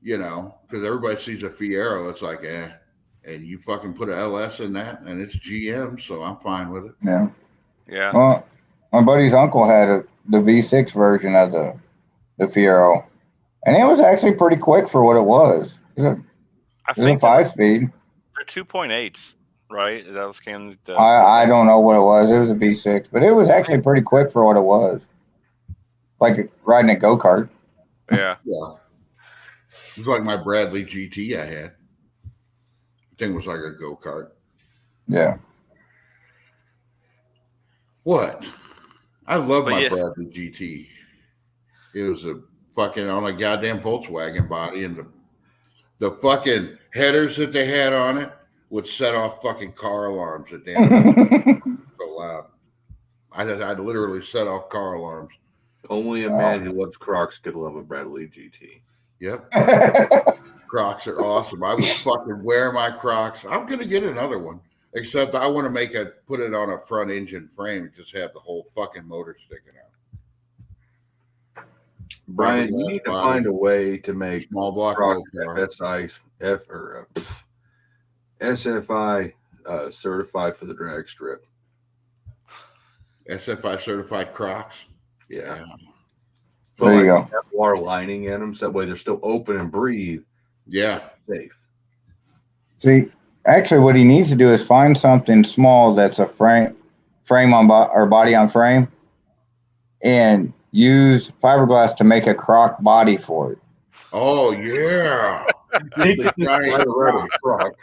S1: you know, because everybody sees a Fiero, it's like, and you fucking put a LS in that, and it's GM, so I'm fine with it.
S6: Yeah.
S2: Yeah.
S6: Well, my buddy's uncle had the V6 version of the Fiero, and it was actually pretty quick for what it was. It was
S2: I
S6: a
S2: think
S6: 5-speed.
S2: they're 2.8s, right? That was Cam's.
S6: I don't know what it was. It was a V6, but it was actually pretty quick for what it was. Like riding a go-kart.
S2: Yeah.
S1: Yeah. It was like my Bradley GT I had. The thing was like a go-kart.
S6: Yeah.
S1: What? I love
S2: But
S1: my
S2: yeah.
S1: Bradley GT. It was a fucking on a goddamn Volkswagen body, and the fucking headers that they had on it would set off fucking car alarms at damn so loud. I literally set off car alarms.
S4: Only a man who loves Crocs could love a Bradley GT.
S1: Yep. Crocs are awesome. I would fucking wear my Crocs. I'm gonna get another one. Except I want to put it on a front engine frame and just have the whole fucking motor sticking out.
S4: Brian, you need to find a way to make
S1: Small block
S4: Crocs
S1: car.
S4: SFI certified for the drag strip.
S1: SFI certified Crocs.
S4: Yeah.
S6: There you go.
S4: Have water lining in them, so that way they're still open and breathe.
S1: Yeah.
S4: Safe.
S6: See, actually, what he needs to do is find something small that's a frame on or body on frame, and use fiberglass to make a Croc body for it.
S1: Oh yeah.
S4: Croc.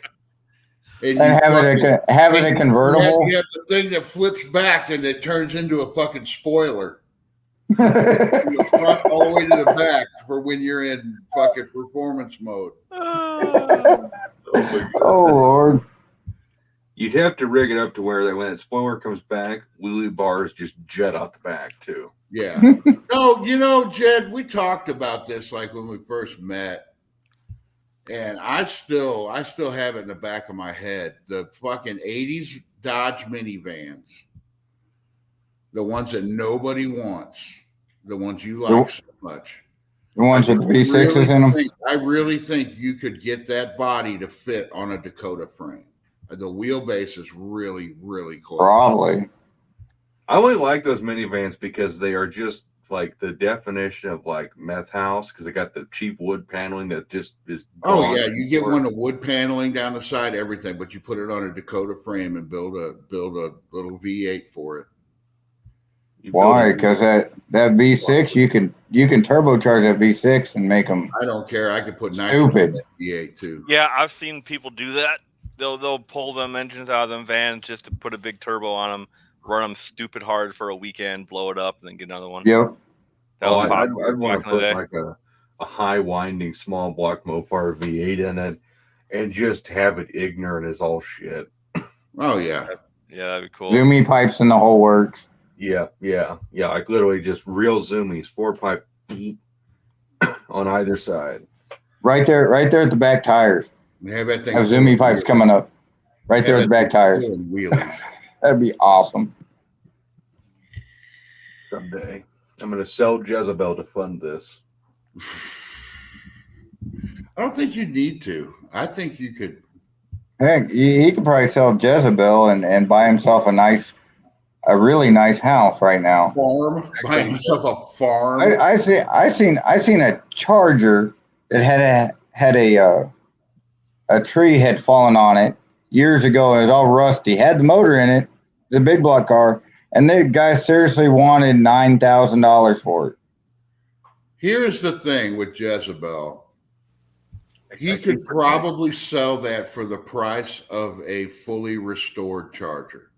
S1: And
S6: have it a convertible.
S1: You have the thing that flips back and it turns into a fucking spoiler. You front all the way to the back for when you're in fucking performance mode.
S6: Oh Lord.
S4: You'd have to rig it up to where that when that spoiler comes back, wheelie bars just jet out the back too.
S1: Yeah. No, Jed, we talked about this like when we first met. And I still have it in the back of my head. The fucking 80s Dodge minivans. The ones that nobody wants. The ones you like so much.
S6: The ones with the V6s in them?
S1: I really think you could get that body to fit on a Dakota frame. The wheelbase is really, really close.
S6: Probably.
S4: I only like those minivans because they are just like the definition of like meth house because they got the cheap wood paneling that just is.
S1: Oh yeah, you get one of wood paneling down the side, everything, but you put it on a Dakota frame and build a little V8 for it.
S6: Why? Because that V6 you can turbocharge that V6 and make them.
S1: I don't care. I could put
S6: stupid
S1: V8 too.
S2: Yeah, I've seen people do that. They'll pull them engines out of them vans just to put a big turbo on them, run them stupid hard for a weekend, blow it up, and then get another one.
S6: Yep.
S4: I'd want to put like a high winding small block Mopar V8 in it and just have it ignorant as all shit.
S1: Oh yeah.
S2: Yeah, that'd be cool.
S6: Zoomy pipes in the whole works.
S4: Yeah. Like literally just real zoomies, 4-pipe on either side.
S6: Right there at the back tires.
S1: Have that thing.
S6: Have zoomy pipes coming up. Right there at the back tires. That'd be awesome.
S4: Someday. I'm going to sell Jezebel to fund this.
S1: I don't think you need to. I think you could.
S6: Heck, he could probably sell Jezebel and buy himself a really nice house right now.
S1: Farm. Buy himself a farm.
S6: I seen a Charger that had a tree had fallen on it years ago. It was all rusty. Had the motor in it, the big block car, and the guy seriously wanted $9,000 for it.
S1: Here's the thing with Jezebel. He could probably sell that for the price of a fully restored Charger.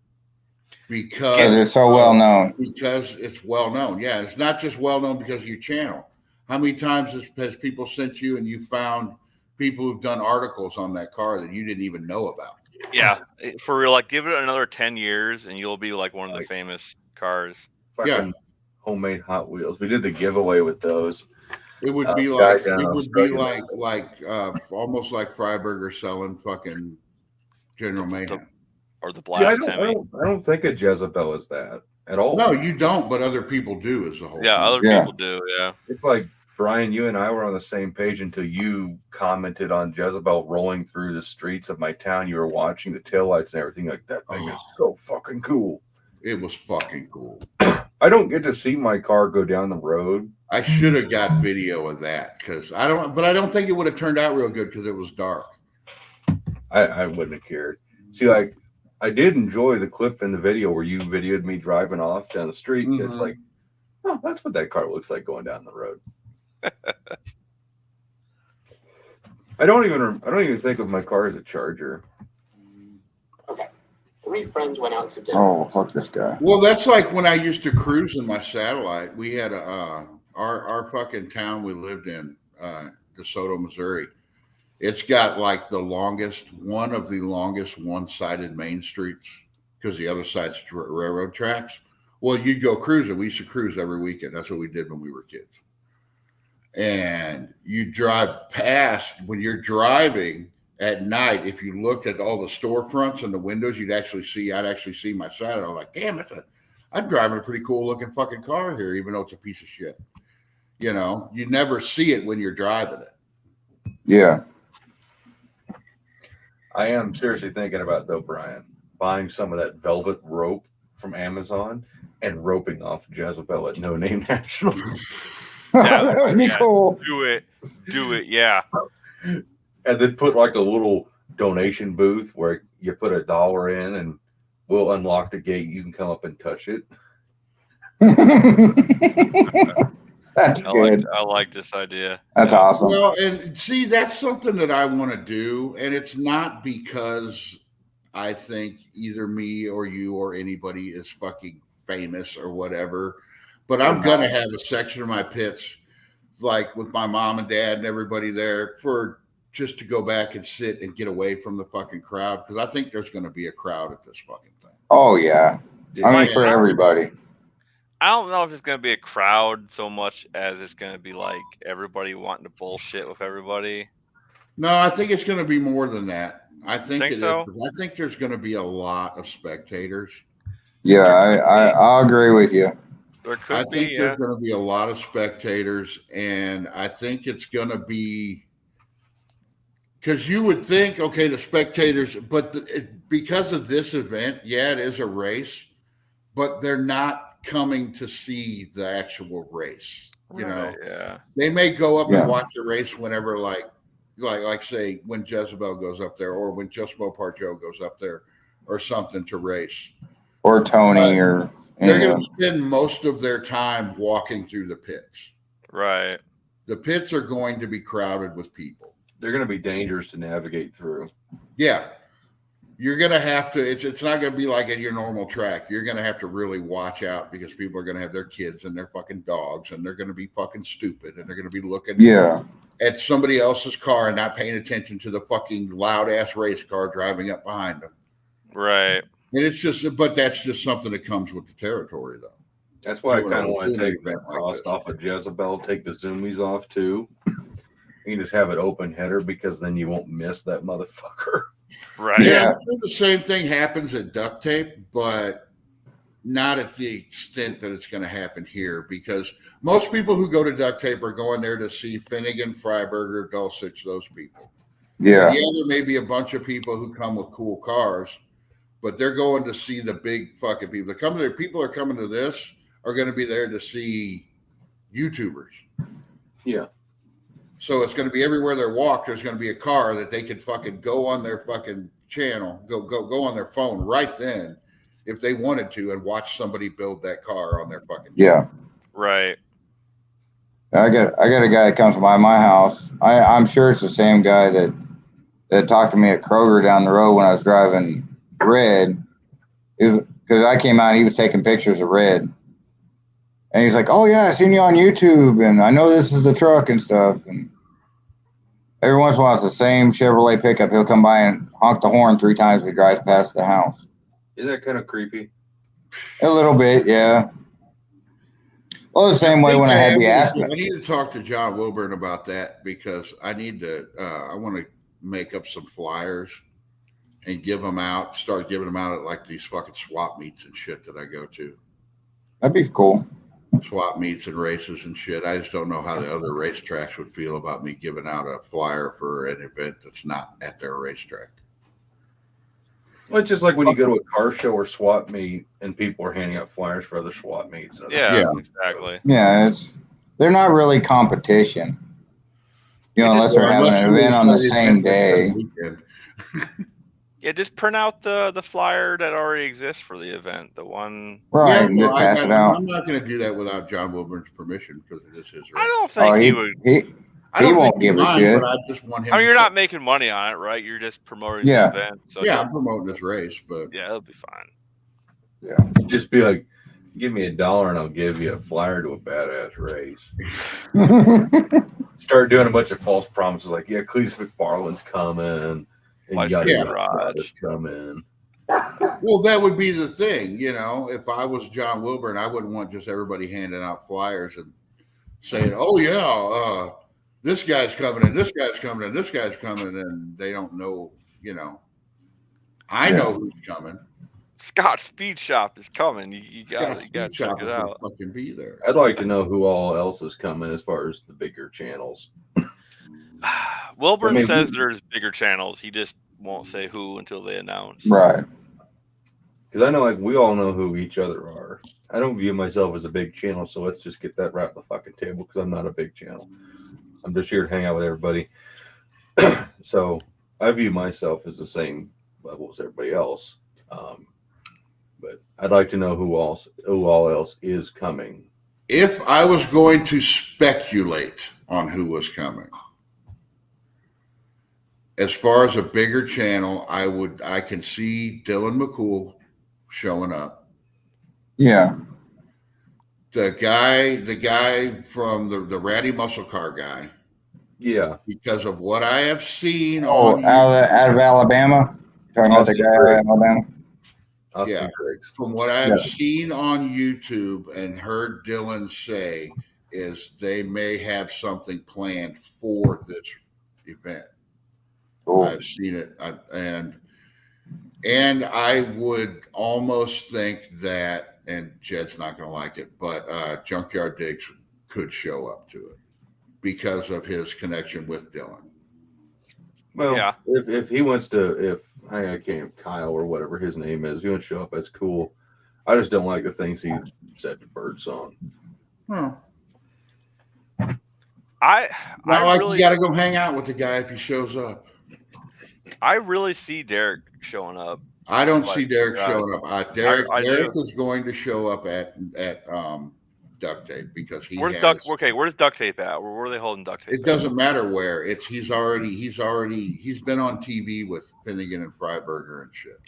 S1: Because
S6: it's so well known.
S1: Because it's well known. Yeah, it's not just well known because of your channel. How many times has people sent you and you found people who've done articles on that car that you didn't even know about?
S2: Yeah, for real. Like, give it another 10 years and you'll be like one of the famous cars.
S4: Fucking homemade Hot Wheels. We did the giveaway with those.
S1: It would be like almost like Freiberger selling fucking General Mayhem.
S2: Or the Blast.
S4: See, I don't think a Jezebel is that at all.
S1: No, you don't, but other people do as a whole.
S2: Yeah, other people do, yeah.
S4: It's like, Brian, you and I were on the same page until you commented on Jezebel rolling through the streets of my town. You were watching the taillights and everything. Like, that thing is so fucking cool.
S1: It was fucking cool.
S4: I don't get to see my car go down the road.
S1: I should have got video of that because I don't think it would have turned out real good because it was dark.
S4: I wouldn't have cared. See, like, I did enjoy the clip in the video where you videoed me driving off down the street. Mm-hmm. It's like, oh, that's what that car looks like going down the road. I don't even think of my car as a Charger.
S7: Okay. 3 friends went out to dinner.
S6: Oh, fuck this guy.
S1: Well, that's like when I used to cruise in my satellite. We had our fucking town we lived in, DeSoto, Missouri. It's got like one of the longest one-sided main streets because the other side's railroad tracks. Well, you'd go cruising. We used to cruise every weekend. That's what we did when we were kids. And you drive past when you're driving at night. If you looked at all the storefronts and the windows, I'd actually see my side. I was like, damn, I'm driving a pretty cool looking fucking car here, even though it's a piece of shit. You know, you never see it when you're driving it.
S6: Yeah.
S4: I am seriously thinking about, though, Brian, buying some of that velvet rope from Amazon and roping off Jezebel at No Name Nationals.
S6: That would be cool.
S2: Do it, yeah.
S4: And then put like a little donation booth where you put $1 in and we'll unlock the gate. You can come up and touch it.
S6: That's good.
S2: I like this idea.
S6: That's awesome.
S1: Well, and see, that's something that I want to do. And it's not because I think either me or you or anybody is fucking famous or whatever. But I'm going to have a section of my pits, like with my mom and dad and everybody there, for just to go back and sit and get away from the fucking crowd. Because I think there's going to be a crowd at this fucking thing.
S6: Oh, yeah. I mean, for everybody.
S2: I don't know if it's gonna be a crowd so much as it's gonna be like everybody wanting to bullshit with everybody.
S1: No, I think it's going to be more than that. I think
S2: Think
S1: it
S2: so?
S1: is. I think there's going to be a lot of spectators.
S6: Yeah, I'll agree with you.
S2: There could
S1: I
S2: be,
S1: think
S2: yeah.
S1: there's going to be a lot of spectators, and I think it's going to be because you would think, okay, the spectators, but because of this event, yeah, it is a race, but they're not coming to see the actual race. You know,
S2: Right, yeah.
S1: they may go up
S6: Yeah.
S1: and watch the race whenever, like say when Jezebel goes up there, or when Just Mopar Joe goes up there, or something to race.
S6: Or Tony, or
S1: They're
S6: any
S1: going
S6: of
S1: to spend most of their time walking through the pits.
S2: Right.
S1: The pits are going to be crowded with people.
S4: They're going to be dangerous to navigate through.
S1: Yeah. You're going to have to, it's not going to be like at your normal track. You're going to have to really watch out because people are going to have their kids and their fucking dogs, and they're going to be fucking stupid, and they're going to be looking at somebody else's car and not paying attention to the fucking loud ass race car driving up behind them.
S2: Right.
S1: And it's just, but that's just something that comes with the territory, though.
S4: That's why I
S1: Doing
S4: kind of
S1: a-
S4: want to
S1: doing an
S4: take that
S1: event like
S4: frost
S1: this.
S4: off of Jezebel, take the zoomies off too. You just have it open header because then you won't miss that motherfucker.
S2: Right.
S1: Yeah, I'm sure the same thing happens at duct tape, but not at the extent that it's going to happen here, because most people who go to duct tape are going there to see Finnegan, Freiberger, Dulcich, those people.
S6: Yeah.
S1: And yeah, there may be a bunch of people who come with cool cars, but they're going to see the big fucking people. People are coming to this are going to be there to see YouTubers.
S4: Yeah.
S1: So it's going to be everywhere they walk. There's going to be a car that they could fucking go on their fucking channel, go on their phone right then, if they wanted to, and watch somebody build that car on their fucking channel.
S2: Right.
S6: I got a guy that comes by my house. I'm sure it's the same guy that talked to me at Kroger down the road when I was driving Red. Because I came out and he was taking pictures of Red. And he's like, "Oh yeah, I seen you on YouTube, and I know this is the truck and stuff." And every once in a while, it's the same Chevrolet pickup. He'll come by and honk the horn 3 times as he drives past the house.
S4: Isn't that kind of creepy?
S6: A little bit, yeah. Well, the same way when I had the Aspen.
S1: I need to talk to John Wilburn about that, because I need to. I want to make up some flyers and give them out. Start giving them out at like these fucking swap meets and shit that I go to.
S6: That'd be cool.
S1: Swap meets and races and shit. I just don't know how the other racetracks would feel about me giving out a flyer for an event that's not at their racetrack.
S4: Well, it's just like when you go to a car show or swap meet and people are handing out flyers for other swap meets.
S2: Yeah, exactly.
S6: Yeah, they're not really competition. You know, unless they're having an event on the same day.
S2: Yeah, just print out the flyer that already exists for the event. The one.
S6: Right,
S1: Yeah,
S6: and just pass it out.
S1: I'm not going to do that without John Wilburn's permission, because it is his
S2: I
S1: right.
S2: don't think he would.
S6: He won't give a shit.
S1: But I just want him.
S2: I mean,
S1: to
S2: you're
S1: say-
S2: not making money on it, right? You're just promoting
S6: Yeah.
S2: the event. So
S1: Yeah, I'm promoting this race, but
S2: yeah, it'll be fine.
S4: Just be like, give me $1 and I'll give you a flyer to a badass race. Start doing a bunch of false promises like, yeah, Cletus McFarland's coming. And
S2: Like,
S4: yada,
S2: yeah,
S4: yada,
S2: Raj.
S4: yada's coming.
S1: well, that would be the thing, you know. If I was John Wilburn, I wouldn't want just everybody handing out flyers and saying, "Oh yeah, this guy's coming, and this guy's coming, and this guy's coming," and they don't know, you know. I know who's coming.
S2: Scott Speed Shop is coming. You got to check
S1: Shop
S2: it
S1: is gonna
S2: out.
S1: fucking be there.
S4: I'd like to know who all else is coming as far as the bigger channels.
S2: Wilburn
S4: I mean,
S2: says there's bigger channels. He just won't say who until they announce.
S6: Right.
S4: Because I know, like, we all know who each other are. I don't view myself as a big channel, so let's just get that right at the fucking table, because I'm not a big channel. I'm just here to hang out with everybody. So I view myself as the same level as everybody else. But I'd like to know who all else is coming.
S1: If I was going to speculate on who was coming, as far as a bigger channel, I can see Dylan McCool showing up.
S6: Yeah.
S1: The guy from the Ratty Muscle Car guy,
S4: Yeah.
S1: because of what I have seen
S6: Oh,
S1: on
S6: out of Alabama? Talking about the guy out of Alabama?
S4: Austin
S1: Yeah.
S4: Griggs.
S1: From what I've
S6: Yeah.
S1: seen on YouTube and heard Dylan say, is they may have something planned for this event.
S6: Cool.
S1: I've seen it, and I would almost think that, and Jed's not going to like it, but Junkyard Diggs could show up to it because of his connection with Dylan.
S4: Well,
S2: Yeah.
S4: if he wants to, I can't, Kyle or whatever his name is, if he wants to show up, that's cool. I just don't like the things he said to Birdsong.
S1: Well,
S2: I
S1: you got to go hang out with the guy if he shows up.
S2: I really see Derek showing up.
S1: I don't
S2: But,
S1: see Derek showing up. Derek
S2: I do.
S1: is going to show up at duct tape because he
S2: Where's
S1: has.
S2: where's duct tape at? Where are they holding duct tape?
S1: It doesn't matter where. He's been on TV with Finnegan and Freiberger and shit.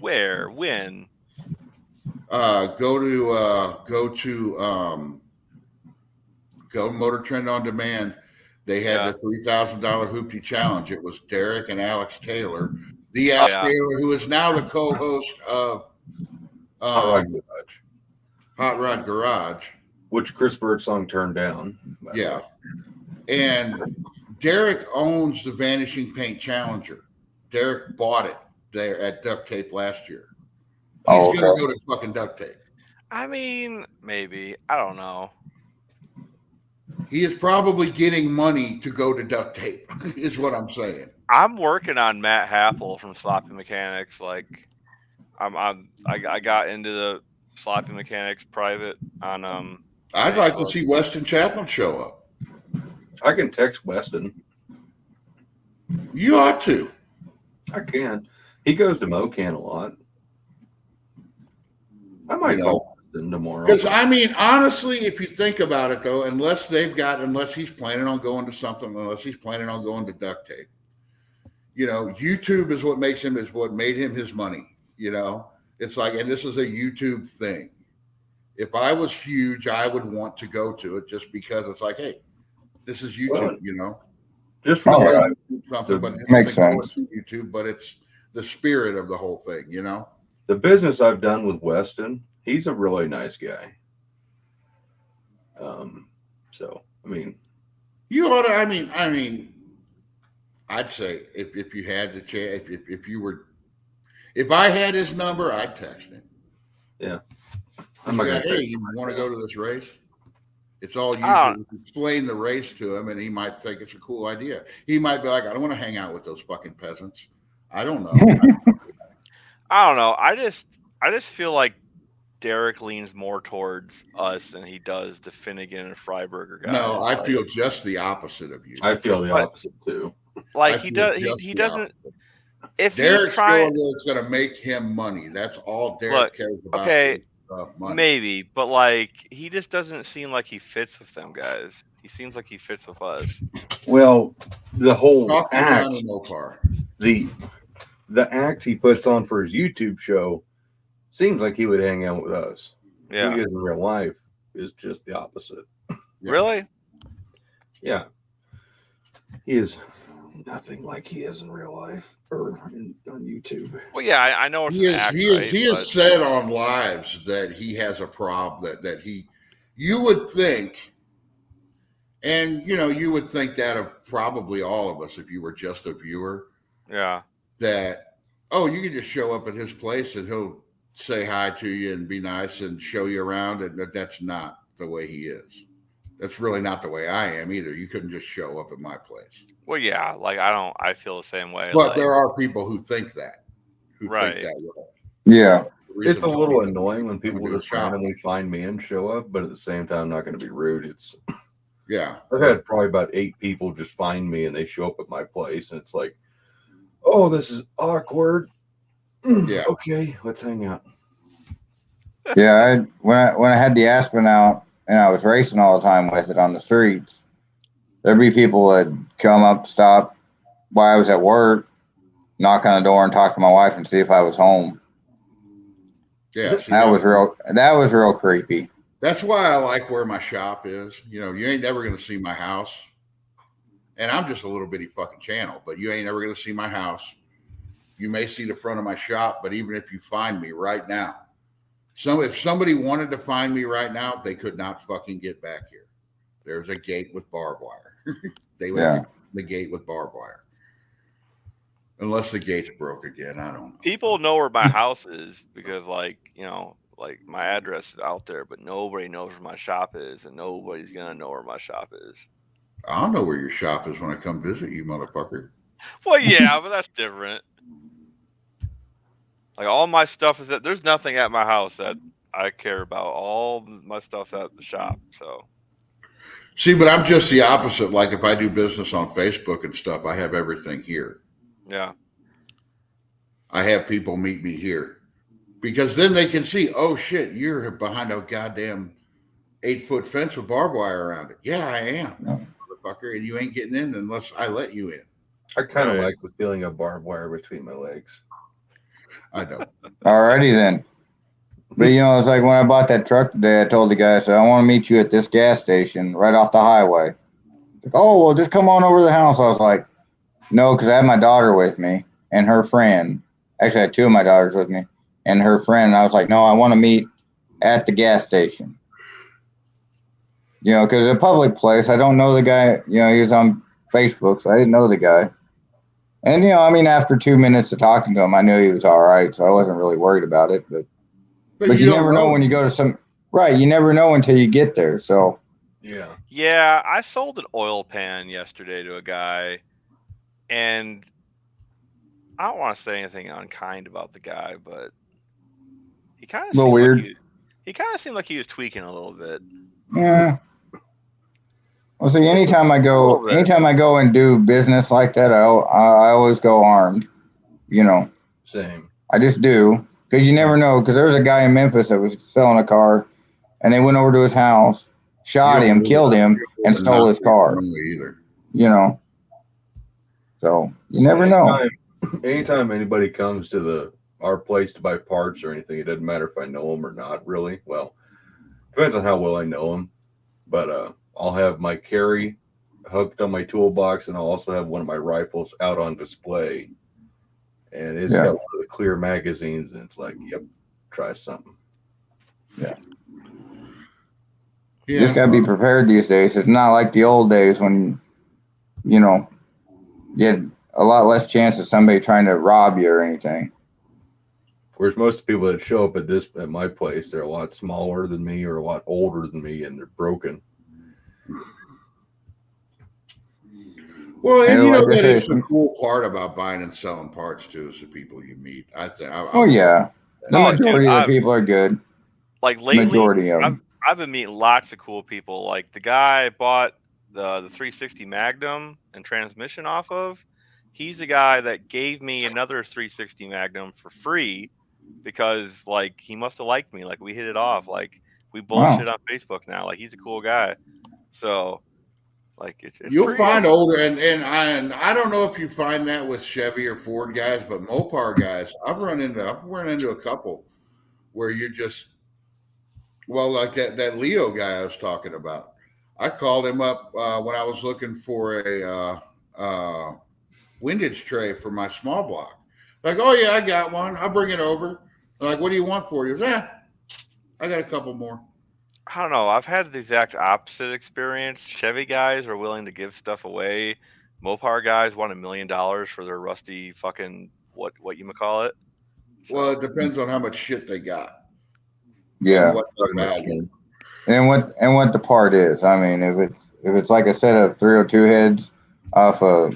S2: Where? When?
S1: Go Motor Trend on Demand. They had the $3,000 Hoopty Challenge. It was Derek and Alex Taylor, the Alex Taylor who is now the co-host of Hot Rod Garage,
S4: which Chris Birdsong turned down.
S1: Yeah, and Derek owns the Vanishing Paint Challenger. Derek bought it there at Duct Tape last year. He's going to go to fucking Duct Tape.
S2: I mean, maybe. I don't know.
S1: He is probably getting money to go to Duct Tape, is what I'm saying.
S2: I'm working on Matt Haffel from Sloppy Mechanics. Like, I got into the Sloppy Mechanics private on
S1: I'd like to see Weston Chaplin show up.
S4: I can text Weston.
S1: You ought to.
S4: I can. He goes to Mocan a lot. I might call Weston tomorrow.
S1: Because I mean, honestly, if you think about it, though, unless he's planning on going to something, unless he's planning on going to Duct Tape, YouTube is what made him his money. It's like, and this is a YouTube thing. If I was huge, I would want to go to it just because it's like, hey, this is YouTube,
S4: Just for
S1: something, but
S6: makes sense.
S1: YouTube, but it's the spirit of the whole thing,
S4: The business I've done with Weston, he's a really nice guy. So I mean,
S1: you ought to. I mean, I'd say if you had the chance, if I had his number, I'd text him.
S4: Yeah.
S1: Hey, you want to go to this race? It's all you. Explain the race to him, and he might think it's a cool idea. He might be like, I don't want to hang out with those fucking peasants. I don't know.
S2: I don't know. I just feel like Derek leans more towards us than he does the Finnegan and Freiberger guys.
S1: No, I feel just the opposite of you.
S4: I feel the opposite too.
S2: Like he doesn't. If
S1: Derek's
S2: he's trying,
S1: it's going to make him money. That's all Derek cares about.
S2: Okay,
S1: money.
S2: maybe, but like he just doesn't seem like he fits with them guys. He seems like he fits with us.
S4: Well, the whole act, the act he puts on for his YouTube show seems like he would hang out with us.
S2: Yeah,
S4: he is in real life is just the opposite.
S1: Yeah.
S2: Really?
S4: Yeah, he is nothing like he is in real life or on YouTube.
S2: Well, yeah, I know it's
S1: he has said on lives that he has a problem that you would think, and you would think that of probably all of us if you were just a viewer.
S2: Yeah.
S1: That you can just show up at his place and he'll say hi to you and be nice and show you around, and that's not the way he is. That's really not the way I am either. You couldn't just show up at my place.
S2: Well, yeah, like I feel the same way.
S1: But there are people who think that. Think that way.
S6: Yeah.
S4: It's a little annoying when people just randomly find me and show up, but at the same time, I'm not going to be rude. I've had probably about 8 people just find me and they show up at my place, and it's like, oh, this is awkward.
S1: Yeah.
S4: Okay, let's hang out.
S6: Yeah, when I had the Aspen out and I was racing all the time with it on the streets, there'd be people that come up, stop while I was at work, knock on the door and talk to my wife and see if I was home.
S1: Yeah,
S6: that was real creepy.
S1: That's why I like where my shop is. You ain't never going to see my house. And I'm just a little bitty fucking channel, but you ain't never going to see my house. You may see the front of my shop, but even if you find me right now, if somebody wanted to find me right now, they could not fucking get back here. There's a gate with barbed wire. They would have to the gate with barbed wire. Unless the gate's broke again. I don't know.
S2: People know where my house is because, like, you know, like my address is out there, but nobody knows where my shop is, and nobody's gonna know where my shop is.
S1: I'll know where your shop is when I come visit you, motherfucker.
S2: Well, yeah, but that's different. Like, all my stuff is that there's nothing at my house that I care about. All my stuff's at the shop. So,
S1: see, but I'm just the opposite. Like, if I do business on Facebook and stuff, I have everything here.
S2: yeah.
S1: I have people meet me here because then they can see, oh shit, you're behind a goddamn 8-foot fence with barbed wire around it. Yeah, I am, motherfucker, and you ain't getting in unless I let you in.
S8: I kind of like the feeling of barbed wire between my legs.
S1: I know.
S6: Alrighty then. But you know, it's like when I bought that truck today, I told the guy, I said, I want to meet you at this gas station right off the highway. Like, oh, well, just come on over to the house. I was like, no, because I have my daughter with me and her friend. Actually, I had 2 of my daughters with me and her friend. And I was like, no, I want to meet at the gas station. You know, because it's a public place. I don't know the guy. You know, he was on Facebook, so I didn't know the guy. And, you know, I mean, after 2 minutes of talking to him, I knew he was all right, so I wasn't really worried about it. But you never know when you go to some... Right, you never know until you get there, so...
S8: Yeah.
S2: Yeah, I sold an oil pan yesterday to a guy, and I don't want to say anything unkind about the guy, but he kind of
S6: little weird.
S2: Like he kind of seemed like he was tweaking a little bit.
S6: Yeah. Well, see, anytime I go and do business like that, I always go armed. You know.
S8: Same.
S6: I just do, because you never know. Because there was a guy in Memphis that was selling a car, and they went over to his house, shot him, killed him, and stole his car.
S1: Either.
S6: You know. So you never know.
S8: Anytime anybody comes to our place to buy parts or anything, it doesn't matter if I know them or not. Really, well, depends on how well I know them. But I'll have my carry hooked on my toolbox, and I'll also have one of my rifles out on display. And it's got one of the clear magazines, and it's like, yep, try something.
S6: Yeah. You just got to be prepared these days. It's not like the old days when, you know, you had a lot less chance of somebody trying to rob you or anything.
S8: Whereas most people that show up at my place, they're a lot smaller than me or a lot older than me, and they're broken.
S1: Well, and you know that is the cool part about buying and selling parts too, is the people you meet. I think.
S6: The majority of the people are good.
S2: Like lately,
S6: majority of them.
S2: I've been meeting lots of cool people. Like the guy I bought the 360 Magnum and transmission off of. He's the guy that gave me another 360 Magnum for free because, like, he must have liked me. Like, we hit it off. Like, we bullshit on Facebook now. Like, he's a cool guy. So, like, it's
S1: you'll find older, and I don't know if you find that with Chevy or Ford guys, but Mopar guys, I've run into a couple where you're just, well, like that Leo guy I was talking about. I called him up when I was looking for a windage tray for my small block. Like, oh yeah, I got one. I'll bring it over. I'm like, what do you want for it? He goes, I got a couple more.
S2: I don't know. I've had the exact opposite experience. Chevy guys are willing to give stuff away. Mopar guys want $1 million for their rusty fucking what you call it.
S1: Well, it depends on how much shit they got.
S6: Yeah.
S1: And
S6: what the part is. I mean, if it's like a set of 302 heads off a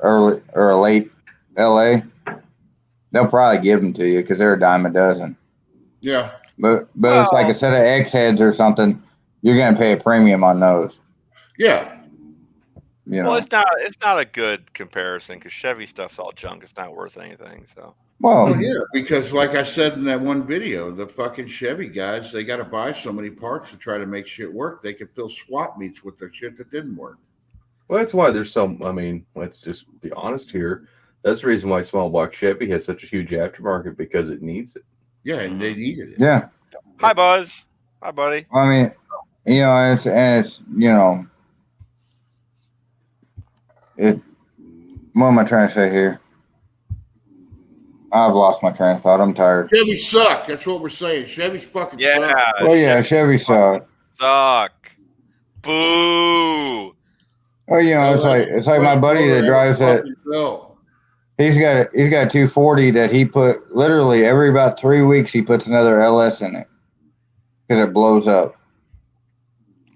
S6: early or a late LA, they'll probably give them to you because they're a dime a dozen.
S1: Yeah.
S6: But it's like a set of X heads or something, you're gonna pay a premium on those.
S1: Yeah.
S6: You know.
S2: Well, it's not a good comparison because Chevy stuff's all junk. It's not worth anything. So.
S1: Well, yeah, because like I said in that one video, the fucking Chevy guys, they got to buy so many parts to try to make shit work. They could fill swap meets with their shit that didn't work.
S8: Well, that's why there's some. I mean, let's just be honest here. That's the reason why small block Chevy has such a huge aftermarket, because it needs it.
S1: Yeah, and they needed it.
S6: Yeah.
S2: Hi, Buzz. Hi, buddy.
S6: I mean, you know, it's you know, what am I trying to say here? I've lost my train of thought. I'm tired.
S1: Chevys suck. That's what we're saying. Chevys fucking
S2: Yeah.
S1: suck.
S6: Oh yeah, Chevy suck.
S2: Suck. Boo.
S6: Oh, you know, it's like my buddy that drives that. He's got a 240 that he put literally every about 3 weeks. He puts another LS in it because it blows up.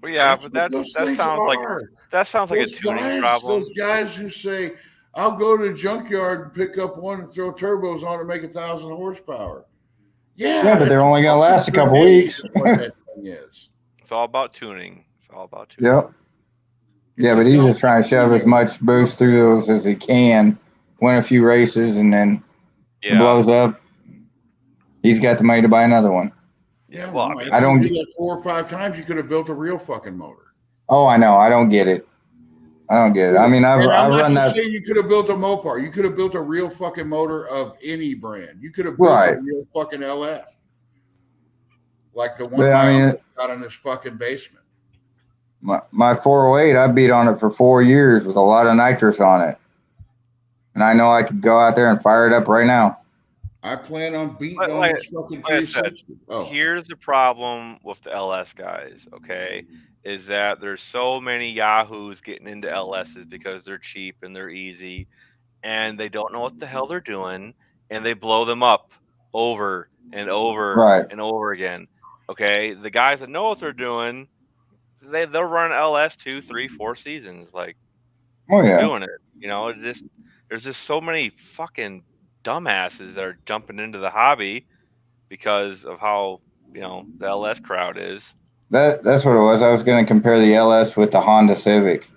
S2: Well, yeah,
S1: That's
S2: but
S1: what those things are.
S2: that sounds like a
S1: Those
S2: tuning
S1: guys,
S2: problem.
S1: those guys who say, "I'll go to the junkyard and pick up one and throw turbos on it and make 1,000 horsepower."
S6: Yeah, but they're only gonna last a couple weeks.
S1: What that thing is.
S2: It's all about tuning. It's all about tuning.
S6: Yep. Yeah, but he's just trying to shove as much boost through those as he can, win a few races, and then it blows up. He's got the money to buy another one.
S1: Yeah,
S2: well,
S1: I don't do that 4 or 5 times. You could have built a real fucking motor.
S6: Oh, I know. I don't get it. I mean, I've run that.
S1: You could have built a Mopar. You could have built a real fucking motor of any brand. You could have built a real fucking LS, like the one I got in this fucking basement.
S6: My 408, I beat on it for 4 years with a lot of nitrous on it, and I know I could go out there and fire it up right now.
S1: I plan on beating on this fucking 360.
S2: Here's the problem with the LS guys, okay, is that there's so many yahoos getting into LSs because they're cheap and they're easy, and they don't know what the hell they're doing, and they blow them up over and over and over again. Okay, the guys that know what they're doing, they'll run LS 2, 3, 4 seasons, like doing it. You know, there's just so many fucking dumbasses that are jumping into the hobby because of how, you know, the LS crowd is.
S6: That's what it was. I was going to compare the LS with the Honda Civic.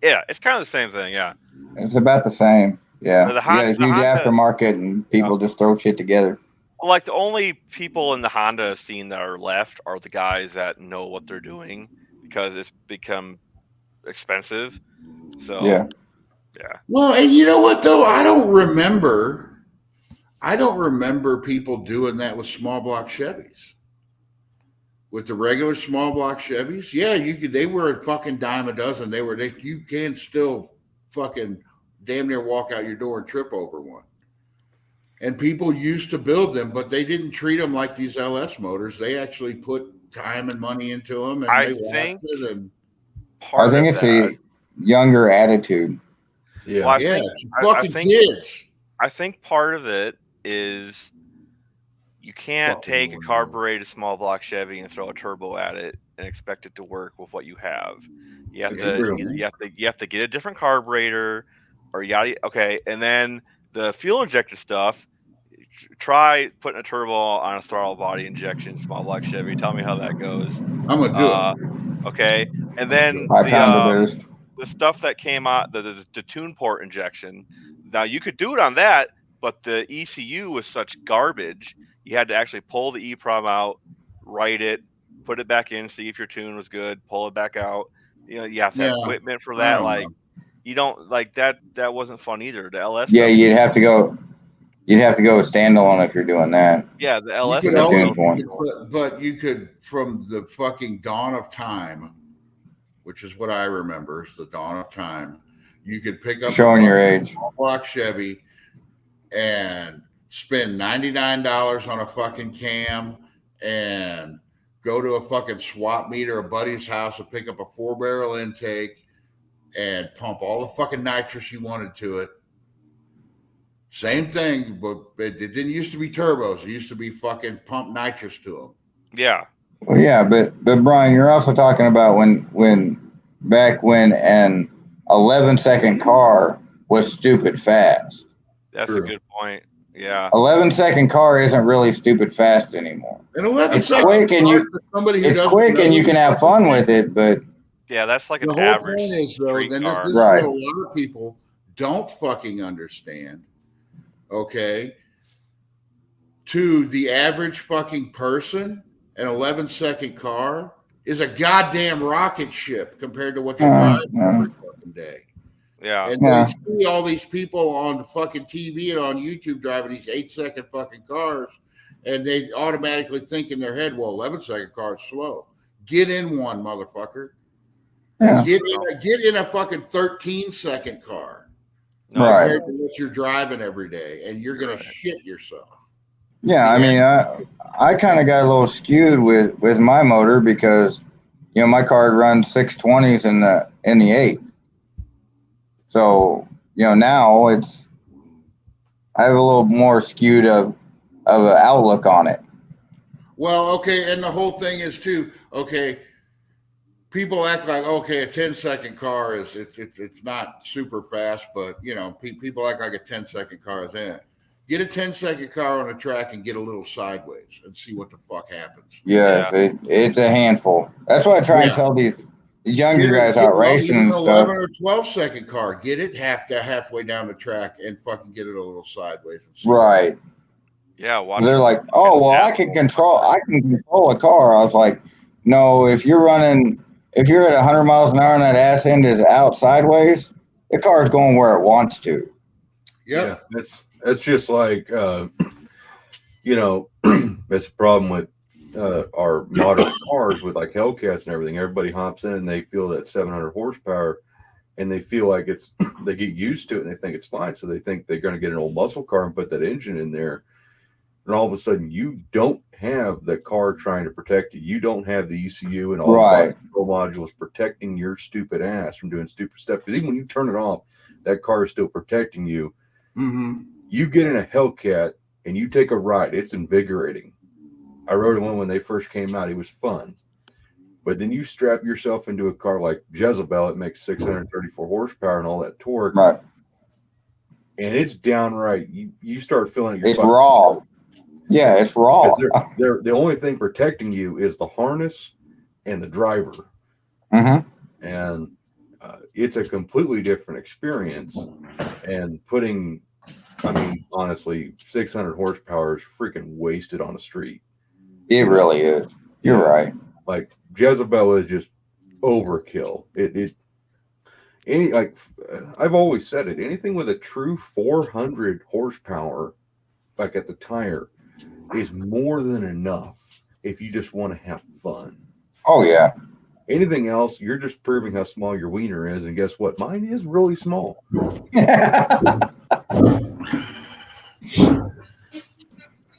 S2: Yeah, it's kind of the same thing. Yeah,
S6: it's about the same. Yeah, you got a huge aftermarket, and people just throw shit together.
S2: Well, like the only people in the Honda scene that are left are the guys that know what they're doing because it's become expensive. So
S1: yeah. Well, and you know what though? I don't remember people doing that with small block Chevys. With the regular small block Chevys, yeah, they were a fucking dime a dozen. You can still fucking damn near walk out your door and trip over one. And people used to build them, but they didn't treat them like these LS motors. They actually put time and money into them, and I think
S6: it's a younger attitude.
S2: Yeah, well, I think kids. I think part of it is you can't take a carbureted small block Chevy and throw a turbo at it and expect it to work with what you have. You have to get a different carburetor, or and then the fuel injected stuff. Try putting a turbo on a throttle body injection small block Chevy. Tell me how that goes.
S1: I'm gonna do
S2: it. Okay, and then the stuff that came out, the tune port injection. Now you could do it on that, but the ECU was such garbage. You had to actually pull the EEPROM out, write it, put it back in, see if your tune was good, pull it back out. You know, you have to have equipment for that. Like you don't like that. That wasn't fun either. The LS.
S6: Yeah, you'd have to go standalone if you're doing that.
S2: Yeah, the LS.
S1: But you could, from the fucking dawn of time, which is what I remember, is the dawn of time. You could pick up
S6: showing your age
S1: block Chevy and spend $99 on a fucking cam and go to a fucking swap meet or a buddy's house and pick up a 4-barrel intake and pump all the fucking nitrous you wanted to it. Same thing, but it didn't used to be turbos. It used to be fucking pump nitrous to them.
S2: Yeah.
S6: Well, yeah, but Brian, you're also talking about when an 11-second car was stupid fast.
S2: That's a good point. Yeah.
S6: 11-second car isn't really stupid fast anymore. It's quick and you can have fun with it, but
S2: yeah, that's like an average.
S1: The whole point is though, then this is
S6: right.
S1: what a lot of people don't fucking understand. Okay. To the average fucking person, an 11-second car is a goddamn rocket ship compared to what they drive every fucking day.
S2: Yeah.
S1: And they see all these people on fucking TV and on YouTube driving these 8-second fucking cars, and they automatically think in their head, well, 11-second car is slow. Get in one, motherfucker. Yeah. Get in a fucking 13-second car.
S2: No,
S6: Right.
S1: compared to what you're driving every day, and you're gonna
S2: Right.
S1: shit yourself.
S6: Yeah, I mean, I kind of got a little skewed with my motor because, you know, my car runs 620s in the 8. So, you know, now I have a little more skewed of an outlook on it.
S1: Well, okay, and the whole thing is too, okay, people act like, okay, a 10-second car is it's not super fast, but you know, people act like a 10-second car is in. Get a 10-second car on a track and get a little sideways and see what the fuck happens.
S6: Yes, it's a handful. That's what I try and tell these younger guys out racing and stuff.
S1: 11 or 12-second car, get it halfway down the track and fucking get it a little sideways. And see
S6: Right.
S2: Yeah, watch
S6: They're
S2: it.
S6: like, oh well, I can control a car. I was like, no, if you're at 100 miles an hour and that ass end is out sideways, the car is going where it wants to.
S1: Yep.
S8: Yeah, that's just like you know, that's the problem with our modern cars with like Hellcats and everything. Everybody hops in and they feel that 700 horsepower, and they feel like they get used to it and they think it's fine. So they think they're going to get an old muscle car and put that engine in there. And all of a sudden, you don't have the car trying to protect you. You don't have the ECU and all the control modules protecting your stupid ass from doing stupid stuff. Because even when you turn it off, that car is still protecting you.
S1: Mm-hmm.
S8: You get in a Hellcat and you take a ride. It's invigorating. I rode one when they first came out. It was fun. But then you strap yourself into a car like Jezebel. It makes 634 horsepower and all that torque.
S6: Right.
S8: And it's downright. You start feeling
S6: it's raw. Yeah, it's raw.
S8: They're the only thing protecting you is the harness and the driver.
S6: Mm-hmm.
S8: And it's a completely different experience. And honestly, 600 horsepower is freaking wasted on a street.
S6: It really is. You're right.
S8: Like Jezebel is just overkill. I've always said it. Anything with a true 400 horsepower, like at the tire, is more than enough if you just want to have fun.
S6: Oh yeah.
S8: Anything else, you're just proving how small your wiener is, and guess what? Mine is really small.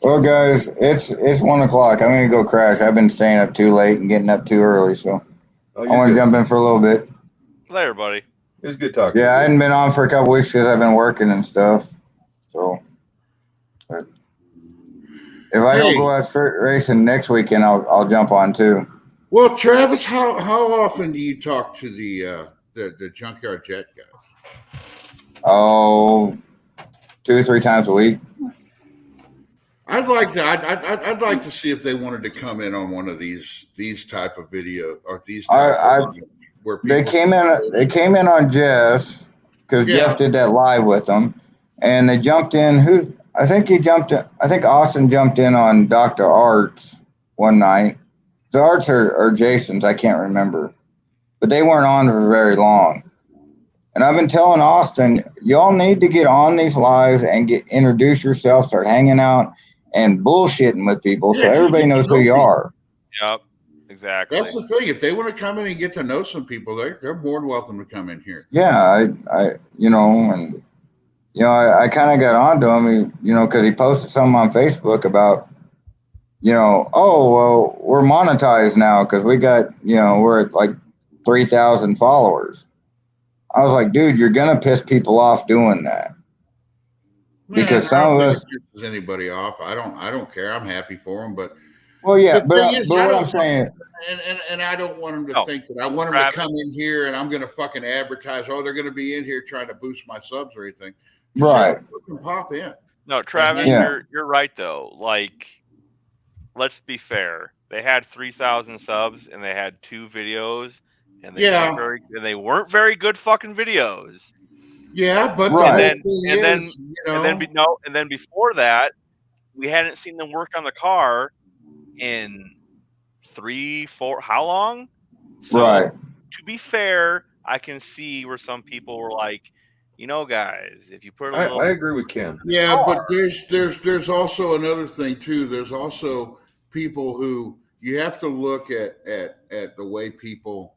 S6: Well, guys, it's 1 o'clock. I'm gonna go crash. I've been staying up too late and getting up too early, so I want to jump in for a little bit.
S2: Later, buddy.
S8: It was good talking.
S6: Yeah, I hadn't been on for a couple weeks because I've been working and stuff. So, but if I don't go out racing next weekend, I'll jump on too.
S1: Well, Travis, how often do you talk to the Junkyard Jet guys?
S6: Oh, 2 or 3 times a week.
S1: I'd like to see if they wanted to come in on one of these type of video or these. Where
S6: they came in on Jeff because Jeff did that live with them, and they jumped in. I think Austin jumped in on Dr. Arts one night. The Arts or Jason's, I can't remember, but they weren't on for very long. And I've been telling Austin, y'all need to get on these lives and introduce yourself, start hanging out and bullshitting with people so everybody knows who you are.
S2: Yep, exactly.
S1: That's the thing. If they want to come in and get to know some people, they're more than welcome to come in here.
S6: Yeah, I kind of got onto him, because he posted something on Facebook about, oh, well, we're monetized now because we got, we're at like 3,000 followers. I was like, dude, you're going to piss people off doing that. Because some of us
S1: pisses anybody off. I don't care. I'm happy for them, but
S6: but what I'm saying,
S1: and I don't want them to think that I want them to come in here and I'm going to fucking advertise. Oh, they're going to be in here trying to boost my subs or anything.
S6: Right?
S1: Pop in.
S2: No, Travis, you're right though. Like, let's be fair. They had 3,000 subs and they had 2 videos, and they weren't very good fucking videos.
S1: Yeah, but
S2: and then before that, we hadn't seen them work on the car in 3, 4. How long? So, to be fair, I can see where some people were like, guys, if you put
S8: I agree with Ken.
S1: Yeah, but there's also another thing too. There's also people who you have to look at the way people.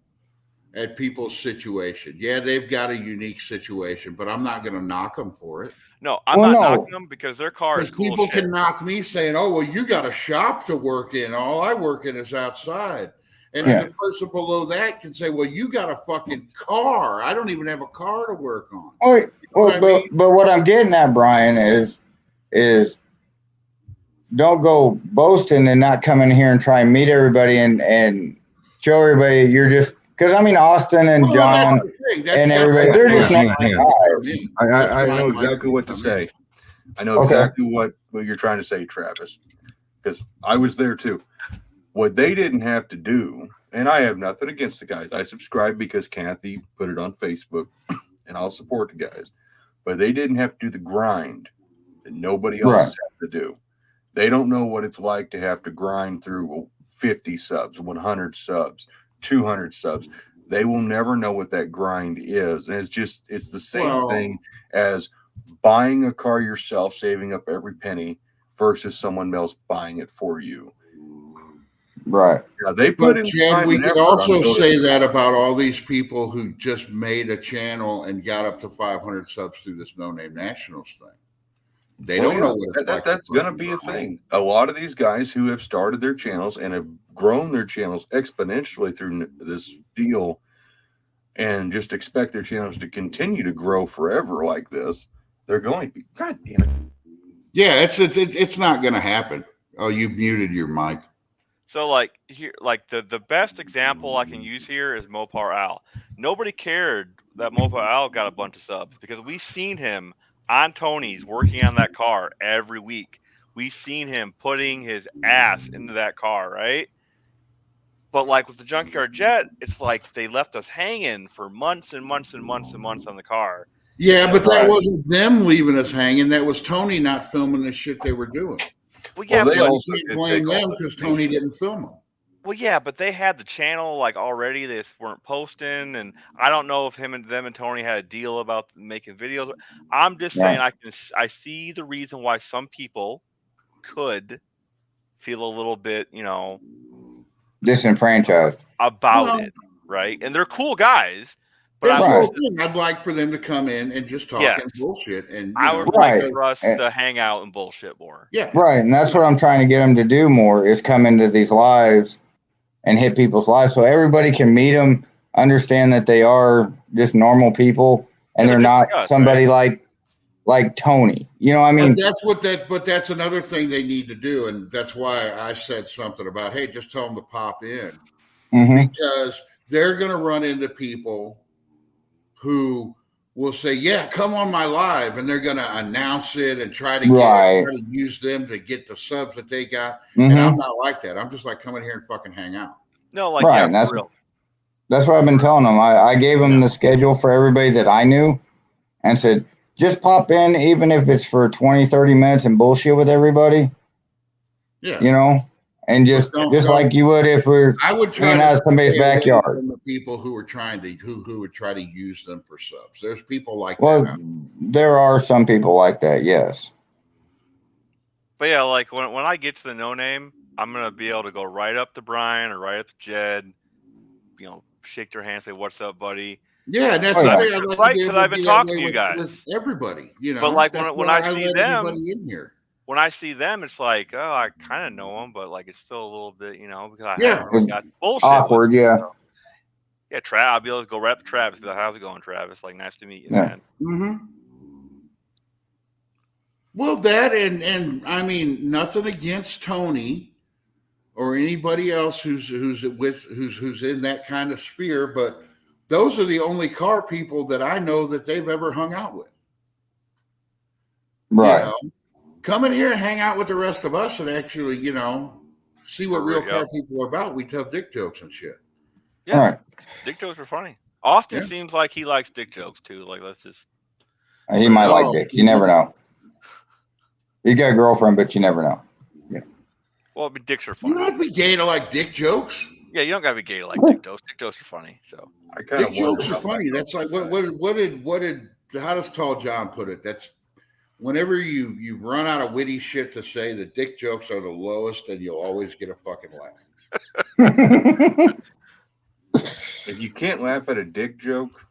S1: at people's situation. Yeah, they've got a unique situation, but I'm not going to knock them for it.
S2: No, I'm
S6: Well,
S2: not
S6: no.
S2: knocking them because their car is
S1: Because
S2: cool
S1: people
S2: as shit.
S1: can knock me saying, "Oh, well, you got a shop to work in. All I work in is outside." And then the person below that can say, "Well, you got a fucking car. I don't even have a car to work on."
S6: Oh, well,
S1: what I mean?
S6: but what I'm getting at, Brian, is don't go boasting and not come in here and try and meet everybody and show everybody you're just because I mean Austin and
S1: Well,
S6: John
S1: that's the thing.
S6: and everybody they're just
S8: Yeah,
S6: nice
S8: yeah.
S6: guys.
S8: I know exactly what to say. I know exactly what you're trying to say, Travis, because I was there too. What they didn't have to do, and I have nothing against the guys. I subscribe because Kathy put it on Facebook, and I'll support the guys. But they didn't have to do the grind that nobody else has had to do. They don't know what it's like to have to grind through 50 subs, 100 subs, 200 subs. They will never know what that grind is. And it's the same thing as buying a car yourself, saving up every penny versus someone else buying it for you.
S6: Right.
S8: Yeah, they put in
S1: Chad, we
S8: and
S1: could
S8: effort
S1: also
S8: on
S1: say
S8: building
S1: that
S8: it.
S1: about all these people who just made a channel and got up to 500 subs through this No Name Nationals thing. They don't know what it's like.
S8: That's going to be a thing. A lot of these guys who have started their channels and have grown their channels exponentially through this deal and just expect their channels to continue to grow forever like this, they're going to be, God damn it.
S1: Yeah, it's not going to happen. Oh, you muted your mic.
S2: So like here, like the best example I can use here is Mopar Al. Nobody cared that Mopar Al got a bunch of subs because we seen him on Tony's working on that car every week. We seen him putting his ass into that car, right? But like with the Junkyard Jet, it's like they left us hanging for months and months and months and months on the car.
S1: Yeah, but that wasn't them leaving us hanging. That was Tony not filming the shit they were doing.
S2: Well, yeah,
S8: they
S2: but
S8: also
S1: you can't
S8: did
S1: blame
S8: take all
S1: them
S8: the
S1: because Tony didn't film them.
S2: Well, yeah, but they had the channel like already. They just weren't posting, and I don't know if them and Tony had a deal about making videos. I'm just saying I see the reason why some people could feel a little bit,
S6: Disenfranchised
S2: about it, right? And they're cool guys, but
S1: I'd like for them to come in and just talk and bullshit. And
S2: I would like for us to hang out and bullshit more.
S1: Yeah,
S6: right, and that's what I'm trying to get them to do more is come into these lives and hit people's lives so everybody can meet them, understand that they are just normal people and they're not somebody like Tony. You know what I mean?
S1: But that's another thing they need to do. And that's why I said something about, hey, just tell them to pop in. Because they're going to run into people who will say, yeah, come on my live. And they're going to announce it and try to use them to get the subs that they got. And I'm not like that. I'm just like, come in here and fucking hang out.
S2: No, like,
S6: that's what I've been telling them. I gave them the schedule for everybody that I knew and said, just pop in, even if it's for 20, 30 minutes and bullshit with everybody. Yeah. And just like you would if we're hanging out in somebody's backyard.
S1: The people who are trying to who would try to use them for subs. There's people like that.
S6: Well, there are some people like that, yes.
S2: But yeah, like when I get to the No Name, I'm gonna be able to go right up to Brian or right up to Jed, shake their hand, say, "What's up, buddy?"
S1: Yeah, that's
S2: right, because I've been talking to you guys.
S1: With everybody,
S2: But like when I see them,
S1: in here.
S2: When I see them, it's like, oh, I kind of know them, but like it's still a little bit, because I haven't really got bullshit.
S6: Awkward,
S2: yeah. Yeah, I'll be able to go right up to Travis. Be like, how's it going, Travis? Like, nice to meet you, man.
S1: Mm-hmm. Well, that and I mean, nothing against Tony or anybody else who's in that kind of sphere, but those are the only car people that I know that they've ever hung out with.
S6: Right.
S1: Come in here and hang out with the rest of us and actually, see what real car people are about. We tell dick jokes and shit.
S2: Yeah. Right. Dick jokes are funny. Austin seems like he likes dick jokes too. Like, let's just.
S6: He might like dick. You never know. You got a girlfriend, but you never know. Yeah.
S2: Well, but dicks are funny.
S1: You don't have to be gay to like dick jokes.
S2: Yeah, you don't gotta be gay to like dick jokes. Dick jokes are funny. So
S1: dick jokes are funny. That's like what did how does Tall John put it? That's whenever you run out of witty shit to say, the dick jokes are the lowest, and you'll always get a fucking laugh.
S8: If you can't laugh at a dick joke,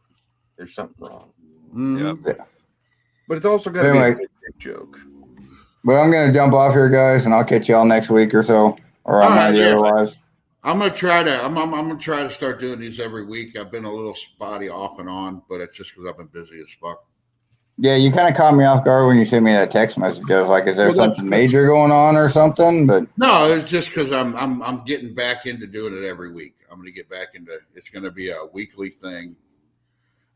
S8: there's something wrong.
S1: Mhm.
S8: But it's also got to
S6: Anyway.
S8: be a good dick joke.
S6: But I'm gonna jump off here, guys, and I'll catch y'all next week or so, or on
S1: All
S6: one
S1: right,
S6: of the
S1: yeah.
S6: other lives.
S1: I'm gonna try to. I'm gonna try to start doing these every week. I've been a little spotty off and on, but it's just because I've been busy as fuck.
S6: Yeah, you kind of caught me off guard when you sent me that text message. I was like, "Is there
S1: Well, that's-
S6: something major going on or something?" But
S1: No, it's just because I'm getting back into doing it every week. I'm gonna get back into. It's gonna be a weekly thing.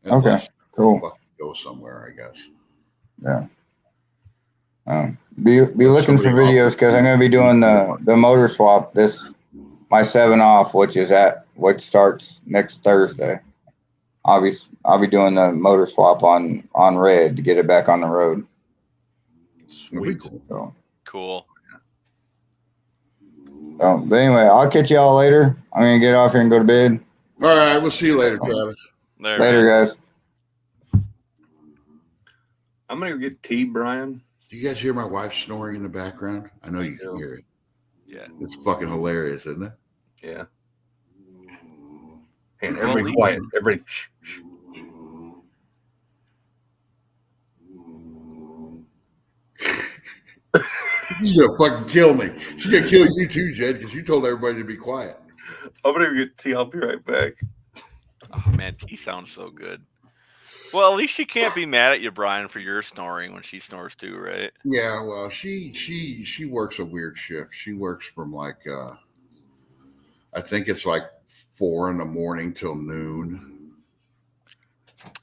S6: Okay, cool.
S1: Fucking go somewhere, I guess.
S6: Yeah. Be looking for
S8: somebody
S6: videos because I'm gonna be doing the motor swap my 7 off, which starts next Thursday. I'll be doing the motor swap on red to get it back on the road.
S8: Sweet.
S6: So,
S2: Cool.
S6: but anyway, I'll catch y'all later. I'm gonna get off here and go to bed.
S1: All right, we'll see you later, Travis.
S6: Later, guys.
S8: I'm gonna go get tea, Brian.
S1: Do you guys hear my wife snoring in the background? I know you can hear it.
S2: Yeah.
S1: It's fucking hilarious, isn't it?
S8: Yeah. And everybody quiet. Everybody shh, shh.
S1: She's gonna fucking kill me. She's gonna kill you too, Jed, because you told everybody to be quiet.
S8: I'm gonna go get tea. I'll be right back.
S2: Oh man, tea sounds so good. Well, at least she can't be mad at you, Brian, for your snoring when she snores too, right?
S1: Yeah, well, she works a weird shift. She works from like I think it's like 4 a.m. till noon.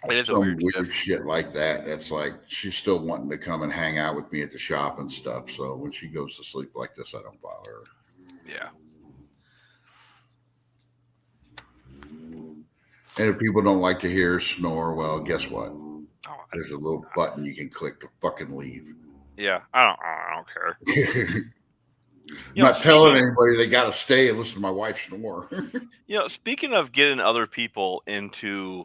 S2: It is a
S1: Some
S2: weird
S1: weird
S2: shift.
S1: shit like that. It's like she's still wanting to come and hang out with me at the shop and stuff. So when she goes to sleep like this, I don't bother her.
S2: Yeah.
S1: And if people don't like to hear her snore, well, guess what?
S2: Oh,
S1: There's a little button you can click to fucking leave.
S2: yeah. I don't care.
S1: I'm
S2: You know,
S1: not telling anybody they got to stay and listen to my wife snore.
S2: Speaking of getting other people into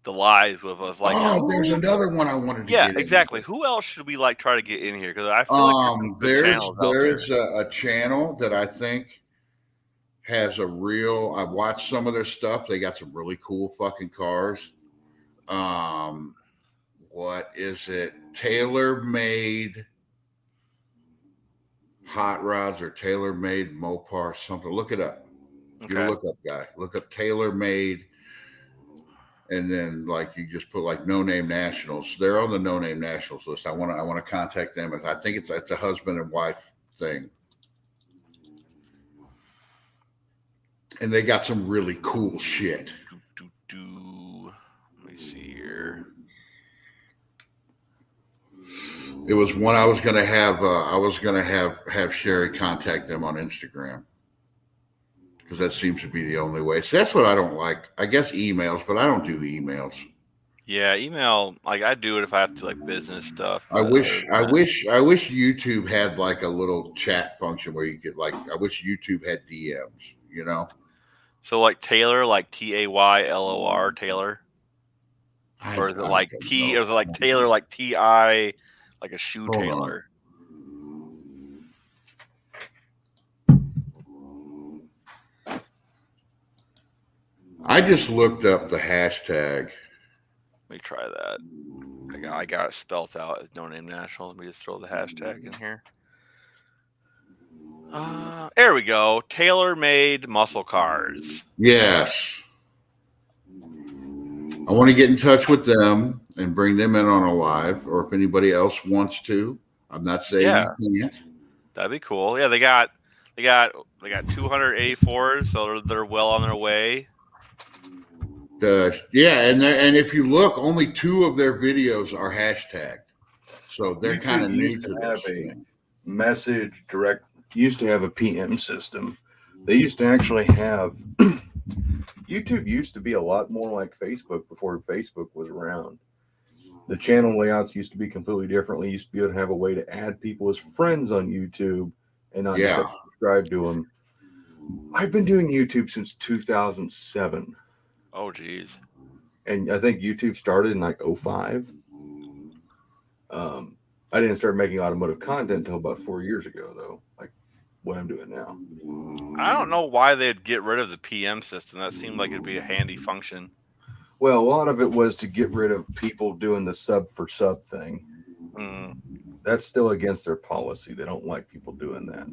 S2: the lives with us, like,
S1: there's another one I wanted to
S2: yeah,
S1: get
S2: exactly.
S1: into.
S2: Who else should we like try to get in here? Because I feel like there's some good channels out
S1: there's
S2: there.
S1: a channel that I think has a real. I've watched some of their stuff. They got some really cool fucking cars. What is it? Tailor-made hot rods or tailor-made Mopar something. Look it up.
S2: Okay.
S1: You look up, guy. Look up tailor-made, and then like you just put like No Name Nationals. They're on the No Name Nationals list. I want to contact them. I think it's a husband and wife thing, and they got some really cool shit.
S2: Let me see here.
S1: It was one I was gonna have. Have Sherry contact them on Instagram because that seems to be the only way. So that's what I don't like. I guess emails, but I don't do emails.
S2: Yeah, email. Like I do it if I have to like business stuff.
S1: I wish YouTube had like a little chat function where you could like. I wish YouTube had DMs. You know.
S2: So like Taylor, like TAYLOR Taylor, or is it like T? Or is it like Taylor, like TI, like a shoe
S1: Hold
S2: Taylor?
S1: I just looked up the hashtag.
S2: Let me try that. I got it spelt out as No Name National. Let me just throw the hashtag in here. There we go. Tailor-made muscle cars.
S1: Yes. I want to get in touch with them and bring them in on a live, or if anybody else wants to. I'm not saying you can't.
S2: That'd be cool. Yeah, they got 284s, so they're well on their way.
S1: And if you look, only 2 of their videos are hashtagged, so they're kind of new to
S8: have
S1: this
S8: a
S1: thing.
S8: message direct. Used to have a PM system. They used to actually have. YouTube used to be a lot more like Facebook before Facebook was around. The channel layouts used to be completely differently. You used to be able to have a way to add people as friends on YouTube and not just have to subscribe to them. I've been doing YouTube since 2007.
S2: Oh, geez.
S8: And I think YouTube started in like 05. I didn't start making automotive content until about 4 years ago, though. Like what I'm doing now.
S2: I don't know why they'd get rid of the PM system. That seemed like it'd be a handy function.
S8: Well, a lot of it was to get rid of people doing the sub for sub thing.
S2: Mm.
S8: That's still against their policy. They don't like people doing that.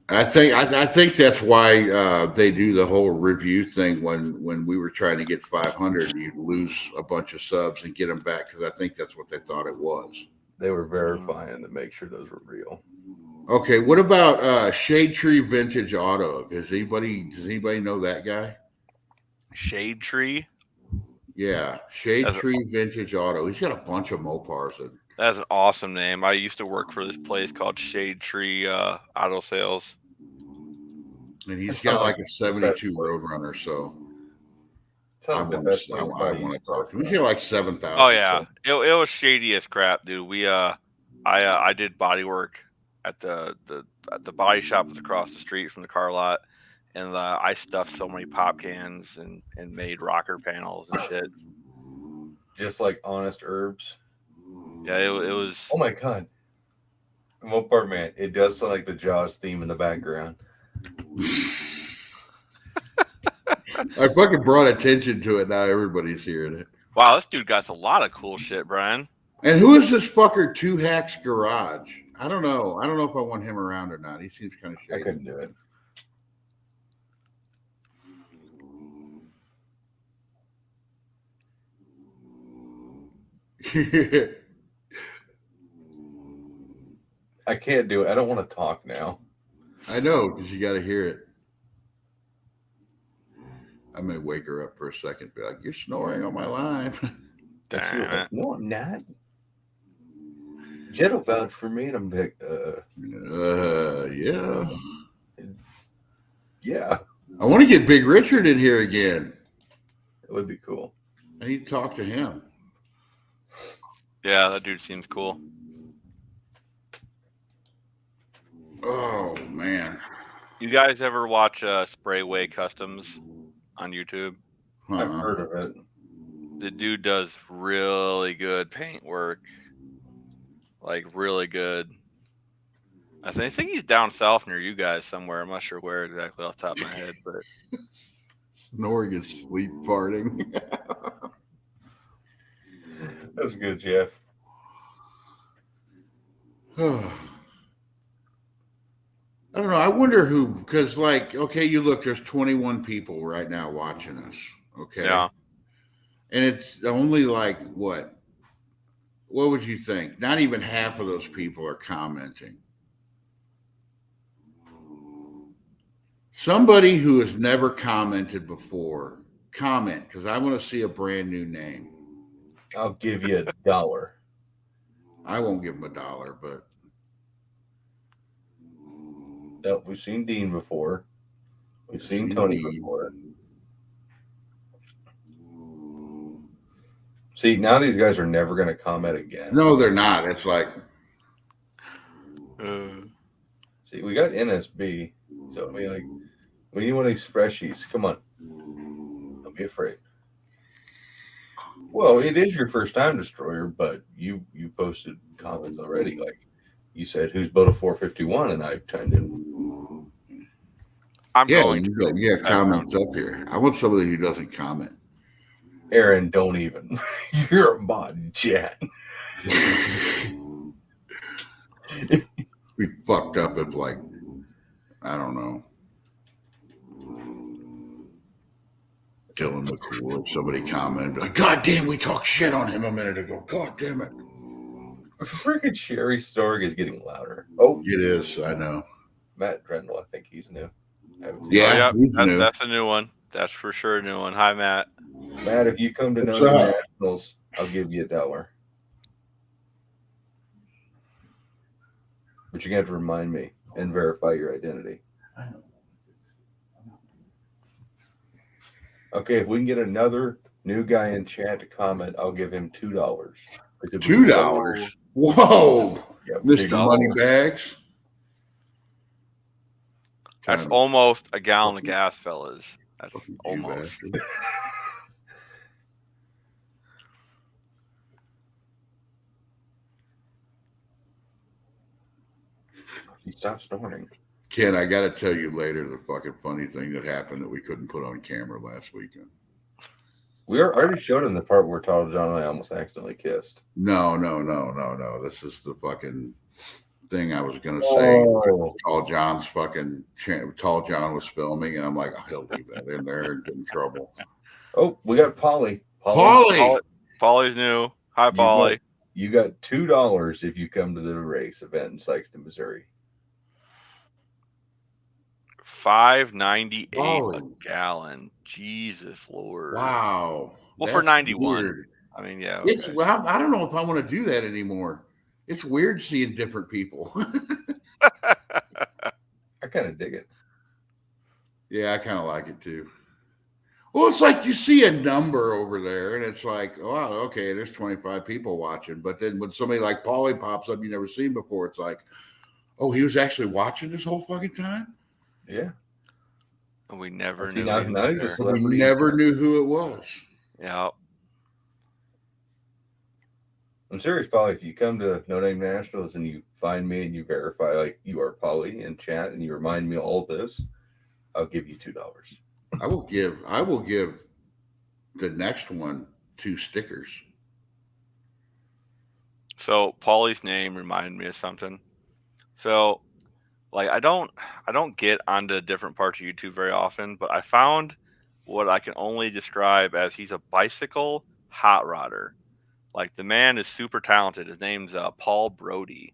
S1: I think that's why they do the whole review thing. When we were trying to get 500, you'd lose a bunch of subs and get them back, because I think that's what they thought it was.
S8: They were verifying to make sure those were real.
S1: Okay, what about Shade Tree Vintage Auto? Does anybody know that guy?
S2: Shade Tree?
S1: Yeah, Shade Tree Vintage Auto. He's got a bunch of Mopars.
S2: That's an awesome name. I used to work for this place called Shade Tree Auto Sales.
S1: And he's got like a 72 Roadrunner, so I want to talk to him. He's got like 7,000.
S2: Oh yeah, it was shady as crap, dude. We I did body work at the body shop was across the street from the car lot, and I stuffed so many pop cans and made rocker panels and shit.
S8: Just like Honest Herbs.
S2: Yeah, it was.
S8: Oh my god, Mopar man! It does sound like the Jaws theme in the background.
S1: I fucking brought attention to it. Now everybody's hearing it.
S2: Wow, this dude got a lot of cool shit, Brian.
S1: And who is this fucker? Two Hacks Garage. I don't know. I don't know if I want him around or not. He seems kind of shady.
S8: I couldn't do it. I can't do it. I don't want to talk now.
S1: I know, because you got to hear it. I may wake her up for a second, be like, "You're snoring on my line."
S2: Damn.
S8: No, I'm not. Jet will vouch for me, and I'm like,
S1: yeah.
S8: Yeah.
S1: I want to get Big Richard in here again.
S8: It would be cool.
S1: I need to talk to him.
S2: Yeah, that dude seems cool.
S1: Oh man.
S2: You guys ever watch Sprayway Customs on YouTube?
S8: I've heard of it.
S2: The dude does really good paint work. Like really good. I think he's down south near you guys somewhere. I'm not sure where exactly off the top of my head, but
S1: Snoring is sleep farting.
S8: That's good, Jeff.
S1: I don't know. I wonder who, because like, okay, you look, there's 21 people right now watching us. Okay.
S2: yeah.
S1: And it's only like what would you think? Not even half of those people are commenting. Somebody who has never commented before, comment, because I want to see a brand new name.
S8: I'll give you $1.
S1: I won't give him $1, but
S8: no, we've seen Dean before. We've seen Tony before. See, now these guys are never going to comment again.
S1: no, they're not. It's like,
S8: See, we got NSB. So, I mean, like, we need one of these freshies. Come on. Don't be afraid. Well, it is your first time, Destroyer, but you posted comments already. Like, you said, who's built a 451? And I chimed in.
S2: I'm
S1: yeah,
S2: going to.
S1: you got comments up here. I want somebody who doesn't comment.
S8: Aaron, don't even. You're a mod, chat.
S1: We fucked up if like, I don't know. Dylan McCool, somebody commented, like, God damn, we talked shit on him a minute ago. God damn it.
S8: Freaking Sherry Storg is getting louder. Oh,
S1: It is, I know.
S8: Matt Drendel, I think he's new.
S1: Yeah,
S2: Oh,
S1: he's new.
S2: that's a new one. That's for sure a new one. Hi, Matt.
S8: Matt, if you come to know
S1: What's
S8: the
S1: up?
S8: Nationals, I'll give you $1. But you're gonna have to remind me and verify your identity. Okay, if we can get another new guy in chat to comment, I'll give him $2.
S1: $2. Whoa,
S8: Yeah,
S1: Mr.
S8: $2.
S1: Moneybags.
S2: That's almost a gallon of gas, fellas. That's
S1: Fucking you
S2: almost.
S1: bastard.
S8: He stopped snoring.
S1: Ken, I got to tell you later the fucking funny thing that happened that we couldn't put on camera last weekend.
S8: I already showed him the part where Tall John and I almost accidentally kissed.
S1: No. This is the fucking thing I was going to say.
S8: Oh.
S1: Tall John was filming, and I'm like, oh, he'll leave that in there and get in trouble.
S8: Oh, we got Polly.
S2: Polly's new. Hi, Polly.
S8: You got $2 if you come to the race event in Sykeston, Missouri.
S2: $5.98 a gallon. Jesus Lord.
S1: Wow.
S2: Well,
S1: That's
S2: for 91.
S1: weird.
S2: I mean, yeah.
S1: It's
S2: Okay.
S1: well, I don't know if I want to do that anymore. It's weird seeing different people.
S8: I kind of dig it.
S1: Yeah, I kind of like it too. Well, it's like you see a number over there, and it's like, oh, okay, there's 25 people watching. But then when somebody like Paulie pops up you never seen before, it's like, oh, he was actually watching this whole fucking time?
S8: Yeah.
S2: We never
S8: See,
S2: knew.
S8: now he's a
S1: We
S8: celebrity.
S1: never knew who it was.
S2: Yeah.
S8: I'm serious, Polly. If you come to No Name Nationals and you find me and you verify like you are Polly in chat and you remind me of all this, I'll give you $2.
S1: I will give the next one 2 stickers.
S2: So Paulie's name reminded me of something. So, like, I don't get onto different parts of YouTube very often, but I found what I can only describe as he's a bicycle hot rodder. Like, the man is super talented. His name's Paul Brody,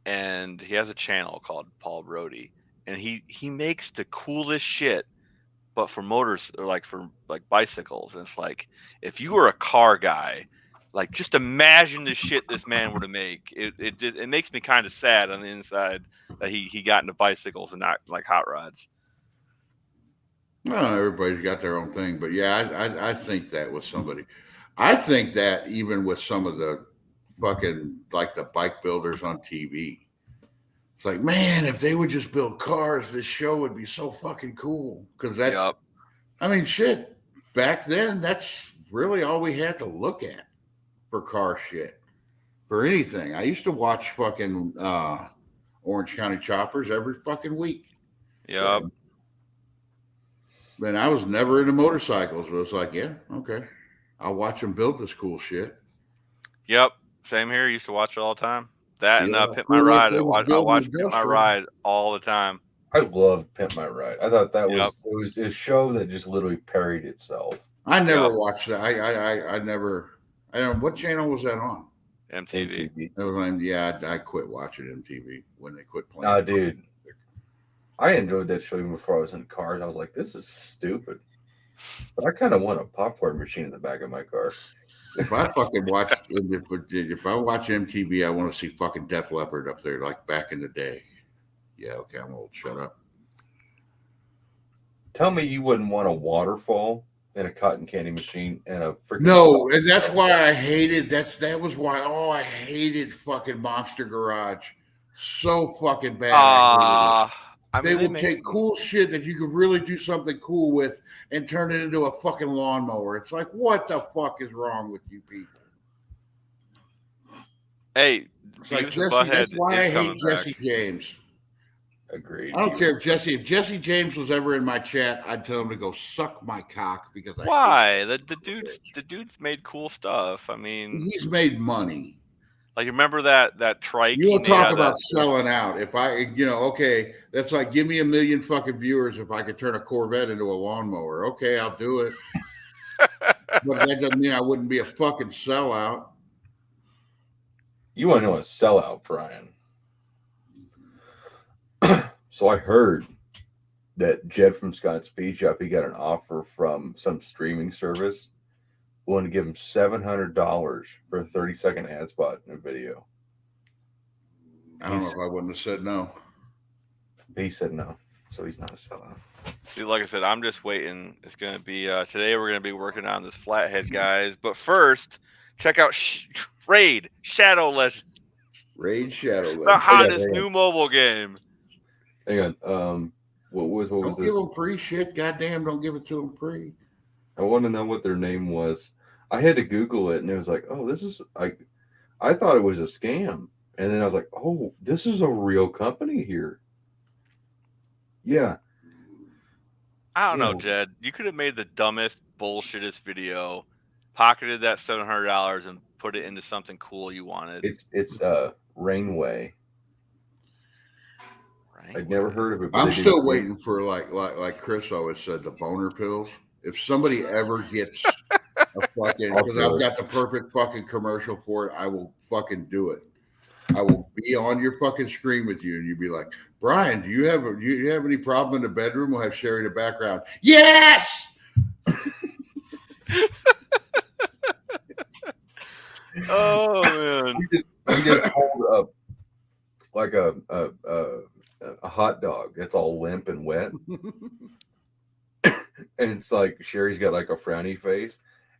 S2: and he has a channel called Paul Brody, and he makes the coolest shit, but for motors, or like for like bicycles. And it's like, if you were a car guy, like, just imagine the shit this man were to make. It makes me kind of sad on the inside that he got into bicycles and not like hot rods.
S1: Well, everybody's got their own thing, but yeah, I think that was somebody. I think that even with some of the fucking like the bike builders on TV, it's like, man, if they would just build cars, this show would be so fucking cool. Because that's,
S2: Yep.
S1: I mean, shit. Back then, that's really all we had to look at for car shit, for anything. I used to watch fucking Orange County Choppers every fucking week.
S2: Yep.
S1: Man, I was never into motorcycles, but it's like, yeah, okay, I'll watch them build this cool shit.
S2: Yep. Same here. Used to watch it all the time. That and
S1: Yeah,
S2: Pimp My
S1: cool
S2: Ride.
S1: if they was
S2: I
S1: building
S2: watched Pimp My
S1: industrial.
S2: Ride all the time.
S8: I loved Pimp My Ride. I thought that
S2: Yep.
S8: was a show that just literally parodied itself.
S1: I never
S2: Yep.
S1: watched that. I never. I don't. What channel was that on?
S2: MTV.
S8: MTV.
S1: It was on. Yeah, I quit watching MTV when they quit playing.
S8: Nah, dude. I enjoyed that show even before I was in cars. I was like, this is stupid. But I kind of want a popcorn machine in the back of my car.
S1: If I fucking watch, if I watch MTV, I want to see fucking Def Leppard up there like back in the day. Yeah, okay, I'm old. Shut up.
S8: Tell me you wouldn't want a waterfall and a cotton candy machine and a freaking
S1: No, and that's why I hated. That was why. Oh, I hated fucking Monster Garage so fucking bad. I hated it.
S2: I
S1: They
S2: mean,
S1: would take cool shit that you could really do something cool with and turn it into a fucking lawnmower. It's like, what the fuck is wrong with you people?
S2: Hey,
S1: It's like
S2: Beavis and
S1: Jesse.
S2: Butthead
S1: That's why I
S2: is
S1: hate
S2: coming back.
S1: Jesse James.
S8: Agreed.
S1: I don't care if Jesse James was ever in my chat, I'd tell him to go suck my cock because I hate
S2: Why? The dude's made cool stuff. I
S1: him.
S2: mean,
S1: He's made money.
S2: like, remember that trike?
S1: You
S2: he
S1: will
S2: made
S1: talk
S2: out of
S1: about
S2: that-
S1: selling out. If I, okay, that's like give me 1 million fucking viewers if I could turn a Corvette into a lawnmower. Okay, I'll do it. But that doesn't mean I wouldn't be a fucking sellout.
S8: You want to know a sellout, Brian? So I heard that Jed from Scott's Speed Shop, he got an offer from some streaming service, willing to give him $700 for a 30-second ad spot in a video.
S1: I don't know if I wouldn't have said no.
S8: But he said no, so he's not a sellout.
S2: See, like I said, I'm just waiting. It's going to be today. We're going to be working on this flathead, guys. But first, check out Raid Shadow Legends,
S1: Raid Shadow
S2: the
S1: Legends.
S2: hottest new mobile game.
S8: Hang on. What was
S1: Don't
S8: this?
S1: give them free shit. Goddamn, don't give it to them free.
S8: I want to know what their name was. I had to Google it, and it was like, oh, this is I thought it was a scam, and then I was like, oh, this is a real company here. Yeah.
S2: I don't know,
S8: Yeah.
S2: Jed. You could have made the dumbest, bullshittest video, pocketed that $700, and put it into something cool you wanted.
S8: It's Rainway.
S2: Right?
S8: I'd never heard of it. But
S1: I'm
S8: they did
S1: still
S8: it.
S1: waiting for like Chris always said, the boner pills. If somebody ever gets a fucking,
S8: I'll
S1: because
S8: do
S1: I've
S8: it.
S1: got the perfect fucking commercial for it, I will fucking do it. I will be on your fucking screen with you, and you'd be like, Brian, do you have any problem in the bedroom? We'll have Sherry in the background. Yes.
S2: Oh man.
S8: You just hold up like a hot dog that's all limp and wet, and it's like Sherry's got like a frowny face,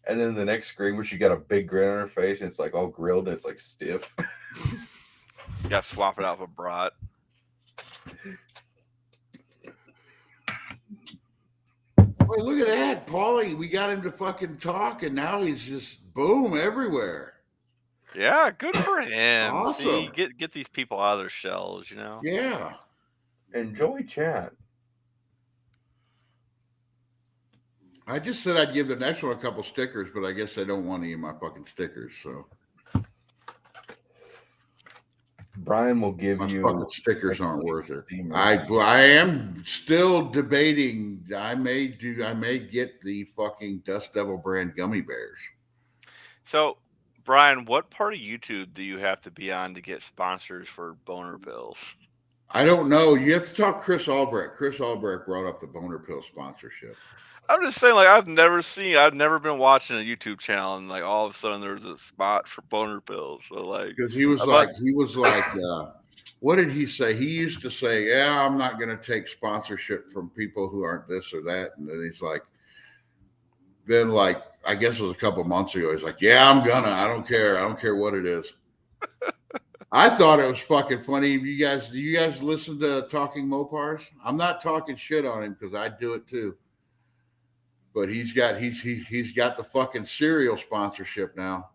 S8: and then the next screen where she got a big grin on her face, and it's like all grilled and it's like stiff.
S2: You got to swap it out for brat.
S1: Boy, look at that, Paulie. We got him to fucking talk, and now he's just boom everywhere.
S2: Yeah, good for him.
S1: Awesome.
S2: See, get these people out of their shells, you know?
S1: Yeah.
S8: Enjoy chat.
S1: I just said I'd give the next one a couple stickers, but I guess they don't want any of my fucking stickers. So
S8: Brian will give
S1: my
S8: you
S1: fucking stickers aren't worth it.
S8: Steamer.
S1: I am still debating. I may get the fucking Dust Devil brand gummy bears.
S2: So, Brian, what part of YouTube do you have to be on to get sponsors for boner pills?
S1: I don't know. You have to talk Chris Albrecht. Chris Albrecht brought up the boner pill sponsorship.
S2: I'm just saying, like, I've never been watching a YouTube channel, and like all of a sudden there's a spot for boner pills. So like,
S1: Because he was like, what did he say? He used to say, yeah, I'm not going to take sponsorship from people who aren't this or that. And then he's like, then like, I guess it was a couple months ago. He's like, yeah, I'm gonna, I don't care. I don't care what it is. I thought it was fucking funny. Do you guys listen to Talking Mopars? I'm not talking shit on him because I do it too. But he's got the fucking cereal sponsorship now.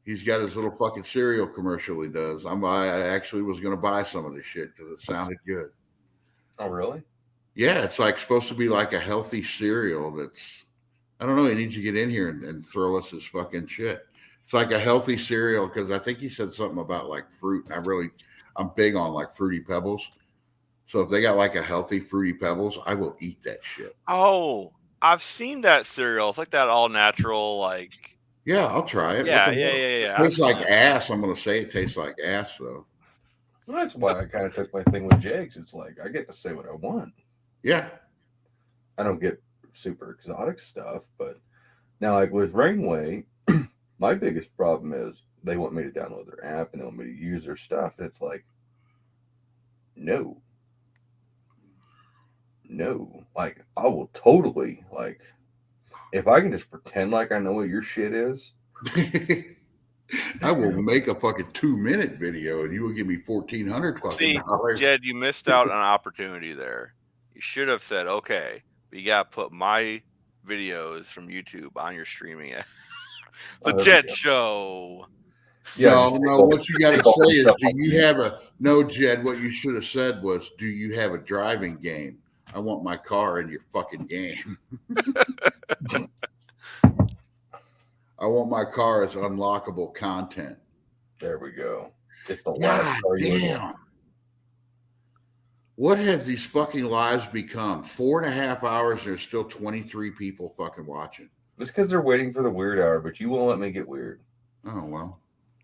S1: He's got his little fucking cereal commercial he does. I actually was going to buy some of this shit because it sounded good.
S8: Oh, really?
S1: Yeah, it's like supposed to be like a healthy cereal that's, I don't know, he needs to get in here and throw us his fucking shit. It's like a healthy cereal because I think he said something about like fruit. I'm big on like Fruity Pebbles. So if they got like a healthy Fruity Pebbles, I will eat that shit.
S2: oh, I've seen that cereal. It's like that all natural, like.
S1: Yeah, I'll try it.
S2: Yeah.
S1: It tastes like ass. I'm going to say it tastes like ass, though.
S8: Well, that's why I kind of took my thing with Jags. It's like I get to say what I want.
S1: Yeah.
S8: I don't get super exotic stuff, but now like with Rainway, my biggest problem is they want me to download their app and they want me to use their stuff, and it's like, no. Like I will totally like if I can just pretend like I know what your shit is.
S1: I will make a fucking 2-minute video and you will give me $1,400 fucking dollars.
S2: Jed, you missed out on an opportunity there. You should have said, okay, but you got to put my videos from YouTube on your streaming app. The Jed Show.
S1: Yeah, no. What you got to say is, do you have Jed? What you should have said was, do you have a driving game? I want my car in your fucking game. I want my car as unlockable content.
S8: There we go. It's the last car you
S1: damn. What have these fucking lives become? 4.5 hours, and there's still 23 people fucking watching.
S8: It's because they're waiting for the weird hour, but you won't let me get weird.
S1: Oh, well.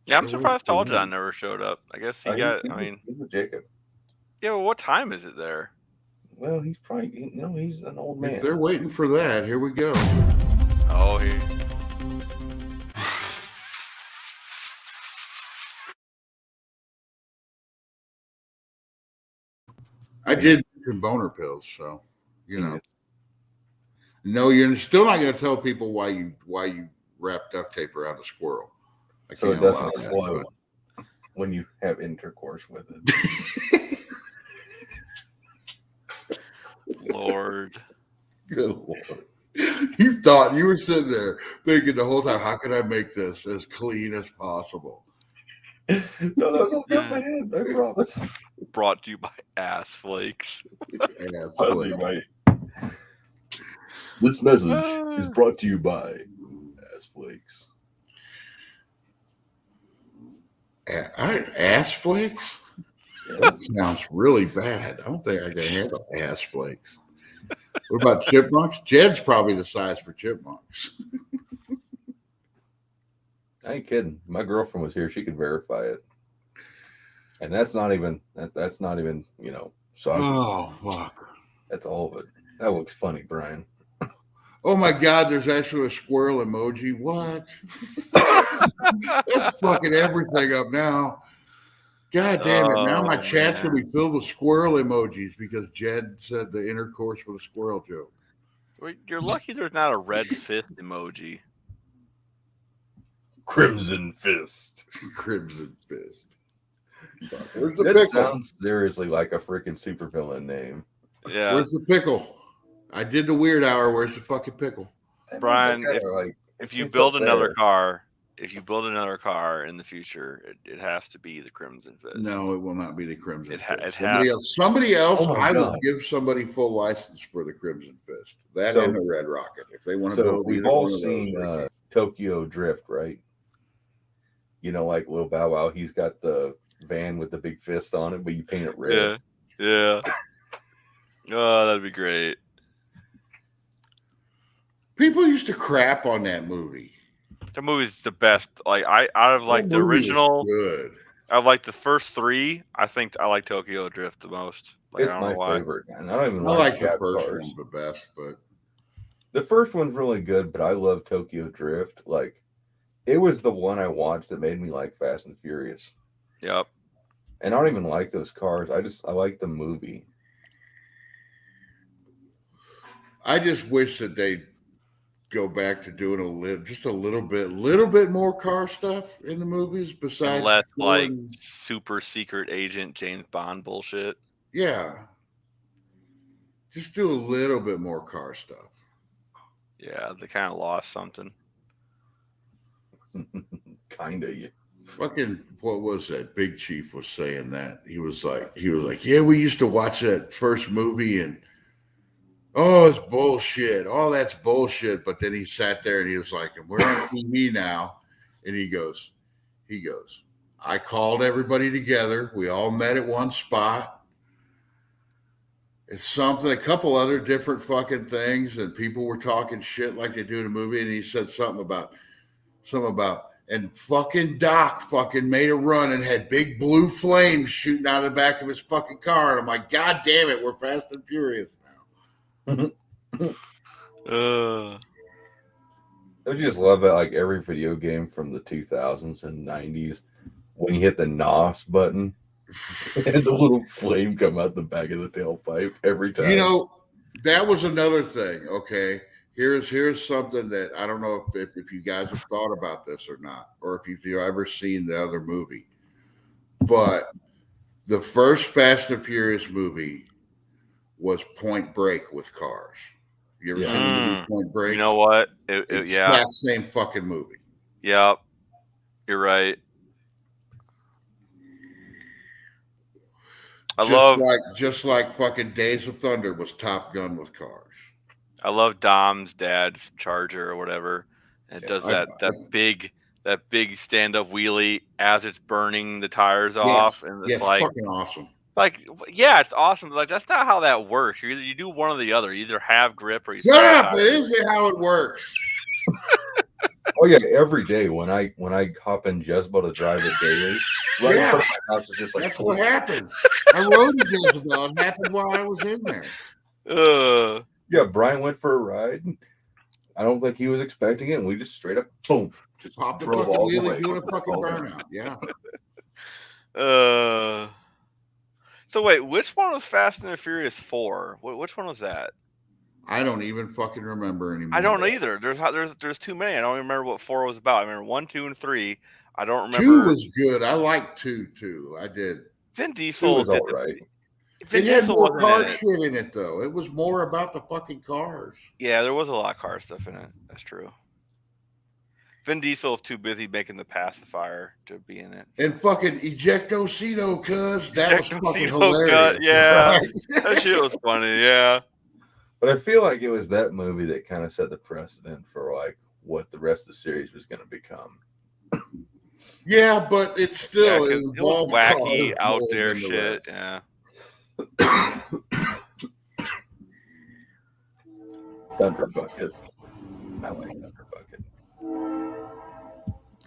S2: Yeah, I'm surprised Tall John never showed up. I guess he's
S8: with Jacob.
S2: Yeah, well, what time is it there?
S8: Well, he's probably, he's an old man.
S1: If they're waiting for that, here we go.
S2: Oh,
S1: I did mention boner pills, so No, you're still not going to tell people why you wrap duct tape around a squirrel.
S8: So it doesn't explode when you have intercourse with it.
S2: Lord.
S1: Good Lord. You thought you were sitting there thinking the whole time, how can I make this as clean as possible?
S8: No, that was off the top of my head. I promise.
S2: Brought to you by Ass Flakes.
S1: Absolutely.
S8: This message is brought to you by Ass Flakes.
S1: Ass flakes? That sounds really bad. I don't think I can handle ass flakes. What about chipmunks? Jed's probably the size for chipmunks.
S8: I ain't kidding. My girlfriend was here. She could verify it. And that's not even, sausage.
S1: Oh, fuck.
S8: That's all of it. That looks funny, Brian.
S1: Oh, my God, there's actually a squirrel emoji. What? That's fucking everything up now. God damn it. Now my chat's going to be filled with squirrel emojis because Jed said the intercourse with a squirrel joke.
S2: Well, you're lucky there's not a red fist emoji.
S8: Crimson Fist.
S1: Crimson Fist. Where's the
S8: That
S1: pickle?
S8: sounds seriously like a freaking supervillain name.
S2: Yeah.
S1: Where's the pickle? I did the weird hour. Where's the fucking pickle?
S8: That
S2: Brian,
S8: means I gotta,
S2: if you
S8: it's
S2: build
S8: up
S2: another
S8: there.
S2: car, in the future, it has to be the Crimson Fist.
S1: No, it will not be the Crimson
S2: It
S1: Fist.
S2: has-
S1: Somebody else,
S8: Oh my
S1: I
S8: God.
S1: would give somebody full license for the Crimson Fist. That
S8: So-
S1: and the Red Rocket. If they want to
S8: So
S1: build
S8: we've
S1: either
S8: all
S1: one of those,
S8: seen
S1: they can.
S8: Tokyo Drift, right? Like Lil Bow Wow, he's got the van with the big fist on it, but you paint it red.
S2: Yeah. Oh, that'd be great.
S1: People used to crap on that movie.
S2: The movie's the best. Like out of like
S1: That
S2: the
S1: movie was
S2: original,
S1: good.
S2: out of like the first three, I think I like Tokyo Drift the most. Like,
S8: It's
S2: I don't
S8: my
S2: know why.
S8: favorite, and I don't even
S1: I like the
S8: cat
S1: first
S8: cars.
S1: one the best, but
S8: The first one's really good, but I love Tokyo Drift. Like, it was the one I watched that made me like Fast and Furious.
S2: Yep.
S8: And I don't even like those cars. I like the movie.
S1: I just wish that they'd go back to doing just a little bit more car stuff in the movies besides
S2: And less like
S1: doing-
S2: super secret agent James Bond bullshit.
S1: yeah. Just do a little bit more car stuff.
S2: Yeah, they kind of lost something.
S8: Kinda. Yeah.
S1: Fucking what was that? Big Chief was saying that. He was like, yeah, we used to watch that first movie and oh, it's bullshit. Oh, that's bullshit. But then he sat there and he was like, and we're on TV now. And he goes, I called everybody together. We all met at one spot. It's a couple other different fucking things, and people were talking shit like they do in a movie. And he said something about, and fucking Doc fucking made a run and had big blue flames shooting out of the back of his fucking car. And I'm like, God damn it, we're Fast and Furious now.
S2: Uh,
S8: Don't you just love that? Like every video game from the 2000s and 90s, when you hit the NOS button, and the little flame come out the back of the tailpipe every time.
S1: You know, that was another thing. Okay, here's something that I don't know if you guys have thought about this or not, or if you've ever seen the other movie. But the first Fast and Furious movie was Point Break with cars. You ever seen the movie Point Break?
S2: you know what?
S1: It's
S2: Yeah.
S1: that same fucking movie.
S2: Yep. You're right.
S1: Just like fucking Days of Thunder was Top Gun with cars.
S2: I love Dom's dad's Charger or whatever. And it does that big stand up wheelie as it's burning the tires off, and it's like
S1: fucking awesome.
S2: Like, yeah, it's awesome. Like, that's not how that works. You do one or the other. You either have grip or you
S1: Shut
S2: stop
S1: up!
S2: out.
S1: It isn't how it works.
S8: Oh yeah, every day when I hop in Jezebel to drive it daily, right in front of my house is just like
S1: That's what happens. I rode in Jezebel. It happened while I was in there.
S8: Yeah, Brian went for a ride. I don't think he was expecting it, and we just straight up boom, just
S1: Pop the
S8: drove
S1: fucking
S8: all the
S1: wheelie
S8: way.
S1: doing a fucking burnout. Yeah.
S2: So wait, which one was Fast and the Furious 4? Which one was that?
S1: I don't even fucking remember anymore.
S2: I don't either. There's too many. I don't even remember what 4 was about. I remember 1, 2, and 3. I don't remember.
S1: 2 was good. I liked 2 too. I did.
S2: Vin
S8: 2
S2: Diesel
S8: was
S2: did
S8: all right.
S2: Vin
S1: It had
S2: Diesel
S1: more
S2: wasn't
S1: car
S2: in it.
S1: shit in it though. It was more about the fucking cars.
S2: Yeah, there was a lot of car stuff in it. That's true. Vin Diesel's too busy making the pacifier to be in it.
S1: And fucking Ejectocito, cuz that was fucking
S2: Ejectocito
S1: hilarious.
S2: gut, yeah.
S1: right?
S2: That shit was funny, yeah.
S8: But I feel like it was that movie that kind of set the precedent for like what the rest of the series was going to become.
S1: Yeah, but it's
S2: Yeah,
S1: still
S2: 'cause it was
S1: involved
S2: wacky,
S1: cars
S2: out
S1: more
S2: there
S1: than the
S2: shit,
S1: rest.
S2: yeah.
S8: Thunder Bucket. I like Thunder Bucket.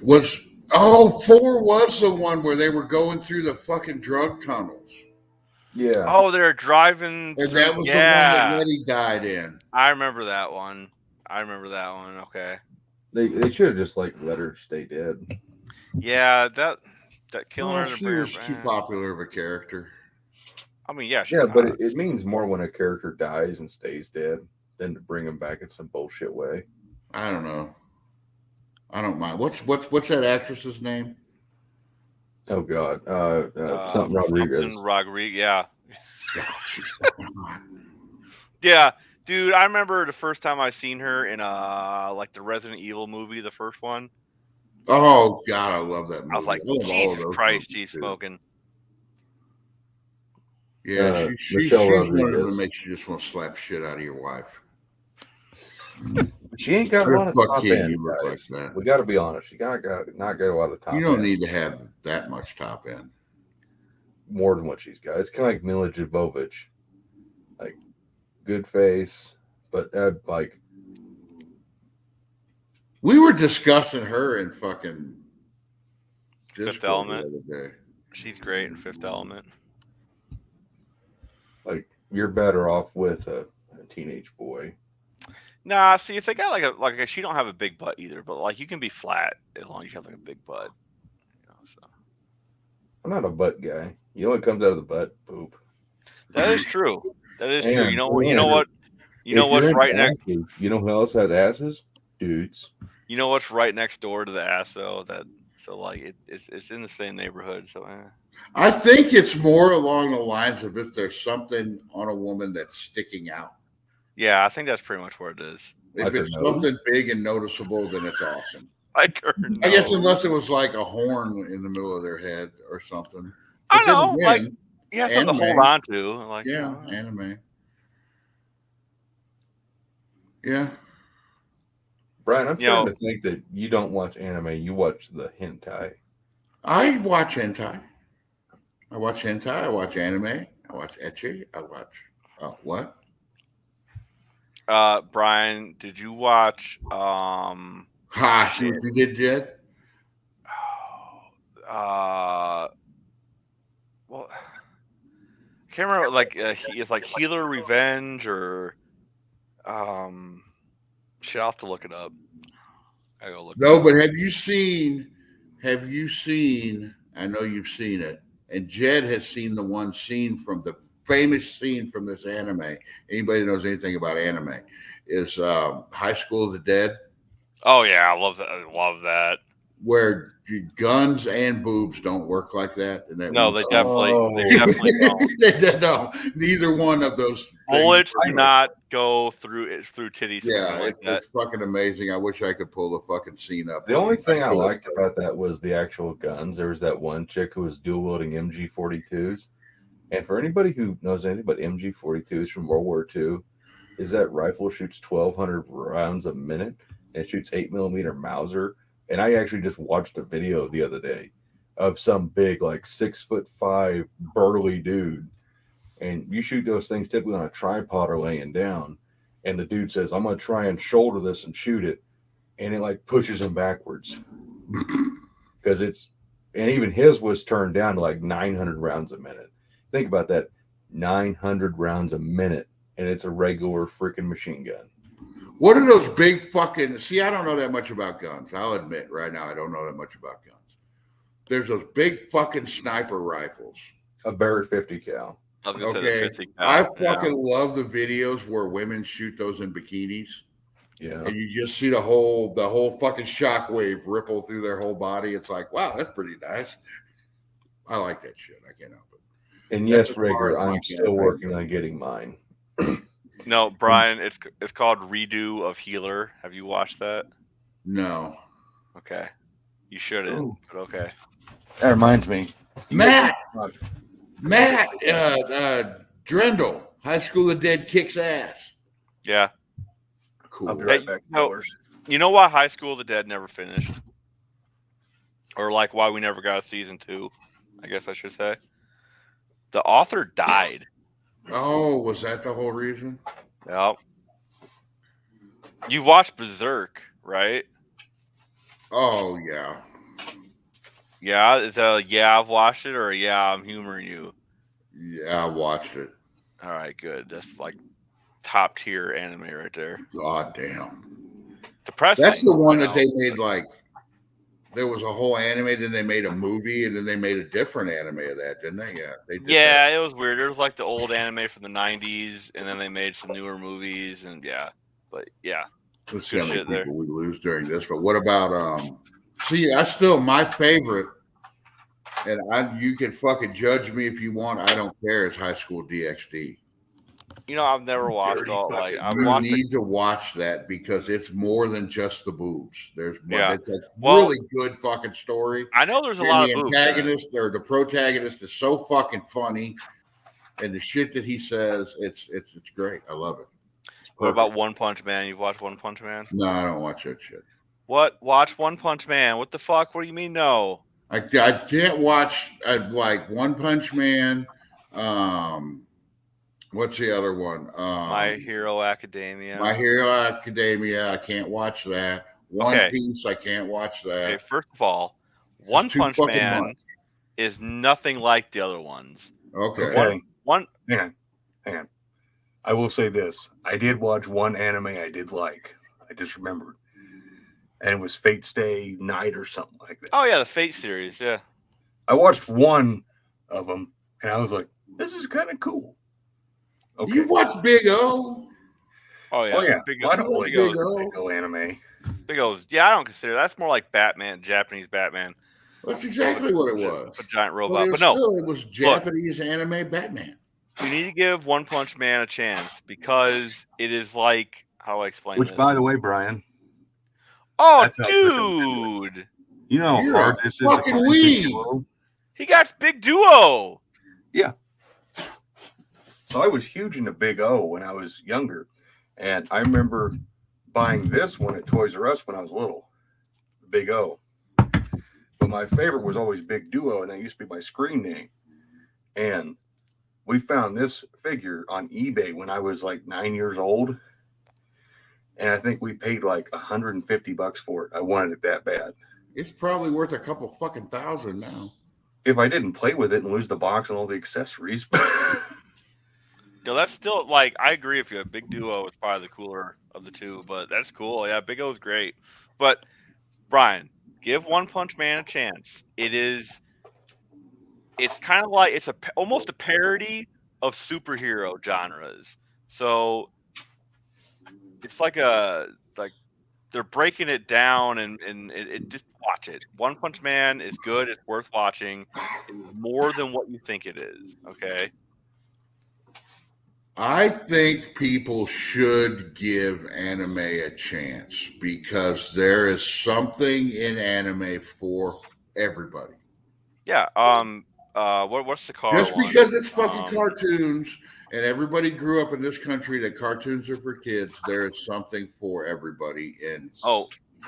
S1: Was 4 was the one where they were going through the fucking drug tunnels.
S8: Yeah.
S2: Oh, they're driving
S1: And
S2: through,
S1: that was
S2: yeah.
S1: the one that Letty died in.
S2: I remember that one. Okay.
S8: They should have just like let her stay dead.
S2: Yeah, that killing her
S1: Oh,
S2: to
S1: she
S2: bring her
S1: was too
S2: back.
S1: popular of a character.
S2: I mean, yeah, she's
S8: Yeah, but
S2: hot.
S8: it means more when a character dies and stays dead than to bring him back in some bullshit way.
S1: I don't know. I don't mind. What's that actress's name?
S8: Oh God, something Rodriguez.
S2: Something Rodriguez, yeah.
S1: God, she's fucking hot.
S2: Yeah, dude, I remember the first time I seen her in like the Resident Evil movie, the first one.
S1: Oh God, I love that movie.
S2: I was like,
S1: love all
S2: Jesus
S1: of those
S2: Christ,
S1: movies,
S2: she's
S1: too.
S2: smoking.
S1: Yeah, she's
S8: Michelle
S1: one of them that
S8: Rodriguez.
S1: makes you just want to slap shit out of your wife.
S8: She ain't got a
S1: Where
S8: lot
S1: the
S8: of
S1: fuck
S8: top
S1: can
S8: end,
S1: you look
S8: guys.
S1: like that?
S8: We got to be honest. She not got a lot of top.
S1: You don't
S8: end.
S1: need to have that much top end.
S8: More than what she's got. It's kind of like Mila Jovovich, like good face, but like
S1: We were discussing her in fucking
S2: Fifth
S1: Discord
S2: Element.
S1: the other day.
S2: She's great in Fifth Element.
S8: like you're better off with a teenage boy.
S2: Nah, see, if they got she don't have a big butt either, but like you can be flat as long as you have like a big butt. You know, so.
S8: I'm not a butt guy. You know what comes out of the butt? Poop.
S2: That is true. That is true.
S8: And-
S2: You know what? You know
S8: If
S2: what's
S8: you're
S2: right
S8: into
S2: next?
S8: asses, you know who else has asses? Dudes.
S2: You know what's right next door to the ass though? It's in the same neighborhood. So
S1: I think it's more along the lines of if there's something on a woman that's sticking out.
S2: yeah, I think that's pretty much where it is.
S1: If
S8: Like her
S1: it's
S8: nose?
S1: something big and noticeable, then it's awesome.
S2: Like her
S1: I guess
S2: nose.
S1: unless it was like a horn in the middle of their head or something.
S2: I
S1: But then
S2: know, like
S1: again,
S2: you have something to hold
S1: anime.
S2: on to. Like you
S1: yeah,
S2: know.
S1: anime. Yeah.
S8: Brian, I'm
S2: You
S8: starting
S2: know-
S8: to think that you don't watch anime, you watch the hentai.
S1: I watch hentai. I watch anime. I watch ecchi. I watch what?
S2: Brian, did you watch
S1: Ha, see what you did, Jed?
S2: well, I can't remember. Like it's like Healer Revenge or shit. I'll have to look it up. I go look.
S1: No,
S2: it
S1: but
S2: up.
S1: have you seen? I know you've seen it, and Jed has seen the famous scene from this anime. Anybody knows anything about anime? Is High School of the Dead,
S2: Oh yeah, I love that. I love that.
S1: where guns and boobs don't work like that. And that
S2: No,
S1: one
S2: they
S1: scene-
S2: definitely don't.
S1: No, neither one of those things
S2: Bullets
S1: work
S2: do
S1: like
S2: not go through titties.
S1: Yeah,
S2: like that.
S1: it's fucking amazing. I wish I could pull the fucking scene up.
S8: The only thing I liked about that was the actual guns. There was that one chick who was dual wielding MG42s. And for anybody who knows anything about MG42s from World War II, is that rifle shoots 1,200 rounds a minute and it shoots 8mm Mauser. And I actually just watched a video the other day of some big, like 6'5" burly dude. And you shoot those things typically on a tripod or laying down. And the dude says, I'm going to try and shoulder this and shoot it. And it like pushes him backwards. Because and even his was turned down to like 900 rounds a minute. Think about that. 900 rounds a minute. And it's a regular freaking machine gun.
S1: What are those big fucking? See, I don't know that much about guns. I'll admit right now, I don't know that much about guns. There's those big fucking sniper rifles.
S8: A Barrett 50 cal.
S2: I was gonna say the
S1: Okay,
S2: 50
S1: I
S2: cal,
S1: fucking love the videos where women shoot those in bikinis,
S8: Yeah.
S1: and you just see the whole fucking shockwave ripple through their whole body. It's like, wow, that's pretty nice. I like that shit. I can't help it.
S8: And
S1: That's
S8: yes,
S1: as far as
S8: Rigger,
S1: my
S8: I'm still
S1: campaign
S8: working
S1: goes.
S8: on getting mine.
S2: No, Brian, it's called Redo of Healer. Have you watched that?
S1: No.
S2: Okay. You shouldn't,
S8: Ooh.
S2: but okay.
S8: That reminds me.
S1: Matt, Drendel, High School of the Dead kicks ass.
S2: Yeah.
S1: Cool.
S8: I'll be right
S2: Hey,
S8: back,
S2: no.
S8: fellas.
S2: You know why High School of the Dead never finished? Or like why we never got a season 2, I guess I should say. The author died.
S1: Oh, was that the whole reason?
S2: Yep. You've watched Berserk, right?
S1: Oh, yeah.
S2: Yeah, is that a yeah, I've watched it, or a yeah, I'm humoring you?
S1: Yeah, I watched it.
S2: All right, good. That's like top tier anime right there.
S1: God damn.
S2: Depressing.
S1: That's the one
S2: I
S1: that they
S2: know.
S1: made like, there was a whole anime, then they made a movie, and then they made a different anime of that, didn't they? Yeah, they did.
S2: Yeah,
S1: that.
S2: it was weird. There was like the old anime from the 90s, and then they made some newer movies, and yeah. But yeah,
S1: Let's see
S2: good
S1: how many
S2: shit there.
S1: people we lose during this. But what about see, I still my favorite, and you can fucking judge me if you want. I don't care. Is High School DxD.
S2: You know, I've never watched
S8: Dirty
S2: all like
S8: fucking-
S2: I've
S1: You
S2: watched.
S1: need to watch that because it's more than just the boobs. There's
S2: Yeah.
S1: it's a
S2: Well,
S1: really good fucking story.
S2: I know there's a
S1: And
S2: lot
S1: the
S2: of boobs. in it.
S1: antagonist or the protagonist is so fucking funny, and the shit that he says, it's great. I love it. It's
S2: What about
S1: perfect.
S2: One Punch Man? You've watched One Punch Man?
S1: No, I don't watch that shit.
S2: What? Watch One Punch Man? What the fuck? What do you mean no?
S1: I can't watch like One Punch Man. What's the other one?
S2: My Hero Academia.
S1: My Hero Academia. I can't watch that. One
S2: Okay.
S1: Piece. I can't watch that.
S2: Okay, first of all,
S1: It's
S2: One
S1: too
S2: Punch
S1: fucking
S2: Man
S1: much.
S2: is nothing like the other ones.
S1: Okay.
S8: Okay.
S2: One
S8: Hang on. I will say this. I did watch one anime I did like. I just remembered. And it was Fate Stay Night or something like that.
S2: Oh yeah, the Fate series, yeah.
S8: I watched one of them and I was like, this is kind of cool. Okay.
S1: You watch Big O?
S2: Oh yeah.
S8: Oh, yeah.
S2: Big,
S8: Well, I don't
S2: Big,
S8: like
S2: Big,
S1: Big
S2: O,
S1: O.
S8: Big O anime.
S2: Big O's. Yeah, I don't consider that's more like Batman, Japanese Batman.
S1: That's exactly what it was.
S2: A giant
S1: But
S2: robot.
S1: it
S2: But
S1: was
S2: no,
S1: still, it was Japanese anime Batman.
S2: you need to give One Punch Man a chance because it is like how do I explain
S8: Which,
S2: this?
S8: by the way, Brian,
S2: Oh,
S8: that's how
S2: dude,
S8: you know how
S1: You're
S8: hard
S1: a
S8: this is to
S1: fucking
S8: find
S1: weeb.
S8: Big O?
S2: he got Big Duo.
S8: So I was huge into Big O when I was younger. And I remember buying this one at Toys R Us when I was little. Big O. But my favorite was always Big Duo, and that used to be my screen name. And we found this figure on eBay when I was like 9 years old. And I think we paid like $150 for it. I wanted it that bad.
S1: It's probably worth a couple fucking thousand now.
S8: If I didn't play with it and lose the box and all the accessories.
S2: No, that's still like I agree with you. Big Duo is probably the cooler of the two, but that's cool. Yeah, Big O's great. But Brian, give One Punch Man a chance. It's kind of like it's almost a parody of superhero genres. So it's like they're breaking it down and it just watch it. One Punch Man is good. It's worth watching. It is more than what you think it is. Okay.
S1: I think people should give anime a chance because there is something in anime for everybody.
S2: Yeah. What's the car
S1: Just
S2: one?
S1: because it's fucking cartoons and everybody grew up in this country that cartoons are for kids, there is something for everybody. And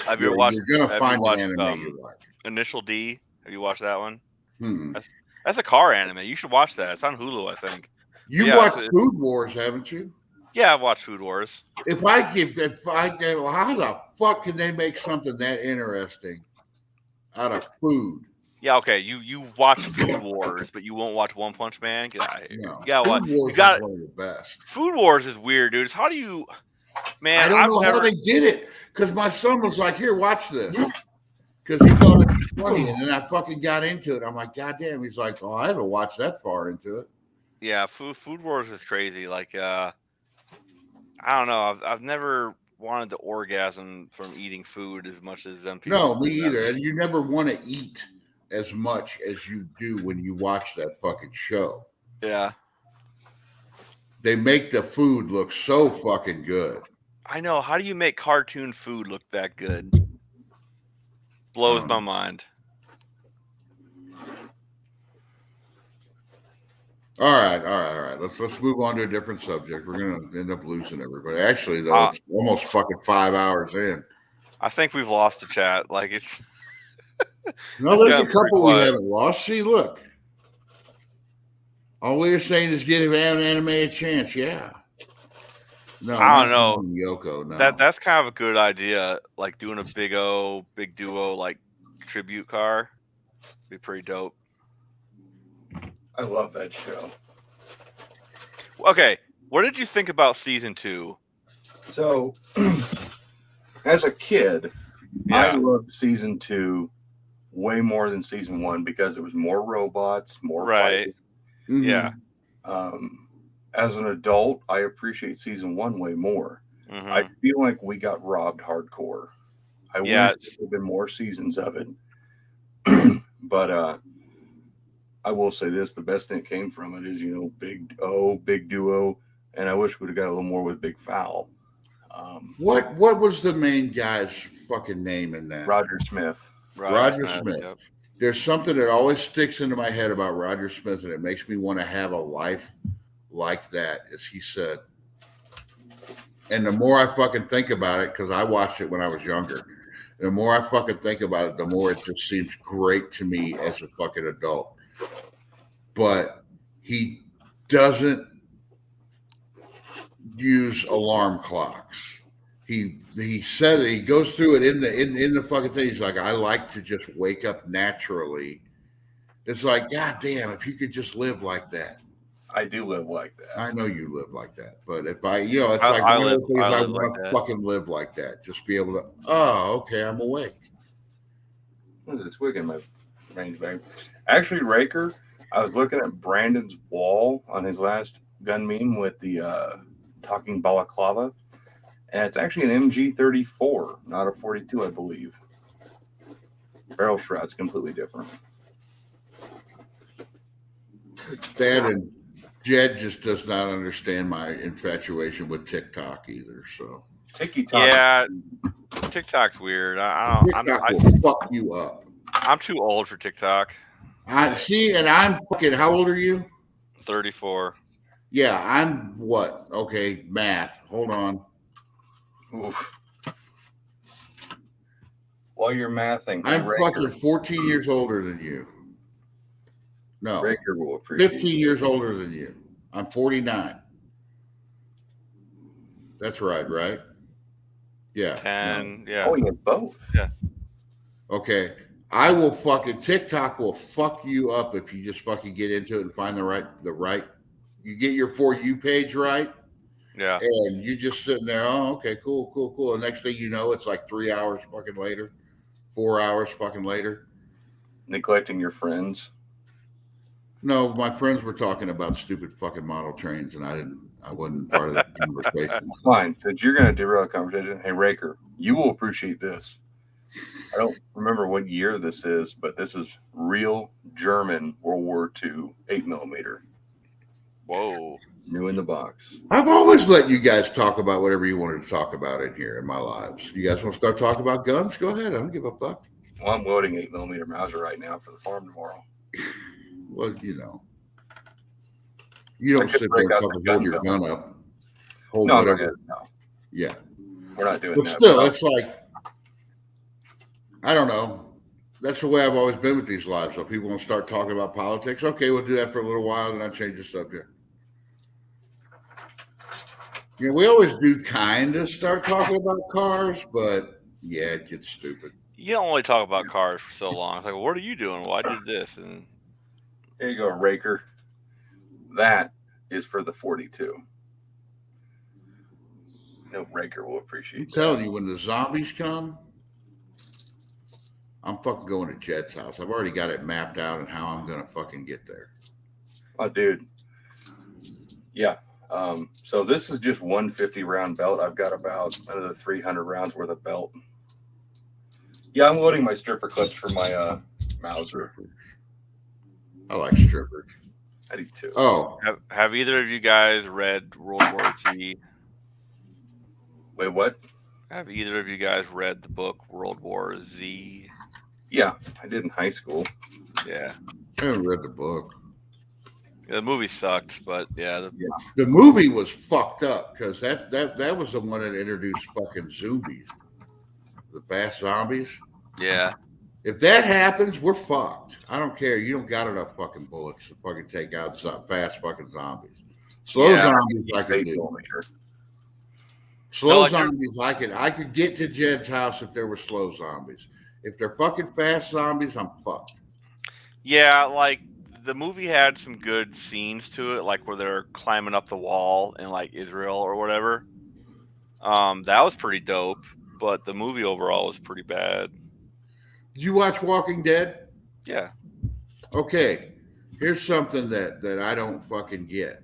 S2: have you ever watched?
S1: You're gonna
S2: have
S1: find
S2: you watched,
S1: an anime you like.
S2: Initial D. Have you watched that one?
S1: Hmm.
S2: That's a car anime. You should watch that. It's on Hulu, I think.
S1: You
S2: Yeah,
S1: watched
S2: it's-
S1: Food Wars, haven't you?
S2: Yeah, I've watched Food Wars.
S1: How the fuck can they make something that interesting out of food?
S2: Yeah, okay. You watch Food Wars, but you won't watch One Punch Man. Get out of here.
S1: No.
S2: You gotta watch.
S1: Food Wars
S2: You got
S1: is one of the best.
S2: Food Wars is weird, dude. How do you? Man,
S1: I don't
S2: I've
S1: know
S2: never.
S1: how they did it because my son was like, "Here, watch this," because he thought it was funny, and then I fucking got into it. I'm like, "God damn!" He's like, "Oh, I haven't watched that far into it."
S2: Yeah, Food Wars is crazy. Like, I don't know. I've never wanted to orgasm from eating food as much as them people.
S1: No, me
S2: do.
S1: either. And you never want to eat as much as you do when you watch that fucking show.
S2: Yeah,
S1: They make the food look so fucking good.
S2: I know. How do you make cartoon food look that good? Blows my mind.
S1: All right. Let's move on to a different subject. We're gonna end up losing everybody. Actually, though, it's almost fucking 5 hours in.
S2: I think we've lost the chat. Like it's
S1: No, there's a
S2: pretty
S1: couple we
S2: quiet.
S1: haven't lost. See, look. All we're saying is give anime a chance. Yeah. No,
S2: I don't
S1: not
S2: know.
S1: Yoko. No.
S2: That's kind of a good idea. Like doing a big duo like tribute car. Be pretty dope.
S8: I love that show.
S2: Okay, what did you think about season 2?
S8: So, as a kid, I
S2: Yeah,
S8: loved season 2 way more than season 1 because it was more robots, more
S2: right.
S8: fighting.
S1: Mhm.
S2: Yeah.
S8: As an adult, I appreciate season 1 way more.
S2: Mhm.
S8: I feel like we got robbed hardcore. I wish there had been more seasons of it. But I will say this: the best thing that came from it is, big duo, and I wish we'd have got a little more with Big Foul.
S1: What was the main guy's fucking name in that?
S8: Roger Smith.
S1: Roger Smith.
S2: Yep.
S1: There's something that always sticks into my head about Roger Smith, and it makes me want to have a life like that, as he said. And the more I fucking think about it, because I watched it when I was younger, the more I fucking think about it, the more it just seems great to me as a fucking adult. But he doesn't use alarm clocks. He said it, he goes through it in the fucking thing. He's like, I like to just wake up naturally. It's like, God damn, if you could just live like that.
S8: I do live like that.
S1: I know you live like that, but if I, it's
S2: I-
S1: like
S2: I
S1: one of
S2: live-
S1: the things
S2: I
S1: I
S2: live
S1: want
S2: like
S1: to
S2: that.
S1: fucking live like that. Just be able to, oh, okay, I'm awake.
S8: What is this twig in my range bag? Actually, Raker, I was looking at Brandon's wall on his last gun meme with the talking balaclava, and it's actually an MG34, not a 42, I believe. Barrel shroud's completely different.
S1: That and Jed just does not understand my infatuation with TikTok either. So
S8: TikTok.
S2: Yeah, TikTok's weird. I don't.
S1: TikTok will fuck you up.
S2: I'm too old for TikTok.
S1: I see, and I'm fucking. How old are you?
S2: 34.
S1: Yeah, I'm what? Okay, math. Hold on.
S8: Oof. While you're mathing,
S1: I'm
S8: Raker,
S1: fucking 14 years older than you. No,
S8: Raker will appreciate
S1: 15 years older than you. I'm 49. That's right? Yeah.
S2: 10.
S8: No.
S2: Yeah.
S8: Oh, you have both.
S2: Yeah.
S1: Okay. I will fucking TikTok will fuck you up if you just fucking get into it and find the right. You get your For You page right,
S2: Yeah.
S1: and you just sitting there. Oh, okay, cool. The next thing you know, it's like 3 hours fucking later, 4 hours fucking later.
S8: Neglecting your friends.
S1: No, my friends were talking about stupid fucking model trains, and I wasn't part of that conversation.
S8: Fine. Since you're going to derail the conversation, hey, Raker, you will appreciate this. I don't remember what year this is, but this is real German World War II 8mm.
S2: Whoa.
S8: New in the box.
S1: I've always let you guys talk about whatever you wanted to talk about in here in my lives. You guys want to start talking about guns? Go ahead. I don't give a fuck.
S8: Well, I'm loading 8mm Mauser right now for the farm tomorrow.
S1: Well, you don't sit there and fucking hold your gun up. Hold
S8: No,
S1: whatever.
S8: no.
S1: Yeah.
S8: We're not doing
S1: But
S8: that.
S1: still, it's like, I don't know. That's the way I've always been with these lives. So if people want to start talking about politics, okay, we'll do that for a little while, and then I change the subject. We always do kind of start talking about cars, but yeah, it gets stupid.
S2: You don't only talk about cars for so long. It's like, well, what are you doing? Well, I did this, and
S8: Here you go, Raker. That is for the 42. No, Raker will appreciate
S1: I'm
S8: that.
S1: telling you, when the zombies come, I'm fucking going to Jed's house. I've already got it mapped out and how I'm gonna fucking get there.
S8: Oh, dude. Yeah. So this is just 150 round belt. I've got about another 300 rounds worth of belt. Yeah, I'm loading my stripper clips for my Mauser.
S1: I like strippers.
S8: I do too.
S1: Oh,
S2: have either of you guys read World War Z?
S8: Wait, what?
S2: Have either of you guys read the book World War Z?
S8: Yeah, I did in high school.
S2: Yeah.
S1: I haven't read the book.
S2: The movie sucked, but yeah.
S1: The movie was fucked up because that was the one that introduced fucking zombies, the fast zombies.
S2: Yeah.
S1: If that happens, we're fucked. I don't care. You don't got enough fucking bullets to fucking take out fast fucking zombies. Slow
S2: Yeah.
S1: zombies, I could do. Slow
S2: No, like
S1: zombies, I could get to Jed's house if there were slow zombies. If they're fucking fast zombies, I'm fucked.
S2: Yeah, like the movie had some good scenes to it, like where they're climbing up the wall in like Israel or whatever. That was pretty dope, but the movie overall was pretty bad.
S1: Did you watch Walking Dead?
S2: Yeah.
S1: Okay, here's something that I don't fucking get.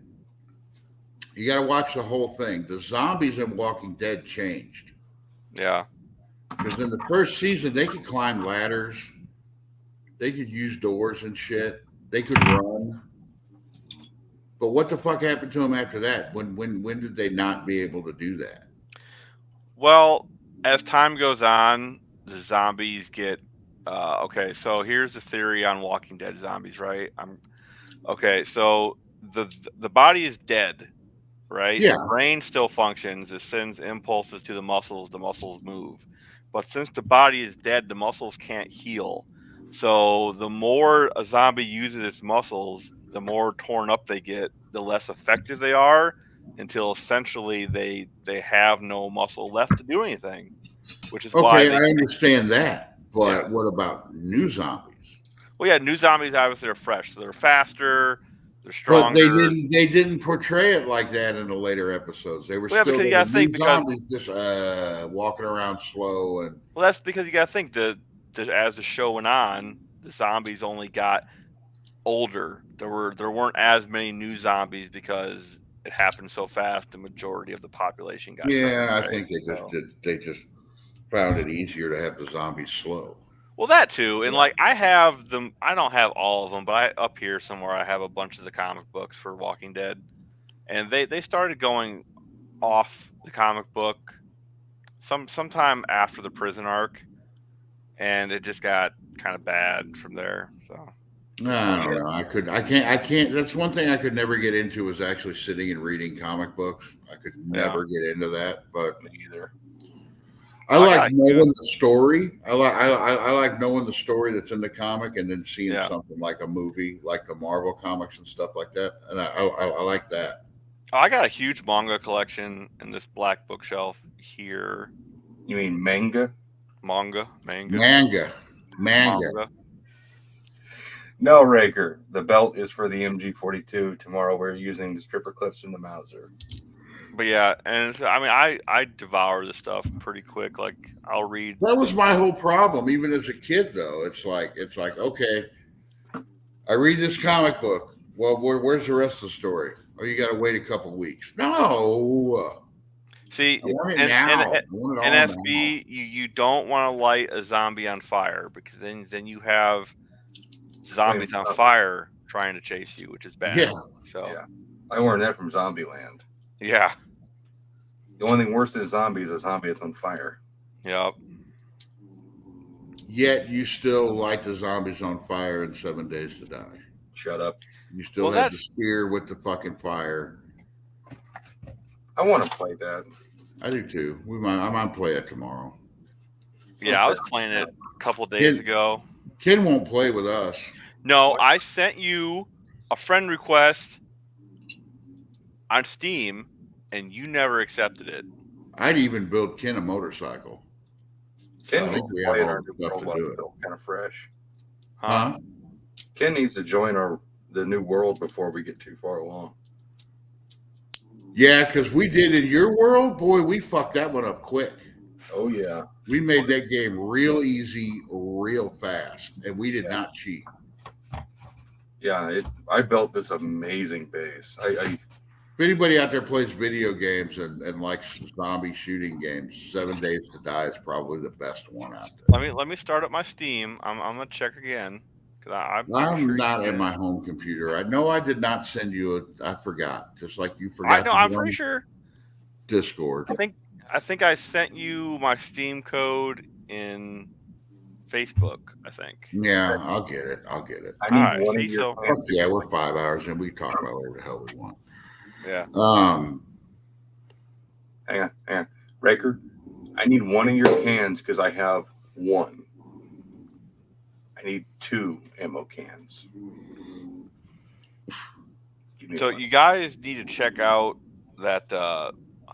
S1: You got to watch the whole thing. The zombies in Walking Dead changed.
S2: Yeah.
S1: Because in the first season, they could climb ladders. They could use doors and shit. They could run. But what the fuck happened to them after that? When did they not be able to do that?
S2: Well, as time goes on, the zombies get okay, so here's the theory on Walking Dead zombies, right? Okay, so the body is dead, right?
S1: Yeah.
S2: The brain still functions, it sends impulses to the muscles move. But since the body is dead, the muscles can't heal. So the more a zombie uses its muscles, the more torn up they get, the less effective they are, until essentially they have no muscle left to do anything. Which is why
S1: Okay, I understand that. But
S2: Yeah.
S1: what about new zombies?
S2: Well, yeah, new zombies obviously are fresh, so they're faster, they're
S1: But
S2: stronger.
S1: they didn't portray it like that in the later episodes. They were
S2: Well, yeah,
S1: still
S2: because you gotta
S1: new
S2: think, because
S1: zombies just walking around slow and
S2: well, that's because you gotta think that as the show went on, the zombies only got older. There weren't as many new zombies because it happened so fast. The majority of the population got
S1: yeah,
S2: turned,
S1: I
S2: right?
S1: think they just
S2: So-
S1: did. They just found it easier to have the zombies slow.
S2: Well, that too, and like I have them. I don't have all of them, but up here somewhere I have a bunch of the comic books for Walking Dead, and they started going off the comic book sometime after the prison arc, and it just got kind of bad from there. So
S1: I don't know. I can't. That's one thing I could never get into was actually sitting and reading comic books. I could never get into that. But
S8: Me either.
S1: I like knowing the story. I like knowing the story that's in the comic and then seeing something like a movie, like the Marvel comics and stuff like that. And I like that.
S2: I got a huge manga collection in this black bookshelf here.
S8: You mean manga?
S2: Manga.
S8: No, Raker. The belt is for the MG42. Tomorrow we're using the stripper clips in the Mauser.
S2: But yeah, and I mean, I devour this stuff pretty quick. Like I'll read.
S1: That was my whole problem, even as a kid. Though it's like okay, I read this comic book. Well, where's the rest of the story? Oh, you got to wait a couple weeks. No.
S2: See,
S1: I want it
S2: and
S1: now. I want it all
S2: NSB, you don't want to light a zombie on fire because then you have zombies on fire trying to chase you, which is bad.
S1: Yeah.
S2: So
S8: yeah. I learned that from Zombieland.
S2: Yeah.
S8: The only thing worse than a zombie is a zombie that's on fire.
S2: Yep.
S1: Yet you still light the zombies on fire in 7 Days to Die.
S8: Shut up.
S1: You still have the spear with the fucking fire.
S8: I want to play that.
S1: I do too. I might play it tomorrow.
S2: Yeah, I was playing it a couple days ago.
S1: Ken won't play with us.
S2: No, I sent you a friend request on Steam, and you never accepted it.
S1: I'd even build Ken a motorcycle.
S8: Ken
S1: So
S8: needs to
S1: we
S8: play
S1: have
S8: in
S1: all
S8: our
S1: the
S8: new
S1: stuff
S8: world
S1: to do it.
S8: kind of fresh.
S1: Huh?
S8: Ken needs to join the new world before we get too far along.
S1: Yeah, because we did in your world, boy, we fucked that one up quick.
S8: Oh yeah.
S1: We made that game real easy, real fast, and we did not cheat.
S8: Yeah, I built this amazing base.
S1: If anybody out there plays video games and likes zombie shooting games, 7 Days to Die is probably the best one out there.
S2: Let me start up my Steam. I'm gonna check again. I'm
S1: not at my home computer. I know I did not send you I forgot. Just like you forgot.
S2: I know. I'm pretty sure.
S1: Discord.
S2: I think I sent you my Steam code in Facebook, I think.
S1: Yeah, I'll get it. I'll get it.
S8: I need
S2: Alright,
S8: one
S2: see,
S8: of your
S2: so-
S8: cans to
S1: Yeah,
S8: get
S1: we're
S8: my-
S1: 5 hours and we talk about whatever the hell we want.
S2: Yeah.
S8: Hang on. Raker, I need one of your cans because I have one. I need 2 ammo cans. Give me
S2: So
S8: one.
S2: you guys need to check out that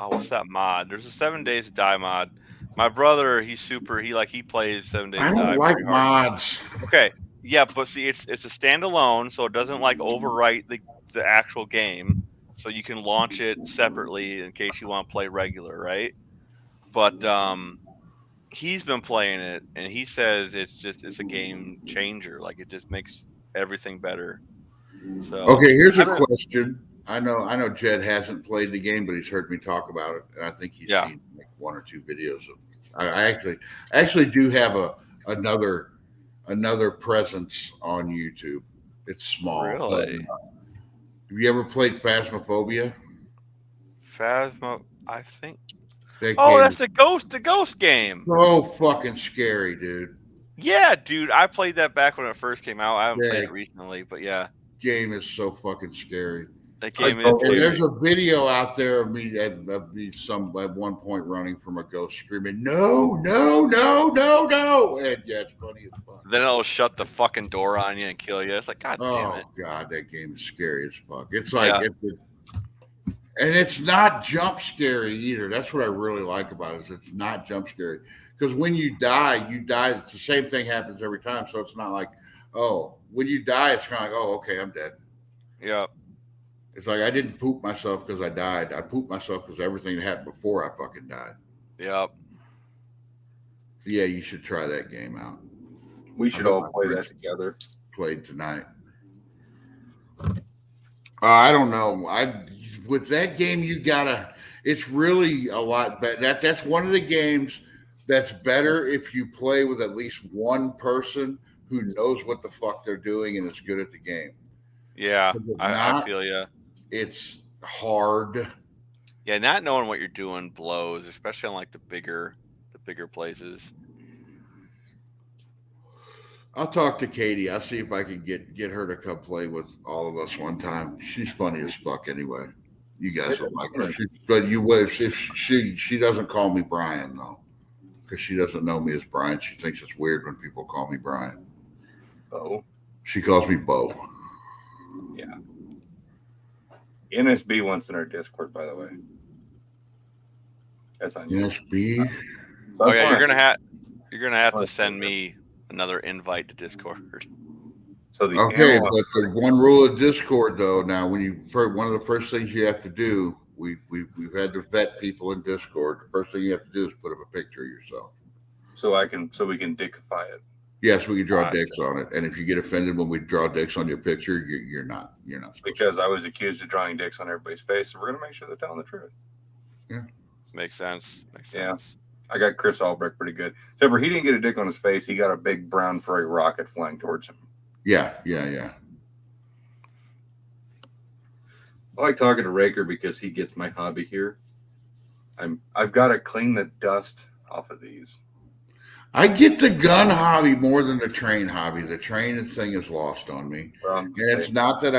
S2: what's that mod? There's a 7 Days to Die mod. My brother, he plays 7 Days
S1: I
S2: to Die.
S1: don't like
S2: very hard.
S1: mods.
S2: Okay. Yeah, but see, it's a standalone, so it doesn't like overwrite the actual game. So you can launch it separately in case you want to play regular, right? But he's been playing it and he says it's a game changer. Like it just makes everything better. So
S1: Okay, here's
S2: I
S1: a
S2: don't-
S1: question. I know Jed hasn't played the game, but he's heard me talk about it, and I think he's
S2: Yeah.
S1: seen like 1 or 2 videos of. I actually do have another presence on YouTube. It's small.
S2: Really?
S1: Have you ever played Phasmophobia?
S2: Phasmo, I think.
S1: That
S2: Oh,
S1: game
S2: that's
S1: is
S2: the ghost game.
S1: so fucking scary, dude.
S2: Yeah, dude, I played that back when it first came out. I haven't
S1: Yeah.
S2: played it recently, but yeah,
S1: Game is so fucking scary.
S2: that game is.
S8: told
S1: And
S8: you.
S1: there's a video out there of me at one point running from a ghost screaming, "No, no, no, no, no!" And yeah, it's funny as fuck.
S2: Then it'll shut the fucking door on you and kill you. It's like, God damn
S1: Oh
S2: it.
S1: god, that game is scary as fuck. It's like,
S2: Yeah.
S1: and it's not jump scary either. That's what I really like about it. Is it's not jump scary because when you die. It's the same thing happens every time. So it's not like, oh, when you die, it's kind of like, oh, okay, I'm dead.
S2: Yeah.
S1: It's like I didn't poop myself because I died. I pooped myself because everything happened before I fucking died.
S2: Yep.
S1: Yeah, you should try that game out.
S8: We should all play that together.
S1: Played tonight. I don't know. With that game, you gotta. It's really a lot better. That's one of the games that's better if you play with at least one person who knows what the fuck they're doing and is good at the game.
S2: Yeah.
S1: If
S2: I
S1: not-
S2: feel you.
S1: It's hard.
S2: Yeah, not knowing what you're doing blows, especially on like the bigger places.
S1: I'll talk to Katie. I'll see if I can get her to come play with all of us one time. She's funny as fuck anyway. You guys will like her. But you would if she doesn't call me Brian though. Because she doesn't know me as Brian. She thinks it's weird when people call me Brian.
S8: Oh,
S1: She calls me Bo.
S8: yeah. NSB wants in our Discord, by the way. That's on you.
S1: NSB.
S8: So
S2: Oh
S8: that's
S2: yeah,
S8: fine.
S2: you're gonna have
S8: Oh,
S2: to send me another invite to Discord.
S8: So the
S1: Okay,
S8: ammo-
S1: but the one rule of Discord though, now when one of the first things you have to do, we've had to vet people in Discord. The first thing you have to do is put up a picture of yourself.
S8: so we can dickify it.
S1: Yes, we can draw
S2: Gotcha.
S1: dicks on it. And if you get offended when we draw dicks on your picture, you're not supposed
S8: Because I was accused of drawing dicks on everybody's face, so we're gonna make sure they're telling the truth.
S2: Makes sense. Makes
S8: Yeah.
S2: sense.
S8: I got Chris Albrecht pretty good. Except for he didn't get a dick on his face, he got a big brown furry rocket flying towards him.
S1: Yeah.
S8: I like talking to Raker because he gets my hobby here. I've got to clean the dust off of these.
S1: I get the gun hobby more than the train hobby. The train thing is lost on me.
S8: Well,
S1: And it's not that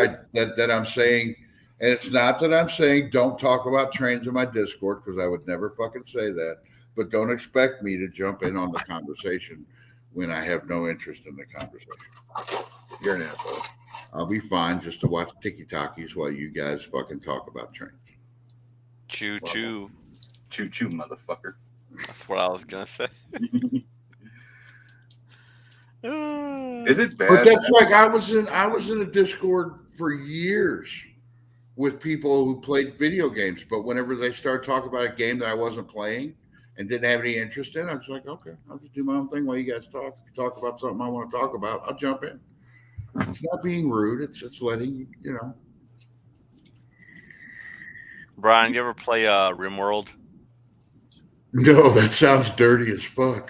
S1: I'm saying, and it's not that I'm saying don't talk about trains in my Discord, because I would never fucking say that. But don't expect me to jump in on the conversation when I have no interest in the conversation.
S8: you're an asshole.
S1: I'll be fine just to watch tiki-takis while you guys fucking talk about trains.
S2: Choo choo.
S8: Choo choo, motherfucker.
S2: That's what I was gonna say.
S8: Is it
S1: But
S8: bad?
S1: that's like I was in a Discord for years with people who played video games. But whenever they start talking about a game that I wasn't playing and didn't have any interest in, I was like, okay, I'll just do my own thing while you guys talk. If you talk about something I want to talk about, I'll jump in. It's not being rude. It's letting you know.
S2: Brian, you ever play RimWorld?
S1: No, that sounds dirty as fuck.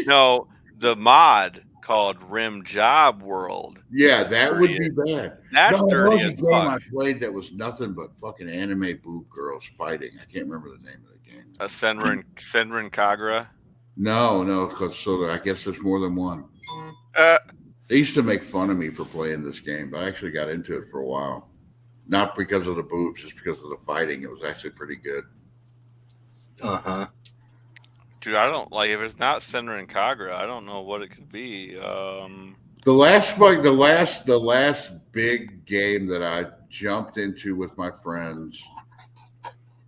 S2: No, the mod called Rim Job World.
S1: Yeah, that would be bad.
S2: That's
S1: No, there
S2: dirty
S1: was a
S2: as
S1: game I
S2: fuck.
S1: played that was nothing but fucking anime boob girls fighting. I can't remember the name of the game.
S2: Senran Kagura.
S1: No, because I guess there's more than one. They used to make fun of me for playing this game, but I actually got into it for a while. Not because of the boobs, just because of the fighting. It was actually pretty good.
S8: Uh-huh.
S2: Dude, I don't like if it's not Senran and Kagura, I don't know what it could be.
S1: The last big game that I jumped into with my friends,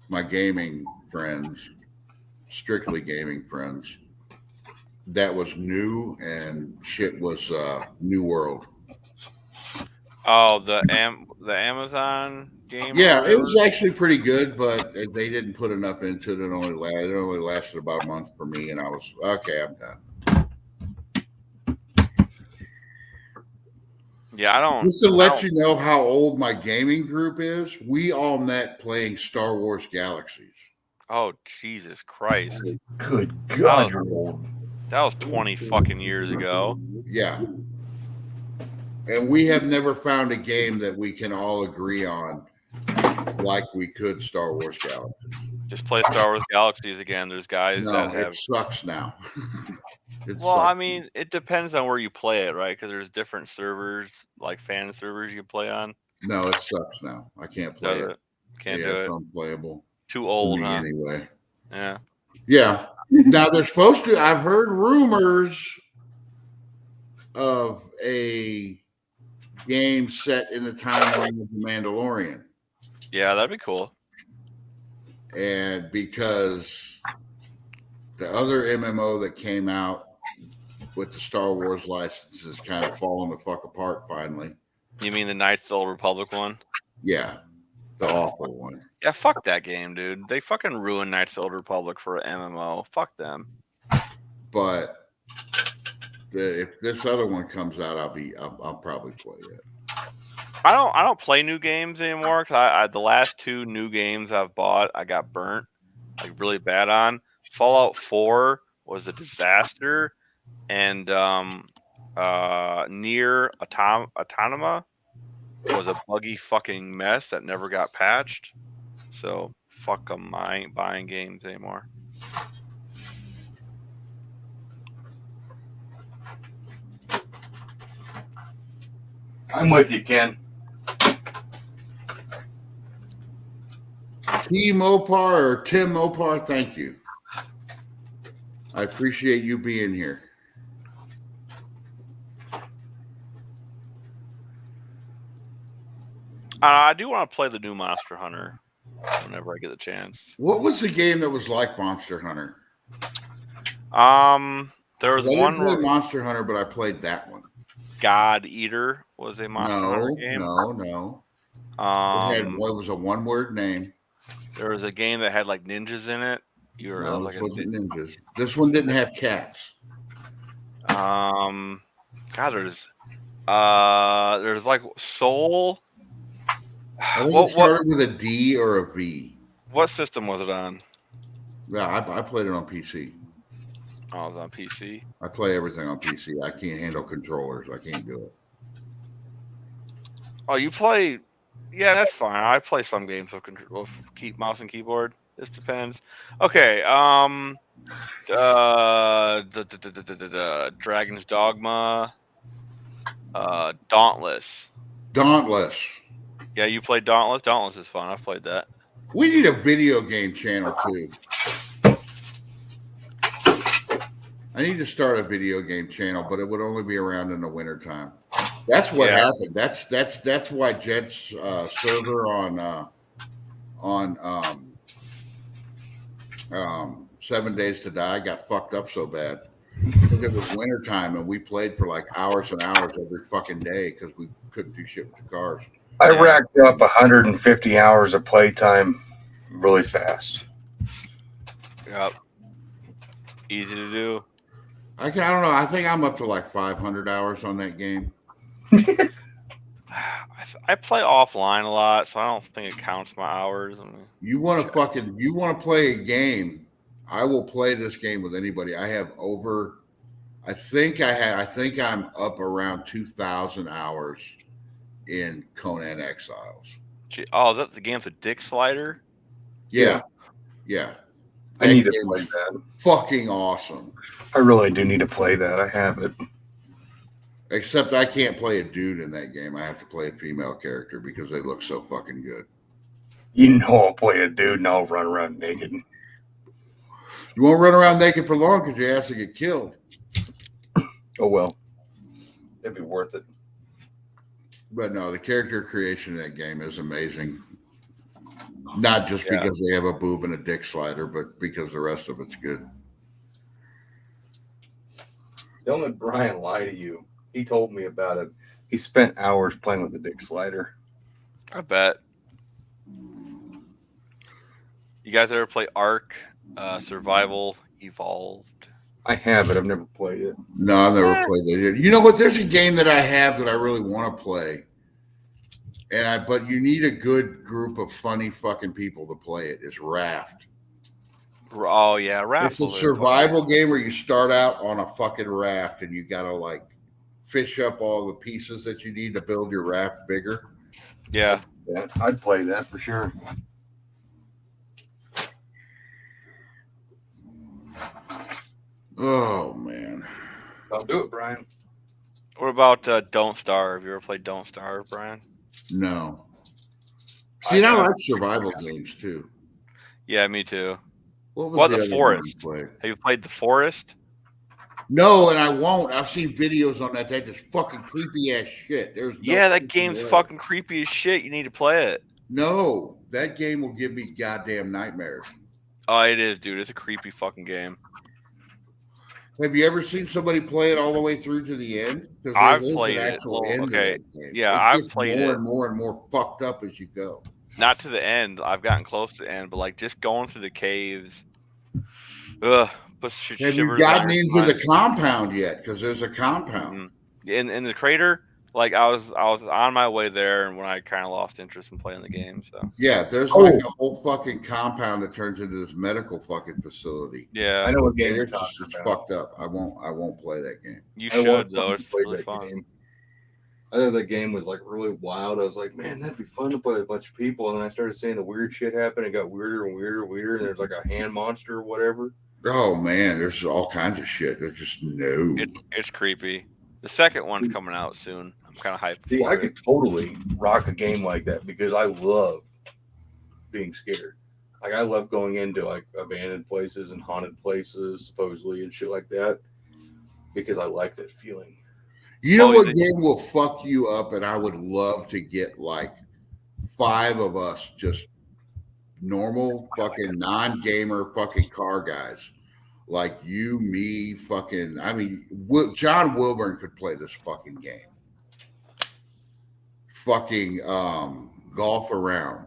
S1: my gaming friends, strictly gaming friends, that was new and shit was New World.
S2: Oh, the Amazon game.
S1: Yeah,
S2: or
S1: it was
S2: whatever?
S1: actually pretty good, but they didn't put enough into it. It only lasted about a month for me, and I was okay. I'm done.
S2: Yeah, I don't.
S1: Just to
S2: I
S1: let
S2: don't-
S1: you know how old my gaming group is, we all met playing Star Wars Galaxies.
S2: Oh, Jesus Christ!
S8: Good God, you're old.
S2: That was 20 fucking years ago.
S1: Yeah. And we have never found a game that we can all agree on like we could Star Wars Galaxies.
S2: Just play Star Wars Galaxies again. There's guys
S1: No,
S2: that
S1: it
S2: have.
S1: sucks now.
S2: Well, I mean, it depends on where you play it, right? Because there's different servers, like fan servers, you play on.
S1: No, it sucks now. I can't play
S2: Does
S1: it.
S2: it? Can't
S1: Yeah,
S2: do
S1: it's
S2: it.
S1: unplayable.
S2: Too
S1: To
S2: old,
S1: me
S2: huh?
S1: anyway.
S2: Yeah.
S1: Yeah. Now they're supposed to. I've heard rumors of a game set in the timeline of The Mandalorian,
S2: Yeah, that'd be cool.
S1: and because the other MMO that came out with the Star Wars license is kind of falling the fuck apart finally.
S2: You mean the Knights of the Old Republic one?
S1: Yeah, the awful one.
S2: Yeah, fuck that game, dude. They fucking ruined Knights of the Old Republic for an MMO. Fuck them.
S1: But if this other one comes out, I'll probably play it.
S2: I don't play new games anymore. Cause the last two new games I've bought, I got burnt like really bad on. Fallout 4 was a disaster, and Near Automata was a buggy fucking mess that never got patched. So fuck them. I ain't buying games anymore.
S8: I'm with you, Ken.
S1: T Mopar or Tim Mopar, thank you. I appreciate you being here.
S2: I do want to play the new Monster Hunter whenever I get the chance.
S1: What was the game that was like Monster Hunter?
S2: There was
S1: I didn't
S2: one
S1: play
S2: where
S1: Monster Hunter, but I played that one.
S2: God Eater was a Monster Hunter game.
S1: No. It was a one-word name.
S2: There was a game that had like ninjas in it. You were
S1: No,
S2: like
S1: this wasn't ninjas. This one didn't have cats.
S2: God, there's like Soul.
S1: I think it started with a D or a V.
S2: What system was it on?
S1: Yeah, I played it on PC.
S2: Oh, it was on PC.
S1: I play everything on PC. I can't handle controllers. I can't do it.
S2: Oh, you play? Yeah, that's fine. I play some games with mouse and keyboard. This depends. Okay. Dragon's Dogma. Dauntless. Yeah, you played Dauntless. Dauntless is fun. I've played that.
S1: We need a video game channel too. I need to start a video game channel, but it would only be around in the wintertime. That's what happened. That's why Jed's server on 7 Days to Die got fucked up so bad. Because it was wintertime and we played for like hours and hours every fucking day because we couldn't do shit with the cars.
S8: I racked up 150 hours of playtime really fast.
S2: Yep. Easy to do.
S1: I don't know. I think I'm up to like 500 hours on that game.
S2: I play offline a lot, so I don't think it counts my hours.
S1: You want to play a game? I will play this game with anybody. I have over. I think I'm up around 2,000 hours in Conan Exiles.
S2: Oh, is that the game with the dick slider?
S1: Yeah.
S8: I
S1: That
S8: need to
S1: game
S8: play
S1: is
S8: that.
S1: fucking awesome.
S8: I really do need to play that. I have it.
S1: Except I can't play a dude in that game. I have to play a female character because they look so fucking good.
S8: You know I'll play a dude and I'll run around naked.
S1: You won't run around naked for long because your ass will get killed.
S8: Oh well. It'd be worth it.
S1: But no, the character creation in that game is amazing. Not just
S2: Yeah.
S1: because they have a boob and a dick slider, but because the rest of it's good.
S8: Don't let Brian lie to you. He told me about it. He spent hours playing with the dick slider.
S2: I bet. You guys ever play Ark Survival Evolved?
S8: I have it. I've never played it.
S1: No, I've never played it. You know what? There's a game that I have that I really want to play. But you need a good group of funny fucking people to play it. It's Raft.
S2: Oh yeah,
S1: It's
S2: Raffles.
S1: a survival game where you start out on a fucking raft and you gotta like fish up all the pieces that you need to build your raft bigger.
S2: Yeah.
S8: Yeah, I'd play that for sure.
S1: Oh man.
S8: I'll do it, Brian.
S2: What about Don't Starve? You ever played Don't Starve, Brian?
S1: No. See, I like survival games too.
S2: Yeah, me too.
S1: What was
S2: What,
S1: the
S2: The
S1: other one
S2: Forest?
S1: you played?
S2: Have you played The Forest?
S1: No, and I won't. I've seen videos on that. That just fucking creepy ass shit. There's no
S2: Yeah, that
S1: fucking
S2: game's
S1: way.
S2: fucking creepy as shit. You need to play it.
S1: No, that game will give me goddamn nightmares.
S2: Oh, it is, dude. It's a creepy fucking game.
S1: Have you ever seen somebody play it all the way through to the end? 'Cause
S2: I've
S1: there's an
S2: played it.
S1: actual
S2: Well,
S1: end to
S2: okay.
S1: that game.
S2: Yeah,
S1: It
S2: I've
S1: gets
S2: played
S1: more
S2: it.
S1: and more and more fucked up as you go.
S2: Not to the end. I've gotten close to the end, but like just going through the caves. Ugh. Puts
S1: Have you
S2: shivers
S1: gotten
S2: down your
S1: into the
S2: spine.
S1: compound yet? Because there's a compound.
S2: In the crater, like I was on my way there, and when I kind of lost interest in playing the game, so
S1: Yeah, there's like a whole fucking compound that turns into this medical fucking facility.
S2: yeah,
S8: I know what game
S1: And
S8: you're
S1: it's
S8: talking
S1: just
S8: about.
S1: fucked up. I won't play that game.
S2: you
S8: I
S2: should though. It's
S8: played
S2: really
S8: that
S2: fun.
S8: game. I thought that game was like really wild. I was like, man, that'd be fun to play with a bunch of people. And then I started seeing the weird shit happen. It got weirder and weirder and weirder. And there's like a hand monster or whatever.
S1: Oh man, there's all kinds of shit. There's just no.
S2: It's creepy. The second one's coming out soon. I'm kind of hyped.
S8: See,
S2: for
S8: I
S2: it.
S8: could totally rock a game like that because I love being scared. Like I love going into like abandoned places and haunted places, supposedly, and shit like that, because I like that feeling.
S1: You know
S2: Oh,
S1: what
S2: the-
S1: game will fuck you up, and I would love to get like 5 of us just normal fucking non-gamer fucking car guys, like you, me, fucking. I mean, John Wilburn could play this fucking game. Fucking golf around.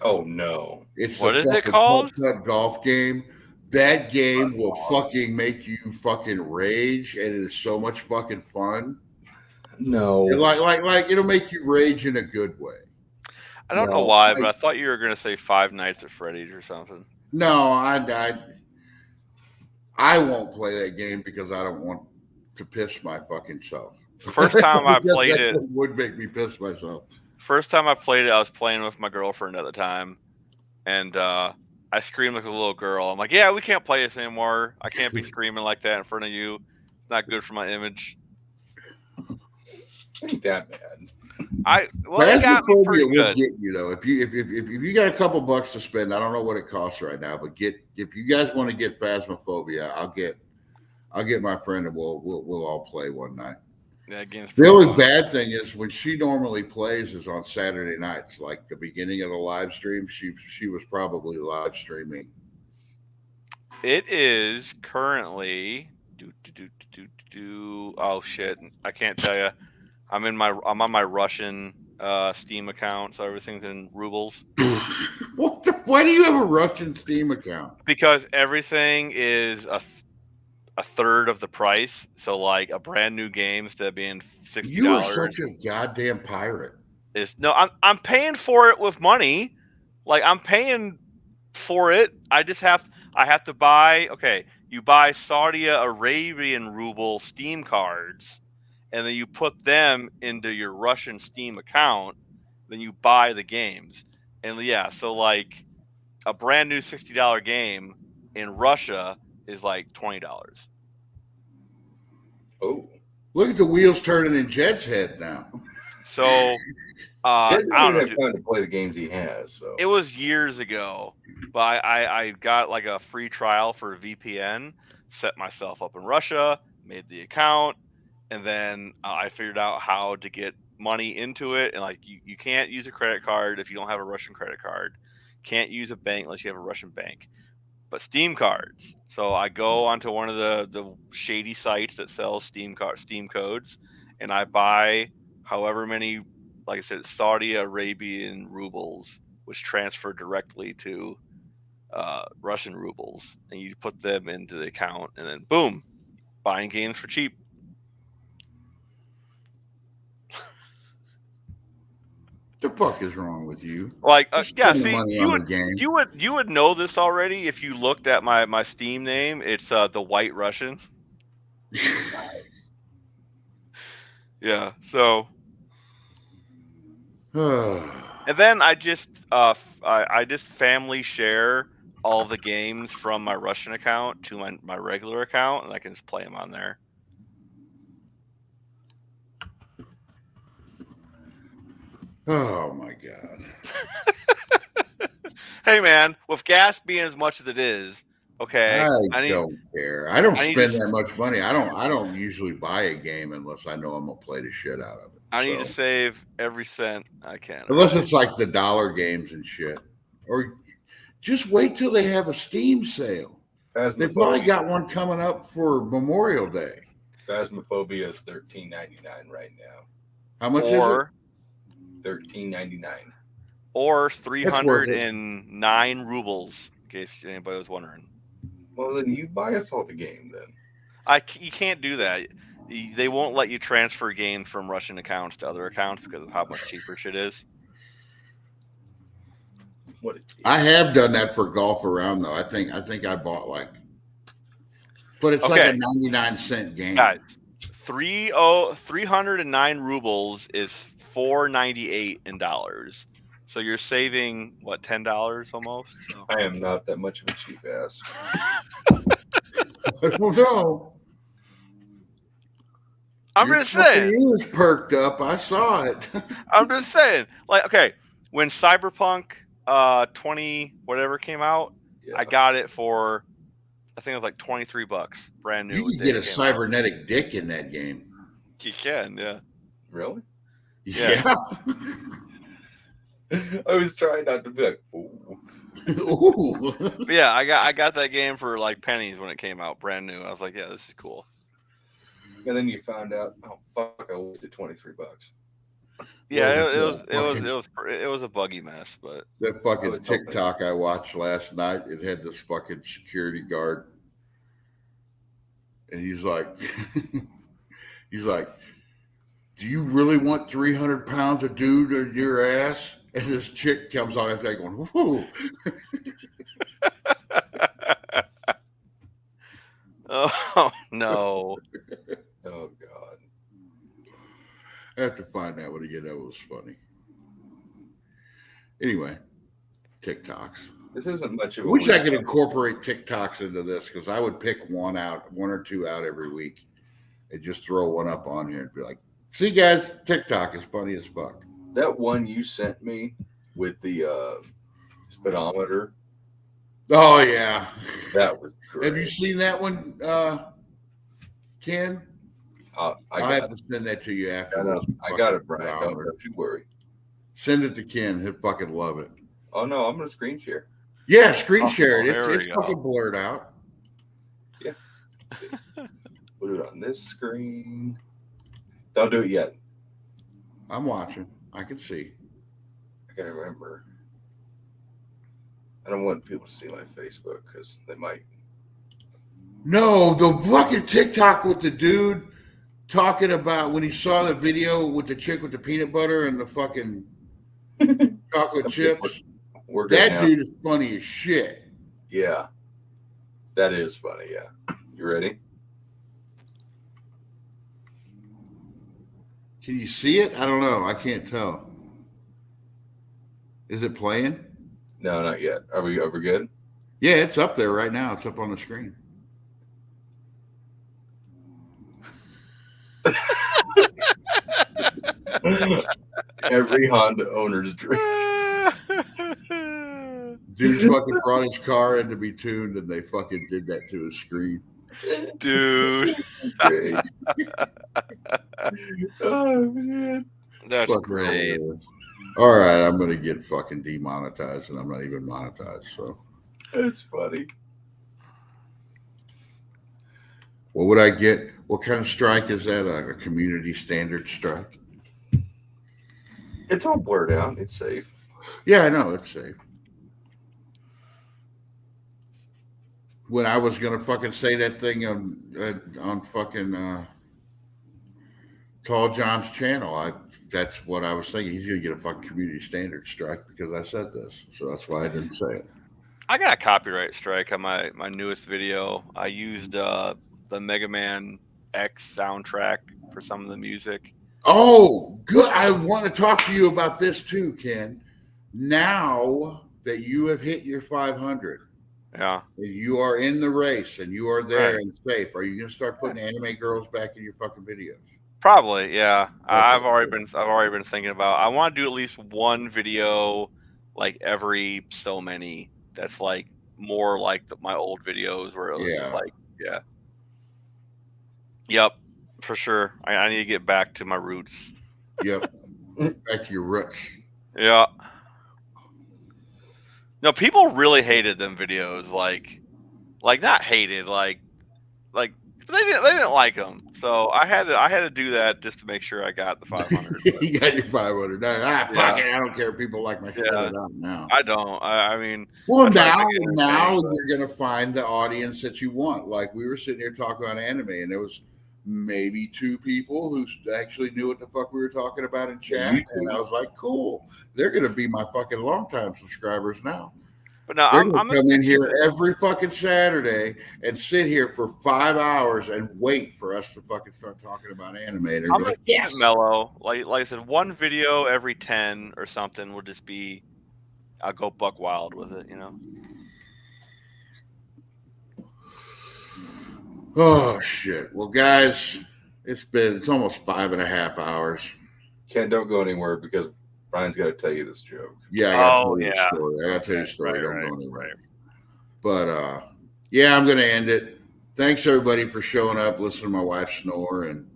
S8: Oh no!
S1: It's
S2: What
S1: the
S2: is it
S1: fucking
S2: called?
S1: putt-putt golf game. That game will fucking make you fucking rage, and it is so much fucking fun.
S8: No,
S1: And like it'll make you rage in a good way.
S2: I don't know
S8: No,
S2: why, but I thought you were gonna say Five Nights at Freddy's or something.
S1: No, I won't play that game because I don't want to piss my fucking self.
S2: First time I
S1: Because
S2: played
S1: that
S2: it,
S1: would make me piss myself.
S2: first time I played it, I was playing with my girlfriend at the time, and I screamed like a little girl. I'm like, "Yeah, we can't play this anymore. I can't be screaming like that in front of you. It's not good for my image."
S8: ain't that bad.
S2: It got me
S1: Phasmophobia
S2: pretty
S1: will
S2: good.
S1: get you though. If you got a couple bucks to spend, I don't know what it costs right now, but if you guys want to get Phasmophobia, I'll get my friend and we'll all play one night.
S2: Yeah, game's
S1: The
S2: pretty
S1: only
S2: fun.
S1: bad thing is when she normally plays is on Saturday nights, like the beginning of the live stream. She was probably live streaming.
S2: It is currently oh shit, I can't tell you. I'm on my Russian Steam account, so everything's in rubles.
S1: Why do you have a Russian Steam account?
S2: Because everything is a third of the price. So like a brand new game instead of being $60.
S1: You are such a goddamn pirate.
S2: I'm paying for it with money. Like I'm paying for it. I have to buy. Okay, you buy Saudi Arabian ruble Steam cards, and then you put them into your Russian Steam account. Then you buy the games, and yeah, so like a brand new $60 game in Russia is like $20.
S8: Oh,
S1: Look at the wheels turning in Jed's head now.
S2: So
S8: Jed
S2: I don't
S8: doesn't
S2: know.
S8: have
S2: Dude,
S8: time to play the games he has. So
S2: it was years ago, but I got like a free trial for VPN, set myself up in Russia, made the account, and then I figured out how to get money into it. And like you can't use a credit card if you don't have a Russian credit card. Can't use a bank unless you have a Russian bank. But Steam cards. So I go onto one of the shady sites that sells Steam codes, and I buy however many, like I said, Saudi Arabian rubles, which transfer directly to Russian rubles, and you put them into the account, and then boom, buying games for cheap.
S1: The fuck is wrong with you?
S2: Like
S1: Just
S2: yeah,
S1: spend the
S2: see,
S1: money on the game.
S2: you would know this already if you looked at my Steam name. It's the White Russian. Yeah. So and then I just I just family share all the games from my Russian account to my regular account, and I can just play them on there.
S1: Oh my god.
S2: Hey man, with gas being as much as it is, okay.
S1: I don't care. I don't
S2: I need
S1: spend
S2: to-
S1: that much money. I don't usually buy a game unless I know I'm gonna play the shit out of it.
S2: I need to
S1: So,
S2: save every cent I can.
S1: unless it's like the dollar games and shit. Or just wait till they have a Steam sale. They've probably got one coming up for Memorial Day.
S8: Phasmophobia is $13.99 right now.
S1: How much
S2: Or
S8: $13.99.
S2: or
S1: That's worth it.
S2: 309 rubles, in case anybody was wondering.
S8: Well, then you buy us all the game then.
S2: You can't do that. They won't let you transfer games from Russian accounts to other accounts because of how much cheaper shit is.
S8: What?
S1: I have done that for Golf Around though. I think I bought like, but it's like
S2: Okay.
S1: a 99-cent game.
S2: Guys, 309 rubles is $4.98 in dollars. So you're saving what, $10 almost? So.
S8: I am not that much of a cheap ass.
S1: I don't know.
S2: I'm
S1: Your
S2: just saying.
S1: fucking ears perked up. I saw it.
S2: I'm just saying. Like, okay, when Cyberpunk 20 whatever came out,
S8: Yeah.
S2: I got it for, I think it was like $23, brand new.
S1: You
S2: the
S1: can
S2: day
S1: get a
S2: it came out.
S1: cybernetic dick in that game.
S2: You can, yeah.
S8: Really?
S1: Yeah.
S8: I was trying not to be like, ooh.
S1: Ooh.
S2: But yeah, I got that game for like pennies when it came out, brand new. I was like, yeah, this is cool.
S8: And then you found out, oh fuck, I wasted $23.
S2: Yeah,
S1: Well,
S2: it was a buggy mess, but
S1: That
S8: I
S1: fucking
S8: was hoping-
S1: TikTok I watched last night, it had this fucking security guard. And he's like, do you really want 300 pounds of dude in your ass? And this chick comes on and going, whoo.
S2: oh no.
S8: Oh god.
S1: I have to find that one again. That was funny. Anyway, TikToks.
S8: This isn't much
S1: I
S8: of a
S1: wish I
S8: waste.
S1: could incorporate TikToks into this because I would pick one or two out every week and just throw one up on here and be like, see guys, TikTok is funny as fuck.
S8: That one you sent me with the speedometer,
S1: Oh yeah.
S8: that was great.
S1: Have you seen that one, Ken?
S8: I
S1: I'll
S8: got
S1: have to send that to you after.
S8: I got it, Brian. Don't you worry.
S1: Send it to Ken. He'll fucking love it.
S8: Oh no, I'm gonna screen share.
S1: Yeah, screen share it.
S2: there we
S1: It's
S2: go.
S1: fucking blurred out.
S8: We'll do it on this screen. Don't do it yet.
S1: I'm watching. I can see.
S8: I gotta remember. I don't want people to see my Facebook because they might.
S1: No, the fucking TikTok with the dude talking about when he saw the video with the chick with the peanut butter and the fucking chocolate chips.
S8: We're good
S1: That
S8: now.
S1: dude is funny as shit.
S8: Yeah, that is funny. Yeah, you ready?
S1: Can you see it? I don't know. I can't tell. Is it playing?
S8: No, not yet. Are we good?
S1: Yeah, it's up there right now. It's up on the screen.
S8: Every Honda owner's dream.
S1: Dude fucking brought his car in to be tuned, and they fucking did that to his screen.
S2: Dude,
S8: Great. Oh man.
S2: that's
S1: Fucking
S2: great.
S1: hilarious. All right, I'm gonna get fucking demonetized, and I'm not even monetized. So,
S8: That's funny.
S1: what would I get? What kind of strike is that? A community standard strike?
S8: It's all blurred out. It's safe.
S1: Yeah, I know it's safe. When I was gonna fucking say that thing on fucking Tall John's channel, that's what I was thinking. He's gonna get a fucking community standard strike because I said this, so that's why I didn't say it.
S2: I got a copyright strike on my newest video. I used the Mega Man X soundtrack for some of the music.
S1: Oh, good. I want to talk to you about this too, Ken. Now that you have hit your 500,
S2: Yeah.
S1: and you are in the race and you are there
S2: Right.
S1: and safe, are you gonna start putting anime girls back in your fucking videos?
S2: Probably, yeah. I've
S1: Okay.
S2: already been thinking about. I want to do at least one video, like every so many. That's like more like my old videos where it was just
S1: Yeah.
S2: like, yeah, yep, for sure. I need to get back to my roots.
S1: Yep. Back to your roots.
S2: Yeah. No, people really hated them videos. Like not hated. Like they didn't like them. So I had to do that just to make sure I got the 500.
S1: You got your 500. Fuck
S2: Yeah.
S1: it. I don't care if people like my shit
S2: Yeah.
S1: or not now.
S2: I don't. I mean,
S1: Well,
S2: I try to
S1: now
S2: make it entertaining, but-
S1: you're gonna find the audience that you want. Like we were sitting here talking about anime, and there was maybe 2 people who actually knew what the fuck we were talking about in chat, and I was like, "Cool, they're gonna be my fucking longtime subscribers now."
S2: But no,
S1: They're
S2: I'm
S1: gonna
S2: gonna
S1: come in
S2: keep
S1: here
S2: it-
S1: every fucking Saturday and sit here for 5 hours and wait for us to fucking start talking about anime. And they're
S2: I'm
S1: like,
S2: gonna keep
S1: "Yes."
S2: it mellow. Like I said, one video every 10 or something will just be. I'll go buck wild with it, you know.
S1: Oh shit. Well, guys, it's almost 5.5 hours.
S8: Ken, don't go anywhere because Brian's got to tell you this joke.
S1: Yeah, I gotta
S2: Oh,
S1: tell you
S2: yeah.
S1: a story. I gotta tell you a story.
S2: Right,
S1: Don't
S2: right,
S1: go anywhere.
S2: right.
S1: But yeah, I'm gonna end it. Thanks everybody for showing up, listening to my wife snore, and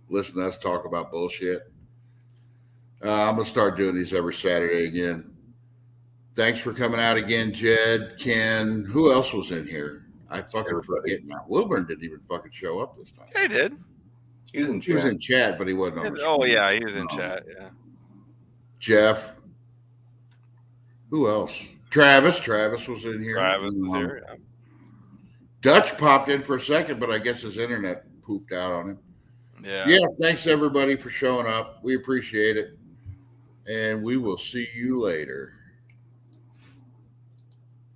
S1: listening to us talk about bullshit. I'm gonna start doing these every Saturday again. Thanks for coming out again, Jed, Ken. Who else was in here? I fucking
S8: Everybody.
S1: forget now. Wilburn didn't even fucking show up this time.
S2: Yeah, he did.
S8: He was in
S1: He was
S8: chat.
S1: in chat, but he wasn't on the
S2: Oh
S1: screen.
S2: yeah, he was in chat. Yeah.
S1: Jeff. Who else? Travis. Travis was in here.
S2: Travis was here. Yeah.
S1: Dutch popped in for a second, but I guess his internet pooped out on him.
S2: Yeah.
S1: Yeah, thanks everybody for showing up. We appreciate it. And we will see you later.